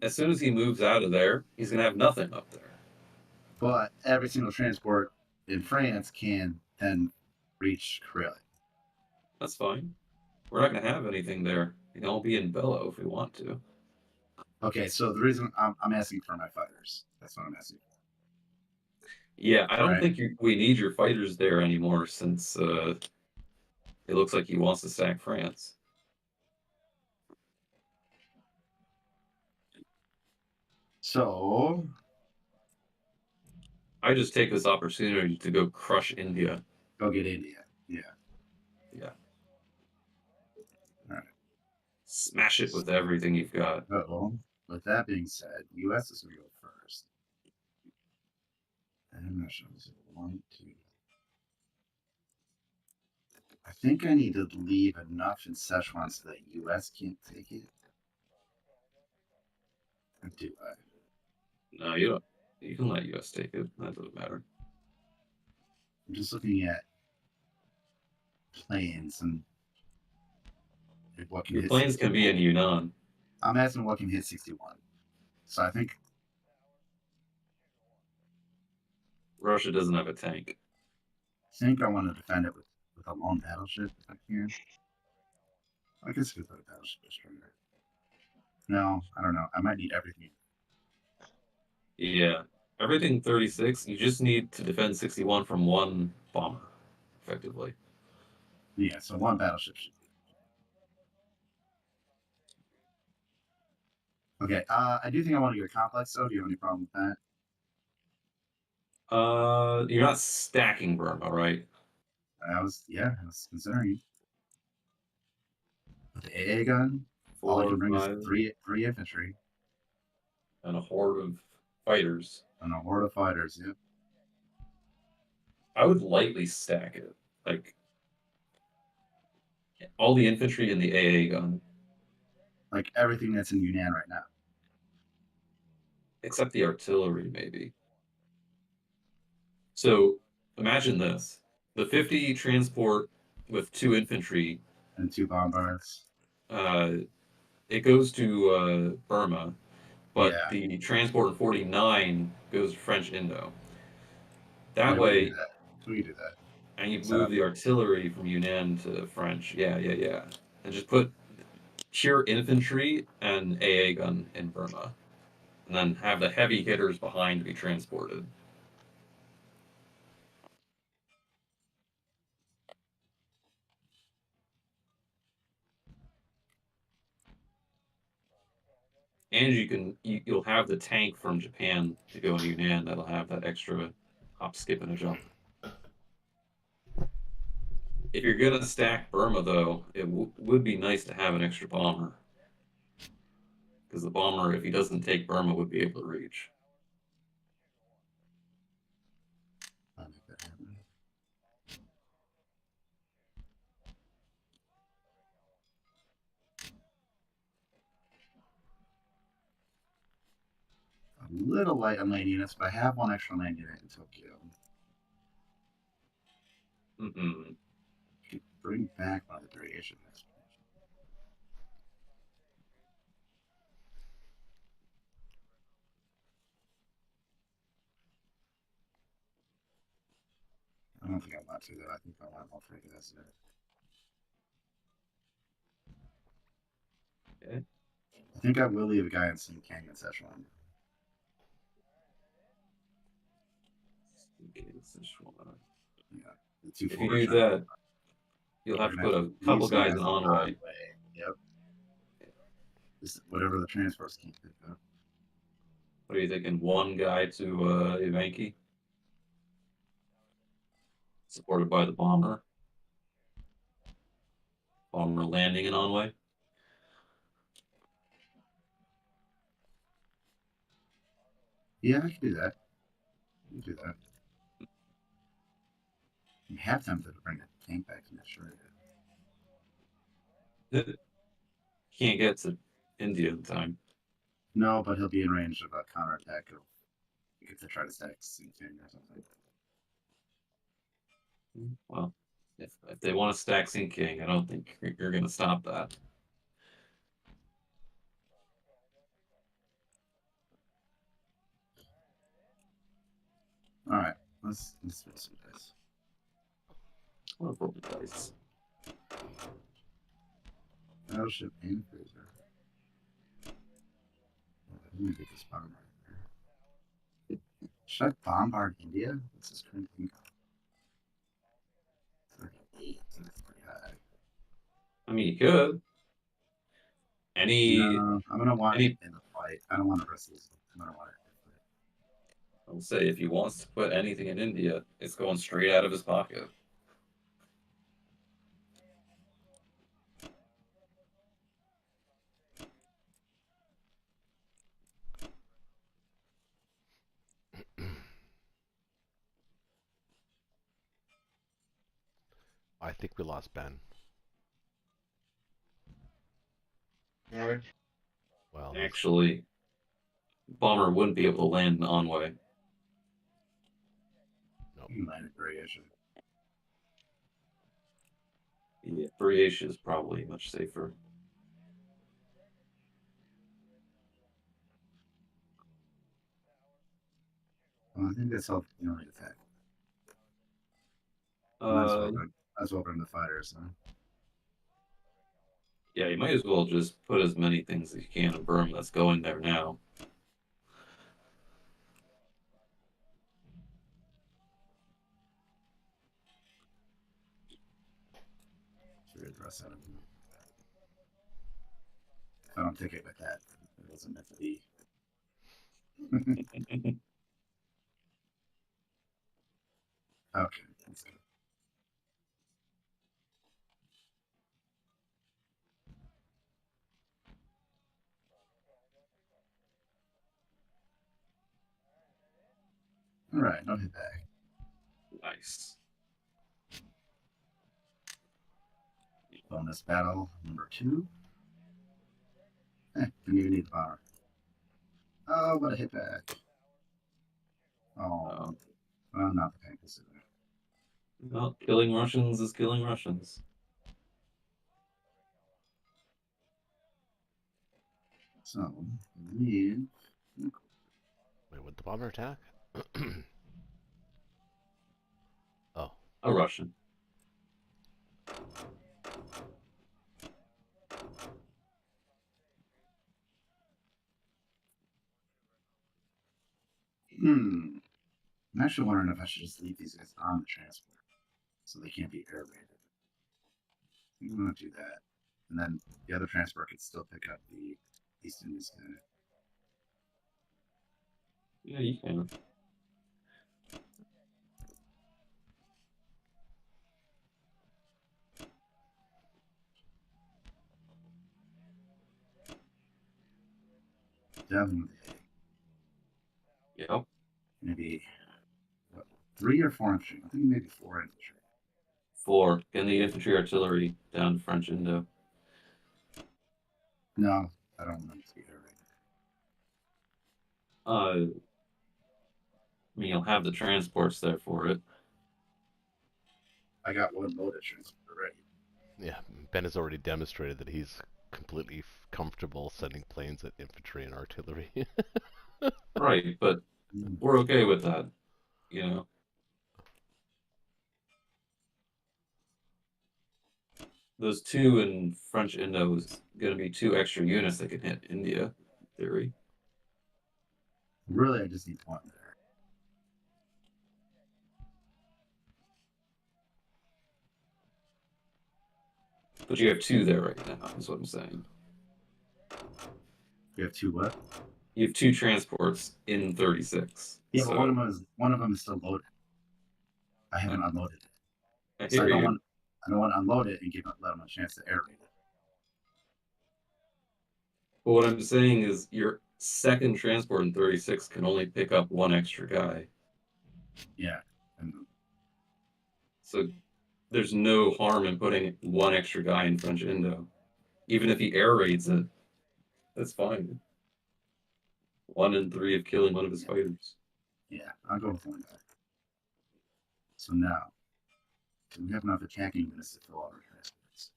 as soon as he moves out of there, he's gonna have nothing up there. But every single transport in France can then reach Karelia. That's fine. We're not gonna have anything there. You know, we'll be in Bello if we want to. Okay, so the reason I'm asking for my fighters. That's what I'm asking for. Yeah, I don't think we need your fighters there anymore since it looks like he wants to sack France. So I just take this opportunity to go crush India. Go get India. Yeah. Yeah. All right. Smash it with everything you've got. So, with that being said, U.S. is going to go first. And I'm not sure. Is it 1, 2? I think I need to leave enough in Szechuan so that U.S. can't take it. Or do I? No, you don't. You can let US take it. That doesn't matter. I'm just looking at planes and what can Your hit planes can be in Yunnan. I'm asking what can hit 61. So I think Russia doesn't have a tank. I want to defend it with a lone battleship if I can. I guess I thought that was stronger. No, I don't know. I might need everything. Yeah, everything 36. You just need to defend 61 from one bomber, effectively. Yeah, so one battleship should be. Okay, I do think I want to get a complex, though. Do you have any problem with that? You're not stacking Burma, right? I was considering. With the AA gun, all I 4 can bring is 5, three infantry and a horde of fighters. and a horde of fighters. Yep. I would lightly stack it, like all the infantry and the AA gun, Like everything that's in Yunnan right now. except the artillery, maybe. So imagine this: the 50 transport with 2 infantry And 2 bombards. It goes to Burma, but Yeah. the transport in 49 goes to French Indo. That Yeah, way, we can do that. and you Set move up. the artillery from Yunnan to French. Yeah. And just put pure infantry and AA gun in Burma. And then have the heavy hitters behind be transported. And you'll have the tank from Japan to go in Yunnan that'll have that extra hop, skip, and a jump. If you're gonna stack Burma, though, it would be nice to have an extra bomber. Because the bomber, if he doesn't take Burma, would be able to reach. I'll make that happen. A little light on land units, but I have one extra land unit in Tokyo. Mm-hmm. Bring back one of the variation. I don't think I want to, though. I think I want all 3 of this. Okay. I think I will leave a guy in St. Canyon Szechuan. Yeah. The 2 If you do that, you'll have to put a couple guys in Envoy. Yep. Just whatever the transports can pick up. What are you thinking? One guy to Ivanki? Supported by the bomber. Bomber landing in Envoy. Yeah, I can do that. You can do that. You have time to bring the tank back in that sure. Can't get to India in time. No, but he'll be in range of a counterattack if they try to stack Sinking or something. Well, if they want to stack Sin King, I don't think you're going to stop that. All right, let's roll some dice. I'll roll the dice. Battleship and cruiser. Let me get this bomber right there. Should I bombard India? What's this current thing? 38. That's pretty high. I mean, you could. No, I'm gonna want it in the fight. I don't want to risk this. I'm gonna want it. I'll say if he wants to put anything in India, it's going straight out of his pocket. I think we lost Ben. All right. Well, Actually, bomber wouldn't be able to land in Envoy. No, you landed variation. Yeah, Briatia is probably much safer. Well, I think that's all the only attack. Might as well bring the fighters, huh? Yeah, you might as well just put as many things as you can in berm that's going there now. Should address that. If I don't take it with that, it wasn't meant to be. Okay, that's good. All right, no hit back. Nice. Bonus battle number 2. Didn't even need the power. Oh, what a hit back. Oh, well, not the tank consider. Well, killing Russians is killing Russians. So, leave. Wait, would the bomber attack? Oh. A Russian. I'm actually wondering if I should just leave these guys on the transport so they can't be air raided. I'm going to do that. And then the other transport can still pick up the East Indies guy. Yeah, you can. Definitely. Yep. Maybe 3 or 4 infantry. I think maybe 4 infantry. 4. Get the infantry artillery down to French Indo. No, I don't want to be air raided. I mean, you'll have the transports there for it. I got one loaded transport already. Yeah, Ben has already demonstrated that he's completely comfortable sending planes at infantry and artillery. Right, but we're okay with that, you know. Those 2 in French Indo is going to be 2 extra units that can hit India, in theory. Really, I just need 1 there. But you have 2 there right now, is what I'm saying. You have 2 what? You have 2 transports in 36. Yeah, so... but one of them is still loaded. I haven't unloaded it. I So hear I you. don't want to unload it and let them a chance to air raid it. But what I'm saying is your second transport in 36 can only pick up 1 extra guy. Yeah. So there's no harm in putting 1 extra guy in French Indo. Even if he air raids it, that's fine. 1 in 3 of killing one of his fighters. Yeah, I'll go with 1 guy. So now, do we have enough attacking units to fill all our transports?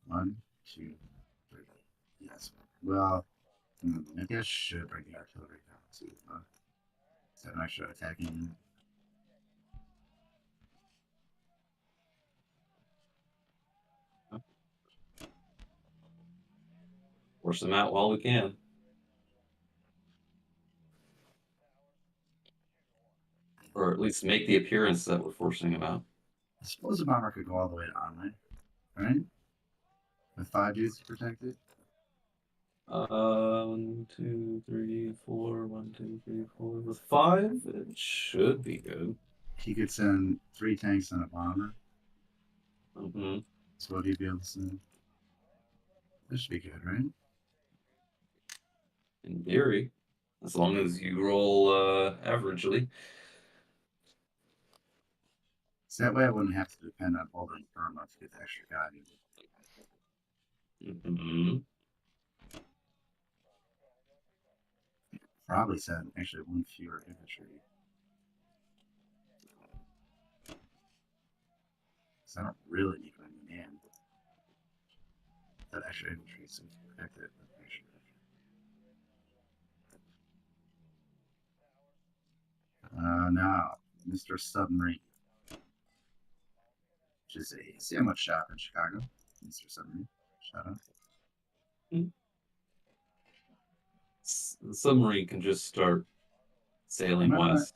1, 2, 3. Yes. Well, maybe I should bring the artillery down too. Is that an extra attacking unit? Force them out while we can. Or at least make the appearance that we're forcing them out. I suppose a bomber could go all the way to Onway, right? With 5 dudes to protect it? 1, 2, 3, 4. 1, 2, 3, 4. With 5, it should be good. He could send 3 tanks and a bomber. Mm-hmm. So what he'd be able to send? This should be good, right? In theory, as long as you roll averagely. So that way I wouldn't have to depend on holding Burma to get the extra guy. Mm-hmm. Probably send actually 1 fewer infantry. Because I don't really need any man. That extra infantry so we can protect it. Now, Mr. Submarine. Which is a sandwich shop in Chicago. Mr. Submarine. Shout out. The submarine can just start sailing west.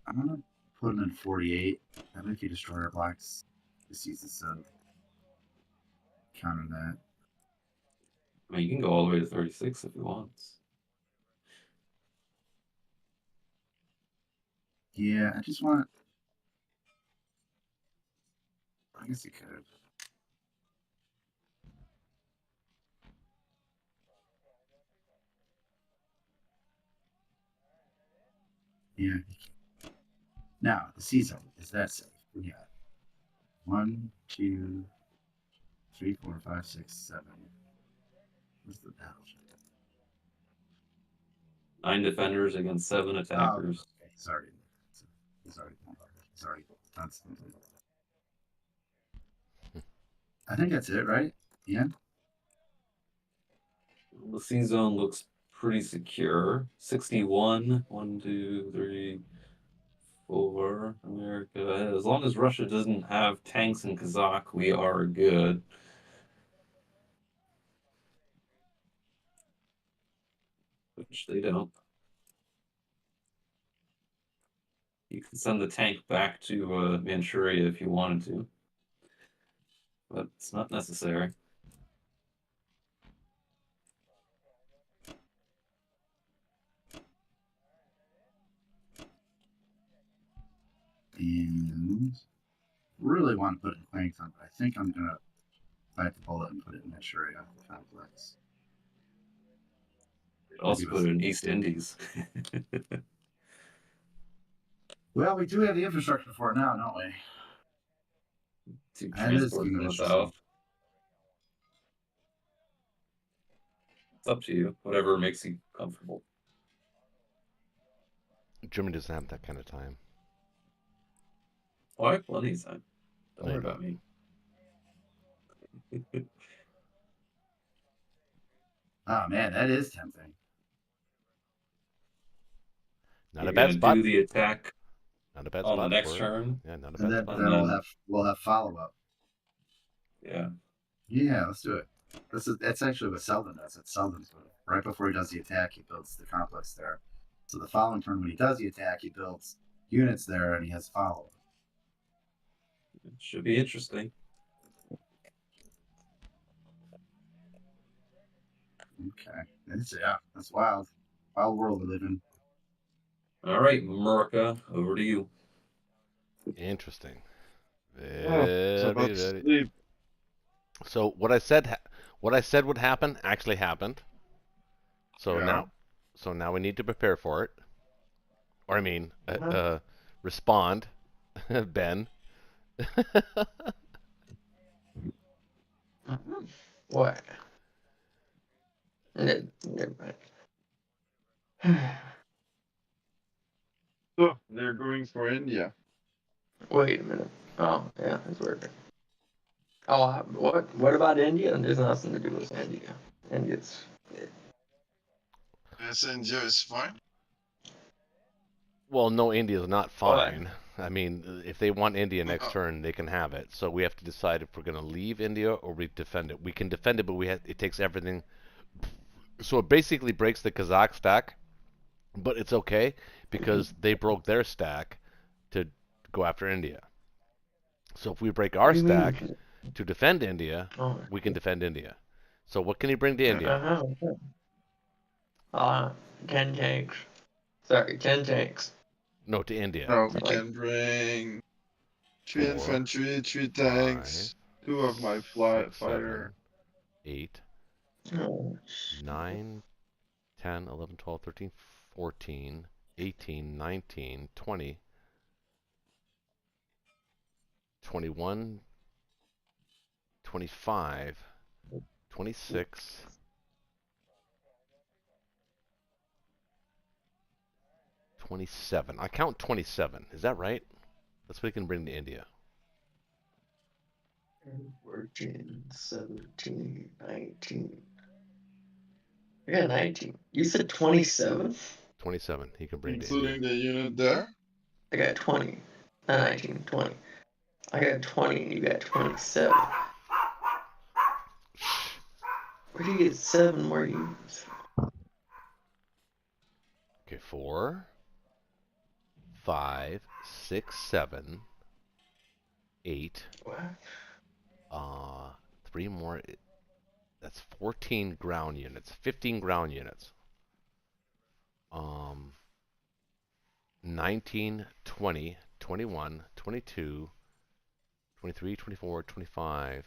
I'm gonna put him in 48. And if you destroy our blocks, this uses counter that. I mean, you can go all the way to 36 if you want. Yeah, I just want. I guess you could. Yeah. Now, the sea zone, is that safe? We got 1, 2, 3, 4, 5, 6, 7. What's the battleship? 9 defenders against 7 attackers. Oh, okay. Sorry. That's I think that's it, right? Yeah. The sea zone looks pretty secure. 61. 1, 2, 3, 4. America. As long as Russia doesn't have tanks in Kazakh, we are good. Which they don't. You can send the tank back to Manchuria if you wanted to. But it's not necessary. And really want to put it in Plankton, but I think I'm going to bite the bullet and put it in Manchuria complex. Also put it in East Indies. Well, we do have the infrastructure for it now, don't we? To That is transport being from the interesting. south. It's up to you. Whatever makes you comfortable. Germany doesn't have that kind of time. Oh, I have plenty of time. Don't worry about me. Oh man, that is tempting. Not a bad spot. Do the attack. Not a bad on spot the next for turn. Yeah, not a And bad then, spot. we'll have follow up. Yeah. Yeah, let's do it. That's actually what Selden does. It's Selden's move. Right before he does the attack, he builds the complex there. So the following turn, when he does the attack, he builds units there, and he has follow up. It should be interesting. Okay, that's wild. Wild world we live in. All right, America, over to you. Interesting. Very. So what I said would happen actually happened. So now we need to prepare for it. Or I mean, respond, Ben. What? Never mind. So they're going for India. Wait a minute. Oh, yeah, it's working. Oh, what? What about India? There's nothing to do with India. India's. Yes, India is fine. Well, no, India's not fine. I mean, if they want India next turn, they can have it. So we have to decide if we're going to leave India or we defend it. We can defend it, but it takes everything. So it basically breaks the Kazakh stack, but it's okay because they broke their stack to go after India. So if we break our stack to defend India, we can defend India. So what can he bring to India? 10 tanks. Sorry, 10 tanks. No, to India. No, we can bring 3 infantry, 3 tanks, 2 of my fighter. 8, Oh. 9, 10, 11, 12, 13, 14, 18, 19, 20, 21, 25, 26, 27. I count 27. Is that right? That's what we can bring to India. 14, 17, 19. Yeah, 19. You said 27? 27. He can bring to Including India. the unit there? I got 20. Not 19, 20. I got 20 and you got 27. Where do you get 7 more units? Okay, 4, 5, 6, 7, 8. What? 3 more. That's 14 ground units. 15 ground units. 19, 20, 21, 22, 23, 24, 25,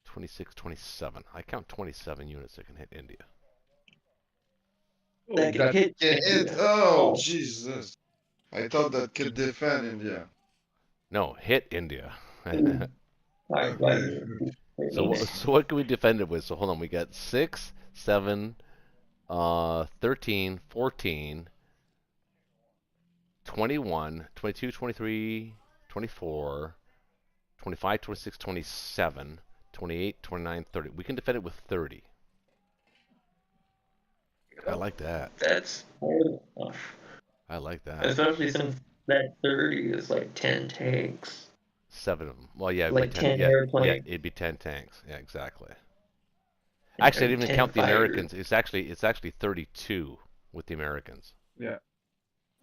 26, 27. I count 27 units that can hit India. That can hit India. Oh, Jesus. I thought that could defend India. No, hit India. Okay. So what can we defend it with? So hold on, we got 6, 7, 13, 14, 21, 22, 23, 24, 25, 26, 27, 28, 29, 30. We can defend it with 30. I like that. That's more than enough. I like that. Especially since that 30 is like 10 tanks. 7 of them. Well, yeah, it'd Like be 10. 10 Yeah, airplanes. it'd be 10 tanks. Yeah, exactly. Actually, I didn't even count the Americans. It's actually 32 with the Americans. Yeah.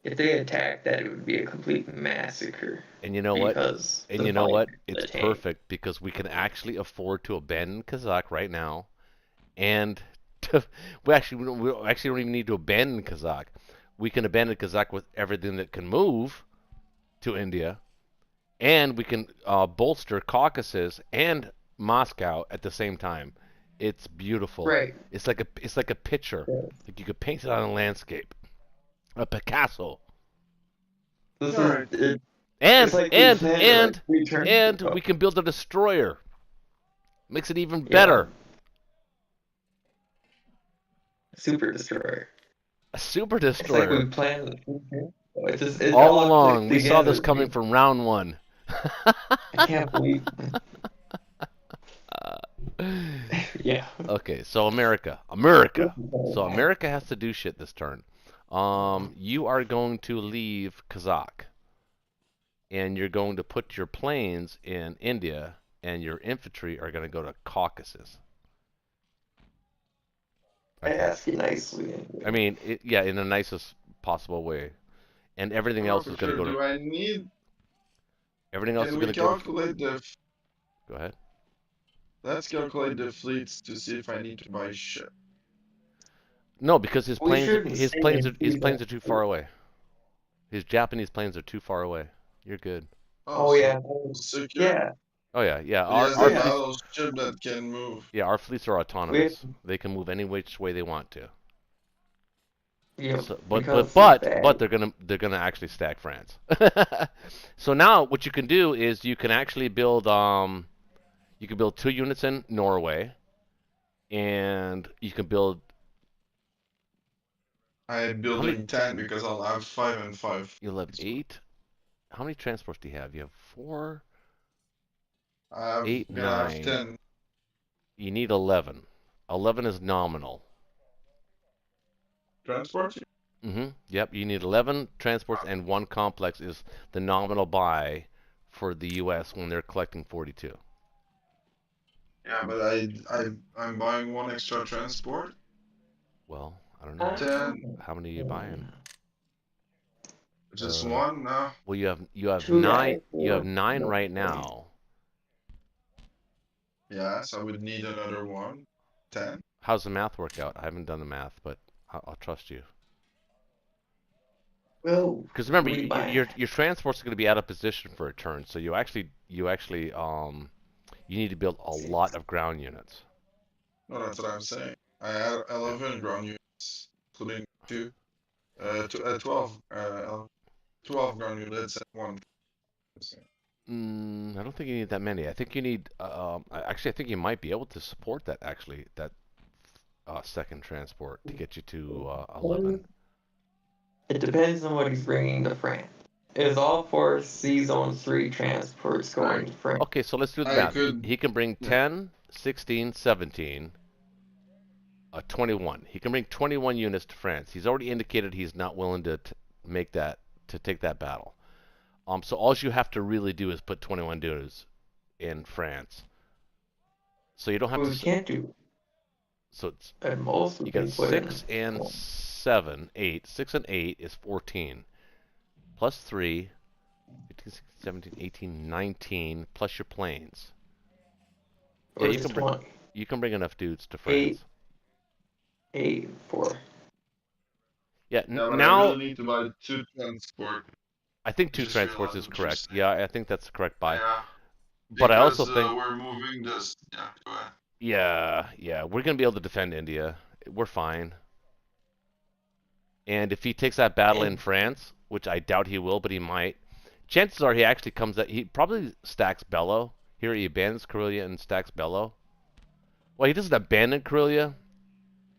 If they attacked that, it would be a complete massacre. And you know what? And you know what? It's perfect because we can actually afford to abandon Kazakh right now, and we actually don't even need to abandon Kazakh. We can abandon Kazakh with everything that can move to India, and we can bolster Caucasus and Moscow at the same time. It's beautiful. Right. It's like a picture. Yeah. Like you could paint it on a landscape. A Picasso. This Alright. is, And like we can build a destroyer. Makes it even better. Super destroyer. A super It's destroyer. like we planned it. All along, we saw this coming from round 1. I can't believe. Yeah. Okay, so America. So America has to do shit this turn. You are going to leave Kazakh, and you're going to put your planes in India, and your infantry are going to go to Caucasus. I ask you nicely. I mean, in the nicest possible way, and everything else is going to go to. Do I need? Everything else is going to go. Calculate the. Go ahead. Let's calculate the fleets to see if I need to buy ship. No, because his planes are too far away. His Japanese planes are too far away. You're good. Oh yeah. Secure? Yeah. Oh yeah. Our Fleets, ship that can move. yeah, our fleets are autonomous. They can move any which way they want to. Yeah. So, but they're gonna actually stack France. So now what you can do is you can actually build 2 units in Norway, and you can build. I'm building 10 because I'll have 5 and 5. You'll have 8. How many transports do you have? You have 4. I have 8, 9. Have 10. You need 11. 11 is nominal. Transport? Yep, you need 11 transports and 1 complex is the nominal buy for the U.S. when they're collecting 42. Yeah, but I'm buying 1 extra transport. Well, I don't know. 10. How many are you buying? Just 1 now. Well, you have 9. You have 9 right now. Yes, I would need another 1. 10. How's the math work out? I haven't done the math, but I'll trust you. Well, because remember, your transports are going to be out of position for a turn, so you actually you need to build a lot of ground units. No, that's what I'm saying. I have 11 ground units, including 12 ground units and 1. I don't think you need that many. I think you need. Actually, I think you might be able to support that. Actually, that second transport to get you to 11. It depends on what he's bringing to France. Is all 4 C Zone 3 transports going to France? Okay, so let's do the math. He can bring 10, 16, 17, 21. He can bring 21 units to France. He's already indicated he's not willing to take that battle. So all you have to really do is put 21 dudes in France. So you don't have to. We can't do. So it's And most you would got be put in. 6 and 7, 8. 6 and 8 is 14. Plus 3, 15, 16, 17, 18, 19, plus your planes. Yeah, Or you can bring enough dudes to France. 8, 4. Yeah, Yeah, but now I really need to buy 2 transport. I think 2 Just transports realized is what you're correct. saying. Yeah, I think that's the correct buy. Yeah, But I also because, think we're moving this. Yeah, go ahead. yeah, we're gonna be able to defend India. We're fine. And if he takes that battle in France, which I doubt he will, but he might, chances are he actually comes out. He probably stacks Bello. Here he abandons Karelia and stacks Bello. Well, he doesn't abandon Karelia,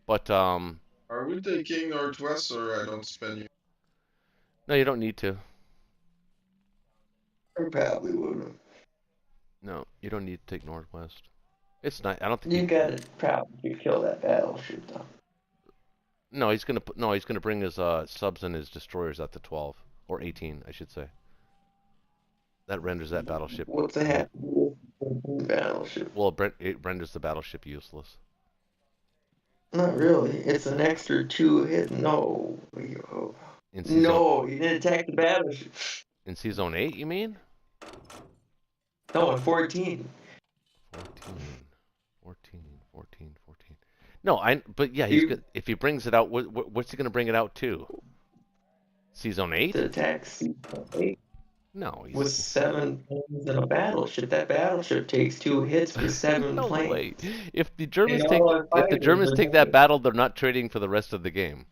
but Are we taking Northwest or I don't spend you? no, you don't need to. I probably would. No, you don't need to take Northwest. It's not. I don't think You gotta probably kill that battleship though. No, he's gonna bring his subs and his destroyers at the 12 or 18, I should say. That renders that battleship. What's the happen with the battleship? Well, it renders the battleship useless. Not really. It's an extra 2 hit. No. In C-Zone, No, you didn't attack the battleship. in C-Zone 8, you mean? No, in 14. 14. No, but yeah, if he brings it out, what's he gonna bring it out to? C-Zone 8? To attack C8 No, with 7 planes in a battleship. That battleship takes 2 hits for 7 no planes. way. If the Germans And take all our fighters are that dead. battle, they're not trading for the rest of the game.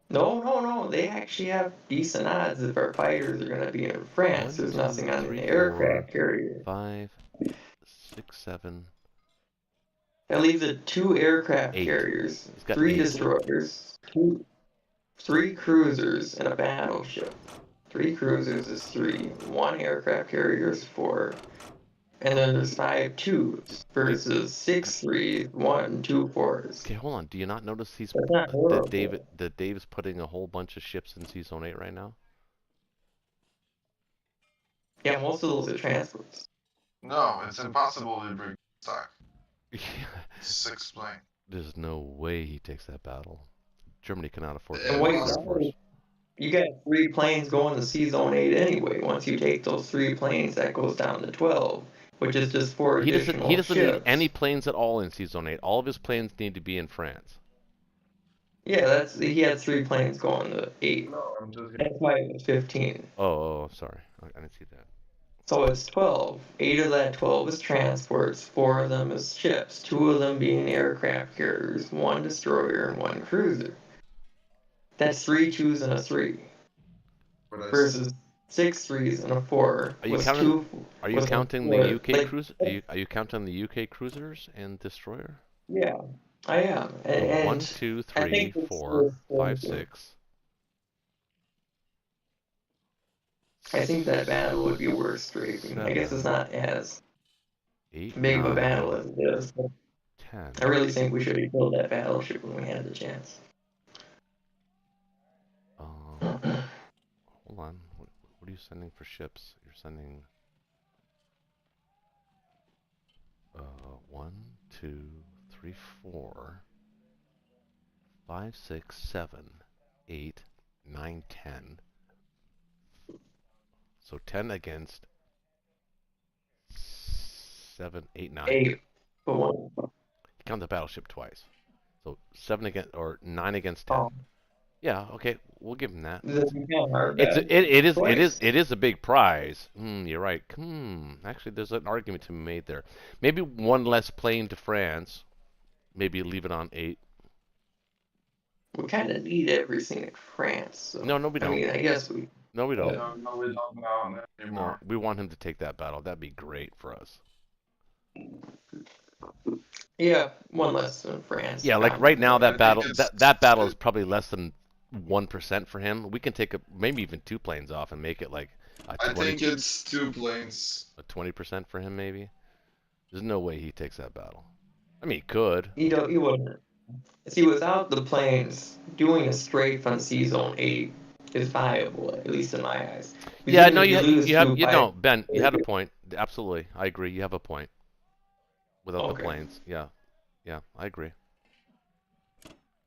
No. They actually have decent odds if our fighters are going to be in France. 1, There's 2, nothing on 3, the 4, aircraft carrier. 5, 6, 7. That leaves it 2 aircraft 8. carriers, He's got 3 8. destroyers, 3 cruisers, and a battleship. 3 cruisers is 3. 1 aircraft carrier is 4. And then there's 5 twos versus 6 threes, 1, 2 fours. Okay, hold on. Do you not notice That's not horrible. that Dave is putting a whole bunch of ships in C-Zone 8 right now? Yeah, most of those are transports. No, it's impossible to bring stock. Yeah. 6 plane. There's no way he takes that battle. Germany cannot afford And to wait, lose their force. You got 3 planes going to C-Zone 8 anyway. Once you take those 3 planes, that goes down to 12, which is just 4 additional He doesn't need ships. any planes at all in C-Zone 8. All of his planes need to be in France. Yeah, he had 3 planes going to 8. No, I'm just gonna... That's why it was 15. Oh, sorry. I didn't see that. So it's 12. 8 of that 12 is transports, 4 of them is ships, 2 of them being aircraft carriers, 1 destroyer, and 1 cruiser. That's 3 twos and a 3. Versus 6 threes and a 4. Are you counting the UK cruise? Are you counting the UK cruisers and destroyer? Yeah, I am. And 1, 2, 3, 4, 5, 6. I think that battle would be worth scraping. I guess it's not as 8, big of a 9, battle as it is. 10. I really think we should have killed that battleship when we had the chance. Hold on. What are you sending for ships? You're sending 1, 2, 3, 4, 5, 6, 7, 8, 9, 10. So 10 against 7, 8, 9. 8 for 1. You count the battleship twice. So 7 against or 9 against 10. Oh. Yeah, okay, we'll give him that. It is a big prize. You're right. Actually, there's an argument to be made there. Maybe 1 less plane to France. Maybe leave it on 8. We kind of need everything in France. So. No, we don't. I mean, I guess we. No, we don't. No, we don't know anymore. No, we want him to take that battle. That'd be great for us. Yeah, 1 less than France. Yeah, like right now, that battle is probably less than 1% for him. We can take maybe even 2 planes off and make it like a 20, I think it's 2 planes. A 20% for him, maybe. There's no way he takes that battle. I mean, he could. He wouldn't. See, without the planes, doing a strafe on C-Zone 8 is viable, at least in my eyes. Yeah, no, Ben, you had a point. Absolutely, I agree. You have a point. Without the planes, yeah. Yeah, I agree.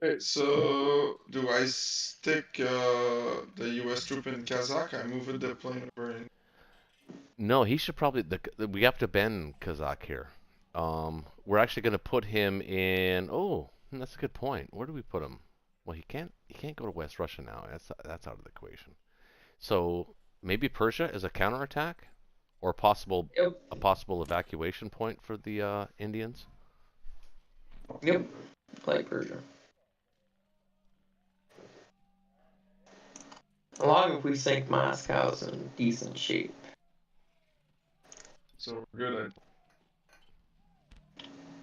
Okay, so do I stick the U.S. troop in Kazakh? I move the plane over in. No, he should probably. We have to ban Kazakh here. We're actually going to put him in. Oh, that's a good point. Where do we put him? Well, he can't. He can't go to West Russia now. That's out of the equation. So maybe Persia as a counterattack, or Yep. a possible evacuation point for the Indians. Yep. Like Persia. As long as we think Moscow's in decent shape. So we're good.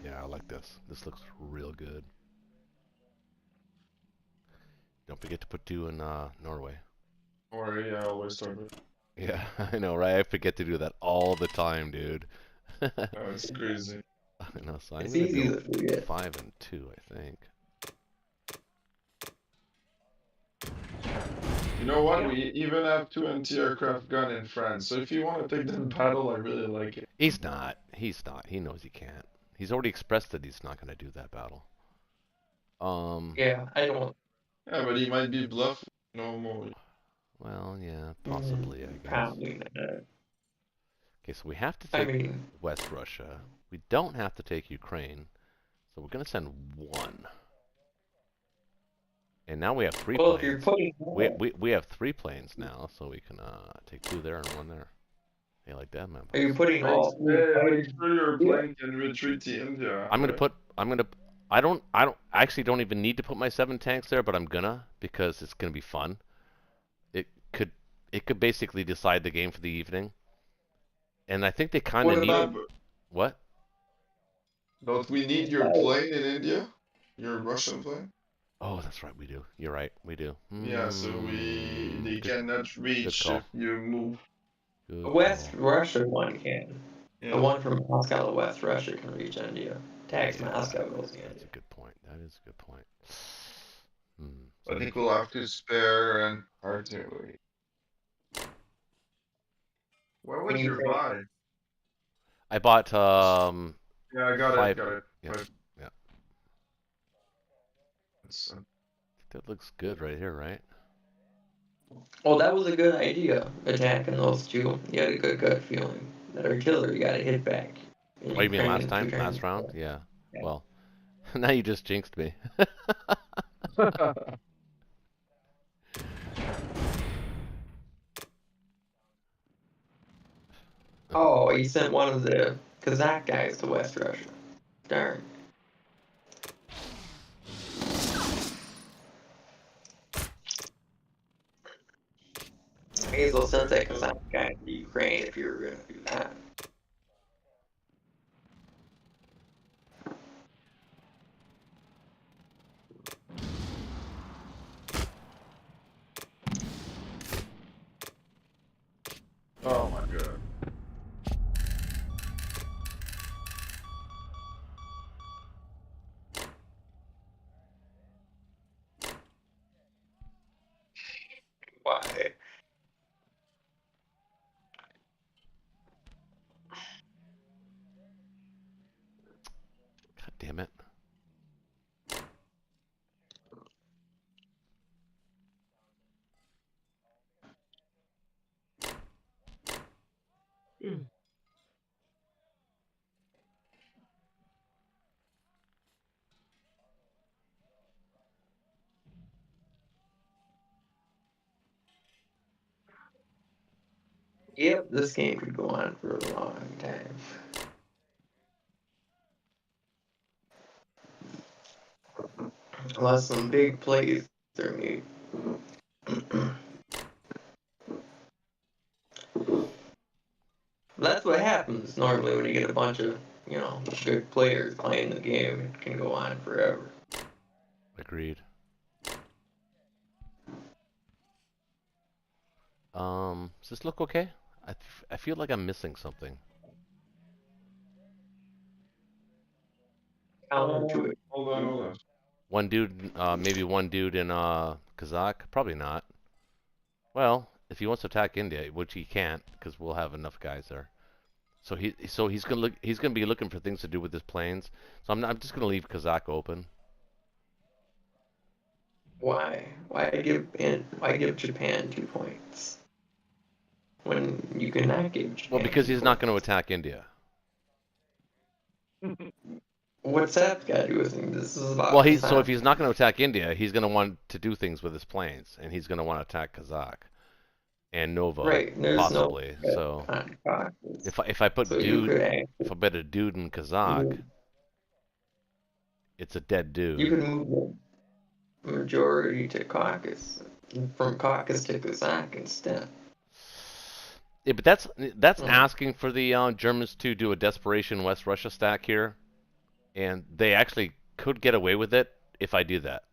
Yeah, I like this. This looks real good. Don't forget to put 2 in Norway. Or yeah, I always start with. Yeah, I know, right? I forget to do that all the time, dude. Oh, it's crazy. I know, so I'm It's gonna easy go to forget. 5 and 2, I think. You know what? We even have 2 anti-aircraft gun in France. So if you want to take that battle, I really like it. He's not. He's not. He knows he can't. He's already expressed that he's not gonna do that battle. Yeah, I don't. Yeah, but he might be bluff. No more. Well, yeah, possibly, I guess. Probably not. Okay, so we have to I take mean, West Russia. We don't have to take Ukraine. So we're gonna send 1. And now we have 3 well, if you're planes. putting, We have 3 planes now, so we can take 2 there and 1 there. Hey, like that, man. are you putting all Make sure your plane can retreat to India. I'm gonna I don't even need to put my 7 tanks there, but I'm gonna because it's gonna be fun. It could basically decide the game for the evening. And I think they kind of need what? Don't we need your plane in India? Your Russian plane? Oh, that's right, we do. You're right, we do. Yeah, so they cannot reach call. if you move. the West Russia one can. Yeah. The one from Moscow to West Russia can reach India. Tax Moscow goes to That's India. a good point. That is a good point. I think we'll have to spare an artillery. What was your buy? I bought Yeah, I got 5. it. Yeah. Yeah. That looks good right here, right? Well, that was a good idea, attacking those 2. You had a good gut feeling. That artillery got a hit back. Oh, you mean last time? Last round? Yeah. Well, now you just jinxed me. Oh, he sent one of the Kazakh guys to West Russia. Darn. May as well send that Kazakh guy to Ukraine if you were going to do that. Oh my god. Why? God damn it. Yep, this game could go on for a long time. Unless some big plays are made. That's what happens normally when you get a bunch of, good players playing the game. It can go on forever. Agreed. Does this look okay? I feel like I'm missing something. Counter to it. Hold on. One dude, maybe one dude in Kazakh? Probably not. Well, if he wants to attack India, which he can't, because we'll have enough guys there. So he's gonna be looking for things to do with his planes. So I'm just gonna leave Kazakh open. Why? Why give Japan 2 points when you cannot give Japan? Well, because he's 2 not going to points? attack India. What's that got to do with it? This is about. Well, Kazakh. so if he's not going to attack India, he's going to want to do things with his planes, and he's going to want to attack Kazakh and Nova, right, there's possibly. No so Caucasus. if I put So if I bet a dude in Kazakh, it's a dead dude. You can move the majority to Caucasus, from Caucasus to Kazakh instead. Yeah, but that's asking for the Germans to do a desperation West Russia stack here, and they actually could get away with it if I do that.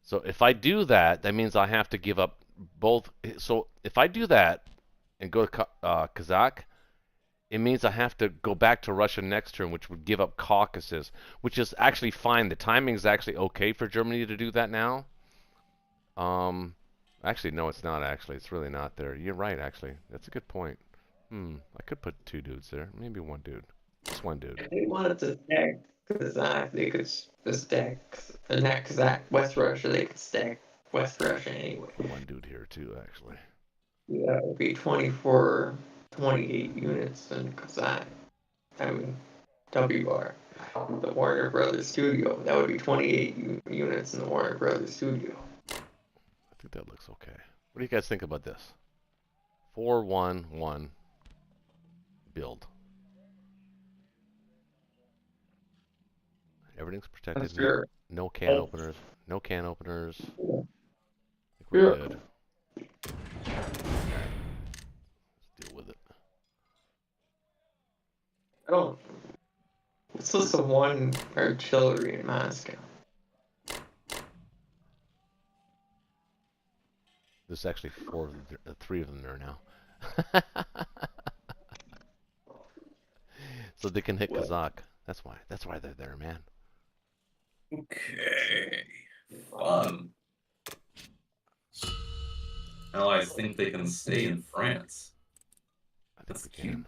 So if I do that, that means I have to give up both. So if I do that and go to Kazakh, it means I have to go back to Russia next turn, which would give up Caucasus, which is actually fine. The timing is actually okay for Germany to do that now. Actually, no, it's not. Actually, it's really not there. You're right. Actually, that's a good point. I could put 2 dudes there. Maybe 1 dude. Just 1 dude. If they wanted to stack Kazakh, they could just stack, not Kazakh, West Russia. They could stack West Russia anyway. Put 1 dude here too, actually. Yeah, it would be 24, 28 units in Kazakh. I mean, WR. The Warner Brothers Studio. That would be 28 units in the Warner Brothers Studio. I think that looks okay. What do you guys think about this? 4-1-1 build. Everything's protected. No can openers. No can openers. I think we're good. Let's deal with it. Oh, this is the 1 artillery in Moscow. There's actually 3 of them there now. So they can hit Kazakh. That's why they're there, man. Okay. Fun. Allies think they can stay in France. That's cute.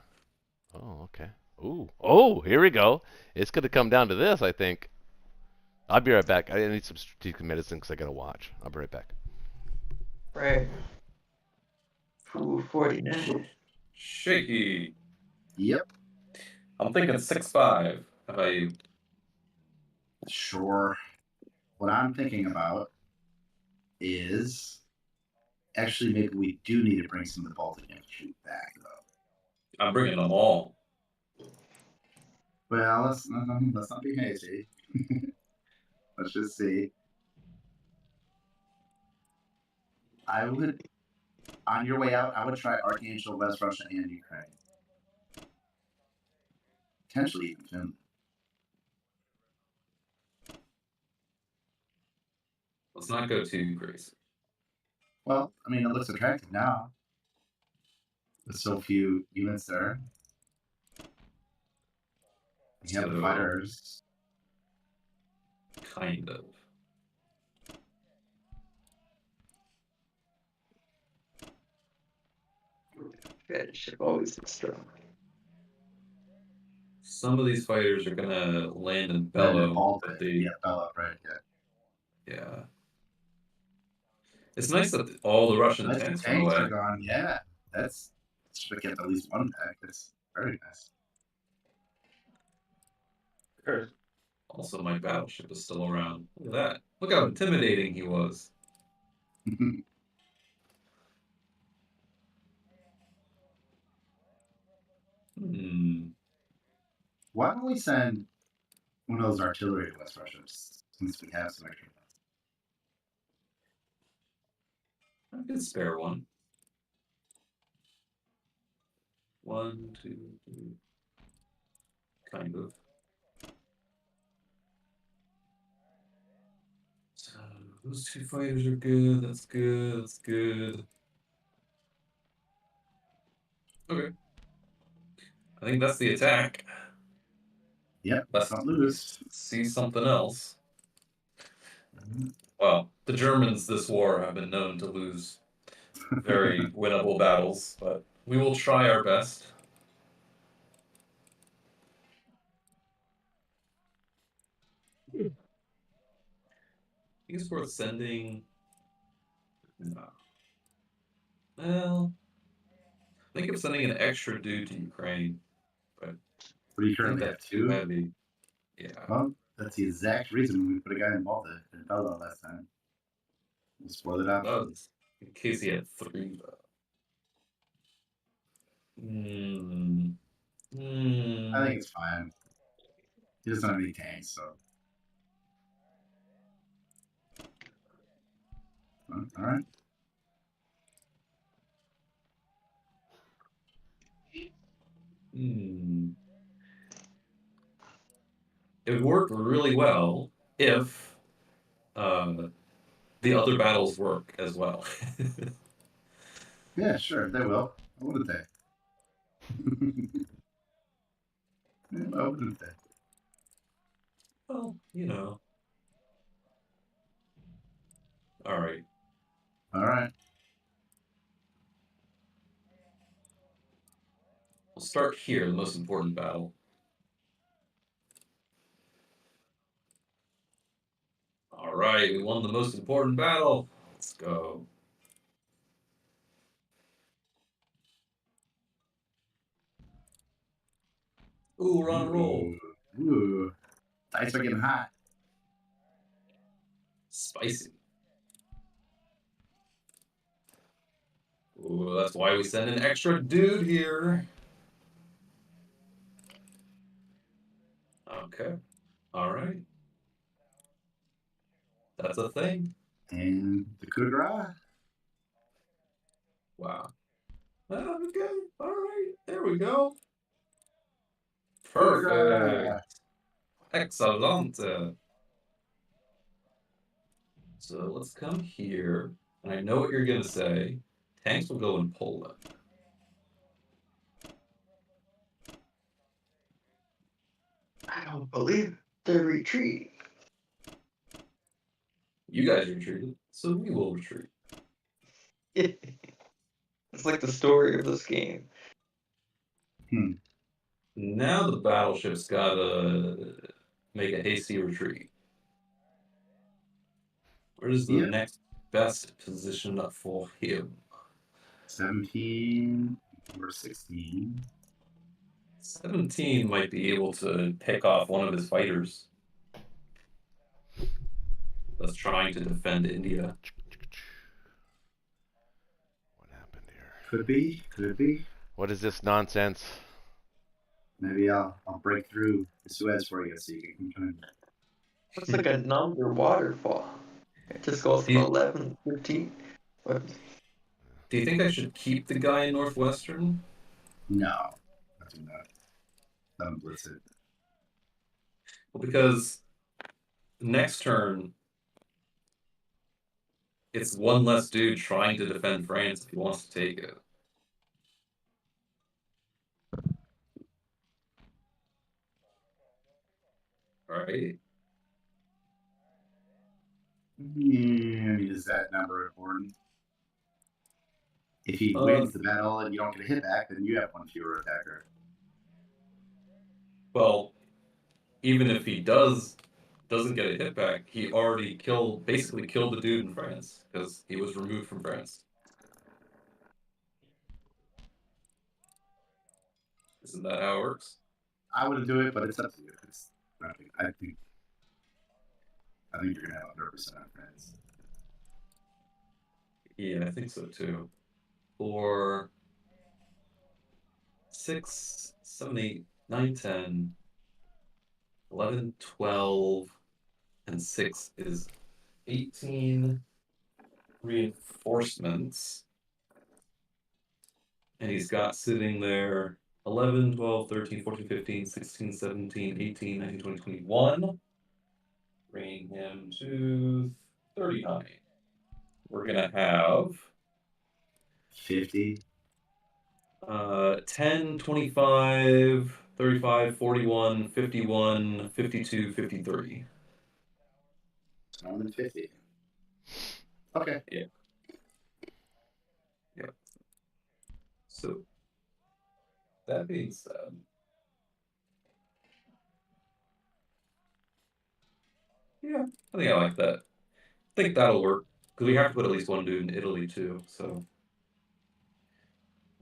Oh, okay. Ooh. Oh, here we go. It's going to come down to this, I think. I'll be right back. I need some strategic medicine because I got to watch. I'll be right back. Right. 49. Shaky. Yep. I'm thinking 6-5. Have I? Sure. What I'm thinking about is actually maybe we do need to bring some of the Baltic infantry back, though. I'm bringing them all. Well, let's not be hazy. Let's just see. I would, on your way out, I would try Archangel, West Russia, and Ukraine. Potentially even Finland. Let's not go too crazy. Well, I mean, it looks attractive now. With so few units there. You have the fighters. Kind of. That ship always looks strong. Some of these fighters are gonna land in Bellow. Yeah, Bellow, right? Yeah. Yeah. It's nice that all the Russian tanks are gone. Yeah, should get at least 1 pack. That's very nice. Also, my battleship is still around. Look at that. Look how intimidating he was. Why don't we send one of those artillery to West Russia since we have some extra ones? I could spare 1. 1, 2, 3. Kind of. So those 2 fighters are good. That's good. That's good. Okay. I think that's the attack. Yep. Let's not lose. See something else. Well, the Germans this war have been known to lose very winnable battles, but we will try our best. think it's worth sending. No. Well, think of sending an extra dude to Ukraine, but What do you I think currently have? that's too 2? heavy. Yeah. Well, that's the exact reason we put a guy in Malta in Bella last time. We'll spoil it out. Well, in case he had 3, though. I think it's fine. He doesn't have any tanks, so. All right. It would work really well if the other battles work as well. Yeah, sure, they will. Why wouldn't they? Why wouldn't they? Well, you know. All right. All right. We'll start here, the most important battle. All right, we won the most important battle. Let's go. Ooh, we're on a roll. Ooh. Dice are getting hot. Spicy. Ooh, that's why we send an extra dude here. Okay. All right. That's a thing. And the coup de grace. Wow. Okay. All right. There we go. Perfect. Excellent. So let's come here. And I know what you're going to say. Tanks will go in Poland. I don't believe the retreat. You guys retreated, so we will retreat. It's like the story of this game. Now the battleship's gotta make a hasty retreat. Where's the next best position up for him? 17 or 16. 17 might be able to pick off one of his fighters that's trying to defend India. What happened here? Could be. Could be. What is this nonsense? Maybe I'll break through the Suez for you so you can come in. It's like a number waterfall. It just goes from 11, 13. What? Do you think I should keep the guy in Northwestern? No. I do not. Let him blitz it. Well, because next turn, it's one less dude trying to defend France if he wants to take it. Right? Yeah, I mean, is that number important? If he wins the battle and you don't get a hit back, then you have one fewer attacker. Well, even if he doesn't get a hit back, he already basically killed the dude in France because he was removed from France. Isn't that how it works? I wouldn't do it, but it's up to you. I think you're gonna have 100% on France. Yeah, I think so too. For 6, 7, 8, 9, 10, 11, 12, and 6 is 18 reinforcements. And he's got sitting there 11, 12, 13, 14, 15, 16, 17, 18, 19, 20, 21. Bringing him to 39. We're going to have 50. 10, 25, 35, 41, 51, 52, 53. More than 50. Okay. Yeah. So, that being said, Yeah, I think I like that. I think that'll work. Because we have to put at least one dude in Italy, too, so...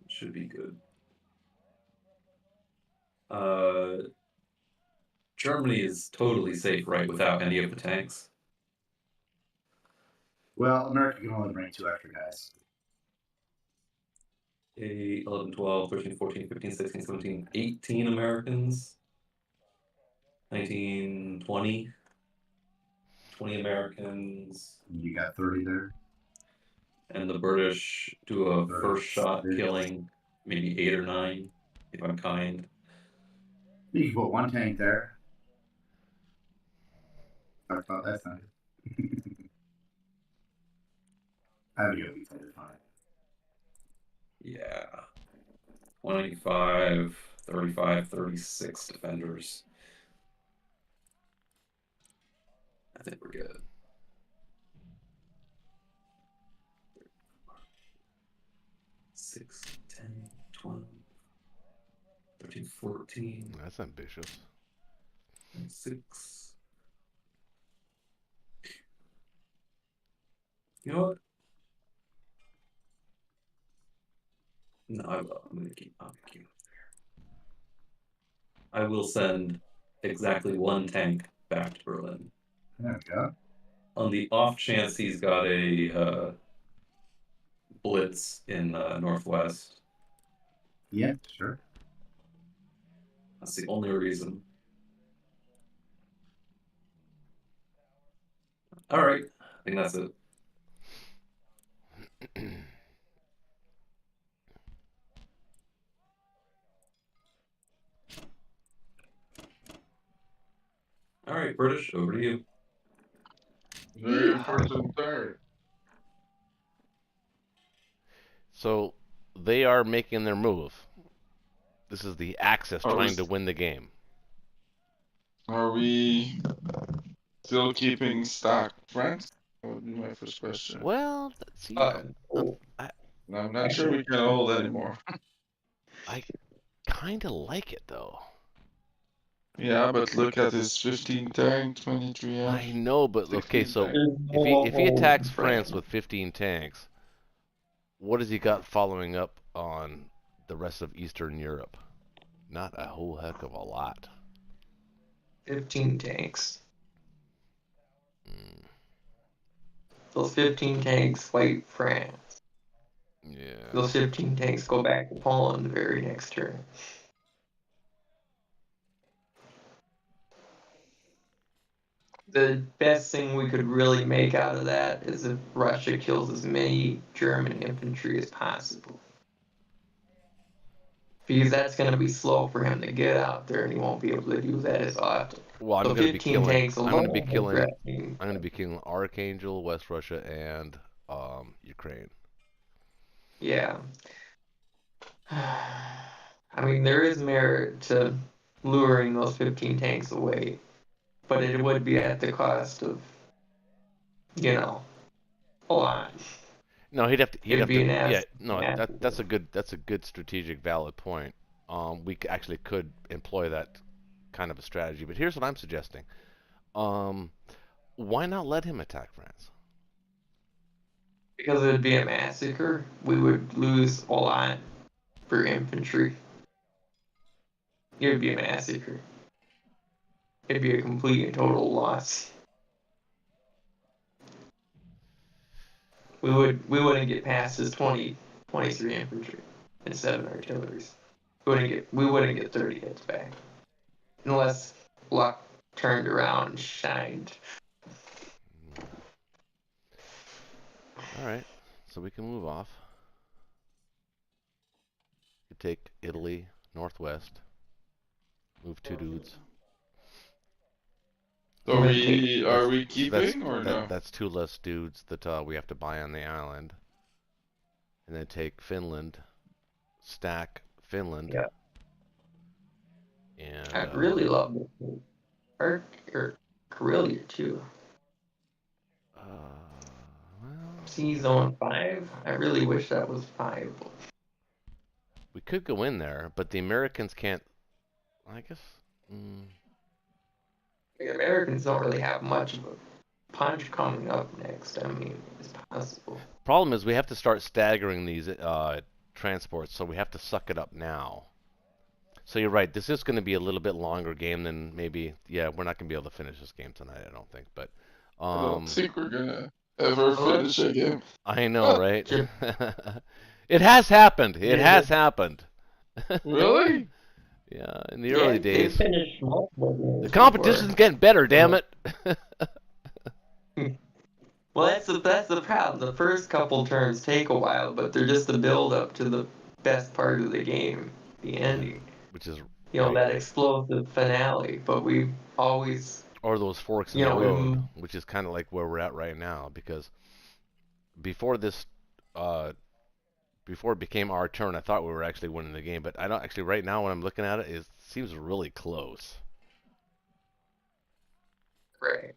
It should be good. Germany is totally safe, right, without any of the tanks? Well, America can only bring 2 extra guys. 8, 11, 12, 13, 14, 15, 16, 17, 18 Americans. 19, 20. 20 Americans. You got 30 there. And the British do a first shot 36. killing, maybe 8 or 9, if I'm kind. You can put 1 tank there. I thought that sounded. I would go B-35. Yeah. 25, 35, 36 defenders. I think we're good. 6, 10, 12, 13, 14. That's ambitious. 6. You know what? No, I will. I'm gonna keep up there. I will send exactly 1 tank back to Berlin. There we go. On the off chance he's got a Blitz in Northwest. Yeah, sure. That's the only reason. Alright, I think that's it. Alright, British, over to you. Very important turn. So they are making their move. This is the Axis trying to win the game. Are we still keeping stacked France? That would be my first question. Well, see, I'm not sure we can hold anymore. I kind of like it though. Yeah, but look at his 15 tank, 23 F. I know, but okay, 16 so tank. if he attacks France with 15 tanks, what has he got following up on the rest of Eastern Europe? Not a whole heck of a lot. 15 tanks. Mm, Those 15 tanks fight France. yeah. Those 15 tanks go back to Poland the very next turn. The best thing we could really make out of that is if Russia kills as many German infantry as possible. Because that's going to be slow for him to get out there, and he won't be able to do that as often. Well, I'm So going to be 15 killing. tanks I'm going to alone be is killing. threatening. I'm going to be killing Archangel, West Russia, and Ukraine. Yeah. I mean, there is merit to luring those 15 tanks away, but it would be at the cost of, a lot. No, he'd have to. It'd be an ass. Yeah, no, that's a good strategic, valid point. We actually could employ that kind of a strategy, but here's what I'm suggesting. Why not let him attack France? Because it would be a massacre. We would lose a lot for infantry. It would be a massacre. It'd be a complete and total loss. We wouldn't get past his 23 infantry and 7 artilleries. We wouldn't get 30 hits back. Unless luck turned around and shined. Alright, so we can move off. You take Italy, Northwest. Move 2 dudes. So are we keeping or no? That's 2 less dudes that we have to buy on the island. And then take Finland. Stack Finland. Yeah. And I'd really love it. Or Karelia too. See zone 5? I really wish that was 5. We could go in there, but the Americans can't. I guess. The Americans don't really have much of a punch coming up next. I mean, it's possible. Problem is we have to start staggering these transports, so we have to suck it up now. So you're right. This is going to be a little bit longer game than maybe. Yeah, we're not going to be able to finish this game tonight, I don't think. But I don't think we're gonna ever finish a game. I know, right? It has happened. It has happened. Really? Yeah, in the early days. They finished multiple games The competition's getting better, damn it. Well, that's the problem. The first couple turns take a while, but they're just the build up to the best part of the game, the ending. Which is that explosive finale. But we always or those forks in the road, which is kind of like where we're at right now, because before this, before it became our turn, I thought we were actually winning the game, but I don't actually. Right now, when I'm looking at it, it seems really close. Right.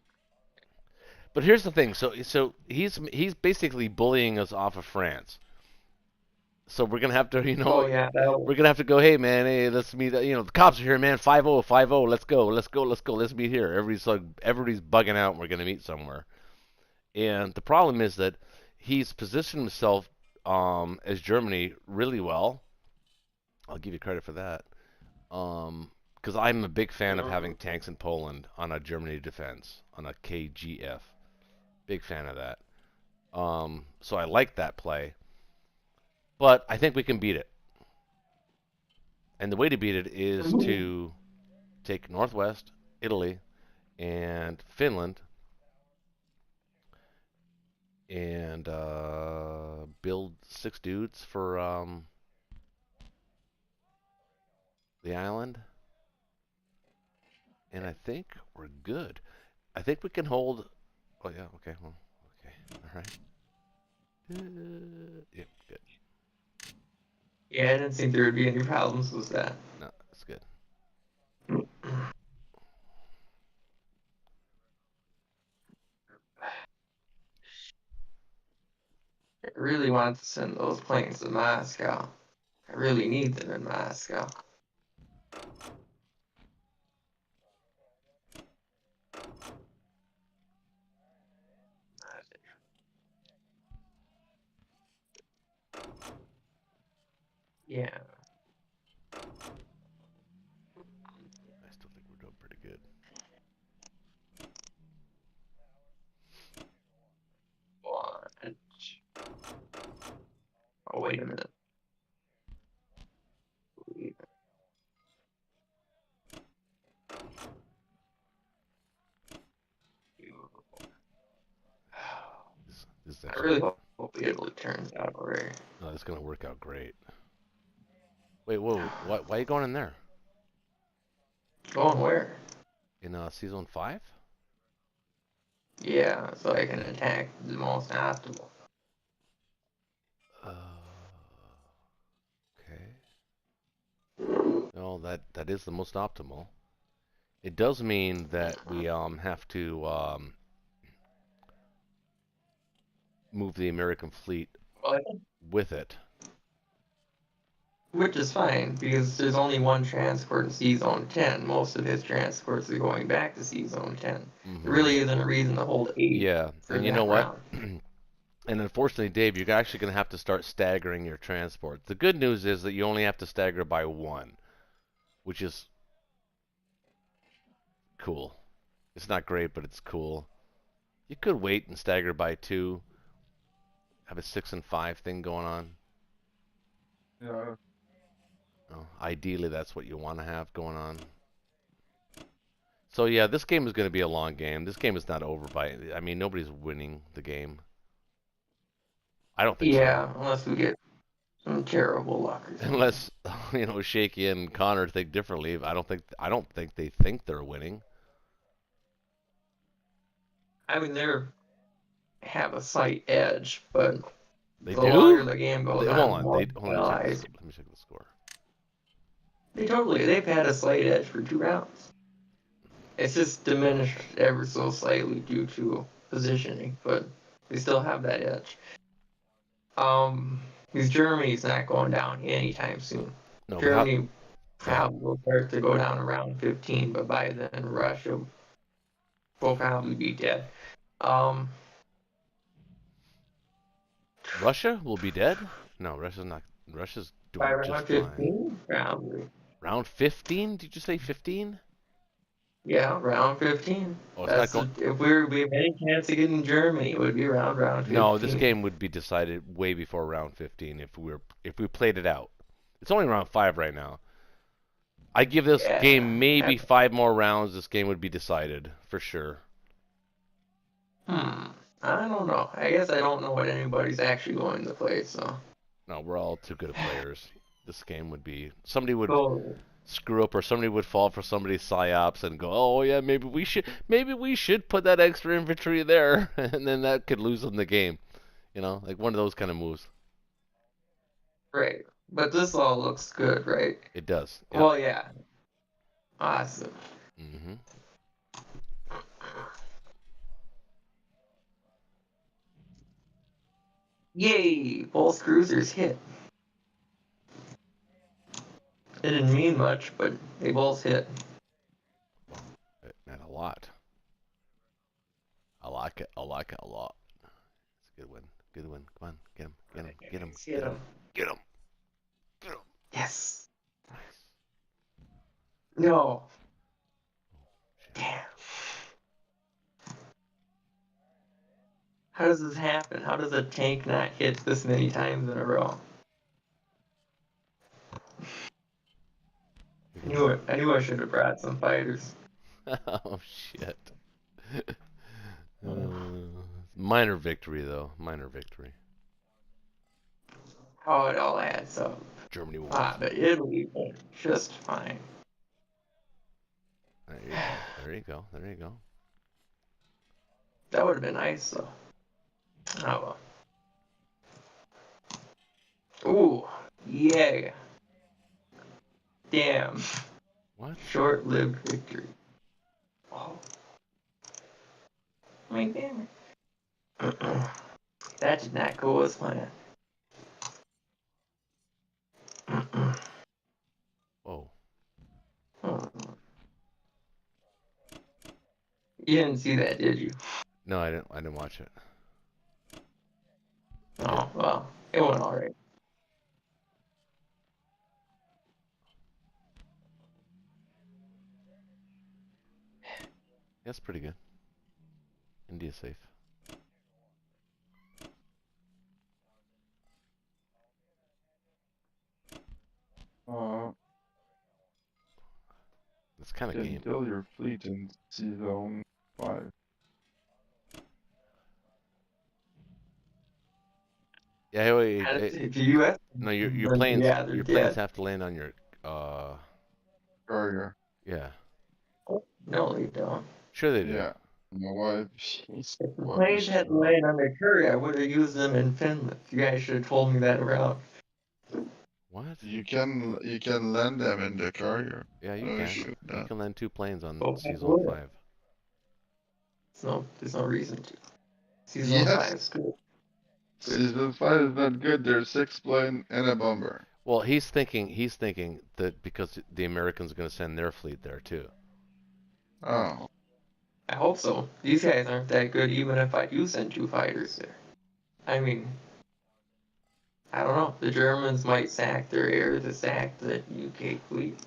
But here's the thing. So he's basically bullying us off of France. So we're gonna have to, we're gonna have to go. Hey man, hey, let's meet. The cops are here, man. 5-0, 5-0. Let's go. Let's meet here. Everybody's bugging out, and we're gonna meet somewhere. And the problem is that he's positioned himself as Germany really well. I'll give you credit for that. Because I'm a big fan of having tanks in Poland on a Germany defense on a KGF. Big fan of that. So I like that play. But I think we can beat it. And the way to beat it is to take Northwest, Italy, and Finland, and build 6 dudes for the island. And I think we're good. I think we can hold... Oh, yeah, okay. Well, okay. All right. Yeah, good. Yeah, I didn't think there would be any problems with that. No, that's good. I really want to send those planes to Moscow. I really need them in Moscow. Yeah. I still think we're doing pretty good. Oh, wait a minute. I really hope Italy turns out alright. No, it's gonna work out great. Wait, whoa! Why are you going in there? Going where? In C-Zone 5? Yeah, so I can attack the most optimal. Okay. Well, that is the most optimal. It does mean that we have to move the American fleet with it. Which is fine, because there's only one transport in C-Zone 10. Most of his transports are going back to C-Zone 10. Mm-hmm. There really isn't a reason to hold 8. Yeah, and you know what? And unfortunately, Dave, you're actually going to have to start staggering your transport. The good news is that you only have to stagger by 1, which is cool. It's not great, but it's cool. You could wait and stagger by 2. Have a 6 and 5 thing going on. Yeah. Oh, ideally, that's what you want to have going on. So yeah, this game is going to be a long game. This game is not over by... I mean, nobody's winning the game. I don't think so. Yeah, unless we get some terrible luck or something. Unless, Shaky and Connor think differently. I don't think they think they're winning. I mean, they have a slight edge, but the longer the game goes on, hold on. more Let me check the score. They've had a slight edge for 2 rounds. It's just diminished ever so slightly due to positioning, but they still have that edge. Because Germany's not going down anytime soon. No, Germany probably will start to go down around 15, but by then Russia We'll probably be dead. Russia will be dead? No, Russia's not. Russia's By doing just round fine. 15, probably. Round 15? Did you say 15? Yeah, round 15. Oh, it's not going. If we have any chance of getting Germany, it would be around round 15. No, this game would be decided way before round 15 if we played it out. It's only round 5 right now. I give this game maybe 5 more rounds. This game would be decided for sure. I don't know. I guess I don't know what anybody's actually going to play. So. No, we're all too good of players. This game would be somebody would screw up or somebody would fall for somebody's psyops and go, oh yeah, maybe we should put that extra infantry there, and then that could lose them the game. You know, like one of those kind of moves. Right, but this all looks good, right? It does. Yep. Well, yeah. Awesome. Mm-hmm. Yay! Both cruisers hit. It didn't mean much, but they both hit. It meant a lot. I like it. I like it a lot. It's a good win. Good win. Come on, get him. Get him. Get him. Get him. Get him. Get him. Yes. Nice. No. Damn. How does this happen? How does a tank not hit this many times in a row? I knew I should have brought some fighters. Oh shit. Minor victory though. Minor victory. Oh, it all adds up. Germany won. But Italy won just fine. There you go. There you go. There you go. That would have been nice though. Oh well. Ooh, yeah. Damn. What? Short-lived victory. Oh. My damn it. That did not go as planned. Whoa. You didn't see that, did you? No, I didn't watch it. Oh, well, it went alright. That's pretty good. India's safe. This kind of game. Build your fleet in Season 5. Yeah, wait. The U.S. No, your planes. Your planes have to land on your Carrier. Yeah. No, they don't. Sure they do. Yeah. My wife. If the planes had to land on their curry, I would have used them in Finland. You guys should have told me that around. What? You can land them in the carrier. Yeah, you can. You can land 2 planes on Season 5. There's no reason to. Season 5 is good. Season 5 is not good. There's 6 planes and a bomber. Well, he's thinking that because the Americans are going to send their fleet there too. Oh. I hope so. These guys aren't that good even if I do send 2 fighters there. I mean, I don't know. The Germans might sack their air to sack the UK fleet.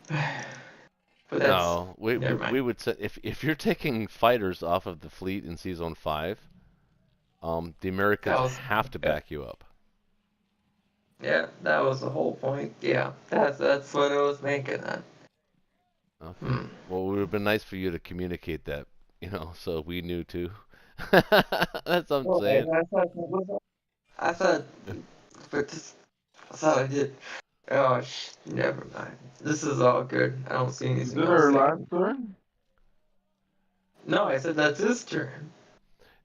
But that's, no, we would say if you're taking fighters off of the fleet in Season 5, the Americans have to back you up. Yeah, that was the whole point. Yeah, that's what I was making then. Okay. Well, it would have been nice for you to communicate that, so we knew too. That's what I'm saying. I thought I did. Oh, never mind. This is all good. I don't see anything else. Is it her last turn? No, I said that's his turn.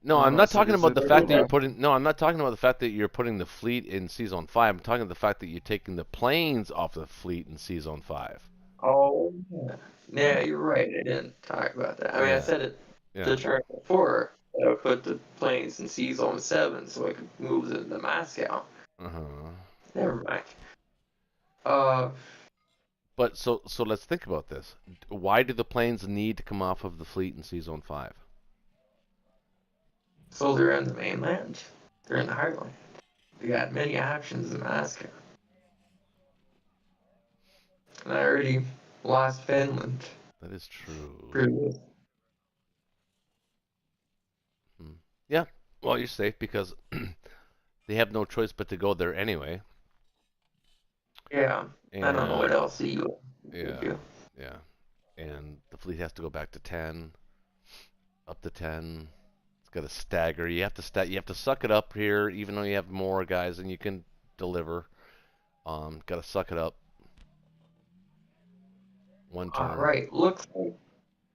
No, I'm not talking about the fact that you're putting. No, I'm not talking about the fact that you're putting the fleet in Season 5. I'm talking about the fact that you're taking the planes off the fleet in Season 5. Oh, yeah, you're right. I didn't talk about that. I mean, I said it the turn before. I put the planes in Season 7 so I could move them to Moscow. Uh-huh. Never mind. But so let's think about this. Why do the planes need to come off of the fleet in Sea Zone 5? So they're in the mainland. They're in the heartland. They got many options in Alaska. And I already lost Finland. That is true. Pretty good. Yeah. Well, you're safe because they have no choice but to go there anyway. Yeah. And, I don't know what else you Yeah. do. Yeah. And the fleet has to go back to 10, up to 10. It's got to stagger. You have to you have to suck it up here, even though you have more guys than you can deliver. Got to suck it up. One turn. All right. Looks like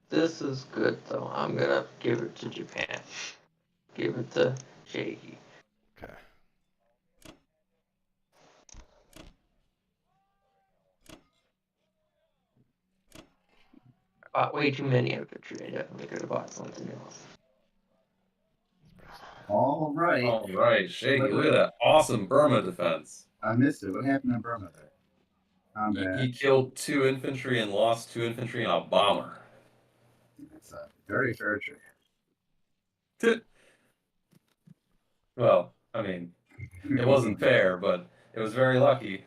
this is good though. I'm gonna give it to Japan. Give it to Shaky. Okay. I bought way too many infantry. I definitely could have bought something else. All right. All right, Shaky, look at that awesome Burma defense. I missed it. What happened in Burma there? He killed 2 infantry and lost 2 infantry and a bomber. It's a very fair trade. Well, I mean, it wasn't fair, but it was very lucky.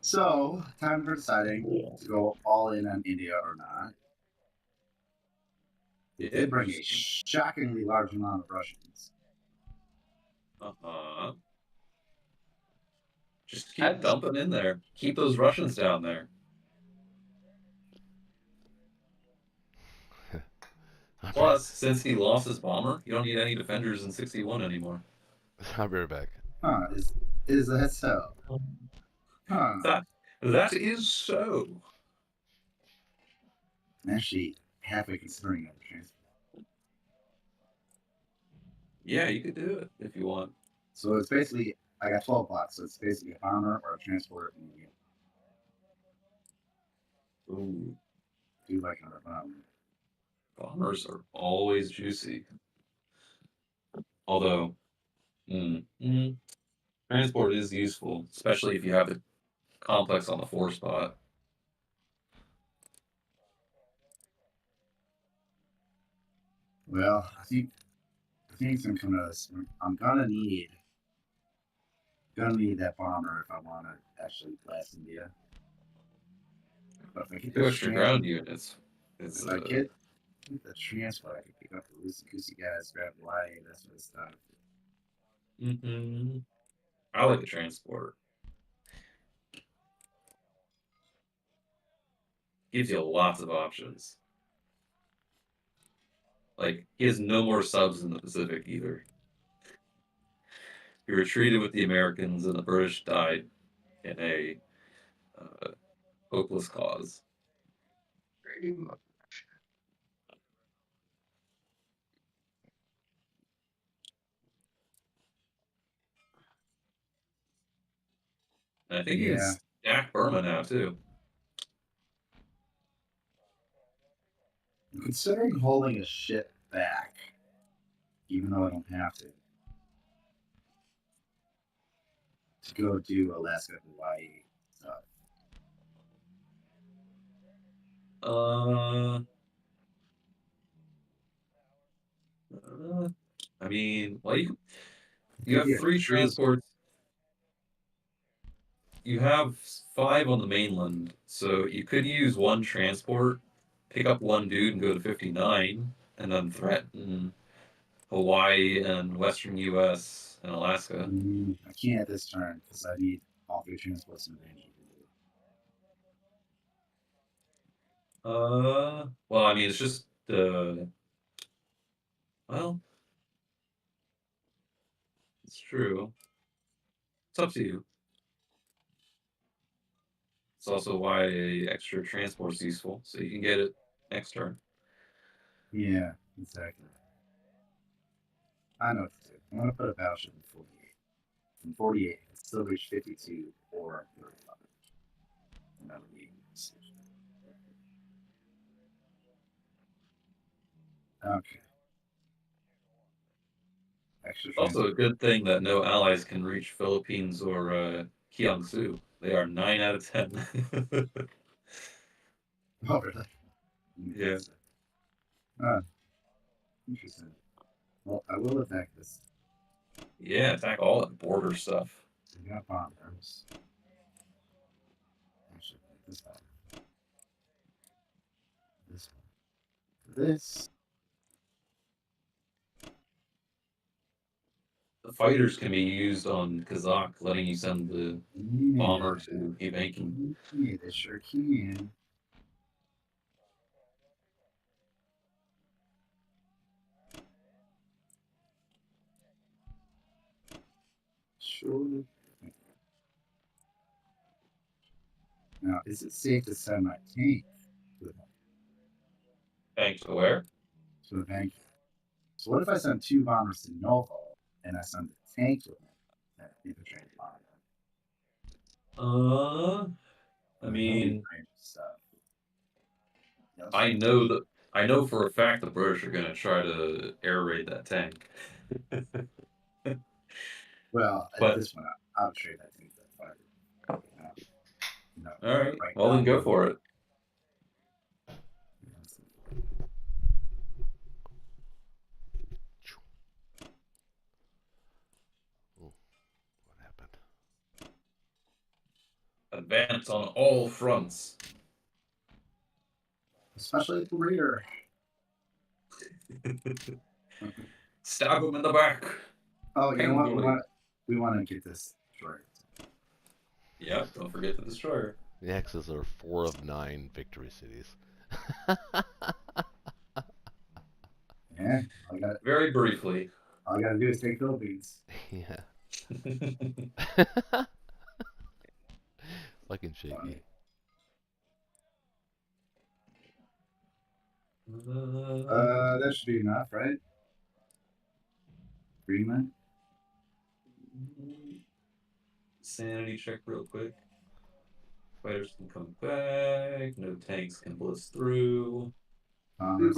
So, time for deciding to go all in on India or not. It did bring a shockingly large amount of Russians. Uh-huh. Just keep dumping in there. Keep those Russians down there. Plus, since he lost his bomber, you don't need any defenders in 61 anymore. I'll be right back. Huh, is that so? Huh. That is so. I'm actually halfway considering other transport. Yeah, you could do it if you want. So it's basically, I got 12 plots, so it's basically a bomber or a transporter from India. Ooh. Do like another bomber. Bombers are always juicy. Although, transport is useful, especially if you have the complex on the 4 spot. Well, I think it's gonna come to this. I'm gonna need that bomber if I want to actually blast India. But if I get the extra ground units, if I get the transport, I can pick up the loosey goosey guys, grab Hawaii, that sort of stuff. I like the transport. Gives you lots of options. Like, he has no more subs in the Pacific either. He retreated with the Americans, and the British died in a hopeless cause. Pretty much. And I think you can stack Burma now, too. I'm considering holding a ship back, even though I don't have to go do Alaska, Hawaii stuff. I mean, well, you have 3 transports. You have 5 on the mainland, so you could use 1 transport, pick up 1 dude and go to 59, and then threaten Hawaii and Western U.S. and Alaska. I can't this turn because I need all 3 transports in range. Well, I mean, it's just well, it's true. It's up to you. It's also why extra transport's useful, so you can get it next turn. Yeah, exactly. I know what to do. I'm going to put a battleship in 48. From 48, it's still reach 52 or 35. And that'll be a decision. Okay. Extra also a good thing that no allies can reach Philippines or Kiangsu. They are 9 out of 10. Oh, really? Yeah. Interesting. Well, I will attack this. Yeah, attack all that border stuff. We got bombers. Actually, this one. This one. This. The fighters can be used on Kazakh, letting you send the bomber to Evankin. Yeah, they sure can. Sure. Now, is it safe to send my tank to Thanks to where? the bank? So what if I send 2 bombers to naval and I send the tank to them? That infantry bomber. I mean, stuff. I know for a fact the British are going to try to air raid that tank. Well, at But- this point, I'll trade that tank to the fighter. All right, well then go for it. What happened? Advance on all fronts. Especially the rear. Stab him in the back. Oh, you know what? Painfully. We want to get this destroyed. Yep, don't forget the destroyer. The X's are 4 of 9 victory cities. Yeah, Very briefly. all I gotta do is take Philippines. Yeah. Fucking shaky. That should be enough, right? Greenland. Sanity check real quick. Fighters can come back. No tanks can blitz through. Bomber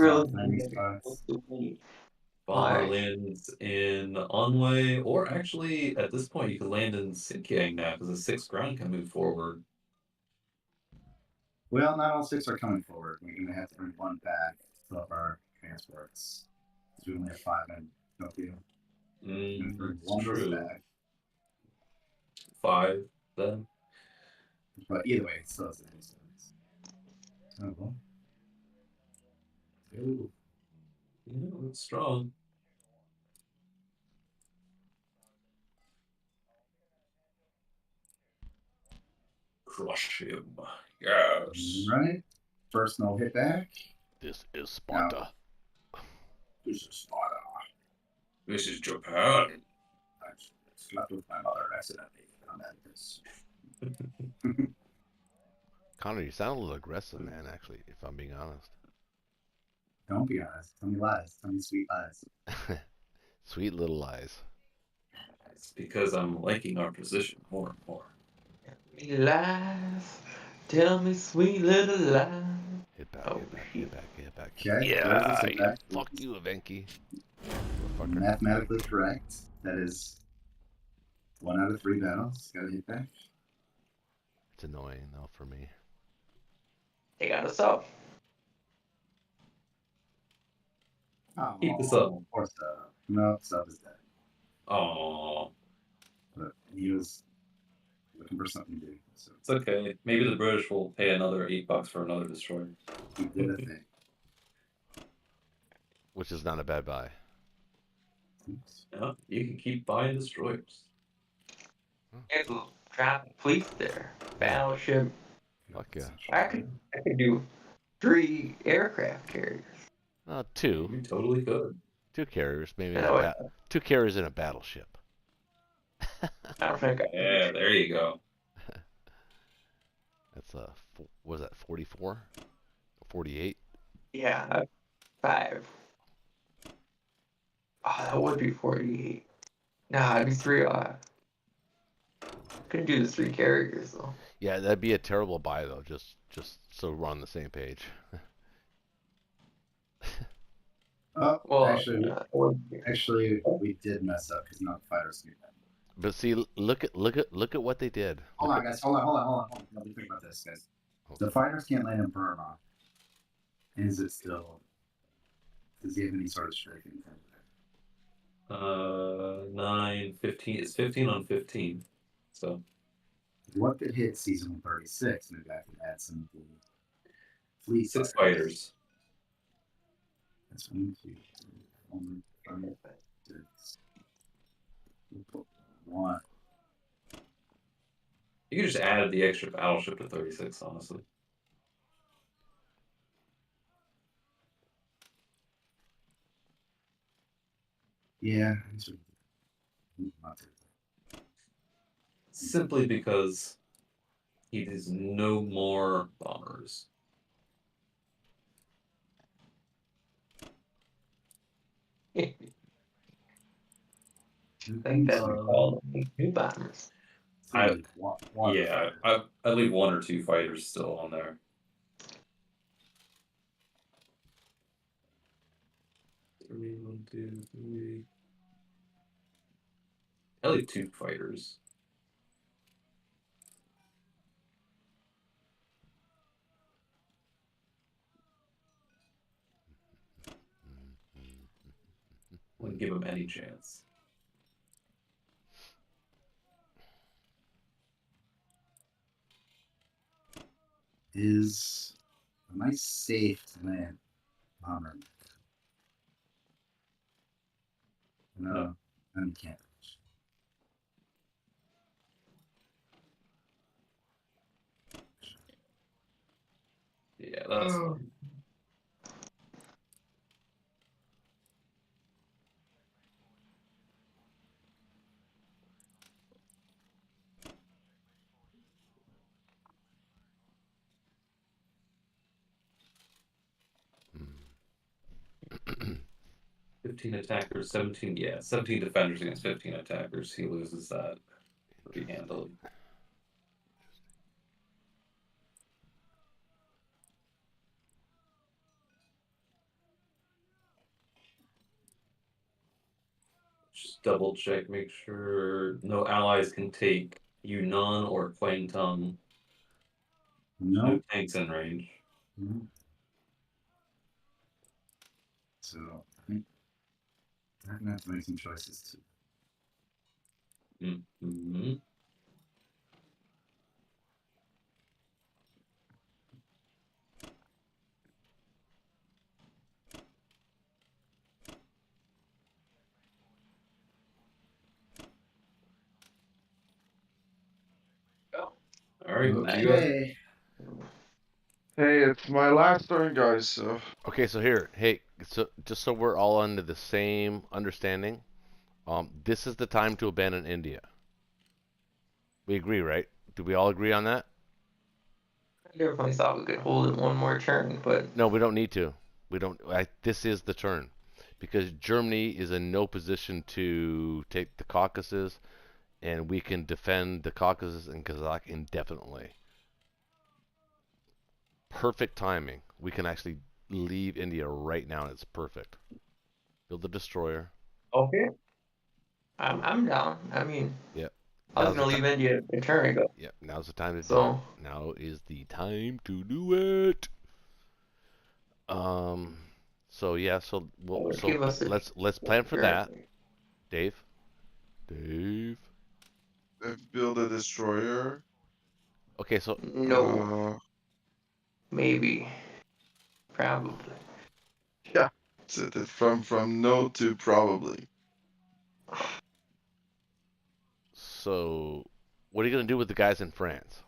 lands in Onway, or actually, at this point, you can land in Sinkiang now because the 6th ground can move forward. Well, not all 6 are coming forward. We're gonna have to bring 1 back to fill up our transports. We only have 5 in Tokyo. It's true. Back. 5 then. But either way, it still has the instance. Oh, ooh. Yeah, that's strong. Crush him. Yes. Right. First no hit back. This is Sparta. No. This is Sparta. This is Japan. I slept with my mother accidentally. I'm at this. Connor, you sound a little aggressive, man, actually, if I'm being honest. Don't be honest. Tell me lies. Tell me sweet lies. Sweet little lies. It's because I'm liking our position more and more. Tell me lies. Tell me sweet little lies. Hit back, Oh, hit back, shit. hit back, hit back. Okay, Yeah, there's the fuck you, Evenki. Motherfucker. Mathematically correct. That is 1 out of 3 battles. Got to hit back. It's annoying, though, for me. They got us up. Oh, Keep this up. Poor Sub. No, Sub is dead. Oh, But he was looking for something to do. So it's okay. Maybe the British will pay another $8 for another destroyer. he did a thing. Which is not a bad buy. Oops. Yeah, you can keep buying destroyers. There's a drop fleet there. Battleship. Fuck yeah. I could do 3 aircraft carriers. 2. You totally could. 2 carriers, maybe. No, 2 carriers in a battleship. I don't think I Yeah, there you go. That's what was that, 44? 48? Yeah, 5. Oh, that would be 48. Nah, it'd be 3. Couldn't do the 3 carriers though. Yeah, that'd be a terrible buy, though, just so we're on the same page. Oh, Well, actually, we did mess up because not fighters knew that. But see, look at what they did. Hold on, guys. Hold on. Let me think about this, guys. The fighters can't land in Burma. Is it still? Does he have any sort of striking? 9, 15. It's 15 on 15. So. What could hit season 36? Maybe I could add some of the fleet 6 fighters. That's 1, 2, 3, 4, 5, 6. 1. You could just add the extra battleship to 36, honestly. Yeah. Simply because he has no more bombers. I think that's all new bombers. I leave 1 or 2 fighters still on there. 3, 1, 2, 3. I leave 2 fighters. Wouldn't give him any chance. Is a nice safe to land bomber. No, I can't. Yeah, that's fine. Hmm. 15 attackers, 17. Yeah, 17 defenders against 15 attackers. He loses that pretty handily. Just double check, make sure no allies can take Yunnan or Kwangtung. No tanks in range. Mm-hmm. So I think I'm gonna have to make some choices too. Mm-hmm. All right. Okay. Hey, it's my last turn, guys. So. Okay, so here, hey, so just so we're all under the same understanding, this is the time to abandon India. We agree, right? Do we all agree on that? I definitely thought we could hold it one more turn, but No, we don't need to. We don't. This is the turn, because Germany is in no position to take the Caucasus, and we can defend the Caucasus and Kazakh indefinitely. Perfect timing. We can actually leave India right now, and it's perfect. Build a destroyer. okay. I'm down. I mean, Yep. I was gonna leave India a turn ago. Yep. Now's the time to do So it. Now is the time to do it. So yeah. So give us let's plan for that, Dave. Dave. I've built a destroyer. Okay. So no, maybe, probably. Yeah. So from no to probably. So what are you gonna do with the guys in France?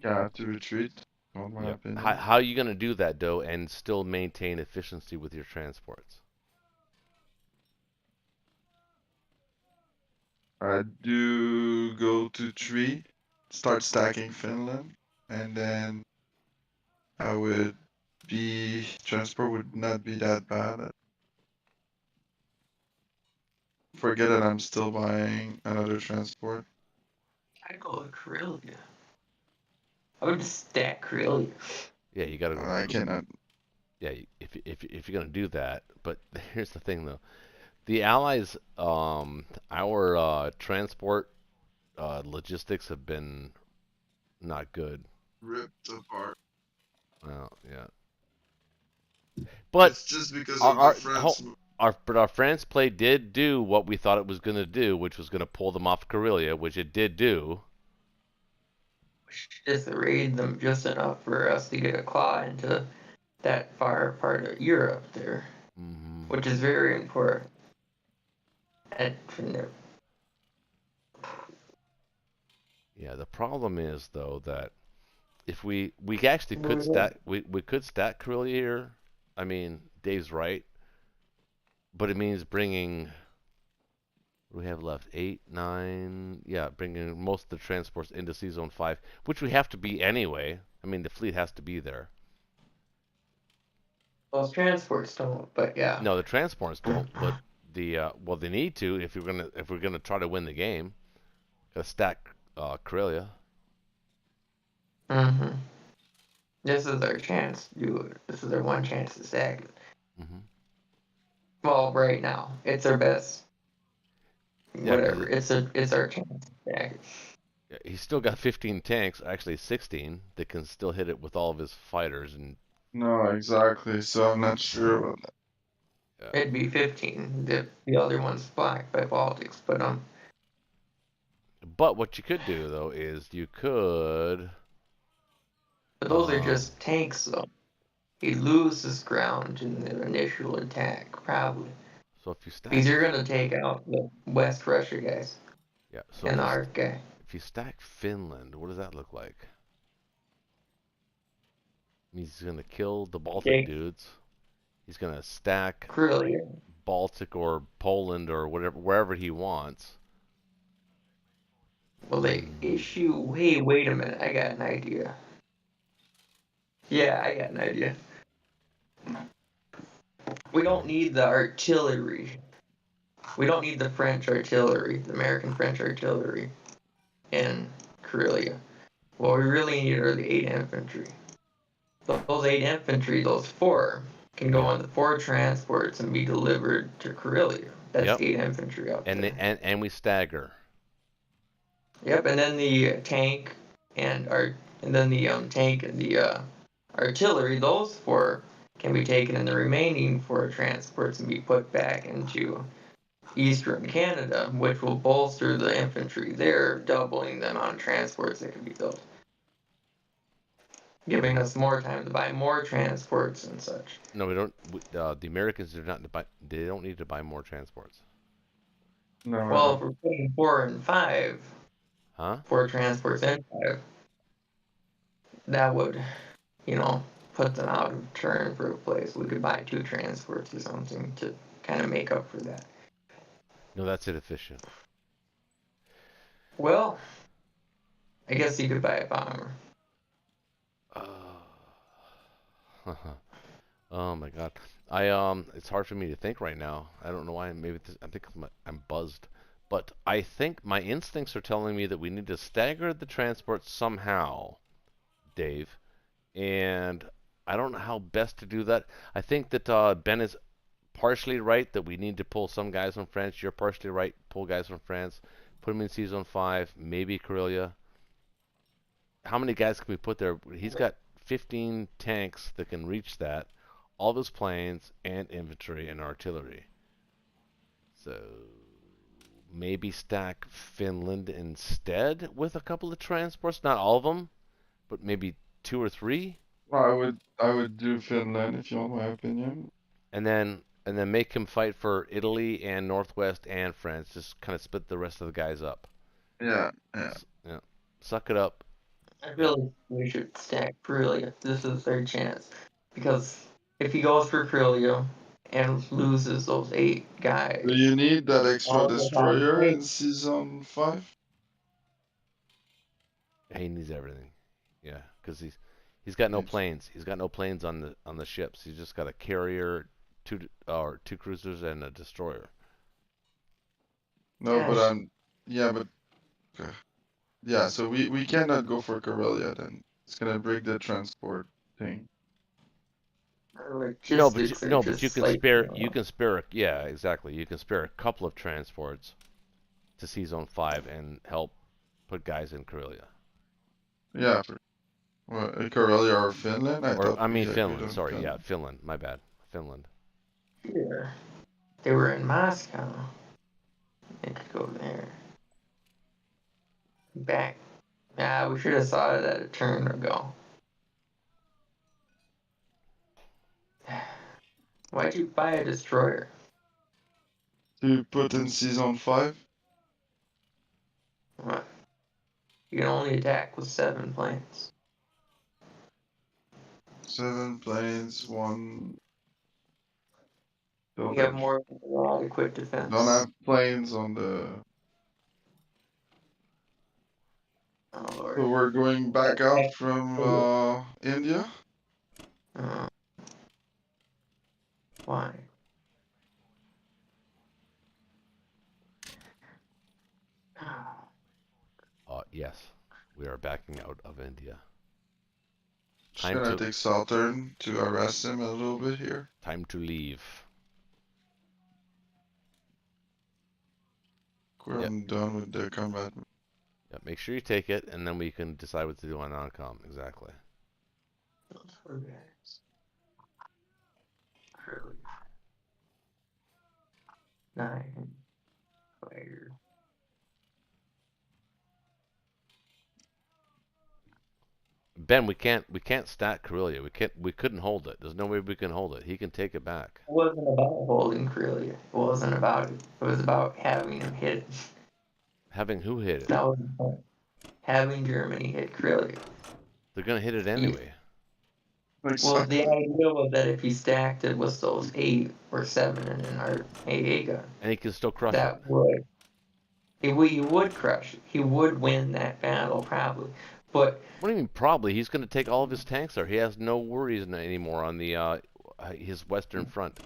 Yeah, to retreat. On my Yep. opinion. How are you gonna do that, though, and still maintain efficiency with your transports? I do go to 3, start stacking Finland, and then I would transport would not be that bad. Forget that I'm still buying another transport. I'd go with Karelia. I would stack Karelia. Yeah, you gotta go. I cannot. Yeah, if you're gonna do that, but here's the thing though, The Allies, our transport logistics have been not good. Ripped apart. Well, yeah. But it's just because our, of our, the France. our France play did do what we thought it was going to do, which was going to pull them off Karelia, which it did do. Just raid them just enough for us to get a claw into that far part of Europe there, which is very important. Yeah, the problem is though that if we actually could stat we could stat Karelia here. I mean, Dave's right, but it means bringing. What do we have left? 8, 9. Yeah, bringing most of the transports into Sea Zone 5, which we have to be anyway. I mean, the fleet has to be there. Those transports don't, but yeah. No, the transports don't, but the well, they need to if we're gonna try to win the game. Gotta stack Karelia. Mm-hmm. This is their chance to do it. This is their one chance to stack it. Mm-hmm. Well, right now, it's their best. Yeah, whatever. It's our chance to stack it. Yeah, he's still got 15 tanks, actually 16, that can still hit it with all of his fighters. And No, exactly. So I'm not sure about that. Yeah. It'd be 15. The other one's blocked by Baltics, but But what you could do though is you could. But those are just tanks, though. He loses ground in the initial attack, probably. So if you stack. Because you're gonna take out the West Russia guys. Yeah. So and our guy. If you stack Finland, what does that look like? He's gonna kill the Baltic dudes. He's gonna stack Baltic or Poland or whatever, wherever he wants. Well, they issue. Hey, wait a minute! I got an idea. Yeah, I got an idea. We don't need the artillery. We don't need the French artillery, the American French artillery, in Karelia. What we really need are the 8 infantry. Those 8 infantry, those 4, can go on the 4 transports and be delivered to Karelia. That's 8 infantry up there. And we stagger. Yep, and then the tank and tank and the artillery, those 4 can be taken, and the remaining 4 transports and be put back into Eastern Canada, which will bolster the infantry there, doubling the amount of transports that can be built, giving us more time to buy more transports and such. No, we don't. The Americans do not buy. They don't need to buy more transports. No. Well, if we're putting 4 and 5, 4 transports and 5, that would, put them out of turn for a place. We could buy 2 transports or something to kind of make up for that. No, that's inefficient. Well, I guess you could buy a bomber. Oh my god. It's hard for me to think right now. I don't know why. Maybe I think I'm buzzed. But I think my instincts are telling me that we need to stagger the transport somehow, Dave. And I don't know how best to do that. I think that Ben is partially right that we need to pull some guys from France. You're partially right. Pull guys from France. Put them in Sea Zone 5. Maybe Karelia. How many guys can we put there? He's got 15 tanks that can reach that. All of his planes and infantry and artillery. So maybe stack Finland instead with a couple of transports. Not all of them, but maybe 2 or 3. Well, I would do Finland if you want my opinion. And then make him fight for Italy and Northwest and France. Just kind of split the rest of the guys up. Yeah. Suck it up. I feel like we should stack Karelia. This is their chance. Because if he goes for Karelia and loses those 8 guys... Do you need that extra destroyer in Sea Zone 5? Yeah, he needs everything. Yeah, because he's got no planes. He's got no planes on the ships. He's just got a carrier, 2 cruisers, and a destroyer. No, but yeah, so we cannot go for Karelia then. It's gonna break the transport thing. No, but logistics are you just can like, spare. You can spare. Yeah, exactly. You can spare a couple of transports to see Zone 5 and help put guys in Karelia. Yeah. Karelia or Finland? I mean we Finland. don't Sorry, come. yeah, Finland. My bad. Finland. yeah, they were in Moscow. They could go there. Back. Nah, we should have saw that a turn ago. Why'd you buy a destroyer? To put in Season 5? What? You can only attack with 7 planes. 7 planes, 1 You have building. more adequate defense. Don't have planes on the... Oh, Lord. So we're going back out from India? Why? Yes, we are backing out of India. Just gonna take Southern to arrest him a little bit here. Time to leave. I'm done with the combat. Yeah, make sure you take it, and then we can decide what to do on non-com. Exactly. Those poor guys. Really. 9. Fire. Ben, we can't stack Karelia. We couldn't hold it. There's no way we can hold it. He can take it back. It wasn't about holding Karelia. It wasn't about it. It was about having him hit it. Having who hit it? That was the point. Having Germany hit Karelia. They're gonna hit it anyway. Well, the idea was that if he stacked it with those 8 or 7 and an AA gun, And he can still crush that it. would he would crush it. He would win that battle probably. But what do you mean probably? He's gonna take all of his tanks there. He has no worries anymore on the his western front.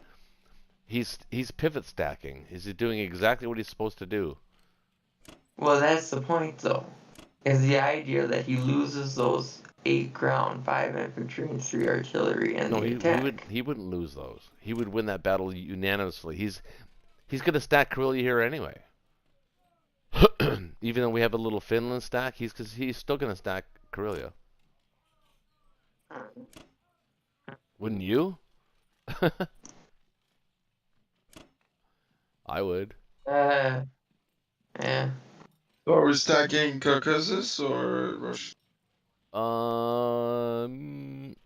He's pivot stacking. Is he doing exactly what he's supposed to do? well, that's the point though. Is the idea that he loses those 8 ground, 5 infantry, and 3 artillery, and No, the attack. he wouldn't lose those. He would win that battle unanimously. He's gonna stack Karelia here anyway. Even though we have a little Finland stack, he's still gonna stack Karelia. Wouldn't you? I would. Yeah. So are we stacking Caucasus or Russia?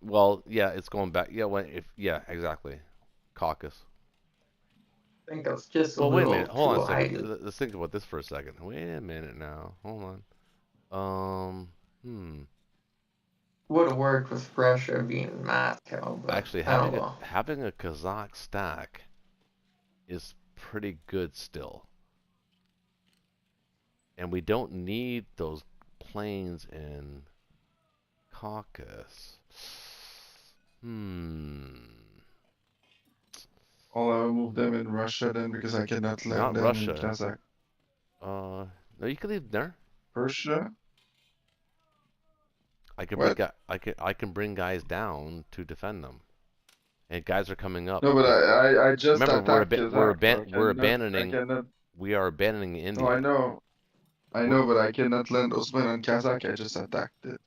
Well, yeah, it's going back. Yeah, exactly. Caucasus. I think that's just Well, wait a little minute. Hold on a too second. high. Let's think about this for a second. Wait a minute now. Hold on. Would have worked with Russia being in Moscow, but Actually, having a Kazakh stack is pretty good still. And we don't need those planes in Caucasus. I'll move them in Russia then because I cannot land them in Kazakh. No, you can leave them there. Persia? I can bring guys down to defend them, and guys are coming up. No, but I just remember we're abandoning. We are abandoning India. No, I know, but I cannot land Osman on Kazakh. I just attacked it.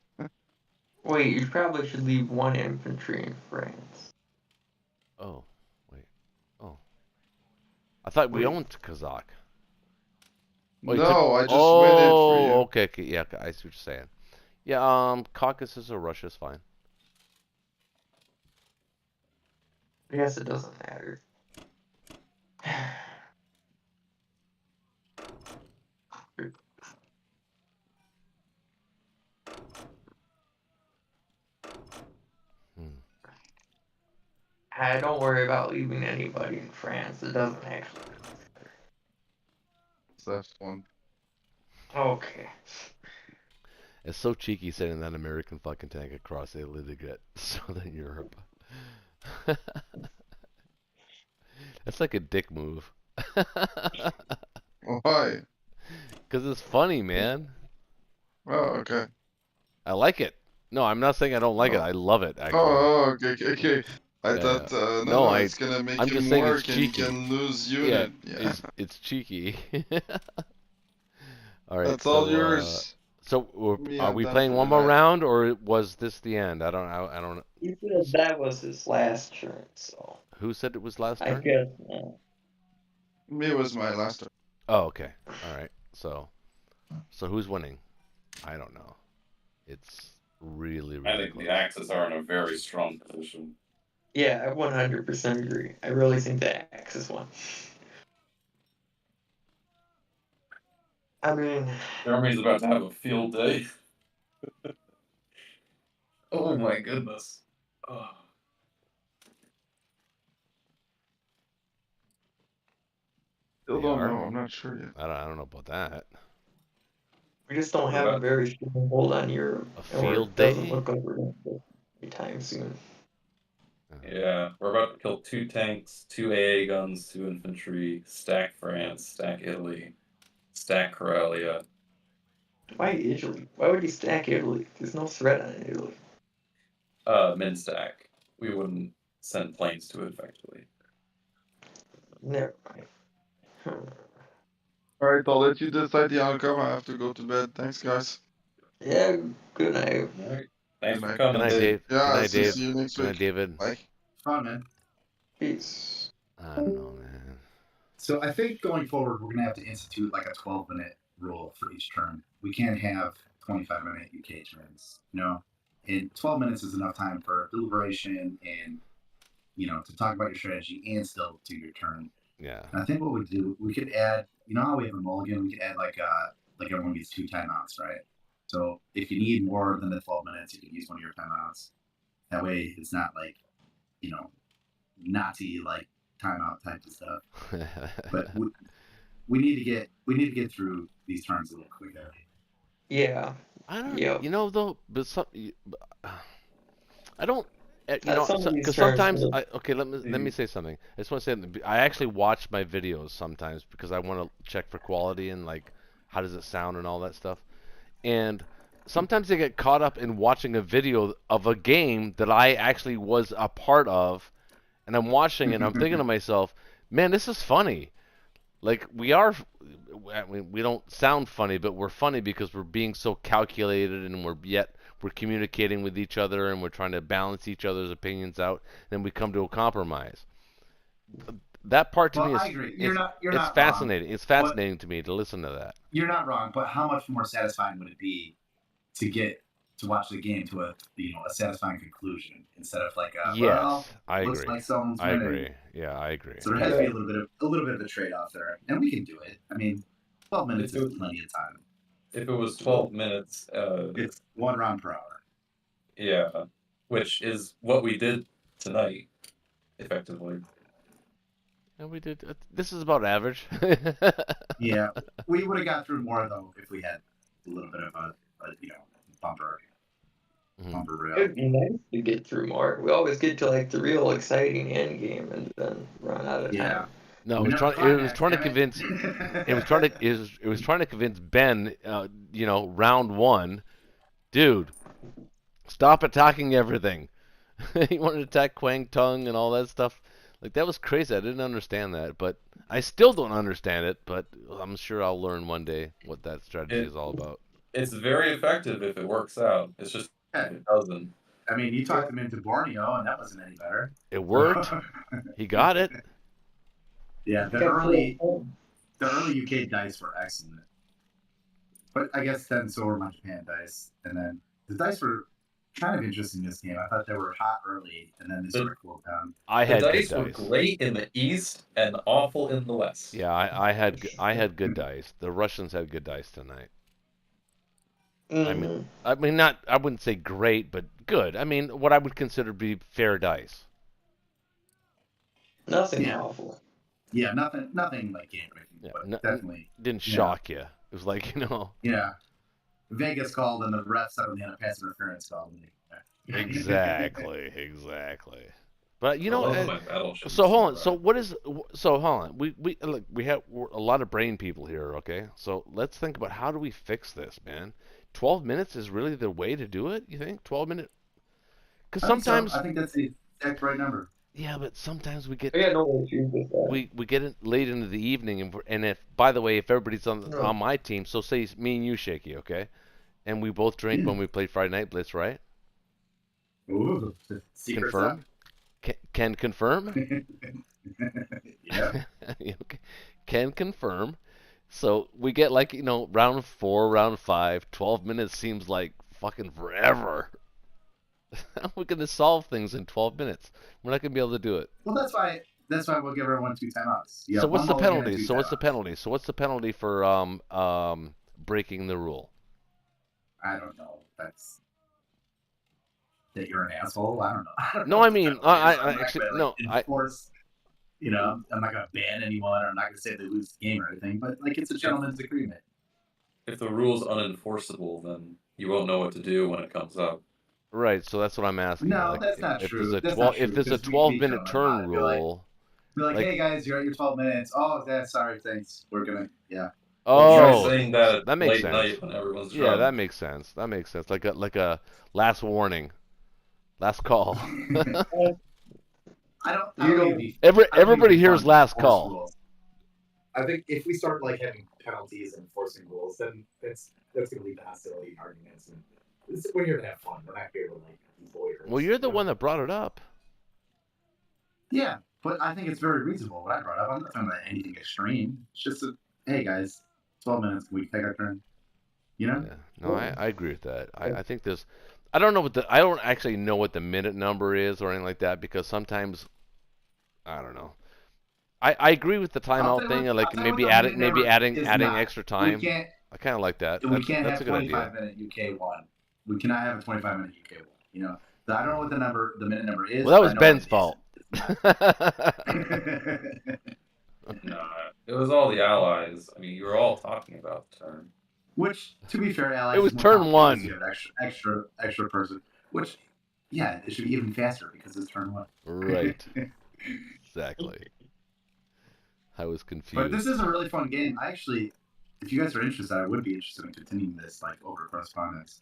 Wait, you probably should leave 1 infantry in France. Oh, wait. Oh, I thought we owned Kazakh. Oh, no, I just win it for you. Okay, yeah, I see what you're saying. Yeah, Caucasus or Russia's fine. I guess it doesn't matter. I don't worry about leaving anybody in France. It doesn't actually matter. That's one. Okay. It's so cheeky sending that American fucking tank across Italy to get Southern Europe. That's like a dick move. Why? Because it's funny, man. Oh, okay. I like it. No, I'm not saying I don't like it. I love it, actually. Oh, okay. I thought No, it's gonna make I'm him just saying it's work and he cheeky. can lose unit. Yeah, It's cheeky. All right, that's all yours. So Me, are I'm we done playing for one the more night. round, or was this the end? I don't. He said that was his last turn, so Who said it was last I turn? guess. Me was my last turn. Oh, okay. All right. So who's winning? I don't know. It's really, I really think close. the Axis are in a very strong position. Yeah, I 100% agree. I really think the Axis won. I mean, Germany's about to have a field day. Oh my goodness. Oh. Still They don't are? know. I'm not sure yet. I don't know about that. we just don't have a very strong hold on Europe. A or field it doesn't day? look like we're going to anytime soon. Yeah, we're about to kill 2 tanks, 2 AA guns, 2 infantry, stack France, stack Italy, stack Karelia. Why Italy? Why would he stack Italy? There's no threat on Italy. Min stack. We wouldn't send planes to it effectively. Never mind. All right, I'll let you decide the outcome. I have to go to bed. Thanks, guys. Yeah, good night. Alright. Thanks Good for night. coming. Good night, Hey, Dave. yeah, Good night, see Dave. you next Good night, week. David. Bye. Fun, man. Peace. I don't know, man. So I think going forward, we're gonna have to institute like a 12-minute rule for each turn. We can't have 25-minute UK turns. And 12 minutes is enough time for deliberation and to talk about your strategy and still do your turn. Yeah. And I think what we do, we could add, how we have a mulligan, we could add like everyone gets 2 timeouts, right? So if you need more than the 12 minutes, you can use one of your timeouts. That way, it's not like, Nazi like timeout type of stuff. But we need to get through these turns a little quicker. Yeah. I don't. Yep. Though, but I don't. Some of these Because turns sometimes will- let me say something. I just want to say I actually watch my videos sometimes because I want to check for quality and like how does it sound and all that stuff. And sometimes I get caught up in watching a video of a game that I actually was a part of, and I'm watching it and I'm thinking to myself, man, this is funny. Like we don't sound funny, but we're funny because we're being so calculated and we're communicating with each other and we're trying to balance each other's opinions out, and we come to a compromise. That part to me is I agree. You're not fascinating. Wrong, it's fascinating to me to listen to that. You're not wrong, but how much more satisfying would it be to watch the game to a satisfying conclusion instead of like I looks agree. like someone's I winning. agree. Yeah, I agree. So there has to be a little bit of a trade-off there, and we can do it. I mean, 12 minutes is plenty of time. If it was 12 minutes, it's 1 round per hour. Yeah, which is what we did tonight, effectively. And we did. This is about average. Yeah, we would have got through more though if we had a little bit of a bumper rail. It'd be nice to get through more. We always get to like the real exciting end game and then run out of time. No, it was trying to convince. It was trying to convince Ben. Round 1, dude, stop attacking everything. He wanted to attack Kwang Tung and all that stuff. Like that was crazy. I didn't understand that, but I still don't understand it. But I'm sure I'll learn one day what that strategy is all about. It's very effective if it works out. It's just if it doesn't. I mean, you talked him into Borneo, and that wasn't any better. It worked. He got it. Yeah, the early UK dice were excellent, but I guess then so were my Japan dice, and then the dice were kind of interesting this game. I thought they were hot early, and then they sort of cooled down. The dice were great in the east and awful in the west. Yeah, I had good dice. The Russians had good dice tonight. Mm-hmm. I mean, not. I wouldn't say great, but good. I mean, what I would consider to be fair dice. Nothing awful. Yeah, nothing like game breaking. Yeah, but definitely didn't shock you. It was like Yeah, Vegas called and the refs suddenly had a pass interference call. Exactly. But so hold on. So hold on. We have a lot of brain people here. Okay, so let's think about how do we fix this, man. 12 minutes is really the way to do it. You think 12 minutes? Because sometimes I think that's the exact right number. Yeah, but sometimes we get I got no issues with that. we get it late into the evening, and if, by the way, if everybody's on my team, so say me and you, Shaky, okay, and we both drink when we play Friday Night Blitz, right? Ooh, secret Confirm? Can confirm? Yeah. Okay. Can confirm. So we get like, round 4, round 5, 12 minutes seems like fucking forever. How are we going to solve things in 12 minutes? We're not going to be able to do it. Well, that's why we'll give everyone 2 timeouts. Yeah, So what's the penalty? So what's the penalty for breaking the rule? I don't know. That's that you're an asshole. I don't know. No, I mean, I actually no, enforce. I'm not gonna ban anyone, or I'm not gonna say they lose the game or anything. But like, it's a gentleman's agreement. If the rule's unenforceable, then you won't know what to do when it comes up. Right, so that's what I'm asking. No, like, that's not true. If there's a 12-minute turn rule, be like, hey guys, you're at your 12 minutes. Oh, that's sorry, thanks. We're gonna, yeah. Oh, Try saying that makes late sense. night when everyone's Yeah, drunk. that makes sense. Like a last warning, last call. Everybody hears last call. Rules. I think if we start like having penalties and enforcing rules, then that's going to lead to hostility and arguments. And we're here to have fun. We're not here to like be lawyers. Well, you're the one that brought it up. Yeah, but I think it's very reasonable what I brought up. I'm not talking about anything extreme. It's just hey guys, 12 minutes. Can we take our turn? Yeah. No, I agree with that. I think there's. I don't actually know what the minute number is or anything like that, because sometimes I don't know. I agree with the timeout thing, and like maybe adding extra time. I kind of like that. We can't that's have a good 25-minute UK one. We cannot have a 25-minute UK one. I don't know what the minute number is. Well, that was Ben's fault. No, it was all the allies. I mean, you were all talking about the turn. Which, to be fair, allies. It was turn 1. You have extra person. Which, yeah, it should be even faster because it's turn 1. Right. Exactly. I was confused. But this is a really fun game. If you guys are interested, I would be interested in continuing this like over correspondence.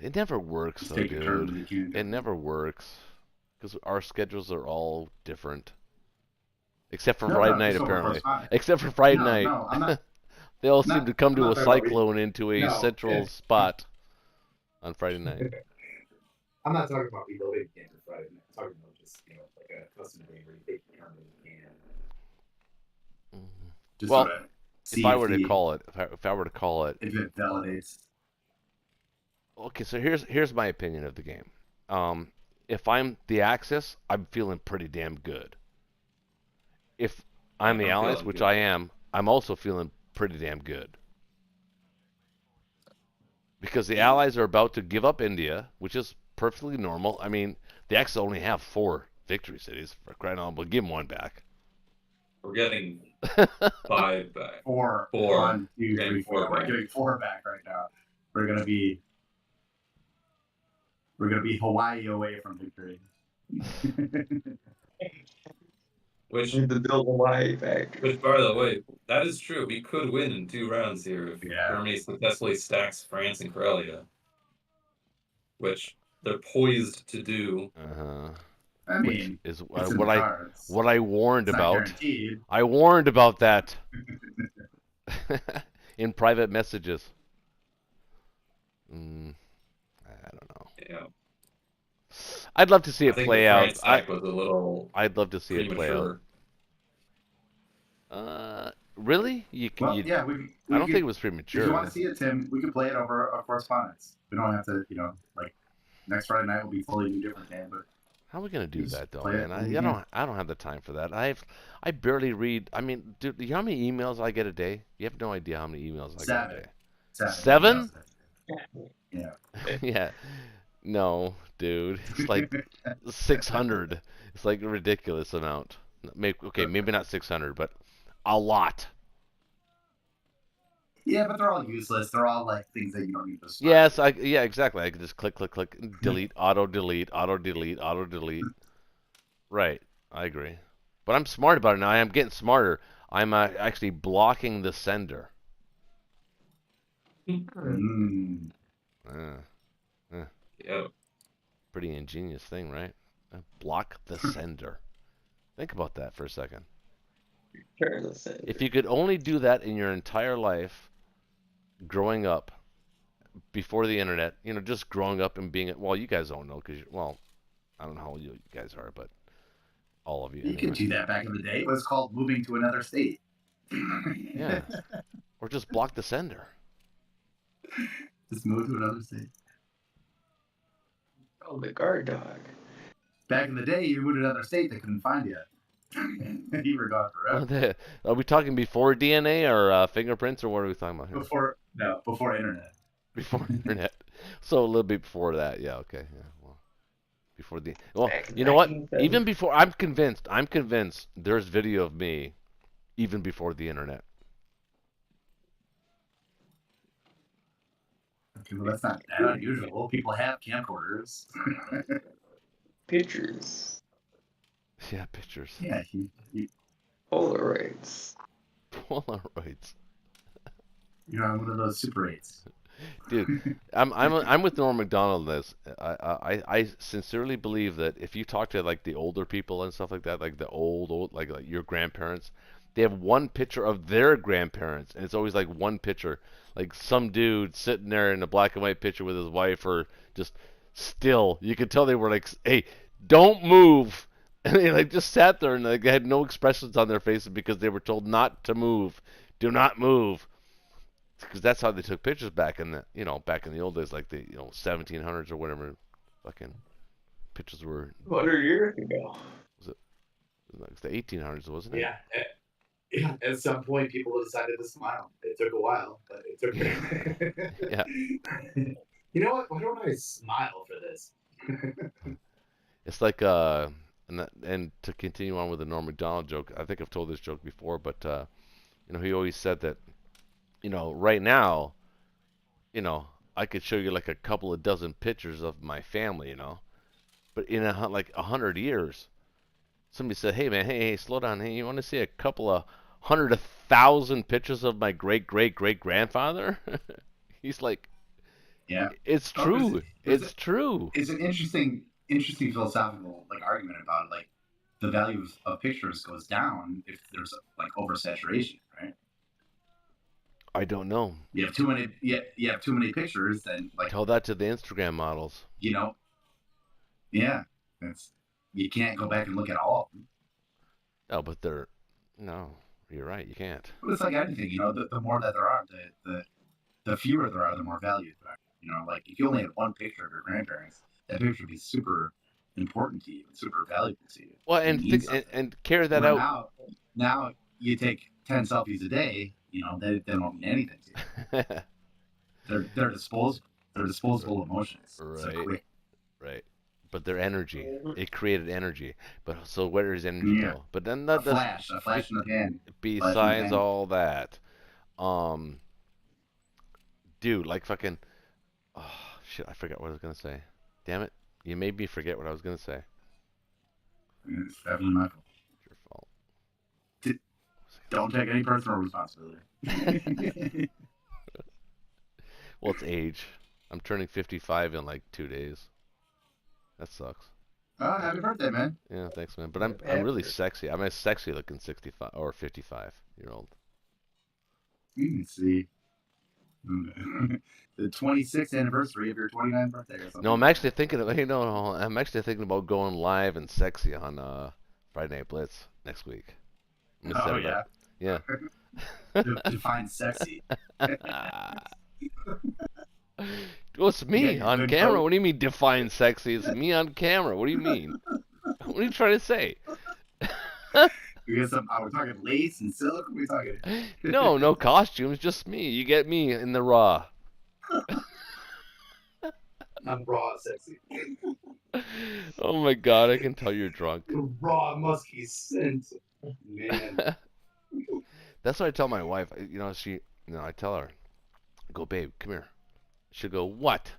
It never works, though, dude. It never works because our schedules are all different, except for Friday night, apparently. Except for Friday night. No, I'm not. They all seem to come to a cyclone into a central spot on Friday night. I'm not talking about reloading the game for Friday night. I'm talking about just like a custom game where you take the turn and you can. Just well, sort of if I were to call it, if I were to call it, if it validates. Okay, so here's my opinion of the game. If I'm the Axis, I'm feeling pretty damn good. If I'm the Allies, which I am, I'm also feeling pretty damn good. Because the Allies are about to give up India, which is perfectly normal. I mean, the Axis only have 4 victory cities, for crying out loud, but give them 1 back. We're getting 5 back. 4. 1, 2, 3, 4. We're getting 4 back right now. We're gonna be Hawaii away from victory. Which Need to build Hawaii back. Which, by the way, that is true. We could win in 2 rounds here if Germany successfully stacks France and Karelia, which they're poised to do. I mean, which is what I warned about. Guaranteed. I warned about that in private messages. I don't know. Yeah. I'd love to see it play out. I'd love to see it play out. Really? I don't think it was premature. If you want to see it, Tim, we could play it over a correspondence. We don't have to, like next Friday night will be fully new different game, but. How are we gonna do that though, man? I don't have the time for that. I barely read. I mean, dude, you know how many emails I get a day? You have no idea how many emails I get a day. 7? Yeah. Yeah. No, dude. It's like 600. It's like a ridiculous amount. Maybe not 600, but a lot. Yeah, but they're all useless. They're all like things that you don't need to start. Yes, yeah, exactly. I can just click, delete, auto delete. Right, I agree. But I'm smart about it now. I am getting smarter. I'm actually blocking the sender. Yeah. Pretty ingenious thing, right? Block the sender. Think about that for a second. Turn the sender. If you could only do that in your entire life, growing up, before the internet, just growing up and being, well, you guys don't know because, I don't know how old you guys are, but all of you. You could do that back in the day. It was called moving to another state. Yeah. Or just block the sender. Just move to another state. Oh, the guard dog. Back in the day, you moved to another state, they couldn't find you. You were gone forever. Are we talking before DNA or fingerprints, or what are we talking about here? Before internet. Before internet. So a little bit before that, yeah, okay. Yeah, well, before the... Well, you know what? Even before... I'm convinced there's video of me even before the internet. Okay, well, that's not that unusual. People have camcorders. Pictures. Yeah, pictures. Yeah, Polaroids. Polaroids. You're on one of those Super 8s. Dude, I'm with Norm Macdonald on this. I sincerely believe that if you talk to like the older people and stuff like that, like the old like your grandparents, they have one picture of their grandparents, and it's always like one picture, like some dude sitting there in a black and white picture with his wife, or just still. You could tell they were like, "Hey, don't move," and they like just sat there and like they had no expressions on their faces because they were told not to move. Do not move. Because that's how they took pictures back in the old days, like the 1700s or whatever. Fucking pictures were. 100 years ago. Was it the 1800s, wasn't it? Yeah. At some point, people decided to smile. It took a while, but it took. Yeah. You know what? Why don't I smile for this? It's like and to continue on with the Norm Macdonald joke, I think I've told this joke before, but he always said that. Right now, I could show you like a couple of dozen pictures of my family, but in 100 years, somebody said, "Hey man, hey, slow down. Hey, you want to see a couple of 100,000 pictures of my great grandfather?" He's like, "Yeah, it's true. It's true." It's an interesting philosophical argument about the value of pictures goes down if there's oversaturation, right? I don't know. You have too many. You have too many pictures, then tell that to the Instagram models. Yeah, you can't go back and look at all of them. Oh, but you're right. You can't. But it's like anything, the more that there are, the fewer there are, the more value there are. If you only had one picture of your grandparents, that picture would be super important to you, super valuable to you. Well, and carry that out. Now you take 10 selfies a day. They don't mean anything to you. They're disposable. They're disposable emotions. Right. Right. But their energy, it created energy. But so where does energy go? But then a flash in the pan. Besides all that, dude, fucking, oh shit, I forgot what I was gonna say. Damn it, you made me forget what I was gonna say. It's definitely my fault. Your fault. Don't take any personal responsibility. Well, it's age. I'm turning 55 in 2 days. That sucks. Oh, happy birthday, man. Yeah, thanks, man. But I'm really sexy. I'm a sexy looking 65 or 55-year-old. You can see. The 26th anniversary of your 29th birthday or something. No, I'm actually thinking I'm actually thinking about going live and sexy on Friday Night Blitz next week. Oh, yeah? Yeah. Define sexy. Well, it's me on camera. Coat. What do you mean define sexy? It's me on camera. What do you mean? What are you trying to say? Because we're talking lace and silk. What are we talking? No costumes. Just me. You get me in the raw. I'm raw sexy. Oh my god, I can tell you're drunk. Raw musky scent. Man. That's what I tell my wife. I tell her, I go, babe, come here. She'll go, what?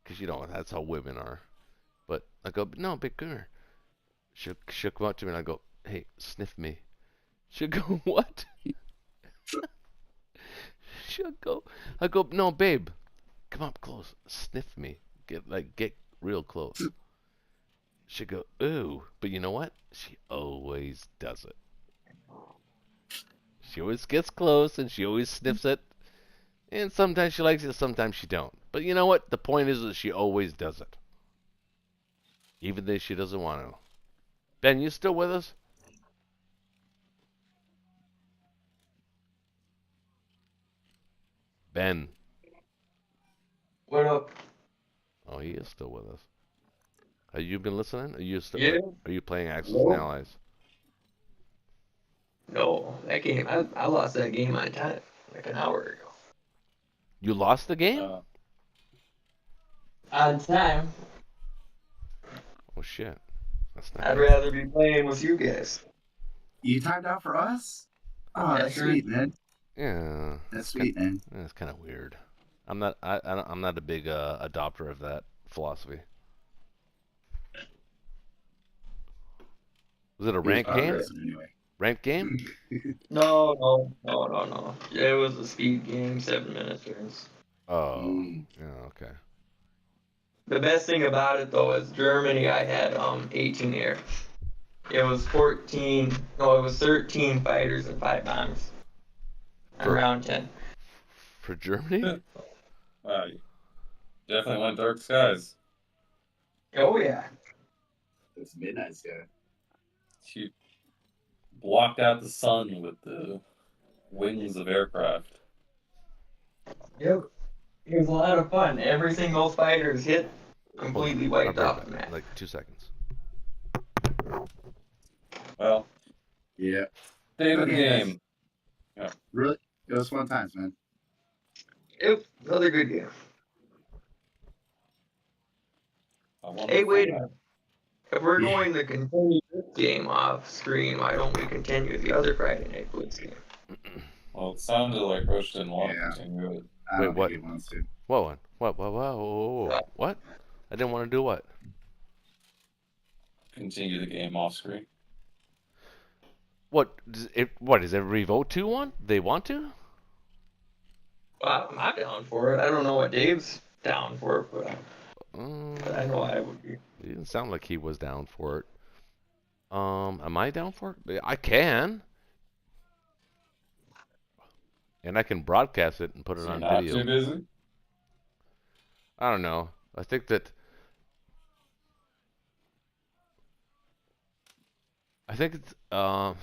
Because that's how women are. But I go, no, babe, come here. She'll come up to me and I go, hey, sniff me. She'll go, what? I go, no, babe, come up close, sniff me. Get real close. she'd go, ooh. But you know what? She always does it. She always gets close and she always sniffs it. And sometimes she likes it, sometimes she don't. But you know what? The point is that she always does it. Even though she doesn't want to. Ben, you still with us? Ben. What up? Oh, he is still with us. Have you been listening? Are you still? Yeah. Are you playing Axis No. and Allies? No, that game. I lost that game on time, like an hour ago. You lost the game? On time. Oh shit. That's not I'd good. rather be playing with you guys. You timed out for us? Oh, that's sure. sweet, man. Yeah. That's sweet, man. That's kind of weird. I'm not. I'm not a big adopter of that philosophy. Was it a ranked game? Anyway. Ranked game? No. Yeah, it was a speed game, 7-minute turns. Oh. Yeah. Okay. The best thing about it though is Germany. I had 18 air. It was 14. No, it was 13 fighters and 5 bombers. On round 10. For Germany? Wow, you definitely went dark skies. Oh yeah. It's midnight sky. You blocked out the sun with the wings of aircraft. Yep. It was a lot of fun. Every single fighter's hit completely wiped I'll be off right the back. map. Like 2 seconds. Well, Yeah. David Okay, game. Yeah. Really? It was fun times, man. Yep. Another good game. Hey, wait a minute. If we're going to continue this game off screen, why don't we continue the other Friday Night Blitz game? Well, it sounded like Roche didn't want to continue it. I Wait, don't what? think he wants to. What? What? I didn't want to do what? Continue the game off screen. What? What does everybody vote 2-1? They want to? Well, I'm not down for it. I don't know what Dave's down for, but I know I would be. He didn't sound like he was down for it. Am I down for it? I can. And I can broadcast it and put it on not video. Too busy? I don't know. I think that. I think it's. I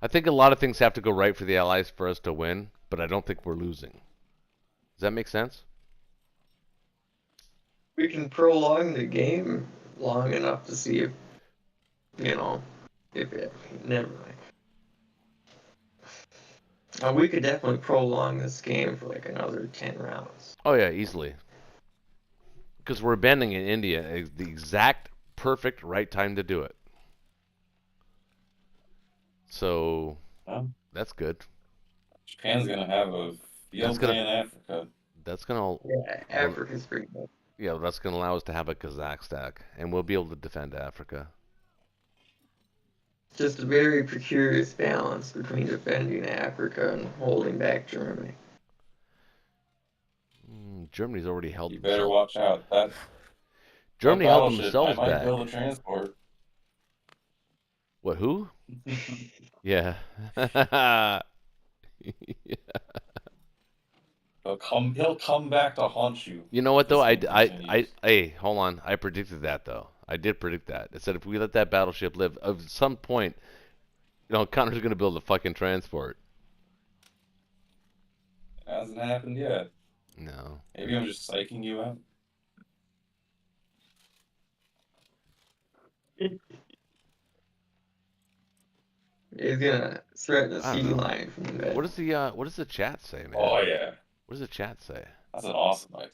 think a lot of things have to go right for the Allies for us to win, but I don't think we're losing. Does that make sense? We can prolong the game long enough to see if, if it. Never mind. We could definitely prolong this game for like another 10 rounds. Oh yeah, easily. Because we're bending in India, the exact perfect right time to do it. So that's good. Japan's gonna have a field day in Africa. That's gonna. Yeah, Africa's pretty good. Yeah, that's gonna allow us to have a Kazakh stack, and we'll be able to defend Africa. Just a very precarious balance between defending Africa and holding back Germany. Germany's already held. You better watch out. Germany held themselves I might back. build a transport. What? Who? Yeah. Yeah. He'll come back to haunt you. You know what though? Hey, hold on. I predicted that though. I did predict that. I said if we let that battleship live, at some point, Connor's gonna build a fucking transport. It hasn't happened yet. No. Maybe I'm just psyching you out. He's gonna threaten a sea line from that. What does the chat say, man? Oh yeah. What does the chat say? That's an awesome idea.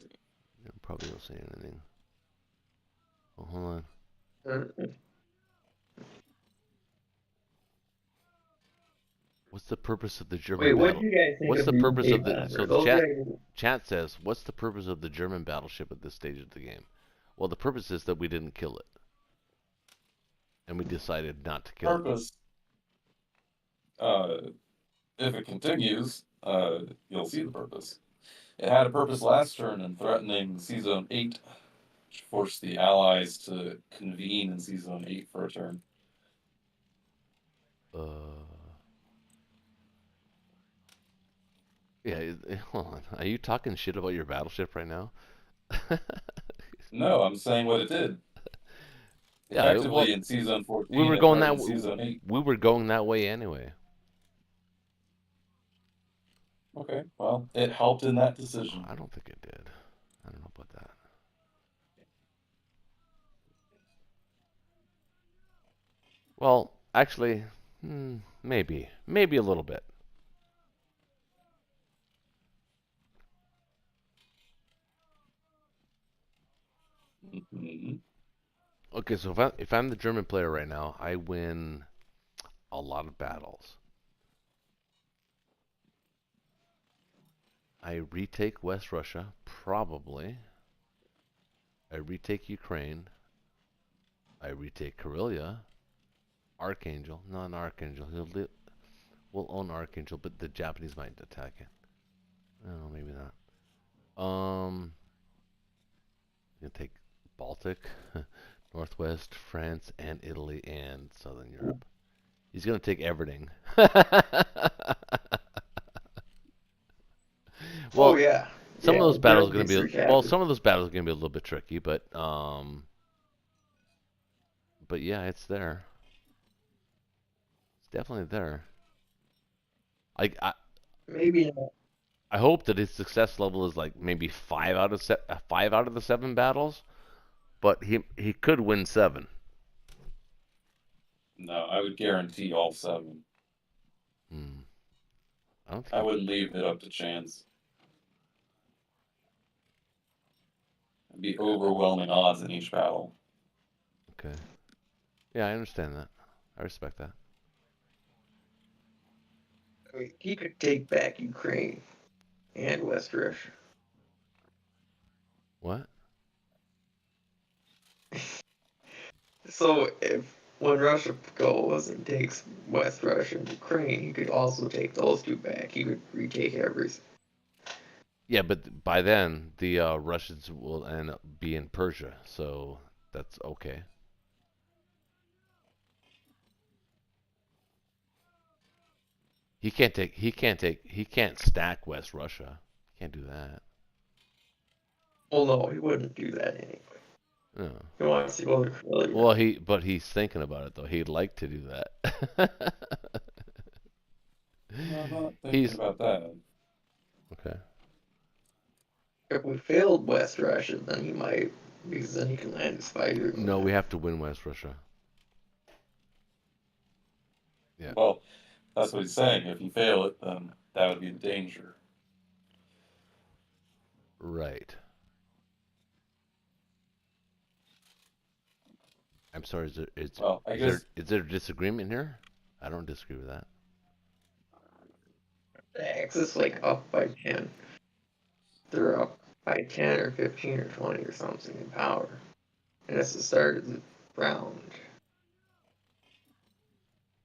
Probably don't say anything. Oh, hold on. What's the purpose of the German battle? What do you guys think What's the purpose of the... So the chat says, what's the purpose of the German battleship at this stage of the game? Well, the purpose is that we didn't kill it. And we decided not to kill it. If it continues, you'll see the purpose. It had a purpose last turn in threatening Sea Zone 8. which forced the Allies to convene in Season 8 for a turn. Yeah, hold on. Are you talking shit about your battleship right now? No, I'm saying what it did. Yeah, Effectively, in Season 14, we were it going threatened that Season 8. we were going that way anyway. Okay, well, it helped in that decision. I don't think it did. I don't know about that. Well, actually, maybe a little bit. Mm-hmm. Okay, so if I'm the German player right now, I win a lot of battles. I retake West Russia, probably. I retake Ukraine. I retake Karelia. Archangel, not Archangel. We'll own Archangel, but the Japanese might attack it. Oh, maybe not. You take Baltic, Northwest, France, and Italy, and Southern Europe. He's gonna take everything. Well, Oh yeah. some of those battles are Germany's gonna be recaptured. some of those battles are gonna be a little bit tricky, but yeah, it's there. It's definitely there. I Maybe not. I hope that his success level is like maybe 5 out of the 7 battles, but he could win 7. No, I would guarantee all 7. I wouldn't leave it up to chance. It'd be overwhelming odds in each battle. Okay. Yeah, I understand that. I respect that. I mean, he could take back Ukraine and West Russia. What? So when Russia goes and takes West Russia and Ukraine, he could also take those two back. He could retake everything. Yeah, but by then the Russians will end up be in Persia, so that's okay. He can't stack West Russia. He can't do that. Well, no, he wouldn't do that anyway. No. He wants to go to Korea. Well, he's thinking about it though. He'd like to do that. I'm not thinking about that. Okay. If we failed West Russia, then he might, because then he can land his fighter. No, we have to win West Russia. Yeah. Well, that's what he's saying. If you fail it, then that would be the danger. Right. I'm sorry. Is there a disagreement here? I don't disagree with that. The Axis like up by 10. They're up by 10 or 15 or 20 or something in power. And that's the start of the round.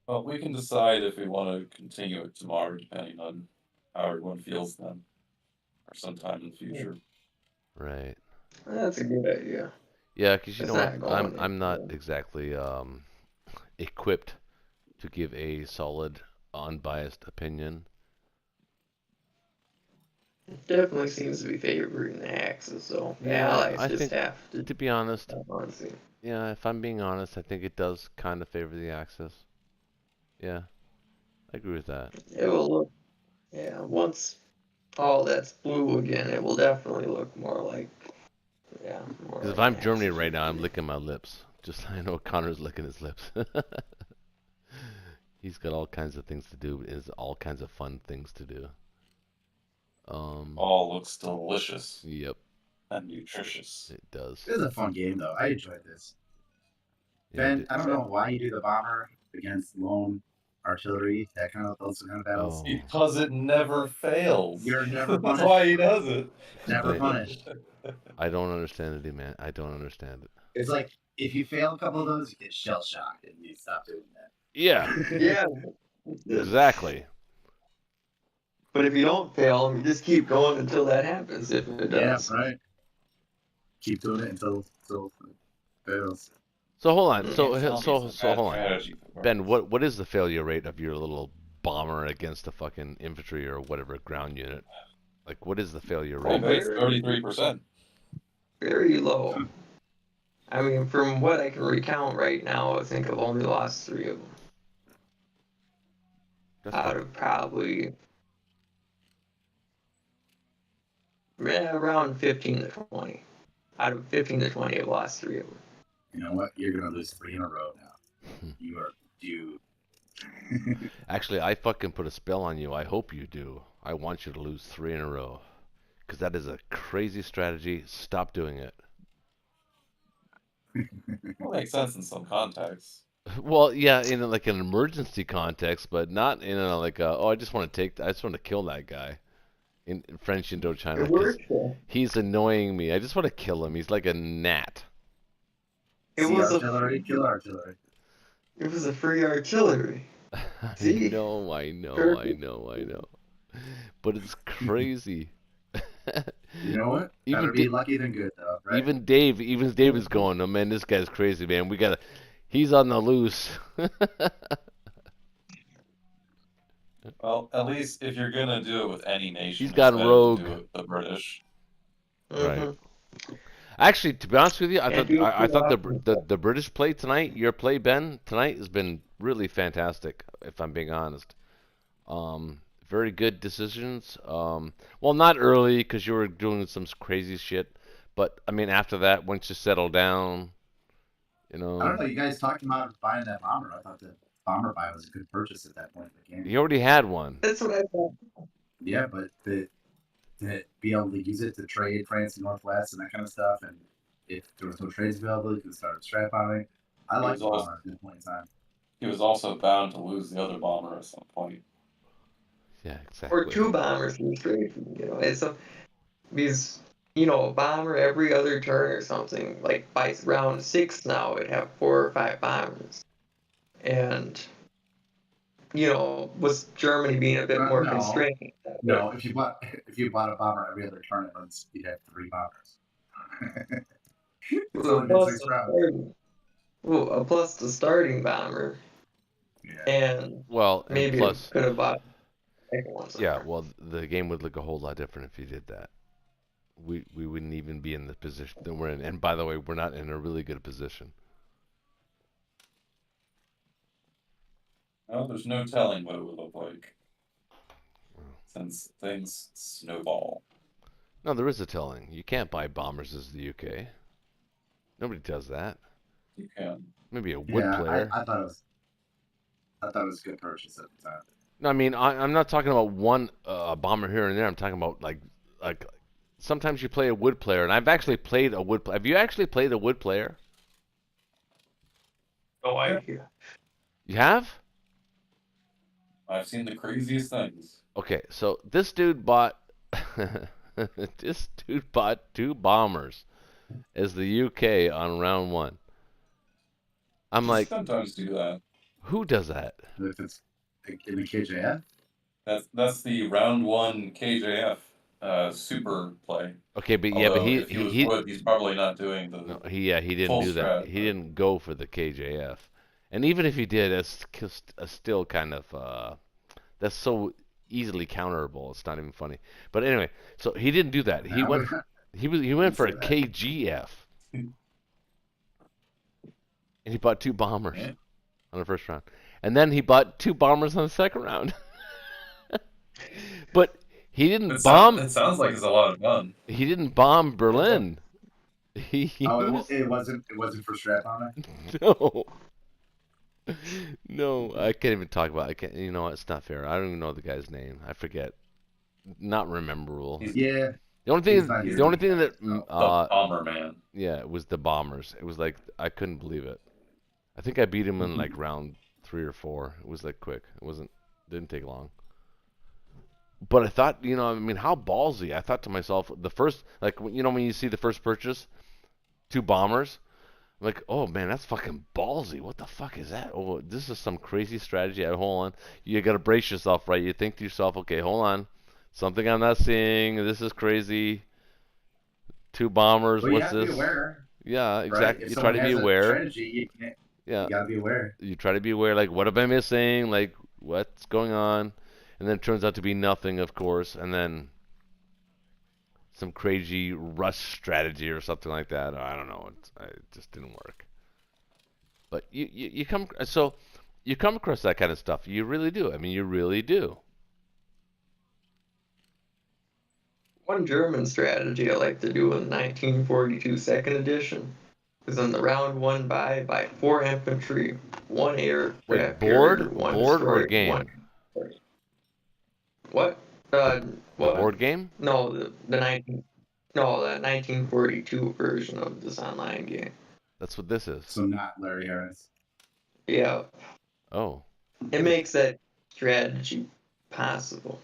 Well, we can decide if we want to continue it tomorrow, depending on how everyone feels then, or sometime in the future. Right. That's a good idea. Yeah, because you It's know not what? going I'm not anywhere. exactly equipped to give a solid, unbiased opinion. It definitely seems to be favoring the Axis, so the Yeah, Allies I just think, have to. to be honest, Honestly. yeah, if I'm being honest, I think it does kind of favor the Axis. Yeah, I agree with that. It will look, yeah, once all that's blue again, it will definitely look more like, yeah. Because if I'm Germany right now, I'm licking my lips. Just I know Connor's licking his lips. He's got all kinds of things to do. Is all kinds of fun things to do. All looks delicious. Yep. And nutritious. It does. This is a fun game, though. I enjoyed this. Yeah, Ben, I don't know why you do the bomber against lone artillery, those kind of battles. Because it never fails. You're never punished. That's why he does it. Never punished. I don't understand it, man. I don't understand it. It's like, if you fail a couple of those, you get shell-shocked and you stop doing that. Yeah. Yeah. Exactly. But if you don't fail, you just keep going until that happens, if it does. Yeah, right. keep doing it until it fails. So hold on. It's So obviously so bad hold on. strategy for Ben, Mars. what is the failure rate of your little bomber against the fucking infantry or whatever ground unit? Like, what is the failure Oh, rate? it's 33%. Very low. I mean, from what I can recount right now, I think I've only lost 3 of them. That's Out fine. of probably around 15 to 20. Out of 15 to 20, I've lost 3 of them. You know what? You're gonna lose 3 in a row now. You are due. Actually, I fucking put a spell on you. I hope you do. I want you to lose 3 in a row. Because that is a crazy strategy. Stop doing it. Well, makes sense in some contexts. Well, yeah, in like an emergency context, but not in a like a, oh, I just want to kill that guy in French Indochina It because worked. Though. he's annoying me. I just want to kill him. He's like a gnat. It See was artillery, a kill artillery. It was a free artillery. I See? know, I know, I Perfect. know, I know. But it's crazy. You know what? Even Better be lucky than good, though, right? Even Dave is going, oh man, this guy's crazy, man. He's on the loose. Well, at least if you're gonna do it with any nation, He's it's gone better rogue. to do it with the British. Right. Mhm. Actually, to be honest with you, Can't do it I too thought often. the British play tonight, your play, Ben, tonight has been really fantastic, if I'm being honest. Very good decisions. Well, not early because you were doing some crazy shit, but I mean after that, once you settle down, you I don't know, know. You guys talked about buying that bomber. I thought the bomber buy was a good purchase at that point in the game. you already had one. That's what I thought. Yeah, but to be able to use it to trade France and Northwest and that kind of stuff, and if there was no trades available, you could start strap bombing. I like the bomber at this point in time. He was also bound to lose the other bomber at some point. Yeah, exactly. Or 2 bombers in trade, and so these, a bomber every other turn or something. Like by round 6 now, it'd have 4 or 5 bombers, and with Germany being a bit more No. constrained. No, if you bought a bomber every other turn, it runs. You'd have 3 bombers. It's only been 6 rounds. Plus the starting bomber, Yeah. and Well, and maybe plus, could have bought the second one. yeah, well, the game would look a whole lot different if you did that. We wouldn't even be in the position that we're in. And by the way, we're not in a really good position. Well, there's no telling what it would look like since things snowball. No, there is a telling. You can't buy bombers as the UK. Nobody does that. You can. Maybe a wood player. I thought it was a good purchase at the time. No, I mean, I'm not talking about one bomber here and there. I'm talking about like sometimes you play a wood player, and I've actually played a wood player. Have you actually played a wood player? No idea. You have? I've seen the craziest things. Okay, so this dude bought 2 bombers as the UK on round 1. I'm like, sometimes do that. Who does that? If it's in the KJF? That's the round 1 KJF super play. Okay, but Although, yeah, if he was wood, he's probably not doing the. No, he didn't full do that. strat, He didn't go for the KJF, and even if he did, that's still kind of that's so easily counterable. It's not even funny. But anyway, so he didn't do that. He went for a KGF, and he bought 2 bombers on the first round, and then he bought 2 bombers on the second round. But he didn't bomb. It sounds like it's a lot of fun. He didn't bomb Berlin. It wasn't for strap on it? No. No, I can't even talk about it. I can't, you know what? It's not fair. I don't even know the guy's name. I forget. Not rememberable. Yeah. The only thing that the bomber man. Yeah, it was the bombers. It was like I couldn't believe it. I think I beat him in like round 3 or 4. It was like quick. Didn't take long. But I thought, I mean, how ballsy. I thought to myself, the first, like, when you see the first purchase, 2 bombers, I'm like, oh man, that's fucking ballsy. What the fuck is that? Oh, this is some crazy strategy. Hold on. You got to brace yourself, right? You think to yourself, okay, hold on. Something I'm not seeing. This is crazy. 2 bombers. Well, you What's have to be this? aware, Yeah, right? exactly. If You try someone to be has a aware. strategy, Yeah. you gotta be aware. You try to be aware, like, what am I missing? Like, what's going on? And then it turns out to be nothing, of course, and then some crazy rush strategy or something like that. I don't know. It just didn't work. But you come across that kind of stuff. You really do. I mean, you really do. One German strategy I like to do in 1942 Second Edition is in the round 1 by 4 infantry, 1 aircraft Wait, carrier, 1 board or destroyer, game? 1. What? The What? board game? No, the 1942 version of this online game. That's what this is. So not Larry Harris. Yeah. Oh, It makes that strategy possible.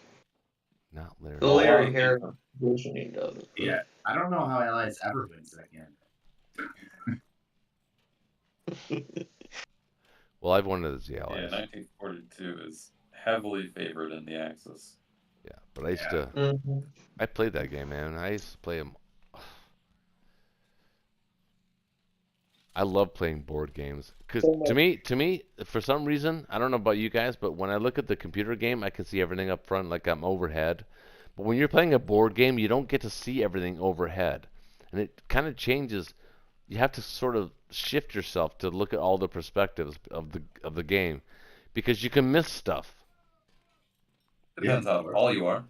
not Larry. The Larry Harris versioning does it. Yeah, I don't know how Allies ever wins that game. Well, I've won it as the Yeah, Allies. 1942 is heavily favored in the Axis. Yeah, but I used to. I played that game, man. I used to play them. I love playing board games because to me, for some reason, I don't know about you guys, but when I look at the computer game, I can see everything up front, like I'm overhead. But when you're playing a board game, you don't get to see everything overhead, and it kind of changes. You have to sort of shift yourself to look at all the perspectives of the game, because you can miss stuff. Depends how tall you are.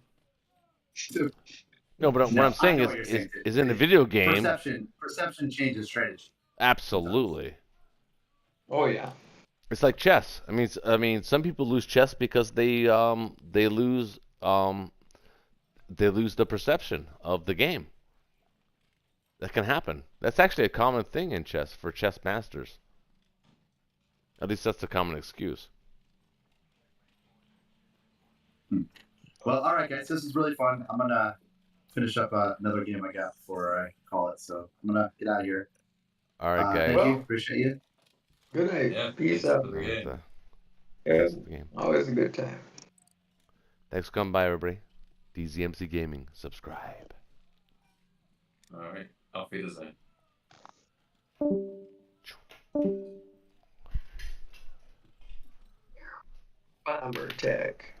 No, but what I'm saying is in a video game. Perception changes strategy. Absolutely. Oh yeah. It's like chess. I mean, some people lose chess because they lose the perception of the game. That can happen. That's actually a common thing in chess for chess masters. At least that's the common excuse. Well, all right, guys, this is really fun. I'm gonna finish up another game I got before I call it. So I'm gonna get out of here. All right, guys. Thank you. Appreciate you. Good night. Yeah, Peace out. That's the game. Always a good time. Thanks for coming by, everybody. DZMC Gaming. Subscribe. All right. Auf Wiedersehen. Bomber tech.